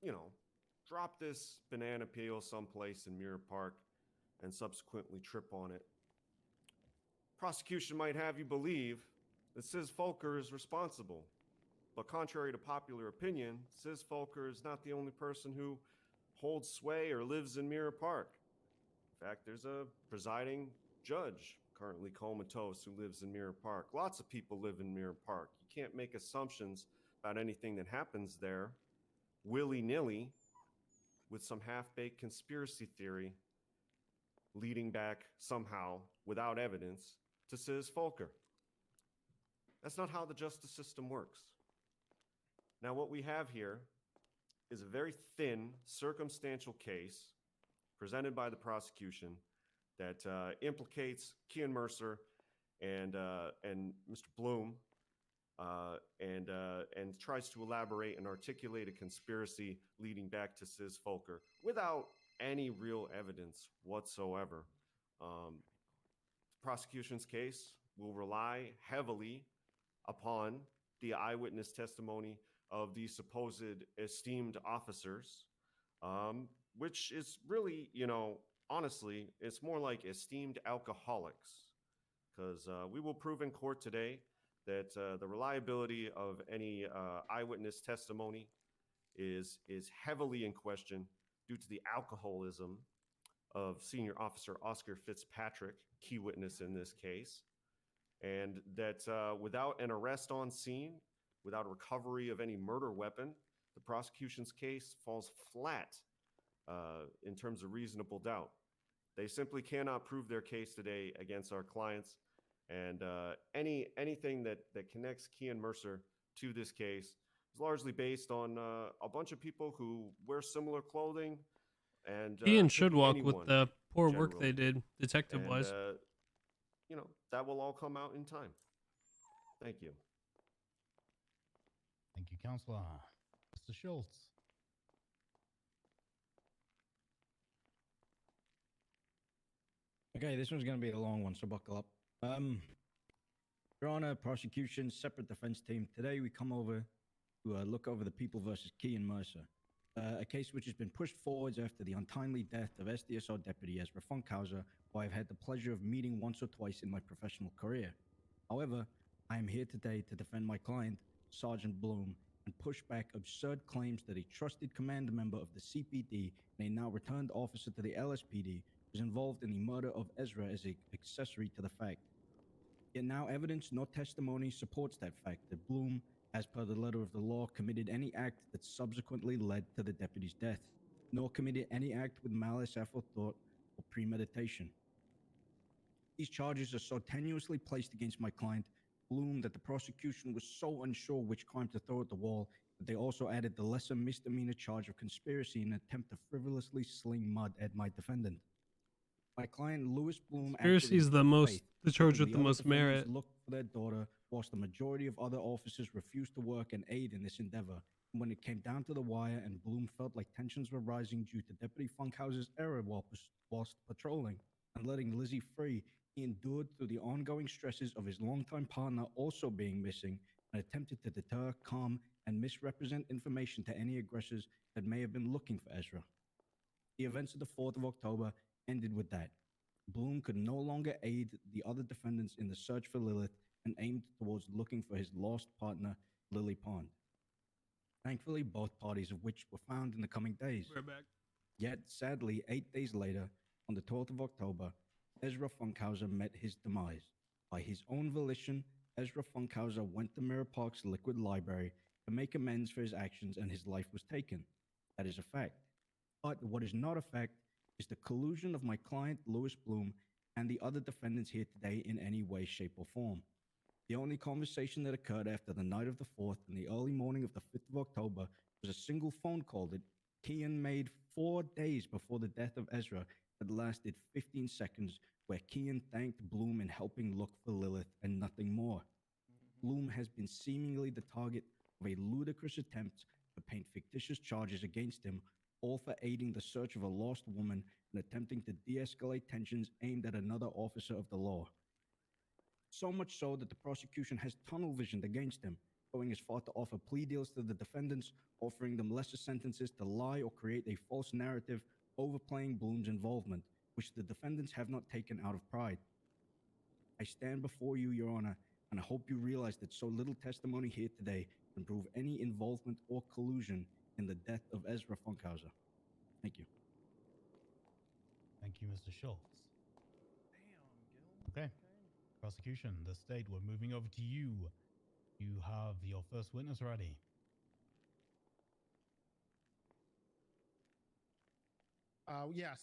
you know, drop this banana peel someplace in Mirror Park and subsequently trip on it, prosecution might have you believe that Sis Folker is responsible. But contrary to popular opinion, Sis Folker is not the only person who holds sway or lives in Mirror Park. In fact, there's a presiding judge currently comatose who lives in Mirror Park. Lots of people live in Mirror Park. You can't make assumptions about anything that happens there willy-nilly with some half-baked conspiracy theory leading back somehow, without evidence, to Sis Folker. That's not how the justice system works. Now, what we have here is a very thin, circumstantial case presented by the prosecution that implicates Kian Mercer and Mr. Bloom, and tries to elaborate and articulate a conspiracy leading back to Sis Folker without any real evidence whatsoever. The prosecution's case will rely heavily upon the eyewitness testimony of the supposed esteemed officers, which is really, you know, honestly, it's more like esteemed alcoholics, because we will prove in court today that the reliability of any eyewitness testimony is heavily in question due to the alcoholism of Senior Officer Oscar Fitzpatrick, key witness in this case, and that without an arrest on scene, without recovery of any murder weapon, the prosecution's case falls flat in terms of reasonable doubt. They simply cannot prove their case today against our clients, and anything that connects Kian Mercer to this case is largely based on a bunch of people who wear similar clothing. And Kian should walk with the poor work they did, detective-wise. You know, that will all come out in time. Thank you. Thank you, Counselor. Mr. Schultz. Okay, this one's going to be a long one, so buckle up. Your Honor, prosecution, separate defense team. Today we come over to look over the People versus Kian Mercer, a case which has been pushed forwards after the untimely death of SDSO Deputy Ezra Funkhauser, who I've had the pleasure of meeting once or twice in my professional career. However, I am here today to defend my client, Sergeant Bloom, and push back absurd claims that a trusted command member of the CPD and a now returned officer to the LSPD was involved in the murder of Ezra as an accessory to the fact. Yet now evidence nor testimony supports that fact that Bloom, as per the letter of the law, committed any act that subsequently led to the deputy's death, nor committed any act with malice aforethought or premeditation. These charges are so tenuously placed against my client, Bloom, that the prosecution was so unsure which crime to throw at the wall that they also added the lesser misdemeanor charge of conspiracy in an attempt to frivolously sling mud at my defendant. My client, Louis Bloom, Conspiracy is the charge with the most merit. Looked for their daughter, whilst the majority of other officers refused to work and aid in this endeavor. And when it came down to the wire and Bloom felt like tensions were rising due to Deputy Funkhauser's error whilst patrolling and letting Lizzie free, he endured through the ongoing stresses of his longtime partner also being missing and attempted to deter, calm, and misrepresent information to any aggressors that may have been looking for Ezra. The events of the 4th of October ended with that. Bloom could no longer aid the other defendants in the search for Lilith and aimed towards looking for his lost partner, Lily Pond. Thankfully, both parties of which were found in the coming days. We're back. Yet, sadly, 8 days later, on the 12th of October, Ezra Funkhauser met his demise. By his own volition, Ezra Funkhauser went to Mirror Park's Liquid Library to make amends for his actions, and his life was taken. That is a fact. But what is not a fact is the collusion of my client, Louis Bloom, and the other defendants here today in any way, shape, or form. The only conversation that occurred after the night of the 4th and the early morning of the 5th of October was a single phone call that Kian made 4 days before the death of Ezra that lasted 15 seconds, where Kian thanked Bloom in helping look for Lilith and nothing more. Bloom has been seemingly the target of a ludicrous attempt to paint fictitious charges against him, all for aiding the search of a lost woman and attempting to de-escalate tensions aimed at another officer of the law. So much so that the prosecution has tunnel visioned against him, going as far to offer plea deals to the defendants, offering them lesser sentences to lie or create a false narrative, overplaying Bloom's involvement, which the defendants have not taken out of pride. I stand before you, Your Honor, and I hope you realize that so little testimony here today can prove any involvement or collusion in the death of Ezra Funkhauser. Thank you. Thank you, Mr. Schultz. Okay. Prosecution, the state, we're moving over to you. You have your first witness ready. Yes.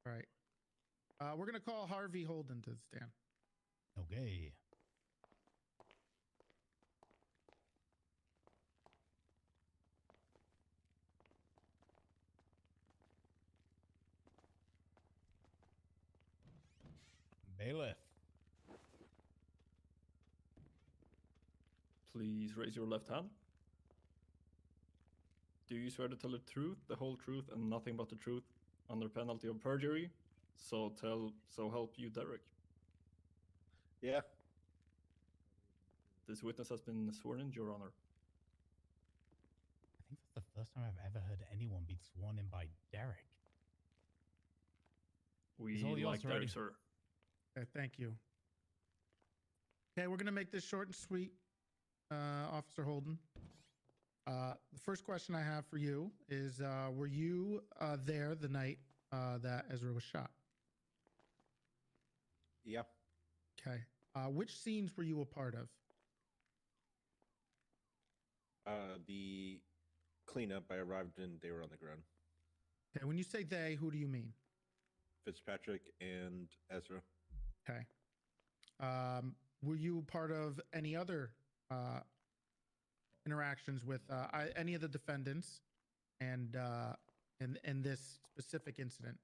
All right. We're going to call Harvey Holden to the stand. Okay. Bailiff. Please raise your left hand. Do you swear to tell the truth, the whole truth, and nothing but the truth, under penalty of perjury? So help you, Derek. Yeah. This witness has been sworn in, Your Honor. I think that's the first time I've ever heard anyone be sworn in by Derek. We all yours like Derek, already. sir. Okay, thank you. Okay, we're going to make this short and sweet, Officer Holden. The first question I have for you is, were you there the night that Ezra was shot? Yeah. Okay. Which scenes were you a part of? The cleanup, I arrived and they were on the ground. Okay, when you say they, who do you mean? Fitzpatrick and Ezra. Okay. Were you part of any other interactions with any of the defendants and in this specific incident?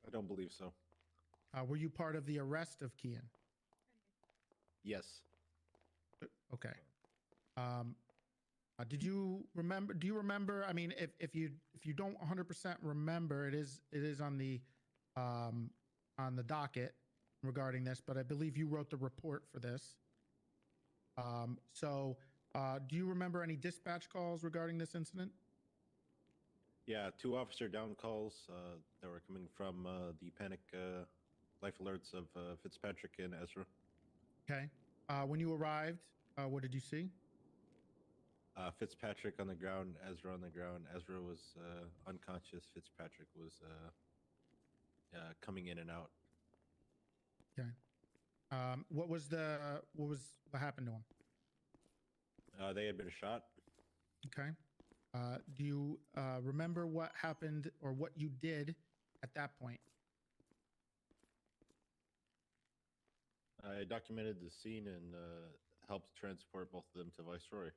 I don't believe so. Were you part of the arrest of Kian? Yes. Okay. Did you remember? Do you remember? I mean, if you don't 100% remember, it is on the docket regarding this, but I believe you wrote the report for this. Do you remember any dispatch calls regarding this incident? Yeah, 2 officer down calls that were coming from the panic life alerts of Fitzpatrick and Ezra. Okay. When you arrived, what did you see? Fitzpatrick on the ground, Ezra on the ground. Ezra was unconscious. Fitzpatrick was coming in and out. Okay. What happened to him? They had been shot. Okay. Do you remember what happened or what you did at that point? I documented the scene and helped transport both of them to Viceroy.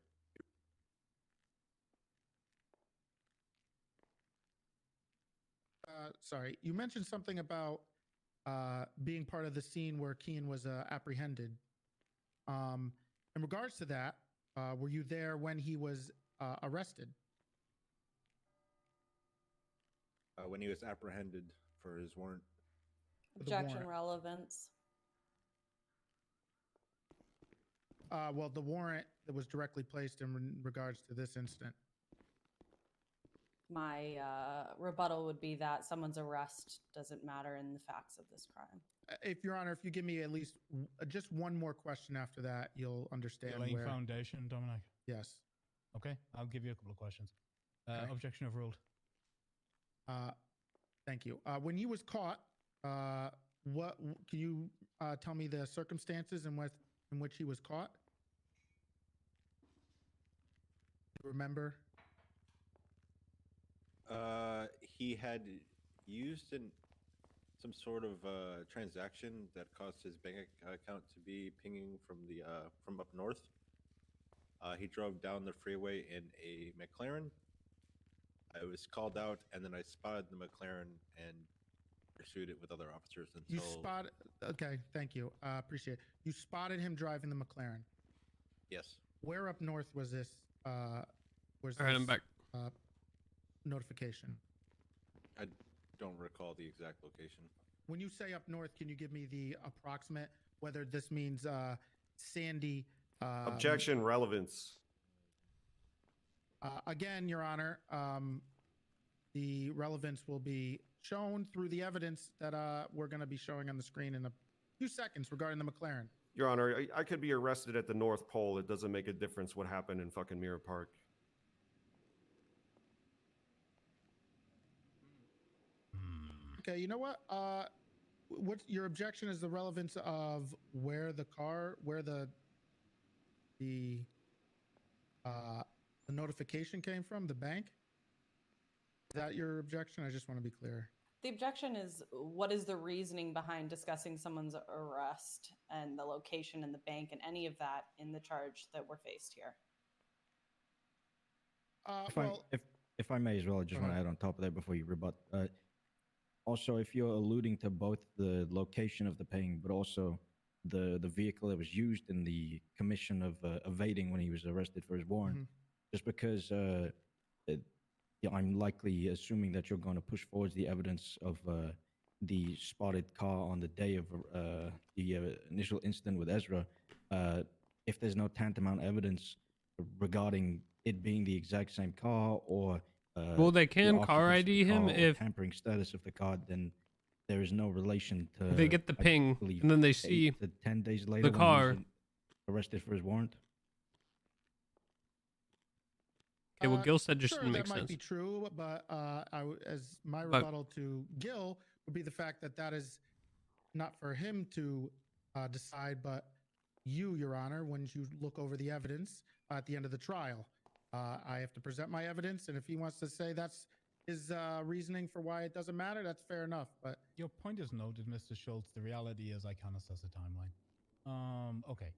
Sorry, you mentioned something about being part of the scene where Kian was apprehended. In regards to that, were you there when he was arrested? When he was apprehended for his warrant. Objection relevance. well, the warrant that was directly placed in regards to this incident. My rebuttal would be that someone's arrest doesn't matter in the facts of this crime. If Your Honor, if you give me at least just one more question after that, you'll understand You're laying where. foundation, Dominic. Yes. Okay, I'll give you a couple of questions. Okay. Objection overruled. Thank you. When he was caught, what can you tell me the circumstances in which he was caught? Remember? He had used some sort of transaction that caused his bank account to be pinging from up north. He drove down the freeway in a McLaren. I was called out, and then I spotted the McLaren and pursued it with other officers until. You spotted. Okay, thank you. Appreciate it. You spotted him driving the McLaren. Yes. Where up north was this? All right, I'm back. Notification. I don't recall the exact location. When you say up north, can you give me the approximate, whether this means Sandy? Objection, relevance. Again, Your Honor, the relevance will be shown through the evidence that we're going to be showing on the screen in a few seconds regarding the McLaren. Your Honor, I could be arrested at the North Pole. It doesn't make a difference what happened in fucking Mirror Park. Okay, you know what? What's your objection is the relevance of where the notification came from, the bank? Is that your objection? I just want to be clear. The objection is, what is the reasoning behind discussing someone's arrest and the location and the bank and any of that in the charge that we're faced here? If I may as well, I just want to add on top of that before you rebut. Also, if you're alluding to both the location of the ping, but also the vehicle that was used in the commission of evading when he was arrested for his warrant, just because I'm likely assuming that you're going to push forward the evidence of the spotted car on the day of the initial incident with Ezra, if there's no tantamount evidence regarding it being the exact same car or well, they can the car occupants of the ID him car or if tampering status of the car, then there is no relation to. they get the I ping believe, and then they 8 see to 10 days later the when he car. was arrested for his warrant. Okay, well, Gil said just Sure, didn't make that might sense. be true, but as my But- rebuttal to Gil would be the fact that that is not for him to decide, but you, Your Honor, when you look over the evidence at the end of the trial. I have to present my evidence, and if he wants to say that's his reasoning for why it doesn't matter, that's fair enough. But Your point is noted, Mr. Schultz. The reality is I can't assess a timeline. Okay.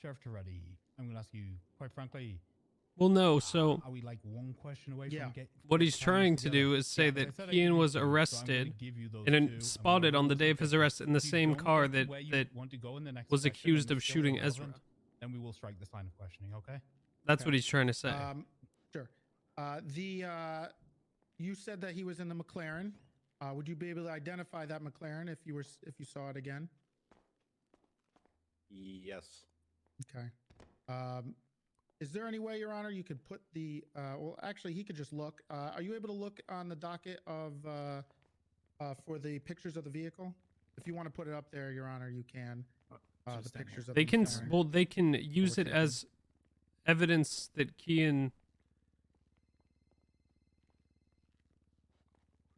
Sheriff Toretti, I'm going to ask you, quite frankly, Well, no, so are we like one question away from getting what he's trying to do is say that Kian was arrested and then spotted on the day of his arrest in the same car that was accused of shooting Ezra. Then we will strike this line of questioning, okay? That's what he's trying to say. Sure. You said that he was in the McLaren. Would you be able to identify that McLaren if you saw it again? Yes. Okay. Is there any way, Your Honor, you could put the? Well, actually, he could just look. Are you able to look on the docket of for the pictures of the vehicle? If you want to put it up there, Your Honor, you can. The pictures of They the can McLaren. well, they can use it as evidence that Kian.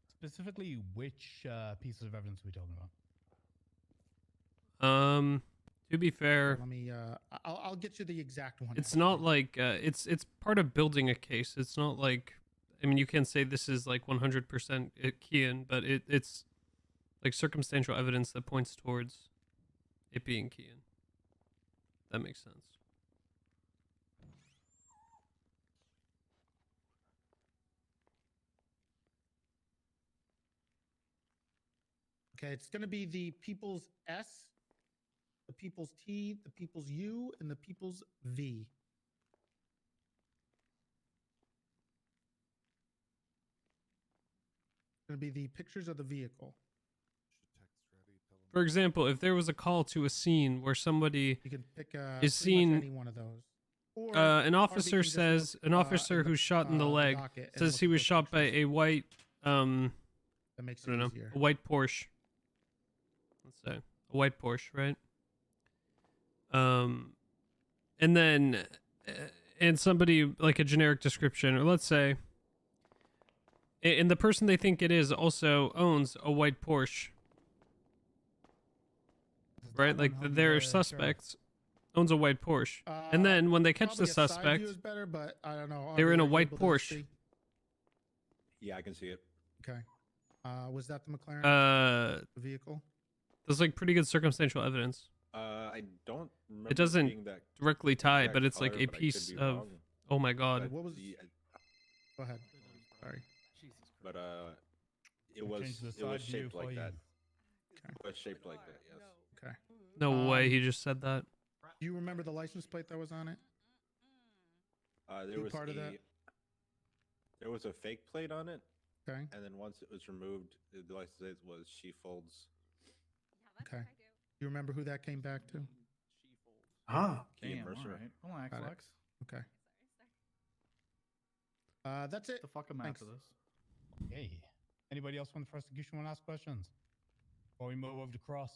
Specifically, which pieces of evidence are we talking about? To be fair, Let me. I'll get you the exact one. it's not like it's part of building a case. It's not like, I mean, you can say this is like 100% Kian, but it's like circumstantial evidence that points towards it being Kian. That makes sense. Okay, it's going to be the People's S, the People's T, the People's U, and the People's V. It's going to be the pictures of the vehicle. for example, if there was a call to a scene where somebody You can pick is pretty much seen, any one of those. Or an RB officer can just says, look, an officer in the, who's shot in the leg docket and says look he at was those shot by pictures. a white, That makes I it don't know, easier. a white Porsche. Let's say a white Porsche, right? And then, and somebody like a generic description, or let's say, and the person they think it is also owns a white Porsche, right? Like their suspect owns a white Porsche, and then when they catch the Probably a side suspect, view is better, but I don't know. they were RB, in a are you white able to Porsche. see? Yeah, I can see it. Okay. Was that the McLaren vehicle? There's like pretty good circumstantial evidence. I don't remember It doesn't being that directly tie, exact but it's color, like a but I could piece be of. wrong. Oh my god! But What was? the- Go ahead. Sorry. But it I'll was change the it side was view shaped for like you. that. It was shaped like that. Yes. Okay. No way, he just said that. Do you remember the license plate that was on it? There Who was part of that? There was a fake plate on it. Okay. And then once it was removed, the license plate was She Folds. Okay. You remember who that came back to? Ah, Ian damn, Mercer. alright. Relax, Got it. Lex. Okay. That's it. The fuck am I Thanks. after this? Hey, anybody else from the prosecution want to ask questions before we move over to cross?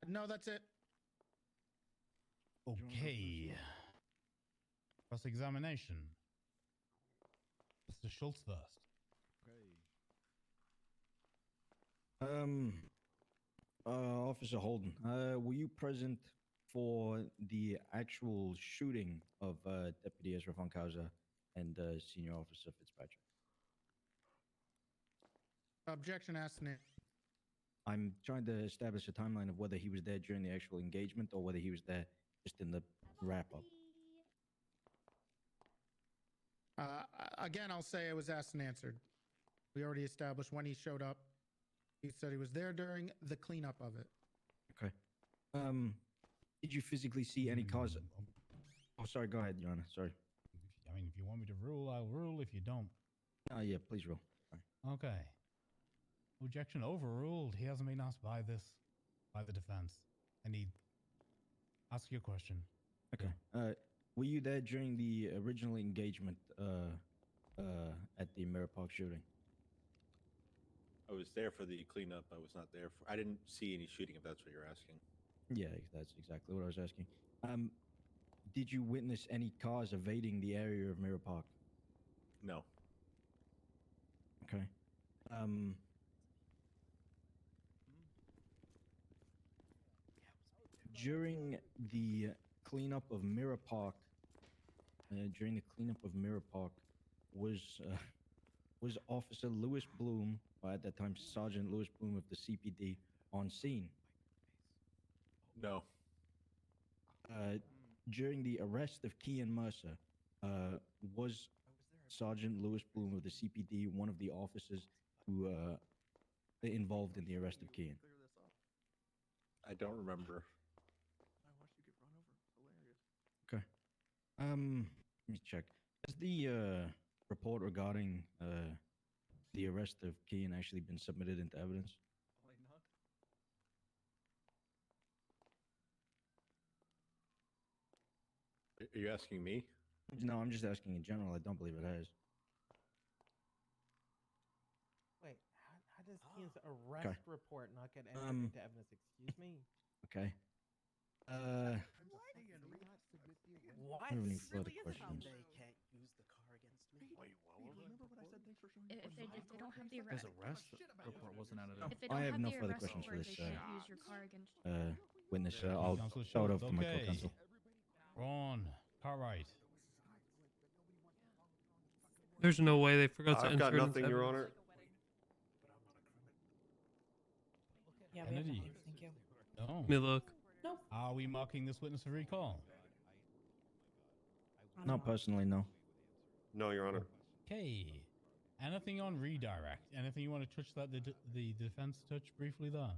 No, that's it. Okay. Cross-examination. Mr. Schultz first. Officer Holden, were you present for the actual shooting of Deputy Ezra Funkhauser and Senior Officer Fitzpatrick? Objection asked Nick. I'm trying to establish a timeline of whether he was there during the actual engagement or whether he was there just in the wrap-up. Again, I'll say it was asked and answered. We already established when he showed up. He said he was there during the cleanup of it. Okay. Did you physically see any cause? Oh, sorry. Go ahead, Your Honor. Sorry. I mean, if you want me to rule, I'll rule. If you don't. Yeah, please roll. Okay. Objection overruled. He hasn't been asked by the defense. I need ask you a question. Okay. Were you there during the original engagement at the Mirror Park shooting? I was there for the cleanup. I was not there for. I didn't see any shooting. If that's what you're asking. Yeah, that's exactly what I was asking. Did you witness any cars evading the area of Mirror Park? No. Okay. During the cleanup of Mirror Park, was Officer Lewis Bloom, or at that time Sergeant Lewis Bloom of the CPD, on scene? No. During the arrest of Kean Mercer, was Sergeant Lewis Bloom of the CPD one of the officers who involved in the arrest of Kean? I don't remember. Okay. Let me check. Has the report regarding the arrest of Kean actually been submitted into evidence? Are you asking me? No, I'm just asking in general. I don't believe it has. Wait, how does Kean's arrest report not get entered into evidence? Excuse me. Okay. What? I have any further questions? They can't use the car against me. Wait, what? Remember what I said? Thanks for showing me. If they don't have the His arrest, arrest report wasn't added up. if they I don't have no the further arrest questions for report, this they can't use your car against witness. I'll Counsel show it Schultz, over to my okay. co-counsel. Ron, Cartwright. There's no way they forgot to I've enter got it into nothing, Your evidence. Honor. Yeah, we have Kennedy. nothing. Thank you. No. Let me look. Nope. Are we marking this witness for recall? Not personally, no. No, Your Honor. Okay. Anything on redirect? Anything you want to touch that the defense touch briefly there?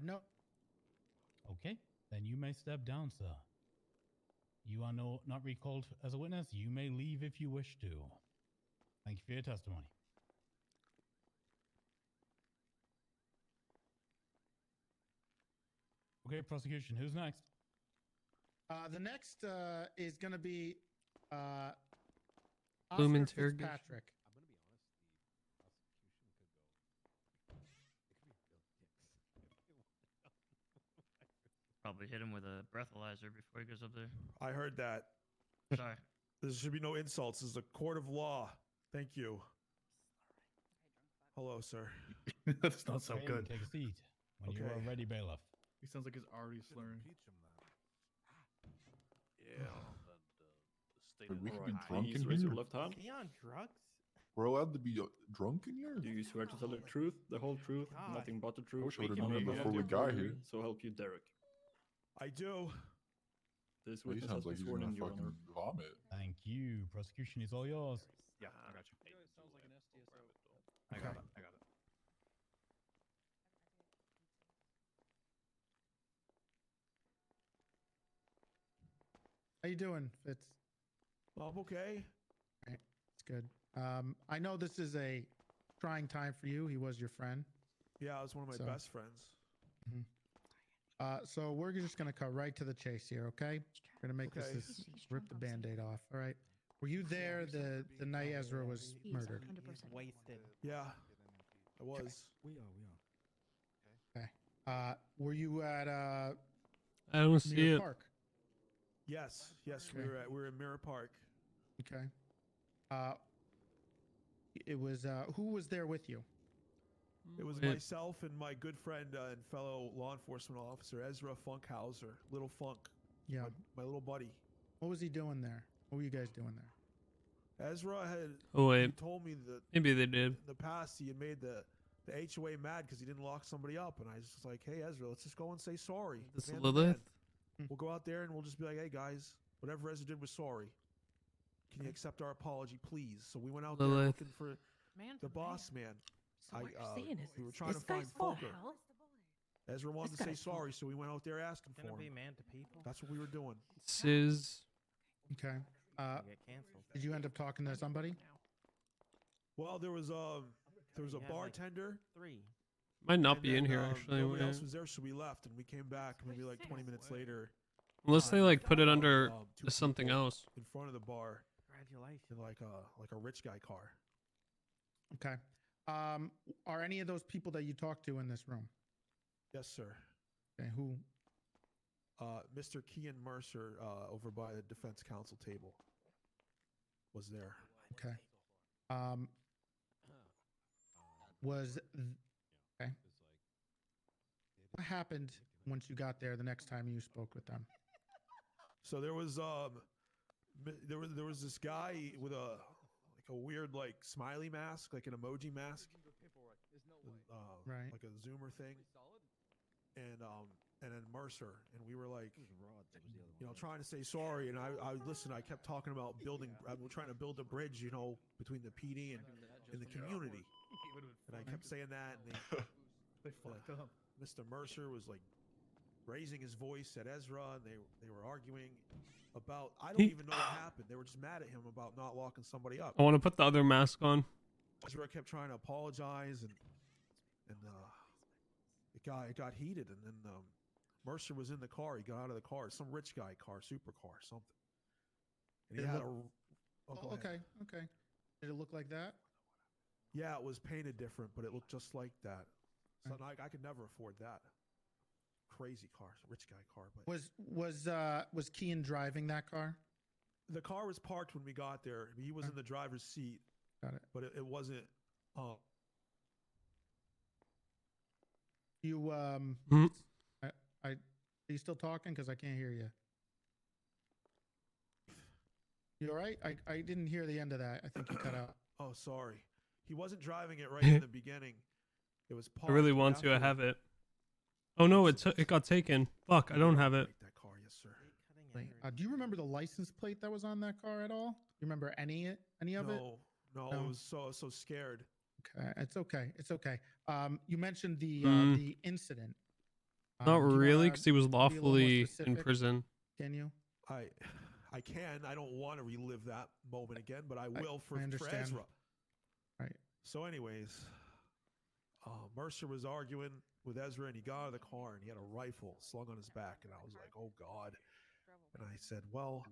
No. Okay. Then you may step down, sir. You are not recalled as a witness. You may leave if you wish to. Thank you for your testimony. Okay, prosecution. Who's next? The next is going to be Bloom Oscar interrogation. Fitzpatrick. Probably hit him with a breathalyzer before he goes up there. I heard that. Sorry. There should be no insults. This is a court of law. Thank you. Hello, sir. That's not so Okay, good. Take a seat. When you are ready, bailiff. He sounds like he's already slurring. Yeah. Are we Alright, be drunk please in raise here? your left hand. He on drugs? We're allowed to be drunk in here? Do you swear to tell the truth, the whole truth, God. nothing but the truth? wish I would've and known that nothing before but we the got truth? here. So help you, Derek. I do. This Well, he witness has sounds been like he's sworn gonna in, Your fucking Honor. vomit. Thank you. Prosecution is all yours. Yeah, I got you. Sounds like an STSO. I got it. I got it. How you doing, Fitz? I'm okay. Right. It's good. I know this is a trying time for you. He was your friend. Yeah, I was one of my So- best friends. So we're just going to cut right to the chase here, okay? We're going to make Okay. this rip the Band-Aid off, all right? Were you there the night Ezra was murdered? Wasted. Yeah, I was. We are. Okay. Were you at I don't see Mirror it. Park? Yes, yes, Okay. we were in Mirror Park. Okay. It was who was there with you? It was myself and my good friend and fellow law enforcement officer Ezra Funkhauser, Little Funk. Yeah. My little buddy. What was he doing there? What were you guys doing there? Ezra had Oh, he wait. told me that Maybe they did. in the past he had made the HOA mad because he didn't lock somebody up, and I was just like, hey Ezra, let's just go and say sorry. This Man to Lilith? man. We'll go out there and we'll just be like, hey guys, whatever Ezra did was sorry. Can you accept our apology, please? So we went out there Lilith. looking for Man the to boss man. So what you're saying is we were trying this to find guy's full of Folker. hell? Ezra wanted This to say guy's full. sorry, so we went out there asking Gonna for be him. man to people. That's what we were doing. Sizz. Okay. Get canceled. Did you end up talking to somebody? Well, there was a You have, like, bartender. 3. Might not and be in then, here, actually. Nobody wait. else was there, so we left, and we came back maybe like 20 minutes later. Unless they like put it under two something people else. in front of the bar Congratulations. in like a rich guy car. Okay. Are any of those people that you talked to in this room? Yes, sir. Okay. Who? Mr. Kean Mercer over by the defense counsel table was there. Okay. Okay. What happened once you got there the next time you spoke with them? So there was there was this guy with a weird like smiley mask, like an emoji mask, Right. like a zoomer thing, and then Mercer, and we were like, trying to say sorry, and I listen. I kept talking about building. We're trying to build a bridge, between the PD and the community, and I kept saying that, and They fucked up. Mr. Mercer was like raising his voice at Ezra, and they were arguing about I don't even know what happened. They were just mad at him about not locking somebody up. I want to put the other mask on. Ezra kept trying to apologize, and it got heated, and then Mercer was in the car. He got out of the car, some rich guy car, supercar, something. And he Did it had look- a go ahead. Okay. Did it look like that? Yeah, it was painted different, but it looked just like that. So I could never afford that. Crazy car, rich guy car. But Was Kean driving that car? the car was parked when we got there. He was in the driver's seat. Got it. But it wasn't. You Mhm. are you still talking? Because I can't hear you. You all right? I didn't hear the end of that. I think you cut out. Oh, sorry. He wasn't driving it right in the beginning. It was I parked. really want to. I after- have it. Oh no, it got taken. Fuck, I don't have it. That car, yes, sir. Wait, do you remember the license plate that was on that car at all? You remember any of it? No, No? I was so scared. Okay, it's okay. It's okay. You mentioned the Mm. incident. Not Do you really, wanna because he was be a little more lawfully in specific? prison. Can you? I I can. I don't want to relive that moment again, but I will for understand. Ezra. Right. So, anyways, Mercer was arguing with Ezra, and he got out of the car, and he had a rifle slung on his back, and I was like, "Oh God!" And I said, "Well,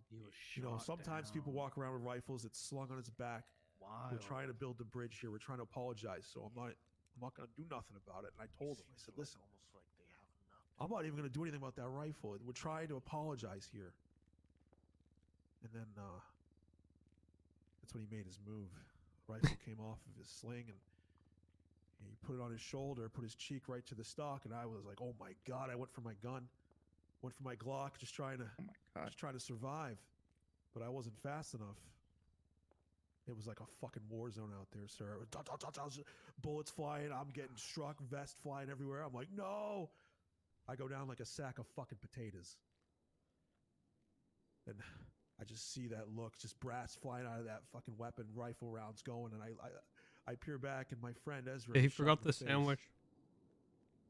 you know, sometimes people walk around with rifles that's slung on his back. We're trying to build the bridge here. We're trying to apologize. So I'm not going to do nothing about it." And I told him, I said, "Listen, I'm not even going to do anything about that rifle. We're trying to apologize here." And then that's when he made his move. The rifle came off of his sling, and he put it on his shoulder, put his cheek right to the stock, and I was like, "Oh my God!" I went for my gun, went for my Glock, just trying to survive. But I wasn't fast enough. It was like a fucking war zone out there, sir. Bullets flying, I'm getting struck, vest flying everywhere. I'm like, no! I go down like a sack of fucking potatoes. And I just see that look, just brass flying out of that fucking weapon, rifle rounds going, and I peer back, and my friend Ezra. Yeah, he shot forgot in the face. sandwich.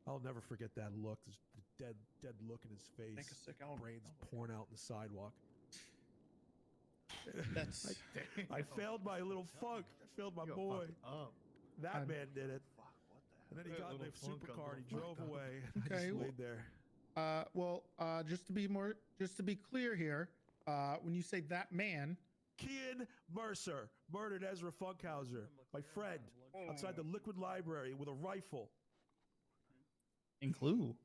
I'll never forget that look, the dead look in his face, brains pouring out in the sidewalk. That's I failed my little funk. I failed my boy. That man did it. And then he got in the supercar and he drove away. And I Okay. just laid there. Just to be clear here, when you say that man, Kian Mercer murdered Ezra Funkhauser, my friend, outside the Liquid Library with a rifle. In Clue.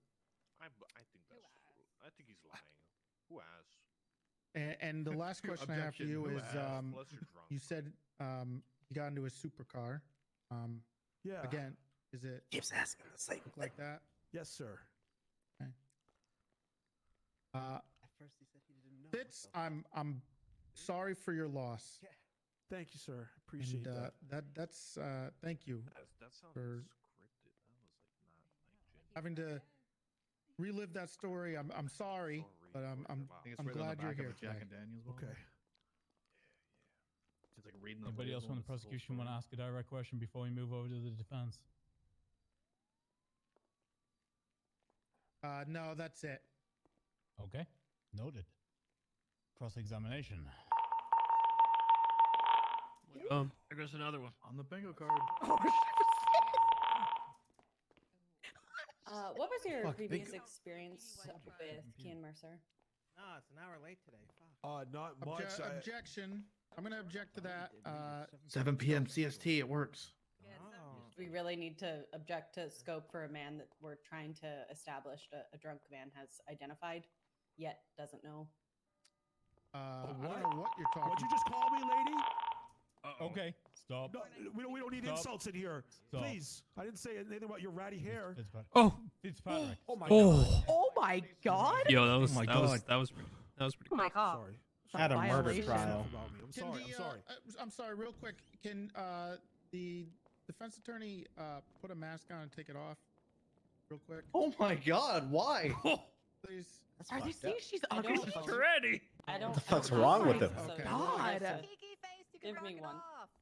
I think that's true. I think he's lying. Who asked? and the last question I have for you is, Plus you're drunk. you said he got into a supercar. Yeah. Again, is it Keeps asking the same look like that? Yes, sir. Okay. At first he said he didn't know. Fitz, I'm sorry for your loss. Yeah. Thank you, sir. Appreciate And, that. that's thank you That sounds for scripted. That was like not like having to relive that story. I'm sorry, but I'm glad you're here today. Jack and Daniels. Okay. It's like reading. Anybody else from the prosecution want to ask a direct question before we move over to the defense? No, that's it. Okay, noted. Cross-examination. There goes another one. On the bingo card. What was your Fuck, previous experience with Kian Mercer? No, it's an hour late today. Fuck. Not much. Objection. I'm going to object to that. 7 p.m. CST. It works. We really need to object to scope for a man that we're trying to establish a drunk man has identified, yet doesn't know. I don't know what you're talking. What'd you just call me, lady? Okay, stop. No, we don't need Stop. insults in here. Stop. Please. I didn't say anything about your ratty hair. Oh. Fitzpatrick. Oh my Oh. God. Oh my God! Yo, that was my that was God. that was pretty Oh my cool. God! Sorry. Had a murder Violation. trial. About me. I'm Can sorry. I'm sorry. I'm sorry. Real quick, can the defense attorney put a mask on and take it off, real quick, Oh my God! Why? please? Are they saying she's I ugly? don't- Ready. I don't. the fuck's I'm not wrong with drunk, him? so Okay. you guys God. have- Give me one.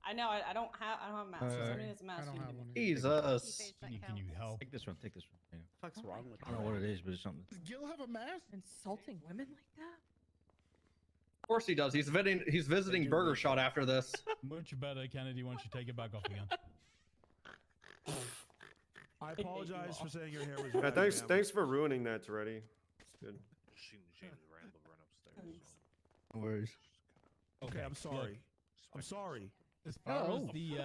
I know. I don't have a mask. So somebody has a I mask. don't you have can one. give me. Jesus. Can you help? Take this one. Take this one. Yeah. Fuck's wrong with I don't know what it is, but it's something. Does Gil have a mask? Insulting women like that? Of course he does. He's visiting Burger Shot after this. Much better, Kennedy, once you take it back off again. I apologize for saying your hair was Yeah, ratty, ma'am. thanks for ruining that, Toretti. Good. Seen James Randall run upstairs. No worries. Okay, I'm sorry. I'm sorry. As far as the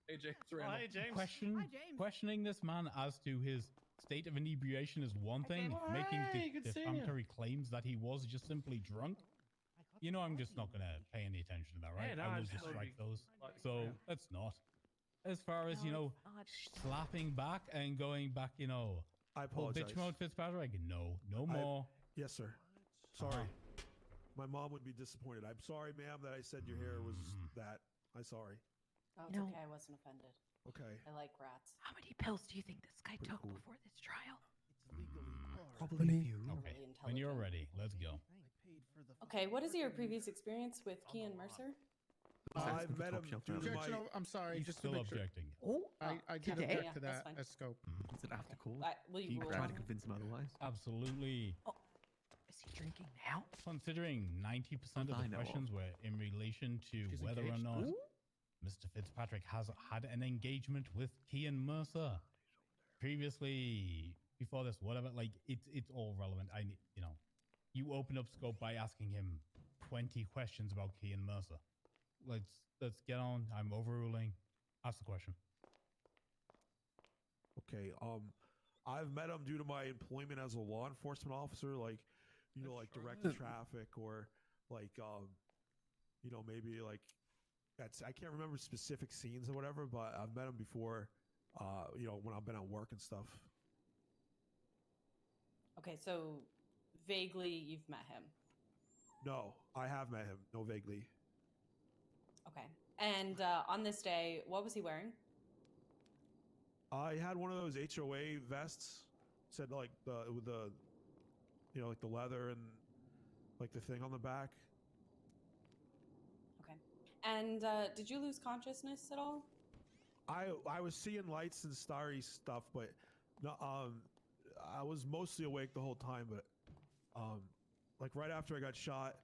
Hey James Hi, James. questioning this man as to his state of inebriation is one thing. Making defamatory claims that he was just simply drunk. You know, I'm just not gonna pay any attention to that, right? no, I will I'm just totally- strike those. So let's not. As far as slapping back and going back, I full apologize. bitch mode, Fitzpatrick. No more. Yes, sir. Sorry. My mom would be disappointed. I'm sorry, ma'am, that I said your hair was that. I'm sorry. Oh, it's No. okay. I wasn't offended. Okay. I like rats. How many pills do you think this guy took cool. before this trial? Probably few. Okay. Really When you're intelligent. ready, let's go. Okay, what is your previous experience with Kian Mercer? I've met him due to Objection. my... Oh, I'm sorry. He's just still to make sure. objecting. Oh, I did today? object Yeah, to that's that fine. as scope. Is it after court? Will you He rule tried on to it? convince him otherwise. Absolutely. Is he drinking now? Considering 90% of I the know questions were in relation to She's whether engaged. or not Ooh. Mr. Fitzpatrick has had an engagement with Kian Mercer previously, before this, whatever. Like, it's all relevant. You open up scope by asking him 20 questions about Kian Mercer. Let's get on. I'm overruling. Ask the question. Okay. I've met him due to my employment as a law enforcement officer, like, like direct traffic or like, maybe like I can't remember specific scenes or whatever, but I've met him before, when I've been at work and stuff. Okay, so vaguely you've met him. No, I have met him. No, vaguely. Okay. And on this day, what was he wearing? I had one of those HOA vests, said like with the, like the leather and like the thing on the back. Okay. And did you lose consciousness at all? I was seeing lights and starry stuff, but no, I was mostly awake the whole time. But like right after I got shot,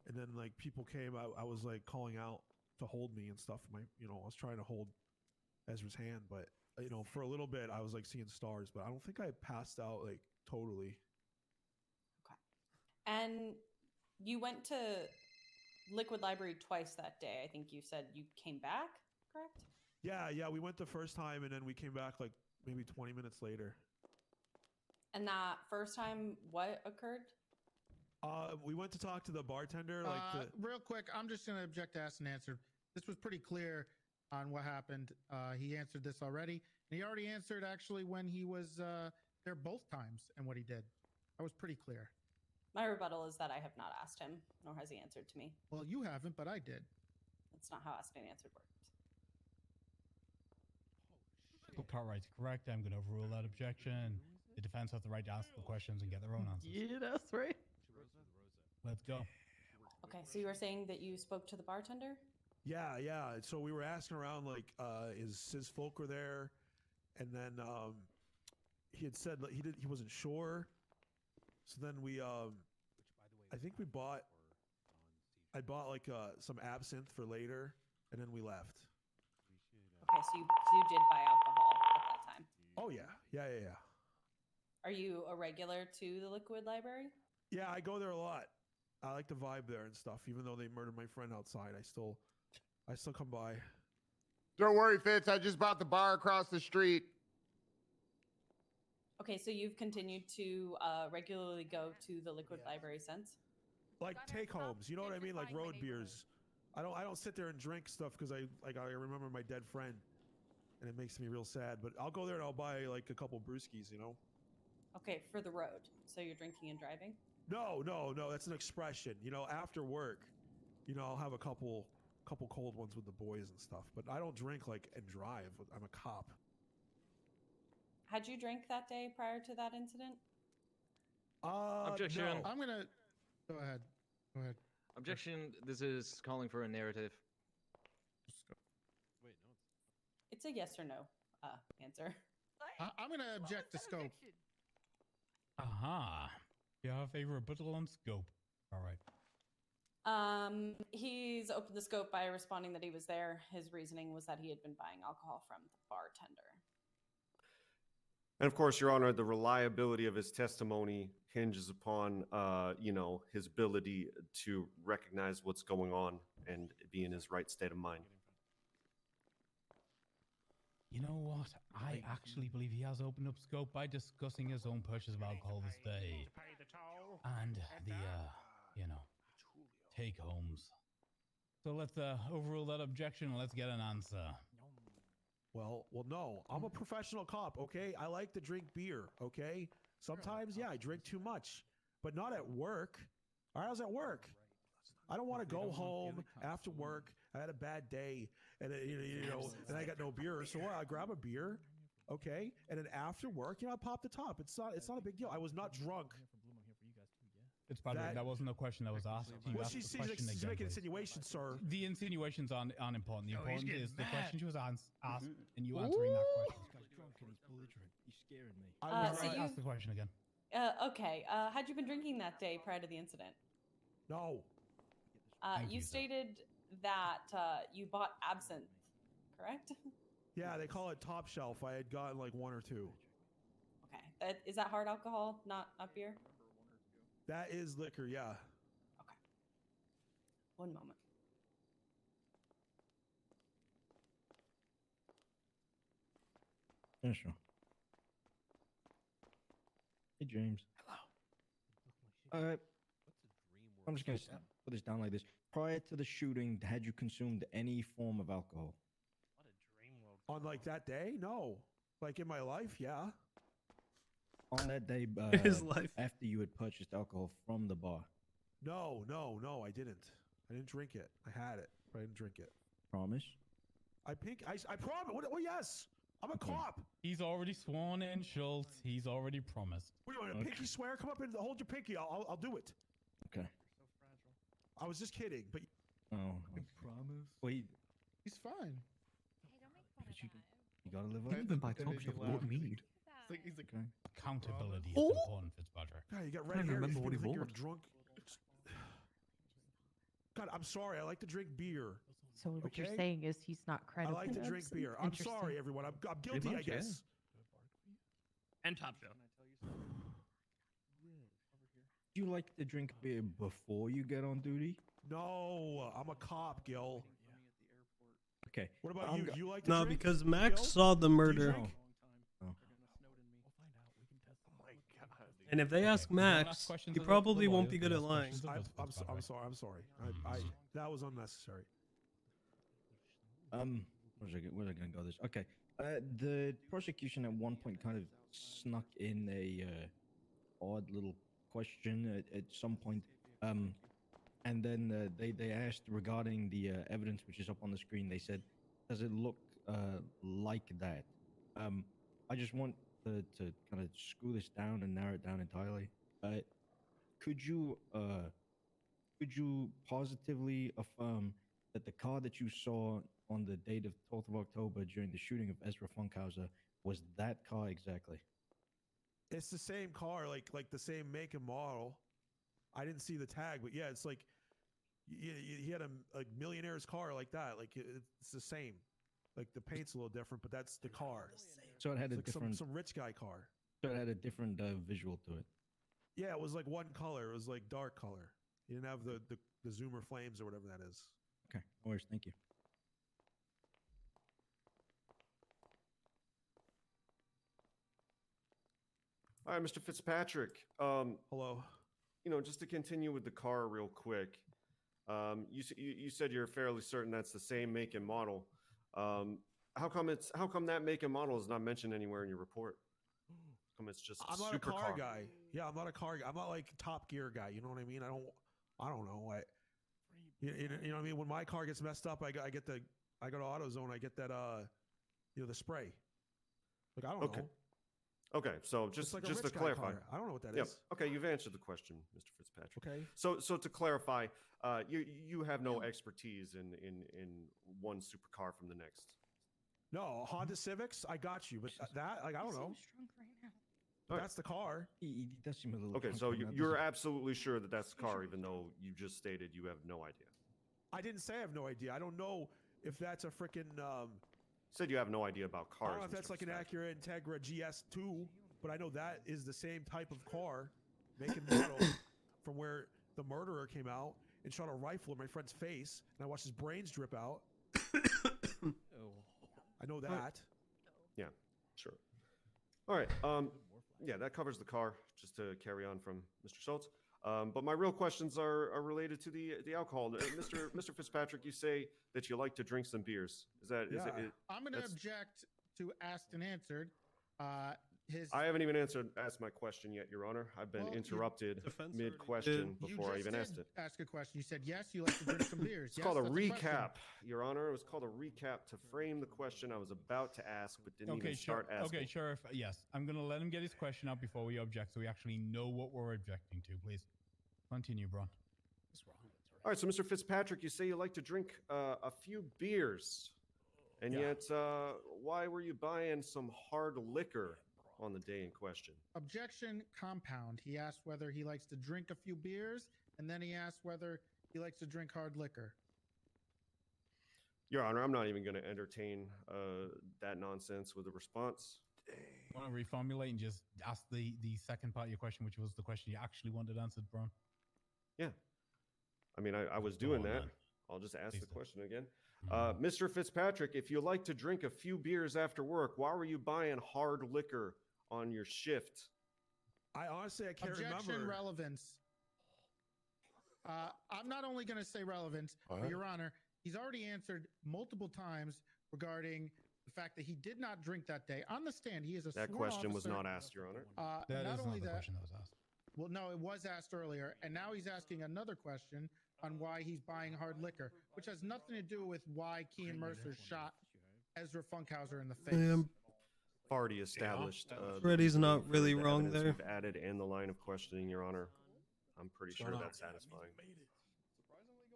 and then like people came, I was like calling out to hold me and stuff. I was trying to hold Ezra's hand, but for a little bit I was like seeing stars, but I don't think I passed out like totally. Okay. And you went to Liquid Library twice that day. I think you said you came back, correct? Yeah, we went the first time and then we came back like maybe 20 minutes later. And that first time, what occurred? We went to talk to the bartender. Real quick, I'm just going to object to ask and answer. This was pretty clear on what happened. He answered this already. And he already answered actually when he was there both times and what he did. That was pretty clear. My rebuttal is that I have not asked him, nor has he answered to me. Well, you haven't, but I did. That's not how asked and answered works. Cartwright's correct. I'm going to overrule that objection. The defense has the right to ask the questions and get their own answers. Yeah, that's right. Let's go. Okay, so you were saying that you spoke to the bartender? Yeah. So we were asking around like, is his folk were there? And then he had said that he wasn't sure. So then we I think I bought like some absinthe for later, and then we left. Okay, so you did buy alcohol at that time. Oh yeah. Are you a regular to the Liquid Library? Yeah, I go there a lot. I like the vibe there and stuff. Even though they murdered my friend outside, I still come by. Don't worry, Fitz. I just bought the bar across the street. Okay, so you've continued to regularly go to the Liquid Library since? Like take homes, you know what I mean? Like road beers. I don't sit there and drink stuff because I remember my dead friend, and it makes me real sad. But I'll go there and I'll buy like a couple brewskis, Okay, for the road. So you're drinking and driving? No, that's an expression. After work, I'll have a couple cold ones with the boys and stuff. But I don't drink like and drive. I'm a cop. Had you drank that day prior to that incident? Objection. No. I'm going to go ahead. Objection. This is calling for a narrative. It's a yes or no answer. I'm going to object to scope. Aha. You have a rebuttal on scope. All right. He's opened the scope by responding that he was there. His reasoning was that he had been buying alcohol from the bartender. And of course, Your Honor, the reliability of his testimony hinges upon, his ability to recognize what's going on and be in his right state of mind. You know what? I actually believe he has opened up scope by discussing his own purchase of alcohol this day. And the, take homes. So let's overrule that objection and let's get an answer. Well, no. I'm a professional cop, okay? I like to drink beer, okay? Sometimes, yeah, I drink too much, but not at work. All right, I was at work. I don't want to go home after work. I had a bad day, and and I got no beer. So I grab a beer, okay, and then after work, I pop the top. It's not a big deal. I was not drunk. It's by the way, that wasn't a question that was asked. Well, she's making insinuations, sir. The insinuations aren't important. The important is the question she was asked and you answering that question. This guy's drunk and he's belligerent. He's scaring me. Ask the question again. Okay. Had you been drinking that day prior to the incident? No. You stated that you bought absinthe, correct? Yeah, they call it top shelf. I had gotten like one or two. Okay. Is that hard alcohol, not beer? That is liquor, yeah. One moment. Yeah, sure. Hey, James. Hello. I'm just going to put this down like this. Prior to the shooting, had you consumed any form of alcohol? On like that day? No. Like in my life, yeah. On that day, His life. after you had purchased alcohol from the bar? No, I didn't. I didn't drink it. I had it, but I didn't drink it. Promise? I promise. Oh, yes. I'm a cop. He's already sworn in, Schultz. He's already promised. What do you want, a pinky swear? Come up and hold your pinky. I'll do it. Okay. I was just kidding, but... Oh. I promise. Wait. He's fine. You gotta live up. Even by top shop, what do you need? He's like, accountability is Oh! important, Fitzpatrick. God, you got I red don't hair. remember You what he think you're bought. drunk. God, I'm sorry. I like to drink beer. So what Okay? you're saying is he's not I credible. like to drink beer. I'm sorry, everyone. I'm guilty, much, I yeah. guess. And Top Shelf. Do you like to drink beer before you get on duty? No, I'm a cop, Gil. Okay. What about you? Do you like to No, drink? because Max Gil? saw the Do you murder. drink? And if they ask Max, he probably won't be good at lying. I'm sorry. That was unnecessary. Where's I gonna go this? Okay. The prosecution at one point kind of snuck in a odd little question at some point. And then they asked regarding the evidence which is up on the screen. They said, "Does it look like that?" I just want to kind of screw this down and narrow it down entirely. Could you positively affirm that the car that you saw on the date of 12th of October during the shooting of Ezra Funkhauser was that car exactly? It's the same car, like the same make and model. I didn't see the tag, but yeah, it's like he had a millionaire's car like that. Like it's the same. Like the paint's a little different, but that's the car. So it had It's a like different. some rich guy car. So it had a different visual to it. Yeah, it was like one color. It was like dark color. He didn't have the zoomer flames or whatever that is. Okay, no worries. Thank you. All right, Mr. Fitzpatrick. Hello. You know, just to continue with the car real quick. You said you're fairly certain that's the same make and model. How come that make and model is not mentioned anywhere in your report? How come it's just I'm not a super car guy. Yeah, I'm not a car guy. I'm not like Top Gear guy. You know what I mean? I don't know. You know what I mean? When my car gets messed up, I go to AutoZone. I get that the spray. Like I don't know. Okay, so just like a to rich guy clarify, car. I don't know what that is. Okay, you've answered the question, Mr. Fitzpatrick. Okay. So to clarify, you have no expertise in one supercar from the next. No, Honda Civics, I got you, but that I don't know. But that's the car. He does seem a little. Okay, drunk so on that. you're absolutely sure that that's the car, even though you just stated you have no idea. I didn't say I have no idea. I don't know if that's a freaking. Said you have no idea about I cars. don't know if that's like an Acura Integra GS2, but I know that is the same type of car, make and model, from where the murderer came out and shot a rifle in my friend's face, and I watched his brains drip out. I know that. Yeah, sure. All right. Yeah, that covers the car. Just to carry on from Mr. Schultz. But my real questions are related to the alcohol. Mr. Fitzpatrick, you say that you like to drink some beers. Is that is it? I'm going to object to asked and answered. I haven't even asked my question yet, Your Honor. I've been interrupted mid-question before I even asked it. Ask a question. You said yes. You like to drink some beers. It's called a recap, Your Honor. It was called a recap to frame the question I was about to ask, but didn't even start asking. Okay, Sheriff. Yes, I'm going to let him get his question out before we object, so we actually know what we're objecting to. Please continue, Bron. All right, so Mr. Fitzpatrick, you say you like to drink a few beers, and yet why were you buying some hard liquor on the day in question. Objection compound. He asked whether he likes to drink a few beers, and then he asked whether he likes to drink hard liquor. Your Honor, I'm not even going to entertain that nonsense with a response. Want to reformulate and just ask the second part of your question, which was the question you actually wanted answered, Braun? Yeah. I mean, I was Go doing on, that. then. I'll just ask Please the do. question again. Mr. Fitzpatrick, if you like to drink a few beers after work, why were you buying hard liquor on your shift? I honestly, I can't Objection remember. relevance. I'm not only going to say relevance, but Your Honor, he's already answered multiple times regarding the fact that he did not drink that day. On the stand, he is a That sworn question was officer. not asked, Your Honor. That not is only not the that, question that was asked. well, no, it was asked earlier, and now he's asking another question on why he's buying hard liquor, which has nothing to do with why Kean Mercer shot Ezra Funkhauser in the face. Already established. Freddy's not for really the wrong evidence there. We've added and the line of questioning, Your Honor. I'm pretty sure that's satisfying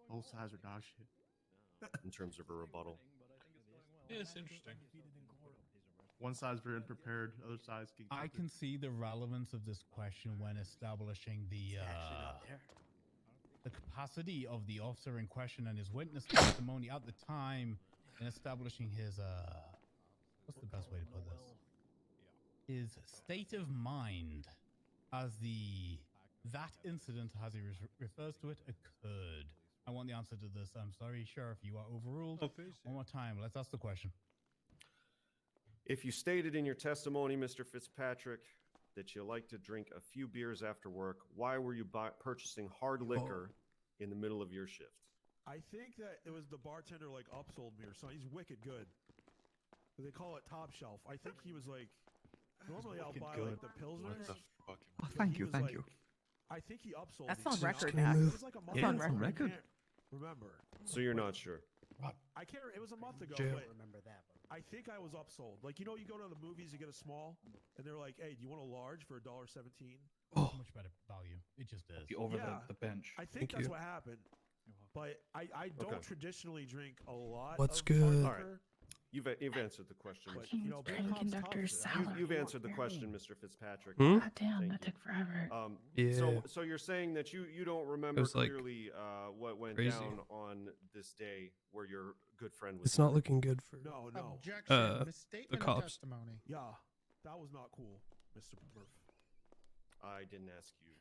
Both sides are dog shit. in terms of a rebuttal. Yeah, it's interesting. One side's very unprepared, other side's can I can see the relevance of this question when establishing the capacity of the officer in question and his witness testimony at the time, and establishing his what's the best way to put this? His state of mind as that incident, as he refers to it, occurred. I want the answer to this. I'm sorry, Sheriff, you are overruled. One more time. Let's ask the question. If you stated in your testimony, Mr. Fitzpatrick, that you like to drink a few beers after work, why were you purchasing hard liquor in the middle of your shift? I think that it was the bartender like upsold me or something. He's wicked good. They call it top shelf. I think he was like, normally I'll buy like the Pilsner. Oh, thank you, thank you. I think he upsold That's me. on record, It Max. was like a month That's on ago. I record. can't remember. So you're not sure? I can't. It was a month ago. Jail. But remember that. I think I was upsold. Like, you know, you go to the movies, you get a small, and they're like, "Hey, do you want a large for $1.17?" Oh, much better value. It just is. Over Yeah. the bench. I think Thank that's you. what happened. But I don't Okay. traditionally drink a lot. What's of good? hard All right. liquor, You've answered the question. but, Mr. you know, Train Bob's conductor's tough. salary. You've answered the question, Mr. Fitzpatrick. Hmm? God damn, Thank that you. took forever. Yeah. So you're saying that you don't remember was, like, clearly what went crazy. down on this day where your good friend was. It's not looking good for No, no. Objection. Misstatement the of cops. testimony. Yeah, that was not cool, Mr. Murph. I didn't ask you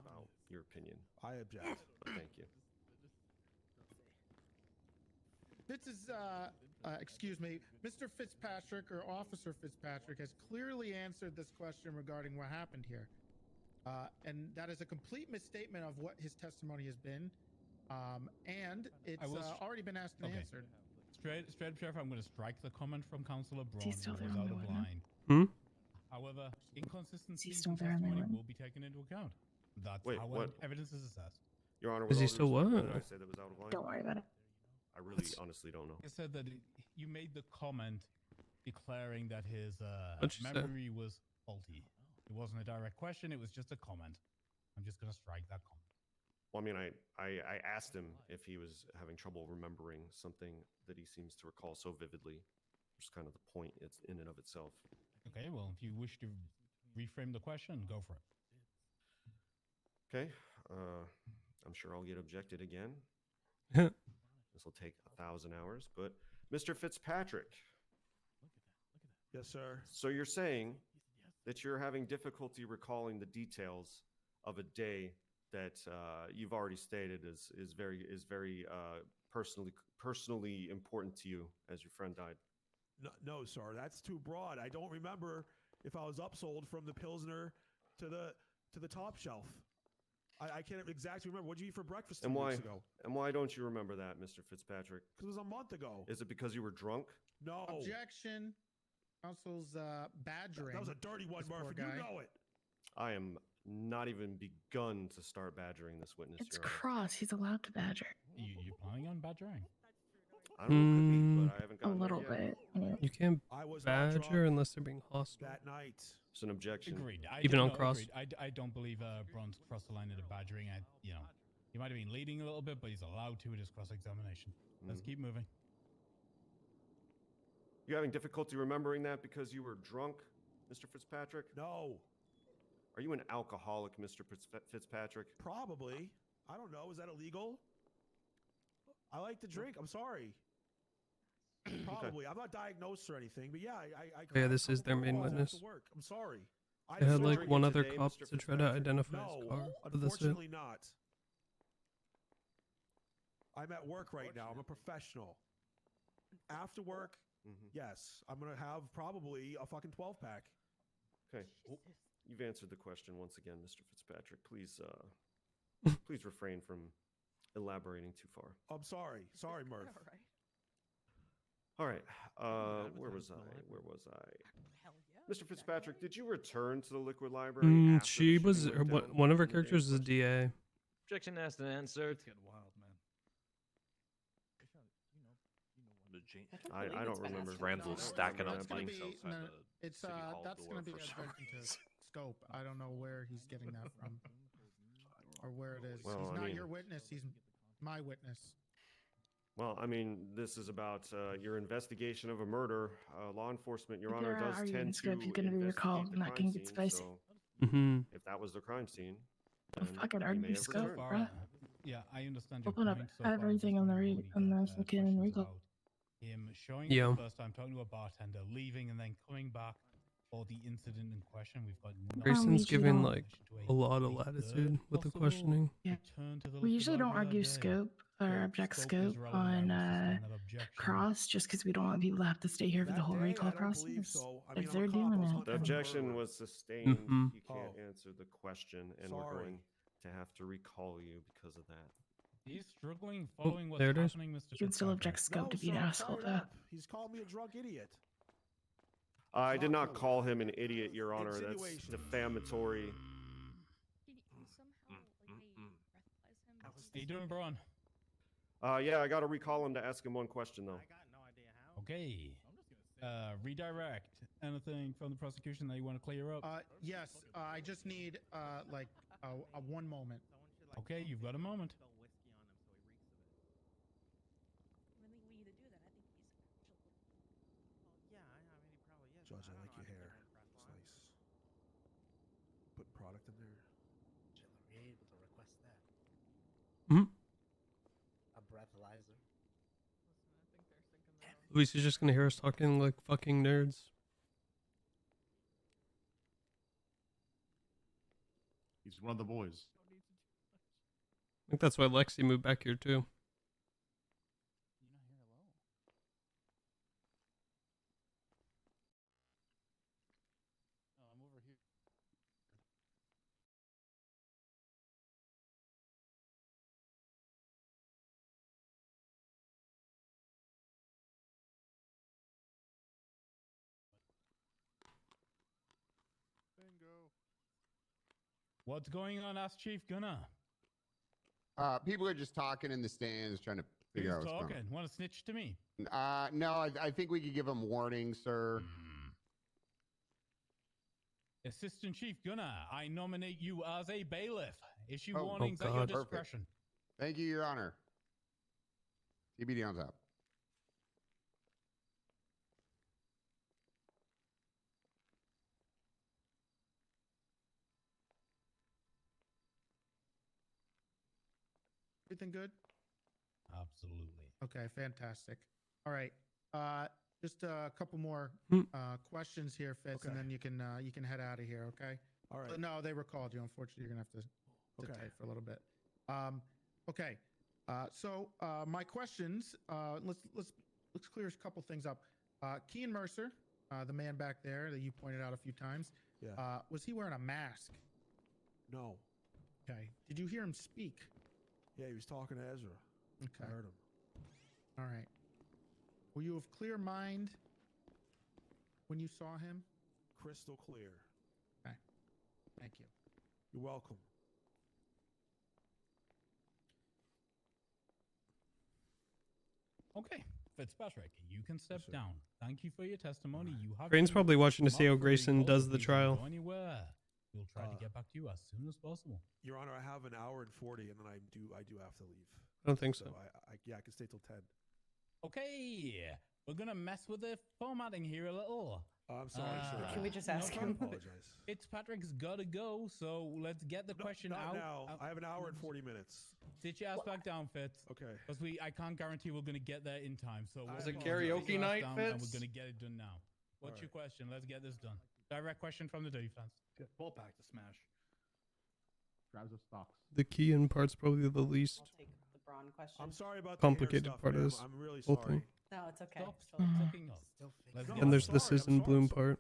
about your opinion. I object. But thank you. Fitz is, excuse me, Mr. Fitzpatrick or Officer Fitzpatrick has clearly answered this question regarding what happened here. And that is a complete misstatement of what his testimony has been. And it's already been asked and answered. Straight up, Sheriff, I'm going to strike the comment from Councillor Braun. he still who there was on out the of witness? line. Hmm? However, inconsistencies still in there on the testimony witness? will be taken into account. That's Wait, how what? evidence is assessed. Your Honor, Is with he all still due respect, what? Did I say that was out of line? Don't worry about it. I really, honestly don't know. I said that you made the comment declaring that his What'd you say? memory was faulty. It wasn't a direct question. It was just a comment. I'm just going to strike that comment. Well, I mean, I asked him if he was having trouble remembering something that he seems to recall so vividly, which is kind of the point it's in and of itself. Okay, well, if you wish to reframe the question, go for it. Okay, I'm sure I'll get objected again. This will take 1,000 hours, but Mr. Fitzpatrick. Yes, sir. So you're saying that you're having difficulty recalling the details of a day that you've already stated is very personally important to you as your friend died. No, sir. That's too broad. I don't remember if I was upsold from the Pilsner to the top shelf. I can't exactly remember. What did you eat for breakfast 2 weeks ago? And why don't you remember that, Mr. Fitzpatrick? Because it was a month ago. Is it because you were drunk? No. Objection. Council's badgering. That was a dirty one, this poor Murphy. You guy. know it. I am not even begun to start badgering this witness. It's Your Honor. Cross. He's allowed to badger. You planning on badgering? I don't know, could be, but I haven't A gotten little there yet. bit. You can't I was not badger drunk unless they're being hostile. that night. It's an objection. Agreed. Even on cross? Agreed. I don't believe Braun's crossed the line into badgering. He might have been leading a little bit, but he's allowed to at his cross-examination. Let's keep moving. You're having difficulty remembering that because you were drunk? Mr. Fitzpatrick? No. Are you an alcoholic, Mr. Fitzpatrick? Probably. I don't know. Is that illegal? I like to drink. I'm sorry. Probably. I'm not diagnosed or anything, but yeah, I Yeah, this is their main witness. after work. I'm sorry. I They had just like don't- one other today, cop Mr. to try to Fitzpatrick? identify his No, car. But that's it. unfortunately not. I'm at work right now. I'm a professional. After work, yes, I'm gonna have probably a fucking 12-pack. Okay. You've answered the question once again, Mr. Fitzpatrick. Please, please refrain from elaborating too far. I'm sorry. Sorry, Murph. All right. Where was I? Mr. Fitzpatrick, did you return to the Liquid Library? after the She was shooting went down one of her on the day in characters is a question? DA. Objection asked and answered. I don't remember. Randall stacking up That's gonna blanks be, outside no, the it's city hall that's door gonna be for some adjacent to reason. scope. I don't know where he's getting that from, or where it is. Well, he's I not mean- your witness. He's my witness. Well, I mean, this is about your investigation of a murder. Law enforcement, Your Honor, does tend to He's gonna be recalled, investigate and the that crime can get scene, spicy. so Mm-hmm. if that was the crime scene, Oh, then fuck it, he already may have scope, returned. bruh. Yeah, I understand your Open up point. So far, I'm everything just on the wondering what on he the got, fucking questions recall. about him showing Yeah. up the first time, talking to a bartender, leaving, and then coming back for the incident in question. We've got no Grayson's usually giving don't- like a lot of latitude with the questioning. Yeah. return to the We liquid usually don't library argue that day. scope or object scope is scope relevant. I on would suspend that objection. cross just because we don't want people to have to stay here for the That whole day, recall I don't process. believe so. I mean, If I'm a they're cop, I doing was it, hunting The for objection murder. was sustained. Mhm. He can't answer the question, and we're Sorry. going to have to recall you because of that. He's struggling following what's there it is. happening, Mr. you can still object Fitzpatrick. scope to be sir, an I'm asshole tied though. up. He's called me a drunk idiot. I did not cool. call him an idiot, Your Honor. That's Insinuation. defamatory. How you doing, Braun? Yeah, I got to recall him to ask him one question, though. Okay. Redirect. Anything from the prosecution that you want to clear up? Yes. I just need like a one moment. Okay, you've got a moment. Judge, I like your hair. It's nice. Putting product in there. Shall I be able to request that? Mhm. A breathalyzer. Luis is just gonna hear us talking like fucking nerds. He's one of the boys. I think that's why Lexi moved back here too. I'm over here. Bingo. What's going on? Ask Chief Gunner. People are just talking in the stands, trying to figure out Who's what's talking? Want to snitch to me? going on. No, I think we could give them warning, sir. Assistant Chief Gunner, I nominate you as a bailiff. Issue Oh, warnings at your God. Perfect. discretion. Thank you, Your Honor. TBD on top. Everything good? Absolutely. Okay, fantastic. All right. Just a couple more questions here, Fitz, Okay. and then you can head out of here. Okay. All right. No, they recalled you. Unfortunately, you're gonna have to sit Okay. tight for a little bit. Okay. So my questions. Let's clear a couple things up. Kean Mercer, the man back there that you pointed out a few times. Yeah. Was he wearing a mask? No. Okay. Did you hear him speak? Yeah, he was talking to Ezra. Okay. I heard him. All right. Were you of clear mind when you saw him? Crystal clear. Okay. Thank you. You're welcome. Okay, Fitzpatrick, you can step down. Thank you for your testimony. You have. Crane's been probably watching to up see how for Grayson recall. does the Please trial. don't go anywhere. We'll try to get back to you as soon as possible. Your Honor, I have an hour and 40, and then I do have to leave. I don't think so. I can stay till 10. Okay. We're gonna mess with the formatting here a little. I'm sorry, sir. Can we just no ask I him? apologize. Fitzpatrick's gotta go, so let's get the question Not out. now. I have an hour and 40 minutes. Sit your ass back down, Fitz. Okay. Because I can't guarantee we're gonna get there in time. So Is we'll it sit karaoke your ass night, down Fitz? And we're gonna get it done now. What's your question? Let's get this done. Direct question from the defense. Ball pack to smash. Grabs of stocks. The key in part's probably the least I'll take the brawn question. I'm sorry about complicated the hair stuff, part of ma'am. this I'm really whole sorry. thing. No, it's okay. Stop It's totally fine. fucking up. Let's No, get And I'm there's the sorry, sis I'm and sorry, bloom I'm sorry.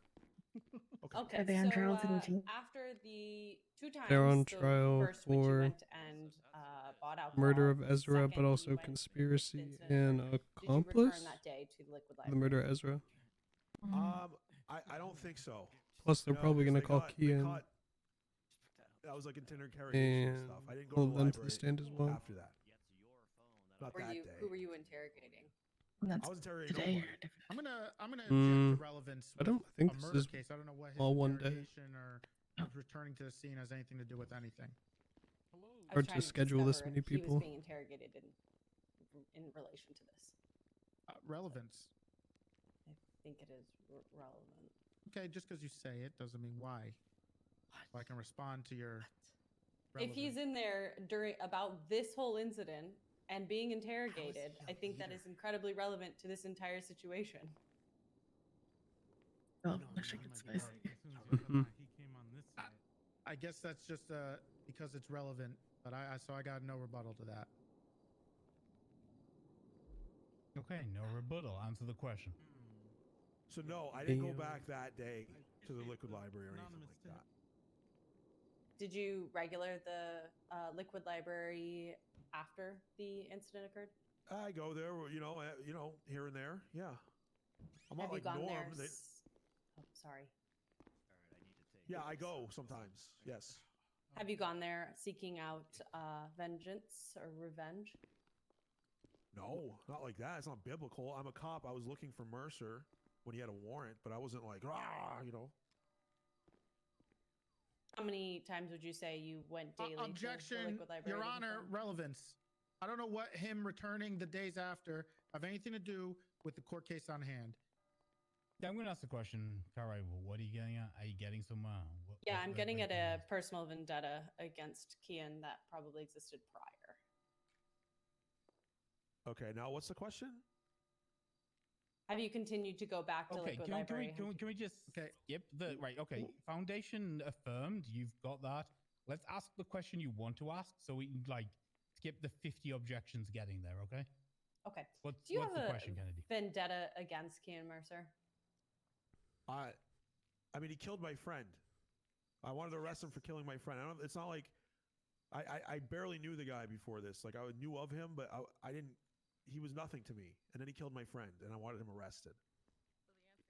part. Okay, Are they on trial to the team? after the 2 times, They're on the trial first when you for went and bought alcohol, murder of the Ezra, second but when also you went with conspiracy Vincent, and did you accomplice. return that day to the liquid The library? murder of Ezra. I don't think so. Plus, they're No, probably 'cause gonna they call got- Key they in caught- That was like interrogation and stuff. I didn't go hold to the them to the library stand as well. after that. Not that day. Who were you interrogating? I was interrogating today. nobody. I'm gonna object Mm, to relevance. I don't with think a this murder is case. I don't know what his all one day. interrogation or his returning to the scene has anything to do with anything. I was Hard trying to schedule this discover many if he people. was being interrogated in relation to this. Relevance. I think it is relevant. Okay, just because you say it doesn't mean why. So I can respond to your. If he's in there about this whole incident and being interrogated, I think that is incredibly relevant to this entire situation. Oh, wish I could spice. I guess that's just because it's relevant, but I got no rebuttal to that. Okay, no rebuttal. Answer the question. So no, I didn't go back that day to the liquid library or anything like that. Did you regular the liquid library after the incident occurred? I go there, here and there. Yeah. I'm Have not you like gone Norm. there? Oh, sorry. Yeah, I go sometimes. Yes. Have you gone there seeking out vengeance or revenge? No, not like that. It's not biblical. I'm a cop. I was looking for Mercer when he had a warrant, but I wasn't like, How many times would you say you went daily to the Objection, liquid library? Your to Honor, confirm? relevance. I don't know what him returning the days after have anything to do with the court case on hand. Yeah, I'm going to ask the question, Karai. What are you getting at? Are you getting somewhere? Yeah, I'm getting at a personal vendetta against Kian that probably existed prior. Okay, now what's the question? Have you continued to go back to Okay, liquid can we library? just skip the right? Okay, foundation affirmed. You've got that. Let's ask the question you want to ask, so we can skip the 50 objections getting there. Okay. Okay. What's Do you the have question, a Kennedy? vendetta against Kian Mercer? I mean, he killed my friend. I wanted to arrest him for killing my friend. It's not like I barely knew the guy before this. Like I knew of him, but I didn't. He was nothing to me, and then he killed my friend, and I wanted him arrested.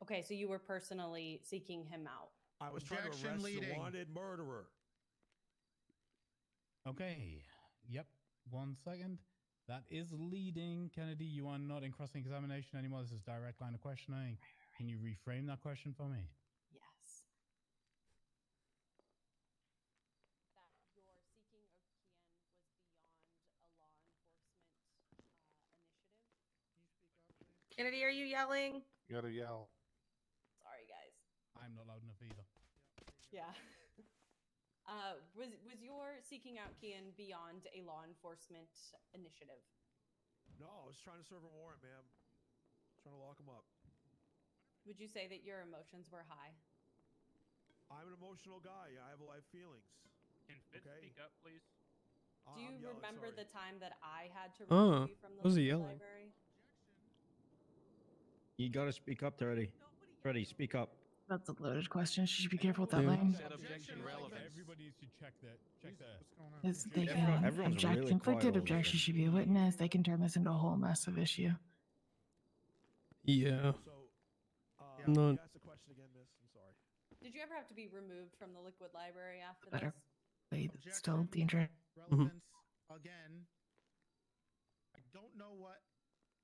Okay, so you were personally seeking him out. I was trying to arrest the wanted murderer. Okay. Yep. 1 second. That is leading, Kennedy. You are not in cross-examination anymore. This is direct line of questioning. Can you reframe that question for me? Yes. That your seeking of Kian was beyond a law enforcement initiative. Kennedy, are you yelling? You gotta yell. Sorry, guys. I'm not loud enough either. Yeah. Was your seeking out Kian beyond a law enforcement initiative? No, I was trying to serve a warrant, ma'am. Trying to lock him up. Would you say that your emotions were high? I'm an emotional guy. I have feelings. Can Fitz speak up, please? Do you remember the time that I had to Oh, remove you from the was he liquid yelling? library? You gotta speak up, Freddy. Freddy, speak up. That's a loaded question. She should be careful with that Yeah. line. Said objection relevance. Everybody needs to check that. Check that. Is they Everyone- can everyone's object. really Conflicted quiet over objection there. should be a witness. They can turn this into a whole massive issue. Yeah. So, I'm not. ask the question again, miss. I'm sorry. Did you ever have to be removed from the liquid library after Better. this? They still dangerous. Relevance again. I don't know what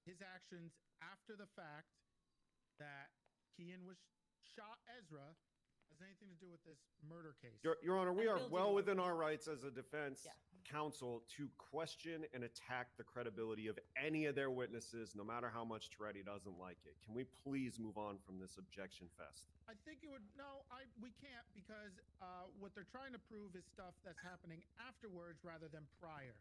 his actions after the fact that Kian was shot Ezra has anything to do with this murder case. Your Honor, we I'm are building well one. within our rights as a defense counsel to question and attack the credibility of any of their witnesses, no matter how much Toretti doesn't like it. Can we please move on from this objection fest? I think it would we can't because what they're trying to prove is stuff that's happening afterwards rather than prior.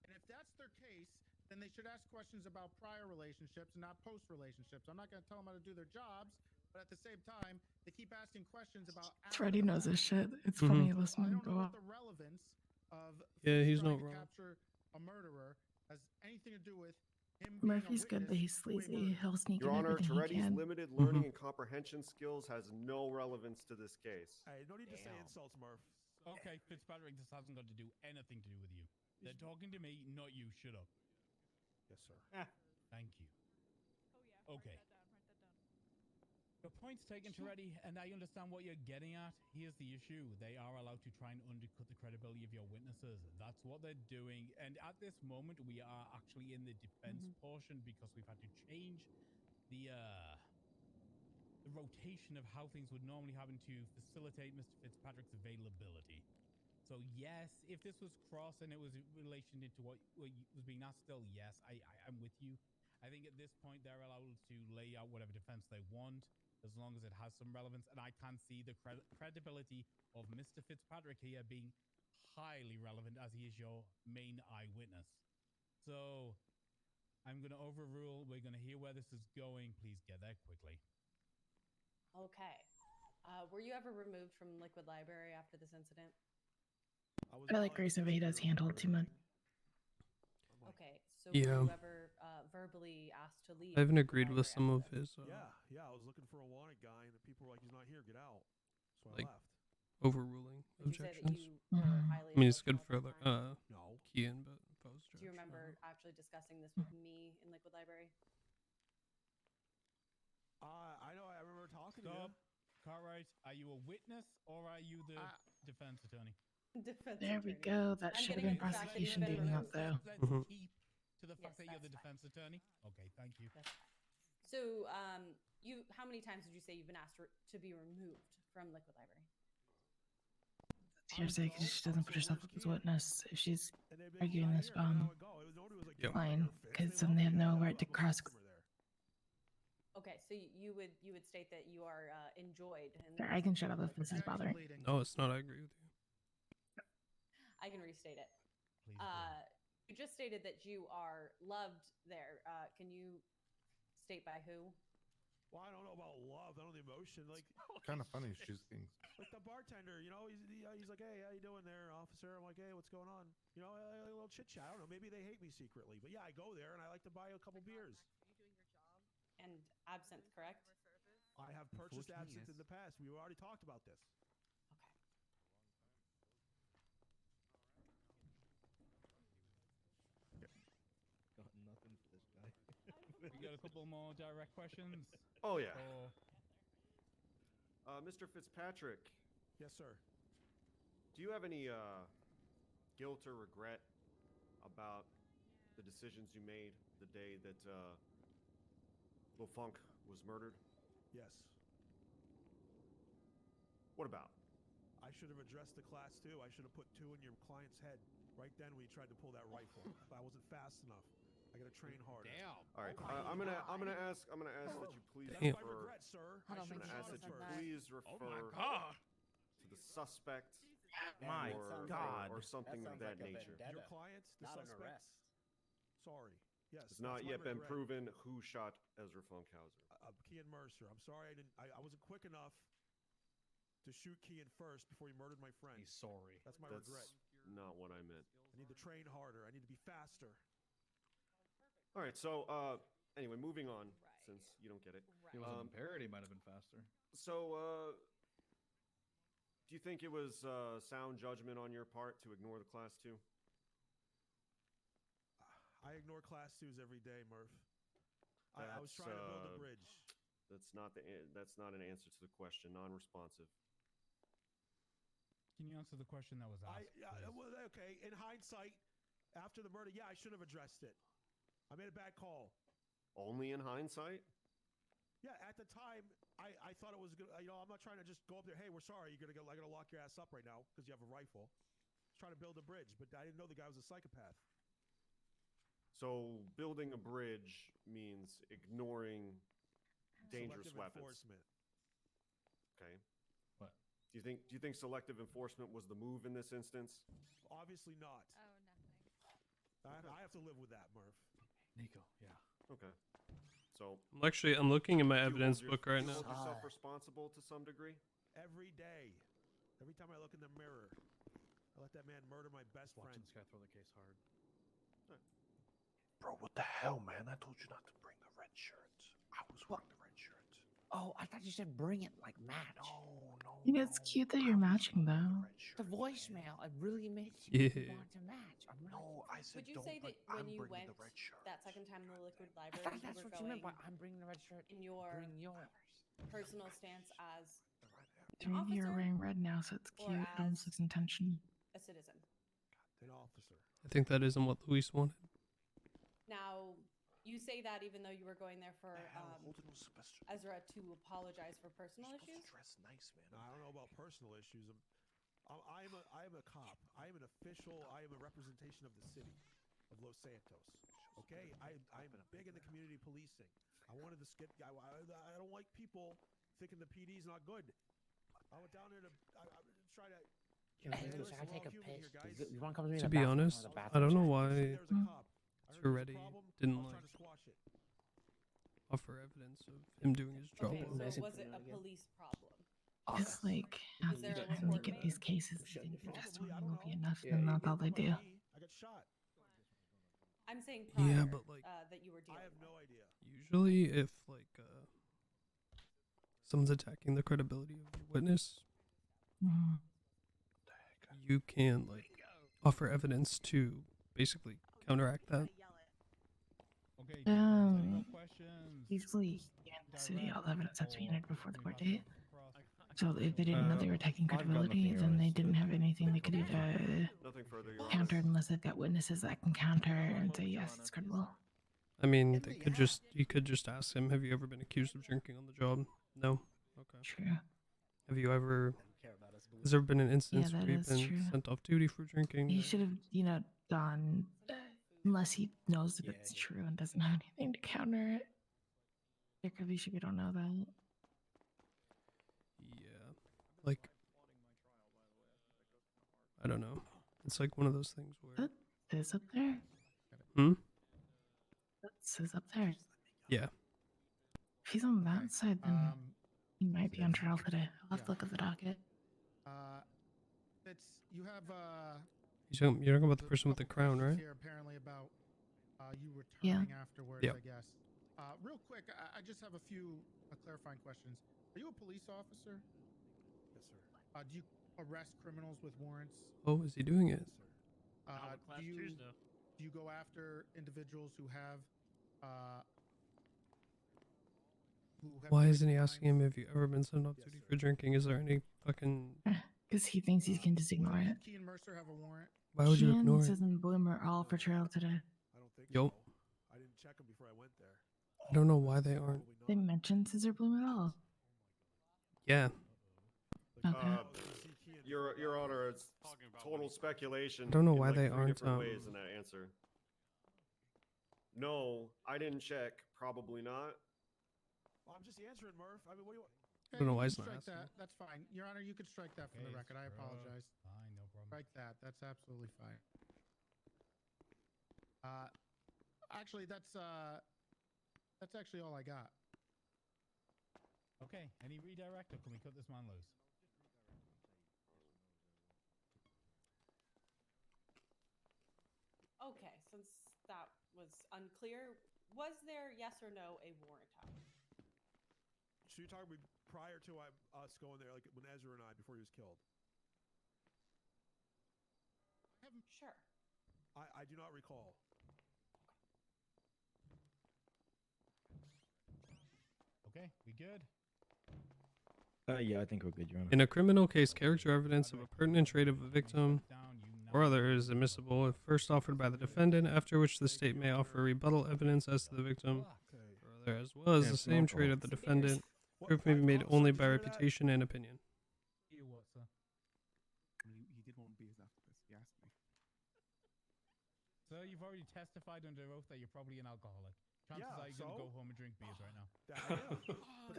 And if that's their case, then they should ask questions about prior relationships, not post relationships. I'm not going to tell them how to do their jobs, but at the same time, they keep asking questions about. Freddie knows his shit. It's Mhm. funny to listen I to him don't know go what off. the relevance of Yeah, he's trying not to wrong. capture a murderer has anything to do with him. Murphy's good, but he's sleazy. He'll sneak Your in Honor, everything he Toretti's can. limited learning and comprehension skills has no relevance to this case. Hey, no need to say insults, Murph. Okay, Fitzpatrick, this hasn't got to do anything to do with you. They're talking to me, not you. Shut up. Yes, sir. Thank you. Okay. Your point's taken, Toretti, and I understand what you're getting at. Here's the issue. They are allowed to try and undercut the credibility of your witnesses. That's what they're doing. And at this moment, we are actually in the defense portion because we've had to change the rotation of how things would normally happen to facilitate Mr. Fitzpatrick's availability. So yes, if this was cross and it was in relation to what was being asked, still yes, I'm with you. I think at this point they're allowed to lay out whatever defense they want as long as it has some relevance. And I can see the credibility of Mr. Fitzpatrick here being highly relevant as he is your main eyewitness. So I'm going to overrule. We're going to hear where this is going. Please get there quickly. Okay. Were you ever removed from Liquid Library after this incident? I like Grayson, but he does handle it too much. Okay, so Yeah. were you ever verbally asked to leave? I haven't Liquid agreed with Library some after of this? his Yeah, I was looking for a wanted guy, and the people were like, "He's not here. Get out." So like I left. overruling Would you say that objections. you were highly I mean, it's good emotional for at the time? No. Kian, but if I was Do you judge, remember actually discussing this with me in Liquid Library? I know. I remember talking to Stop. you. Cartwright, are you a witness or are you the defense attorney? Defense There we attorney. go. That I'm should have getting been the fact that you've prosecution been doing that, removed. though. Let's Mhm. keep to the fact that you're the defense attorney. Okay, thank you. So, how many times did you say you've been asked to be removed from Liquid Library? Hearsay, because she doesn't put herself up as witness. If she's And they've been arguing this, here, and I would go. It was nobody was like, Yep. fine, because then they have no right to cross. Okay, so you would state that you are enjoyed. Sorry, I can shut up if this is bothering. No, it's not. I agree with you. I can restate it. Please You just stated that you are loved there. Can you state by who? Well, I don't know about love. I don't know the emotion. Like, Kind of funny. She's being. like the bartender, he's like, "Hey, how you doing there, officer?" I'm like, "Hey, what's going on?" A little chit chat. I don't know. Maybe they hate me secretly, but yeah, I go there and I like to buy a couple beers. And absinthe, correct? I have purchased Unfortunately, absinthe in yes. the past. We already talked about this. Got nothing for this guy. We got a couple more direct questions. Oh, yeah. Or Mr. Fitzpatrick, Yes, sir. do you have any guilt or regret about the decisions you made the day that Lil Funk was murdered? Yes. What about? I should have addressed the class too. I should have put 2 in your client's head right then when he tried to pull that rifle. I wasn't fast enough. I gotta train harder. All right, I'm gonna ask that you please That's my refer. regret, sir. I don't I'm think gonna you ask should that have you said that. please refer to the suspect My or something of that nature. Your client, the not an suspect. arrest. Sorry. Yes. It's not that's my yet been regret. proven who shot Ezra Funkhauser. Kian Mercer. I'm sorry I wasn't quick enough to shoot Kian first before he murdered my friend. He's sorry. That's my That's regret. not what I meant. I need to train harder. I need to be faster. All right, so anyway, moving on, since you don't get it. He wasn't impaired. He might have been faster. So, do you think it was sound judgment on your part to ignore the class 2? I ignore class 2s every day, Murph. I was trying to build a bridge. That's not an answer to the question. Non-responsive. can you answer the question that was asked? Well, okay. In hindsight, after the murder, yeah, I should have addressed it. I made a bad call. Only in hindsight? Yeah, at the time, I thought it was good. I'm not trying to just go up there. Hey, we're sorry. I gotta lock your ass up right now because you have a rifle. trying to build a bridge, but I didn't know the guy was a psychopath. So building a bridge means ignoring dangerous Selective weapons. enforcement. Okay. What? Do you think selective enforcement was the move in this instance? Obviously not. Oh, nothing. I have to live with that, Murph. Nico, yeah. Okay. So I'm looking in my do you evidence hold book right do you now. hold yourself responsible to some degree? Every day. Every time I look in the mirror, I let that man murder my best friend. Watching this guy throw the case hard. Bro, what the hell, man? I told you not to bring the red shirts. I was wearing the red shirts. Oh, I thought you said bring it like match. I think it's cute that you're matching though. The voicemail, it really makes Yeah. you want to match. I'm really No, I said Would you don't. say that I'm when you bringing went the red shirt. that second time in the liquid I library, thought you that's were what you meant by going I'm bringing the red shirt. in your Bring yours. personal stance as Maybe you're officer wearing red now, so it's or cute. It almost as looks intentional. a citizen. An officer. I think that isn't what Luis wanted. Now, you say that even though you were going there for Ezra to apologize for personal issues. Dress nice, man. No, I don't know about personal issues. I am a cop. I am an official. I am a representation of the city of Los Santos. Okay, I'm big in the community policing. I wanted to skip. I don't like people thinking the PD's not good. I went down there to try to. Listen, I take a piss. You want to come to me in To the be bathroom or honest, the bathroom? I don't know There's why a cop. I heard there's a Toretti problem. didn't I'm like trying to squash it. offer evidence of him doing his job. Okay, well. so was it a police problem? It's like Is there a after report they get made? these cases, they think the testimony will be enough, Yeah, and that's all they do. I got shot. I'm saying prior, Yeah, but like that you were dealing I have with. no idea. usually if like someone's attacking the credibility of the witness, Mhm. you can like offer evidence to basically counteract that. Okay, any more questions? Usually, in the city, all the evidence has to be entered before the court date. So if they didn't know they were attacking I've got credibility, nothing then they else. didn't have anything they could do to Nothing further. Your counter Honor. unless they've got witnesses that can counter and say yes, it's credible. I mean, they could just you could just ask him, have you ever been accused of drinking on the job? No. Okay. True. Have you ever? Care about us, Has there been an instance that where you've is been true. sent off duty for drinking? He should have, gone unless he knows that it's true and doesn't have anything to counter it. There could be shit we don't know that. Yeah. Like, I don't know. It's like one of those things where. That says up there. Hmm. That says up there. Yeah. If he's on that side, then he might be on trial today. I'll have to look at the docket. It's you have You're talking about the person with the crown, right? here apparently about you Yeah. returning afterwards, Yep. I guess. Real quick, I just have a few clarifying questions. Are you a police officer? Yes, sir. Do you arrest criminals with warrants? Oh, is he doing it? Not with class Do twos, you though. do you go after individuals who have Why isn't he asking him if you ever been sent off duty for drinking? Is there any fucking? Because he thinks he can just ignore it. Key and Mercer have a warrant? Why would you ignore it? Keans and Bloom are all for trial today. I don't think Yo. so. I didn't check them before I went there. I don't know why they aren't. They mentioned Scissor Bloom at all. Yeah. Okay. Your Honor, it's total speculation. I don't know in, why like, they three aren't, different ways in that answer. No, I didn't check. Probably not. Well, I'm just answering, Murph. I mean, what do you want? I don't know why you he's can not strike asking. that. That's fine. Your Honor, you could strike that from the record. I apologize. Fine, no problem. Strike that. That's absolutely fine. Actually, that's actually all I got. Okay, any redirect or can we cut this man loose? Okay, since that was unclear, was there yes or no a warrant out? So you're talking prior to us going there, like when Ezra and I, before he was killed? Sure. I do not recall. Okay, we good? Yeah, I think we're good, Your Honor. In a criminal case, character evidence of a pertinent trait of a victim or other is admissible if first offered by the defendant, after which the state may offer rebuttal evidence as to the victim or other, as well as the same trait of the defendant. Proof may be made only by reputation and opinion. You what, sir? He did want beers after this. He asked sir, you've already testified under oath that you're probably an alcoholic. Chances Yeah, are you're gonna so? go home and drink beers right now.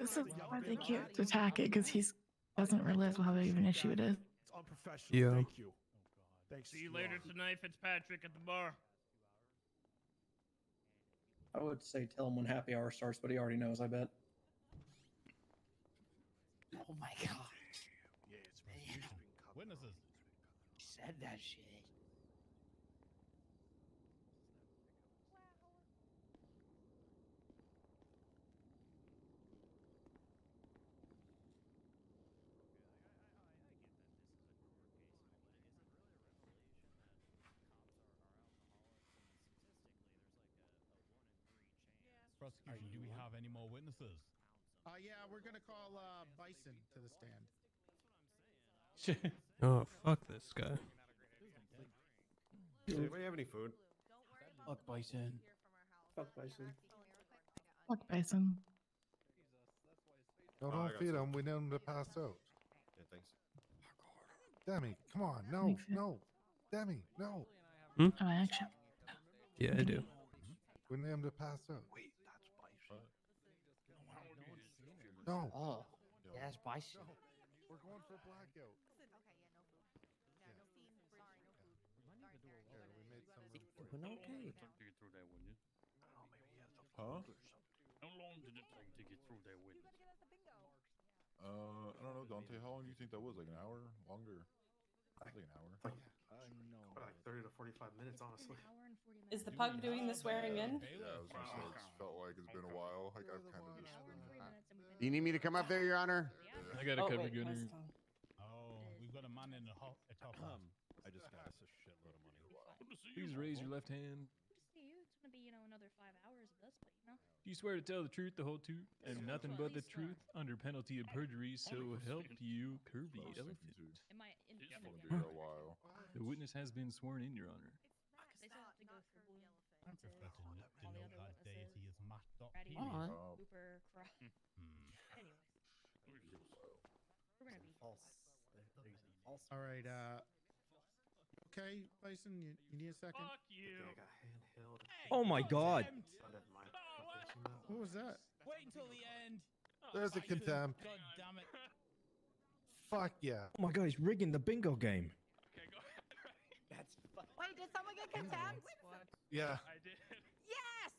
This is why they can't attack it, because he doesn't realize how big of an issue it is. It's unprofessional. Yeah. Thank you. Thanks. See you later tonight, Fitzpatrick, at the bar. I would say tell him when happy hour starts, but he already knows, I bet. Oh my god. Witnesses. He said that shit. Prosecution, do we have any more witnesses? Yeah, we're gonna call Bison to the stand. Oh, fuck this guy. Does anybody have any food? Fuck Bison. Fuck Bison. Fuck Bison. No, Oh, I don't got feed some. him. We need him to pass out. Yeah, thanks. Demi, come on. No, Makes sense. no. Demi, no. Oh, action. Yeah, I do. We need him to pass out. Wait, that's Bison. No. Oh, yeah, that's Bison. We're going for blackout. Doing okay. Huh? How long did it take to get through that witness? I don't know, Dante. How long do you think that was? Like an hour? Longer? I think an hour. Like 30 to 45 minutes, honestly. Is the pug doing the swearing in? Yeah, I was gonna say it's felt like it's been a while. Like I've kind of just been. Do you need me to come up there, Your Honor? I got a Oh, cover wait, gunner. where's Tom? Oh, we've got a man in the top half. I just got us a shitload of money. Please raise your left hand. See you. It's gonna be, another 5 hours of this, but Do you swear to tell the truth, the whole truth, and nothing but the truth under penalty of perjury? So help you, Curvy Elephant. Am I in? It's gonna be a while. The witness has been sworn in, Your Honor. They still have to go through I prefer to all know the other that witnesses. deity is Matt. Ready, Oh. Cooper, Cross. Anyways, we're gonna be. All right. Okay, Bison, you need a second? Fuck you. I got handheld. Oh my god. Oh, never mind. What was that? Wait until the end. There's a contempt. God damn it. Fuck yeah. Oh my god, he's rigging the bingo game. That's Wait, did someone get contempt? Yeah. I did. Yes!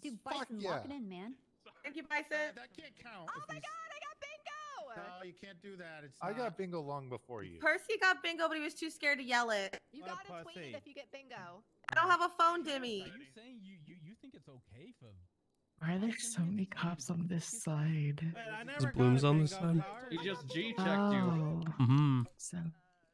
Dude, Fuck Bison, yeah. lock it in, man. Thank you, Bison. That can't count. Oh if my he's- god, I got bingo! No, you can't do that. It's I not. got bingo long before you. Percy got bingo, but he was too scared to yell it. You gotta tweet it if you get bingo. I don't have a phone, Dimmy. Are you saying you think it's okay for? Why are there so many cops on this side? Is Bloom's on this side? He just G-checked Oh. Mm-hmm. So,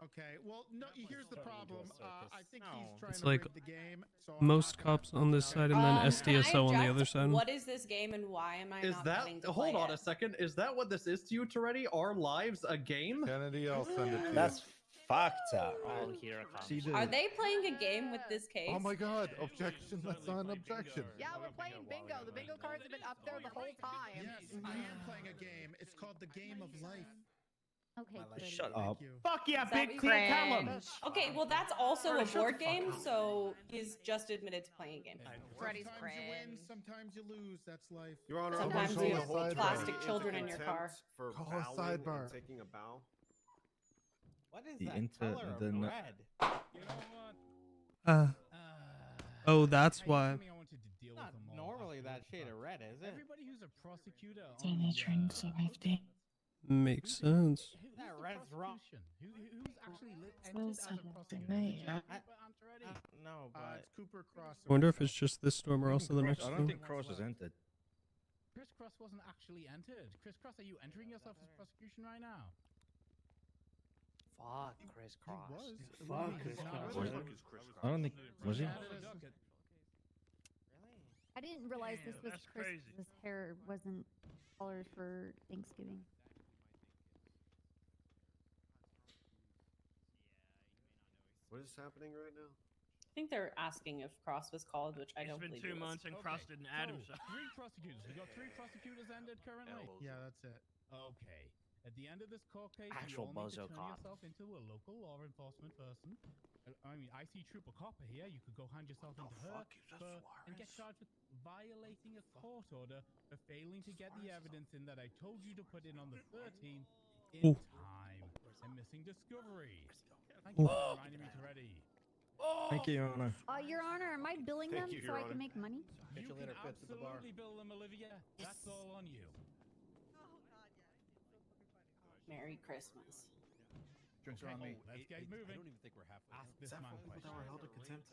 Okay, well, no. Here's the problem. I think he's trying It's to like rig the game. So most cops on this side and then Can I SDSO on the object? other side. What is this game and why am I Is not that getting to hold play on it? a second? Is that what this is to you, Toretti? Our lives a game? Kennedy, I'll send it to you. That's fucked up. Oh, here it comes. Are they playing a game with this case? Oh my god, objection. That's not an objection. Yeah, we're playing bingo. The bingo cards have been up there the whole time. Yes, I am playing a game. It's called the Game of Life. Okay, good. Shut up. you. Fuck yeah, Is that big T, tell him. cringe? Okay, well that's also a board game, so he's just admitted to playing a game. Freddy's Sometimes you win, cringe. sometimes you lose. That's life. Your Honor, Sometimes I'm you the have whole plastic time children into in your car. contempt For Call a bowing sidebar. and taking a bow. What is The that inter- color of the n- red? You know what? Oh, that's why. I wanted to deal Not with them all normally after that the shade of fact. red, is it? Everybody who's a prosecutor. so on they're the, trying so hefty. Makes sense. Who's That the red's wrong. prosecution? Who's actually Well, entered as a something prosecutor? there. Is it Cooper Antoretti? No, but It's Cooper Cross. I wonder if it's just this storm or also the next I don't storm. think Cross is entered. Chris Cross wasn't actually entered. Chris Cross, are you entering yourself as prosecution right now? Fuck Chris Cross. Fuck Chris Cross. I don't think was he? I didn't realize this was that's Chris. crazy. This hair wasn't colors for Thanksgiving. What is happening right now? I think they're asking if Cross was called, which I It's don't been believe 2 he was. months and Cross didn't add himself. 3 prosecutors. We got 3 prosecutors ended currently. Yeah, that's it. Okay. At the end of this court case, Actual you all need to bozo turn cop. yourself into a local law enforcement person. I mean, I see Trooper Copper here. You could go hand yourself into her and get charged with violating a court order for failing to get the evidence in that I told you to put in on the 13th in time and missing discovery. Thank you for reminding me to ready. Thank you, Your Honor. Your Honor, am I billing Thank them you, so Your I can Honor. make money? You can absolutely bill them, Olivia. That's all on you. Merry Christmas. Drinks are on me. Let's get moving. I don't even think we're halfway. Ask done. this man questions. that were held in contempt?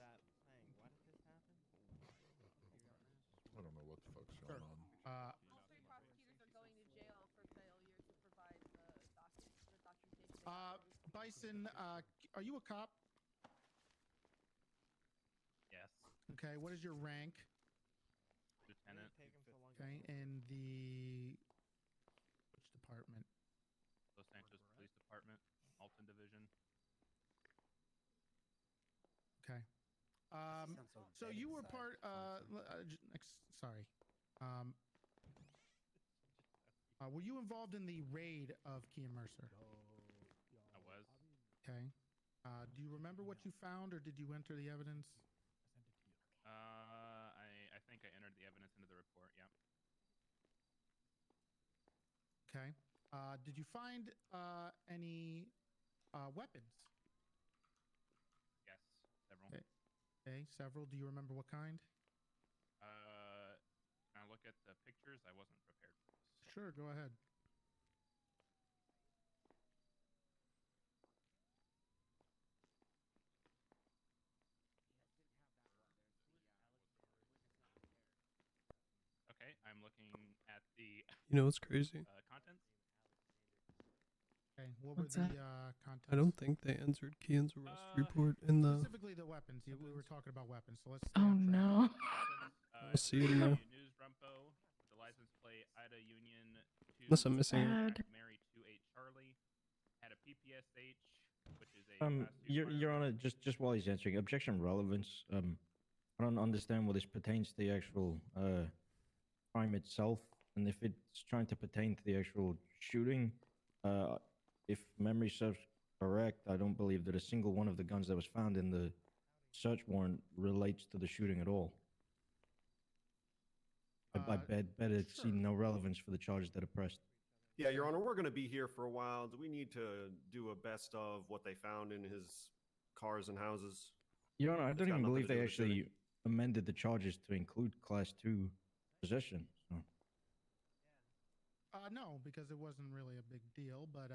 I don't know what the fuck's going on. All three prosecutors are going to jail for failure to provide the documentation. Bison, are you a cop? Yes. Okay, what is your rank? Lieutenant. Okay, in the which department? Los Angeles Police Department, Alton Division. Okay. So you were part. Sorry. Were you involved in the raid of Kian Mercer? I was. Okay. Do you remember what you found, or did you enter the evidence? I think I entered the evidence into the report. Yeah. Okay. Did you find any weapons? Yes, several. Okay, several. Do you remember what kind? Can I look at the pictures? I wasn't prepared for this. Sure, go ahead. Okay, I'm looking at the. You know what's crazy? Contents. Okay, what What's were that? the contents? I don't think they answered Kian's arrest report in the. Specifically the weapons. We were talking about weapons, so let's. Oh no. I'll see it now. News Rumpo, the license plate Ida Union 2. Unless I'm missing it. Mary 28 Charlie had a PPSH, which is a. Class 2 Your Honor, just while he's answering, objection relevance. I don't understand what this pertains to the actual crime itself, and if it's trying to pertain to the actual shooting, if memory serves correct, I don't believe that a single one of the guns that was found in the search warrant relates to the shooting at all. I bet it see no relevance for the charges that are pressed. Yeah, Your Honor, we're going to be here for a while. Do we need to do a best of what they found in his cars and houses? Your Honor, I It's don't got even nothing believe to do they with the shooting. actually amended the charges to include Class 2 possession. So. No, because it wasn't really a big deal, but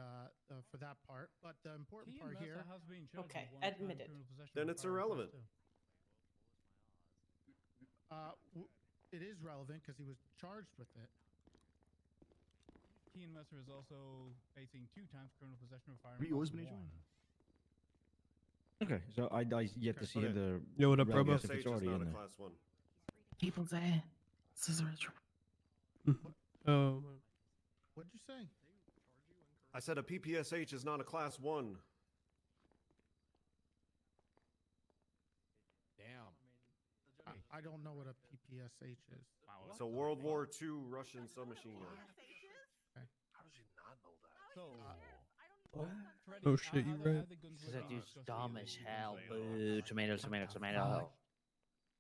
for that part. But the important part here. Has been charged Okay, with one-time admitted. criminal possession Then of it's firearms irrelevant. too. It is relevant because he was charged with it. Kian Mercer is also facing 2 times criminal possession of firearms. Have you always been one. Okay, so I yet to see Okay. the. Yo, what up, Robo? relevance if PSH it's is already not in a there. class 1. People say this is rich. Oh. What'd you say? I said a PPSH is not a class 1. Damn. I don't know what a PPSH is. Wow. It's a World War II Russian submachine gun. How does he not know that? So, Freddy, Oh, shit, you're right. the guns Because were that being dude's discussed dumb here as with hell. you. Boo. Tomato, tomato, tomato.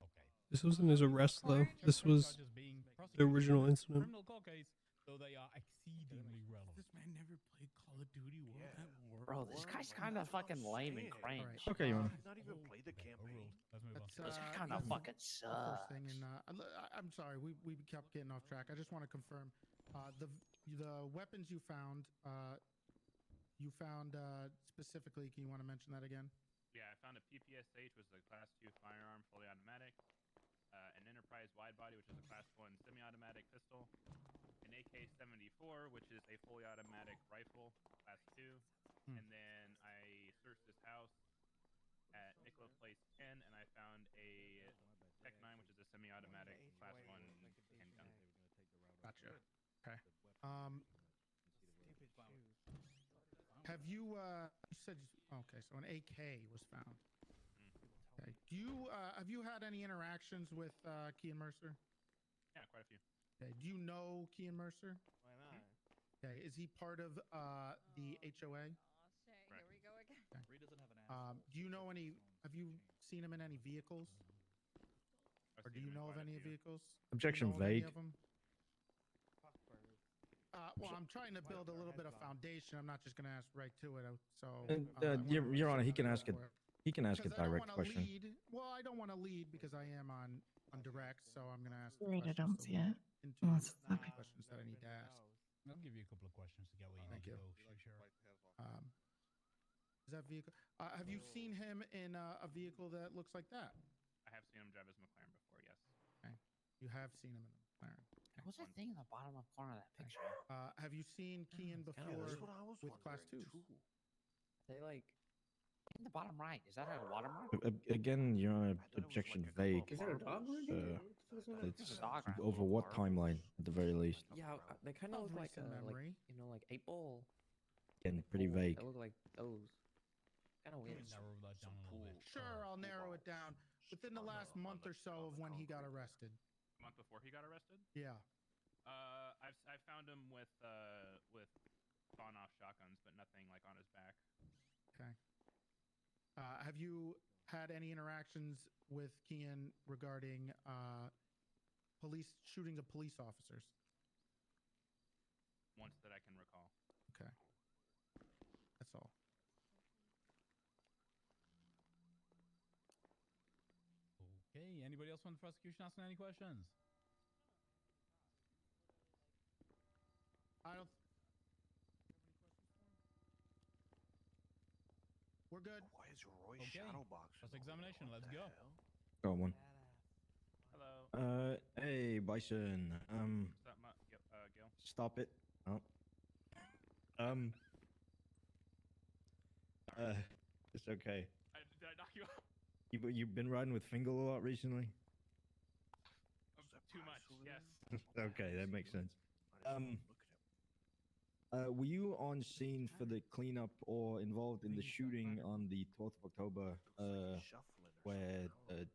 Okay. This wasn't his arrest though. This was Charges being the prosecuted original in this incident. Criminal court case, so they are exceedingly relevant. This man never played Call of Duty World at War. Bro, this guy's kind of fucking lame and cringe. Okay, Your Honor. He's not even played the campaign. Let's move on. That's, This kind of that's fucking the first sucks. thing, and I'm sorry, we kept getting off track. I just want to confirm, the weapons you found specifically. Can you want to mention that again? Yeah, I found a PPSH, which is a Class 2 firearm, fully automatic. An Enterprise wide body, which is a Class 1 semi-automatic pistol. An AK-74, which is a fully automatic rifle, Class 2. And then I searched this house at Nicola Place 10, and I found a Tech 9, which is a semi-automatic Class 1 handgun. Gotcha. Okay. Have you said okay? So an AK was found. Okay. Do you have you had any interactions with Kian Mercer? Yeah, quite a few. Okay. Do you know Kian Mercer? Why not? Okay, is he part of the HOA? Here we go again. Okay. Bree doesn't have an ass. Do you know any? Have you seen him in any vehicles? I've Or do seen you him in know of quite a any few. vehicles? Objection Do you know of any vague. of 'em? Well, I'm trying to build a little bit of foundation. I'm not just going to ask right to it. So, Your Honor, he can ask a Because I don't direct want to question. lead. Well, I don't want to lead because I am on direct, so I'm going to ask the Right, I questions don't so see we it. get into Unless it's the okay. questions that I need to ask. I'll give you a couple of questions to get where you Thank need you. to go. Sure. Is that vehicle? Have you seen him in a vehicle that looks like that? I have seen him drive his McLaren before. Yes. Okay. You have seen him in the McLaren. What's that thing in the bottom left corner of that picture? Have you seen Kian kinda before weird. with class 2s? They like in the bottom right. Is that a watermark? Again, Your Honor, objection vague. Is that a dog It's dog over what timeline, at the very least? Yeah, they kind of Of look like recent memory. like 8-ball. Again, pretty vague. They look like those. Kind of Let weird. me narrow that down a little bit. Sure, I'll narrow it down. Within the last month or so of when he got arrested. A month before he got arrested. Yeah. I found him with sawn-off shotguns, but nothing like on his back. Okay. Have you had any interactions with Kian regarding police shootings of police officers? Once that I can recall. Okay. That's all. Okay. Anybody else from the prosecution asking any questions? I don't. We're good. Why is your Roy Okay. shadow box? Cross examination. Let's go. Got one. Hello. Hey, Bison. What's up, Gil? Stop it. Oh. It's okay. Did I knock you out? You've been riding with Fingal a lot recently? Too much. Yes. Okay, that makes sense. Were you on scene for the cleanup or involved in the shooting on the 12th of October, where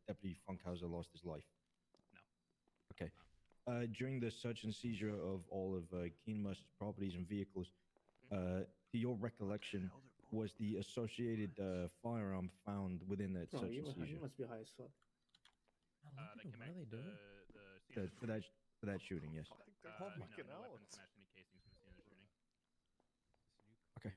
Deputy Funkhauser lost his life? No. Okay. During the search and seizure of all of Keen Mercer's properties and vehicles, to your recollection, was the associated firearm found within that search and seizure? You must be high as fuck. What are they doing? For that shooting, yes. No weapons matched any casings from the scene of the shooting. Okay.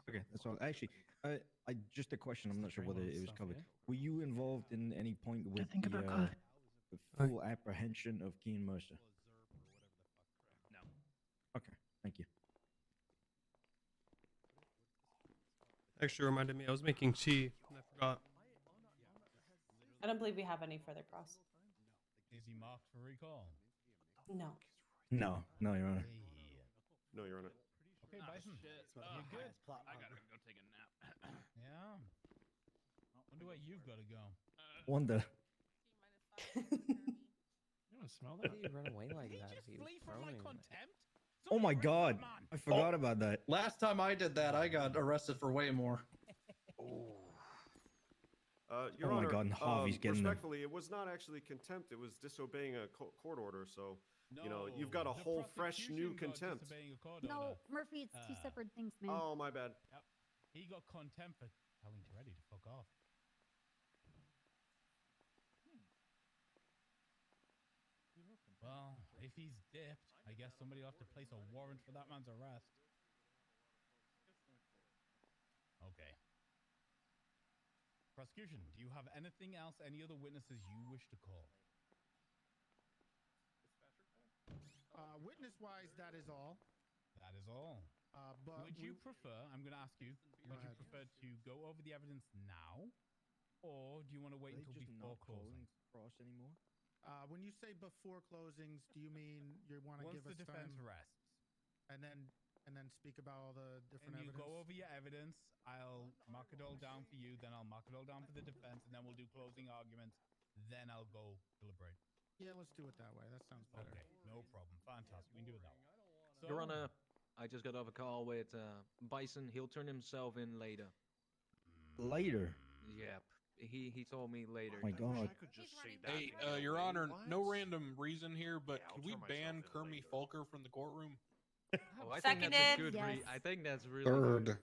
Okay, that's all. Actually, I just a question. I'm not sure whether it was covered. Were you involved in any point with the full apprehension of Keen Mercer? No. Okay, thank you. Actually reminded me I was making tea and I forgot. I don't believe we have any further cross. Is he marked for recall? No. No, Your Honor. No, Your Honor. Okay, Bison. Shit. You good? I gotta go take a nap. Yeah. Wonder where you've got to go. Wonder. You don't smell that? How did he run away like that? He was Flee from my groaning. contempt? Oh my God! I forgot about that. Last time I did that, I got arrested for way more. Your Oh my Honor, God, and Harvey's getting the- respectfully, it was not actually contempt. It was disobeying a court order. So, you know, you've got a the whole fresh new prosecution got contempt. disobeying a court No, order. Murphy, it's two separate things, man. Oh, my bad. Yep. He got contempt for telling Toretti to fuck off. Well, if he's dipped, I guess somebody will have to place a warrant for that man's arrest. Okay. Prosecution, do you have anything else, any other witnesses you wish to call? Witness-wise, that is all. That is all. But would you prefer, I'm going to ask you, would you prefer to go over the evidence now, or do you want to wait until before closing? Cross anymore? When you say before closings, do you mean you want to Once give the us defense time rests. and then speak about all the different And you evidence? go over your evidence, I'll mark it all down for you, then I'll mark it all down for the defense, and then we'll do closing arguments, then I'll go deliberate. Yeah, let's do it that way. That sounds better. Okay, no problem. Fantastic. We can do it that way. So, Your Honor, I just got off a call with Bison. He'll turn himself in later. Later? Yep. He told me later. My God. Hey, Your Honor, no random reason here, but could we ban Kermie Fulker from the courtroom? Oh, I think that's a Seconded. good Yes. I think that's really Third. good.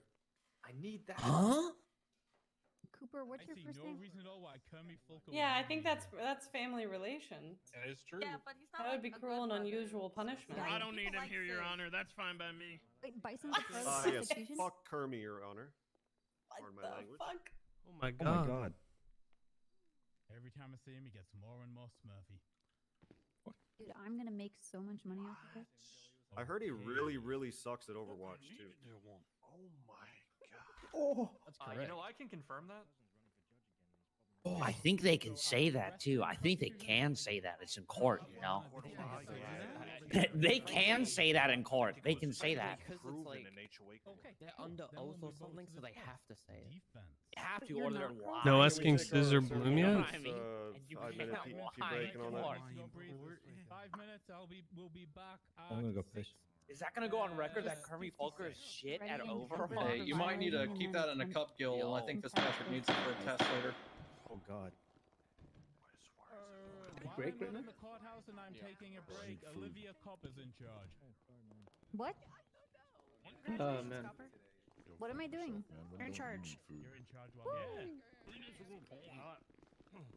I need that. Huh? Cooper, what's your first name? Yeah, I think that's family relations. That is true. Yeah, but he's not. That would be cruel and unusual punishment. Yeah, I don't need him here, Your Honor. That's fine by me. Wait, Bison's a pro Yes, execution? fuck Kermie, Your Honor. Pardon my language. Fuck. Oh my Oh my god. god. Every time I see him, he gets more and more Smurfy. Dude, I'm gonna make so much money off of this. I heard he really, really sucks at Overwatch too. Oh my god. Oh, That's correct. You know, I can confirm that. I think they can say that too. I think they can say that. It's in court, you know. They can say that in court. They can say that. Because it's like they're under oath or something, so they have to say it. They have But to you're order their not lie. No asking Scissor Bloom yet? I mean, Uh, and you 5-minute cannot pee lie break and all in that. court. 5 minutes. We'll be back. I'm gonna go piss. Is that gonna go on record that Kermie Fulker is shit at Ready and Overwatch? Hey, you might need to keep that in a cup, Gil. I think this topic needs it for a test later. Oh god. Break right now? In the courthouse and I'm taking a break. Olivia Copp is in charge. What? Oh man. What am I doing? You're in charge. You're in charge. Woo! Yeah.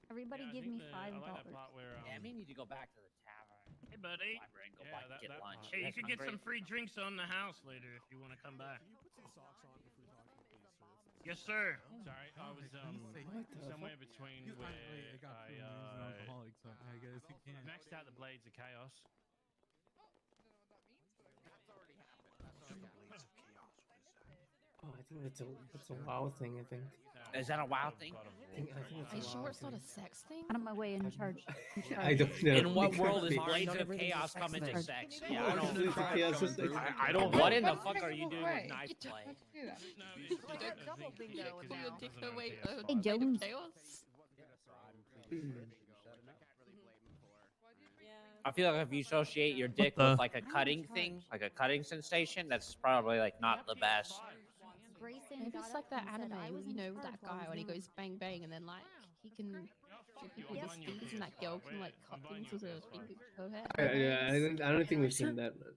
Everybody Yeah, I give think me the- $5. I like that part where, Yeah, we need to go back to the tavern. Hey, buddy. Library and go Yeah, back and get lunch. Hey, you That's could get hungry. some free drinks on the house later if you want to come back. Yes, sir. Sorry, I was somewhere between where I maxed out the Blades of Chaos. Oh, I think that's a WoW thing. I think. Is that a WoW thing? I think it's Are you a sure WoW it's not thing. a sex thing? Out of my way, in charge. In charge. I don't know. In what It world could is be. Blades Not of everything's a Chaos sex coming to thing. sex? Yeah, I don't. I don't. What in the fuck are you doing with knife play? Double bingo and now. Hey, Jones. I feel like if you associate your dick the- with like a cutting thing, like a cutting sensation, that's probably like not the best. Grayson Maybe got it's up like that and said, anime, "I was you in know, charge that while I guy was when he doing goes bang bang and then like he can shoot people with speeds and that girl can like cut things with her finger. Her hair. Yeah, I don't think we've seen that. If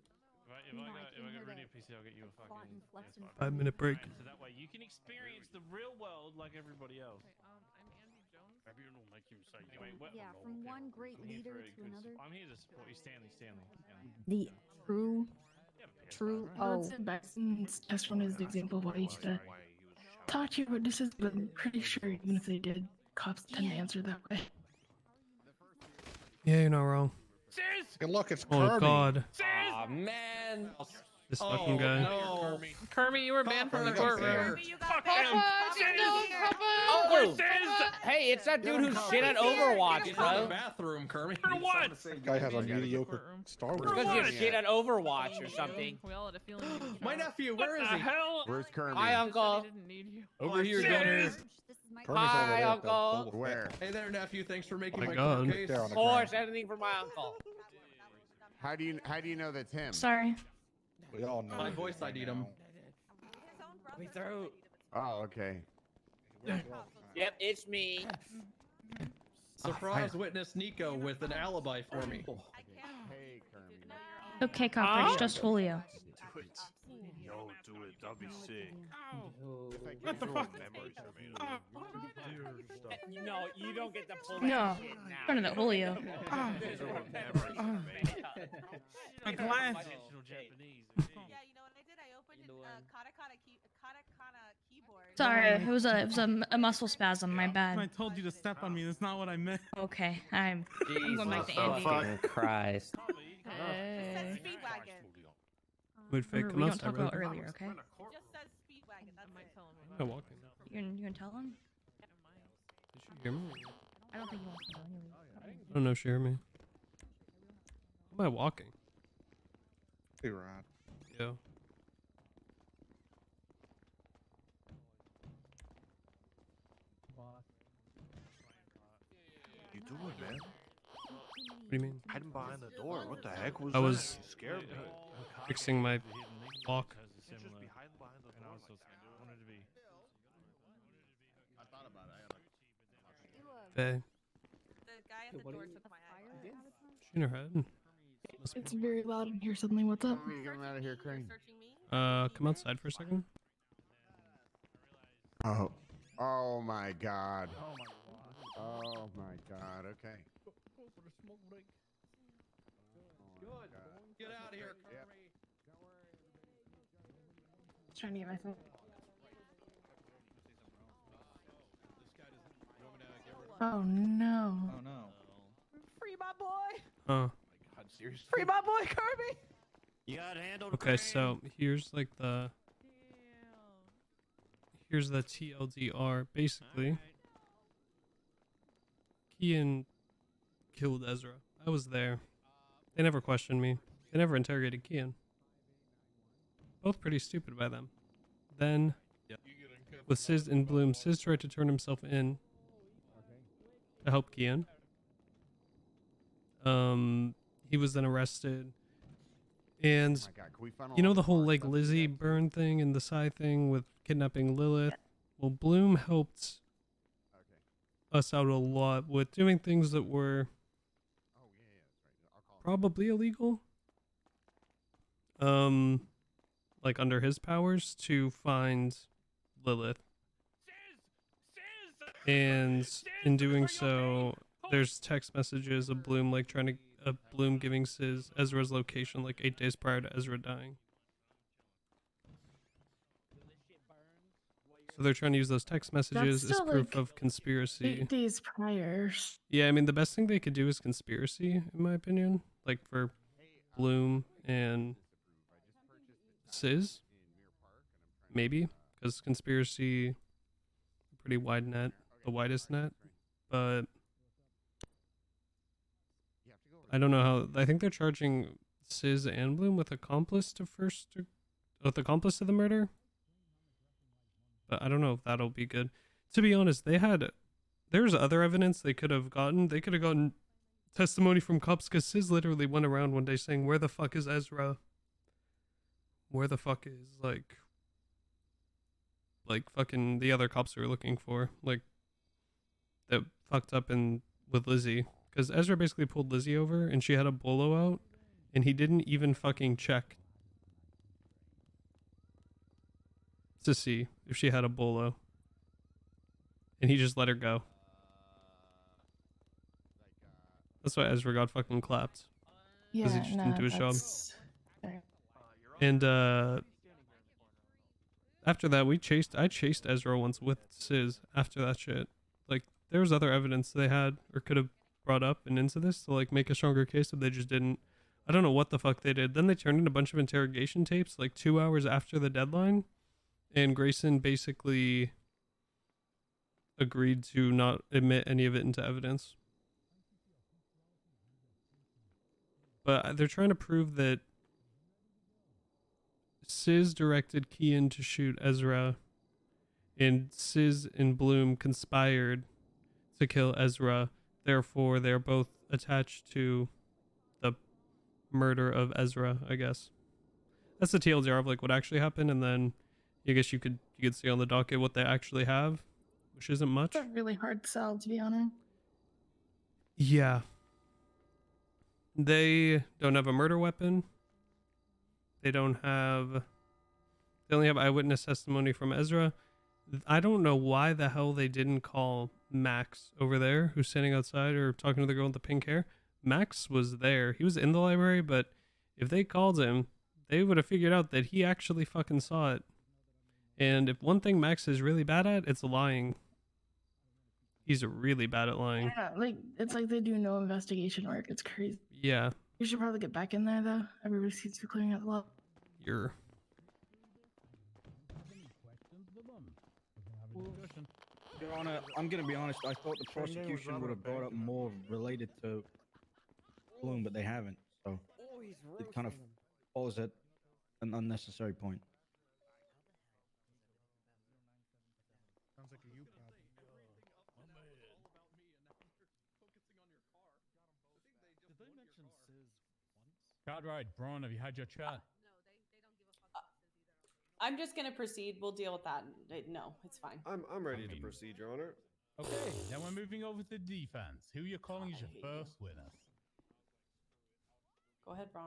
I No, I got can hear rid of that PC, I'll get you a fought fucking and flex and 5-minute break. Right, so that way you can experience the real world like everybody else. I'm Andy Jones. Maybe it'll make you say, anyway, Yeah, from one great I'm here leader for a to good another. I'm here to support you, Stanley. The true, Oh, Bison's test one is an example of why you should talk to your witnesses, but I'm pretty sure even if they did, cops tend to answer that way. Yeah, you're not wrong. Hey, look, it's Oh Kirby. god. Aw, man. This fucking guy. No. Kermit, you were banned from the courtroom. Oh, hey, it's that dude who's shit at Overwatch, Get out of the bro. bathroom, Kermit. what? Guy has a mediocre Star Wars. Because you're shit at Overwatch or something. We all had a feeling. you My nephew, where is he? Hell? Where's Kirby? Hi, uncle. didn't need you. Over here, Gunner. This is my Kermit's over Hi, there at the uncle. Boba Fett. Where? Hey there, nephew. Thanks for making My my God. court case. There on the Of course, ground. anything for my uncle. How do you know that's him? Sorry. We all know. My voice ID'd him. Me through. Oh, okay. Yep, it's me. Surprise witness Nico with an alibi for me. Hey, Kermit. Okay, Copper, it's just Julio. Do it. Yo, do it. That'd be sick. What the fuck? No, you don't get the full No, shit now. in front of that Julio. My glass. Japanese. Yeah, you know what I did? I opened katakana keyboard. Sorry, it was a muscle spasm. My I bad. told you to step on me. That's not what I meant. Okay, I'm going back to Jesus Andy. fucking Christ. It says Speedwagon. Wait, fake. Remember, we don't talk about earlier, okay? Just says Speedwagon. That's it. I'm walking. You're gonna tell him? Did she hear me? I don't think he wants to know anyway. I don't know if she heard me. How am I walking? Hey, Rod. Yeah. You doing, man? What do you mean? Hiding behind the door. What the heck was I that? was You scared me. fixing my walk. You can't just be hiding behind the door. I thought about it. Faye. The guy at the door took my eye. She in her head. It's very loud in here suddenly. What's up? Get him out of here, Crane. Come outside for a second. Oh. Oh my God. Oh my God. Okay. Good. Get out of here, Kirby. Trying to get my phone. Oh no. Oh no. Free my boy. Huh. God, seriously. Free my boy, Kirby. You got handled. Okay, so here's like the TLDR. Basically, Kian killed Ezra. I was there. They never questioned me. They never interrogated Kian. Both pretty stupid by them. Then, with Sis and Bloom, Sis tried to turn himself in to help Kian. He was then arrested. And Oh my God, can we find you know all the the whole hard like stuff Lizzie burn thing and the Psy thing with kidnapping Lilith? Well, Bloom helped us out a lot with doing things that were probably illegal. Like under his powers to find Lilith. And in doing so, there's text messages of Bloom like trying to Bloom giving Ezra's location like 8 days prior to Ezra dying. So they're trying to use those text messages as still, proof like, of conspiracy. 8 days prior. Yeah, I mean the best thing they could do is conspiracy, in my opinion. Like for Bloom and Sis, maybe, because conspiracy, pretty wide net, the widest net, but I don't know how. I think they're charging Sis and Bloom with accomplice to the murder, but I don't know if that'll be good. To be honest, there's other evidence they could have gotten. They could have gotten testimony from cops because Sis literally went around one day saying, "Where the fuck is Ezra? Where the fuck is like fucking the other cops we were looking for, like that fucked up with Lizzie." Because Ezra basically pulled Lizzie over and she had a bolo out and he didn't even fucking check to see if she had a bolo. And he just let her go. That's why Ezra got fucking clapped. Because he just didn't do his job. And after that, I chased Ezra once with Sis after that shit. Like, there was other evidence they had or could have brought up and into this to like make a stronger case, but they just didn't. I don't know what the fuck they did. Then they turned in a bunch of interrogation tapes like 2 hours after the deadline, and Grayson basically agreed to not admit any of it into evidence. But they're trying to prove that Sis directed Kian to shoot Ezra, and Sis and Bloom conspired to kill Ezra. Therefore, they're both attached to the murder of Ezra, I guess. That's the TLDR of like what actually happened, and then I guess you could see on the docket what they actually have, which isn't much. It's a really hard sell, to be honest. Yeah. They don't have a murder weapon. They only have eyewitness testimony from Ezra. I don't know why the hell they didn't call Max over there, who's standing outside or talking to the girl with the pink hair. Max was there. He was in the library, but if they called him, they would have figured out that he actually fucking saw it. And if one thing Max is really bad at, it's lying. He's really bad at lying. Yeah, like it's like they do no investigation work. It's crazy. Yeah. You should probably get back in there though. Everybody seems to be clearing out the lot. You're... Your Honor, I'm going to be honest. I thought the prosecution would have brought up more related to Bloom, but they haven't. So it kind of falls at an unnecessary point. Sounds like a you problem. Did they mention Sis once? Cartwright, Braun, have you had your chat? I'm just gonna proceed. We'll deal with that. No, it's fine. I'm ready to proceed, Your Honor. Okay, then we're moving over to defense. Who you're calling is your first witness? Go ahead, Ron.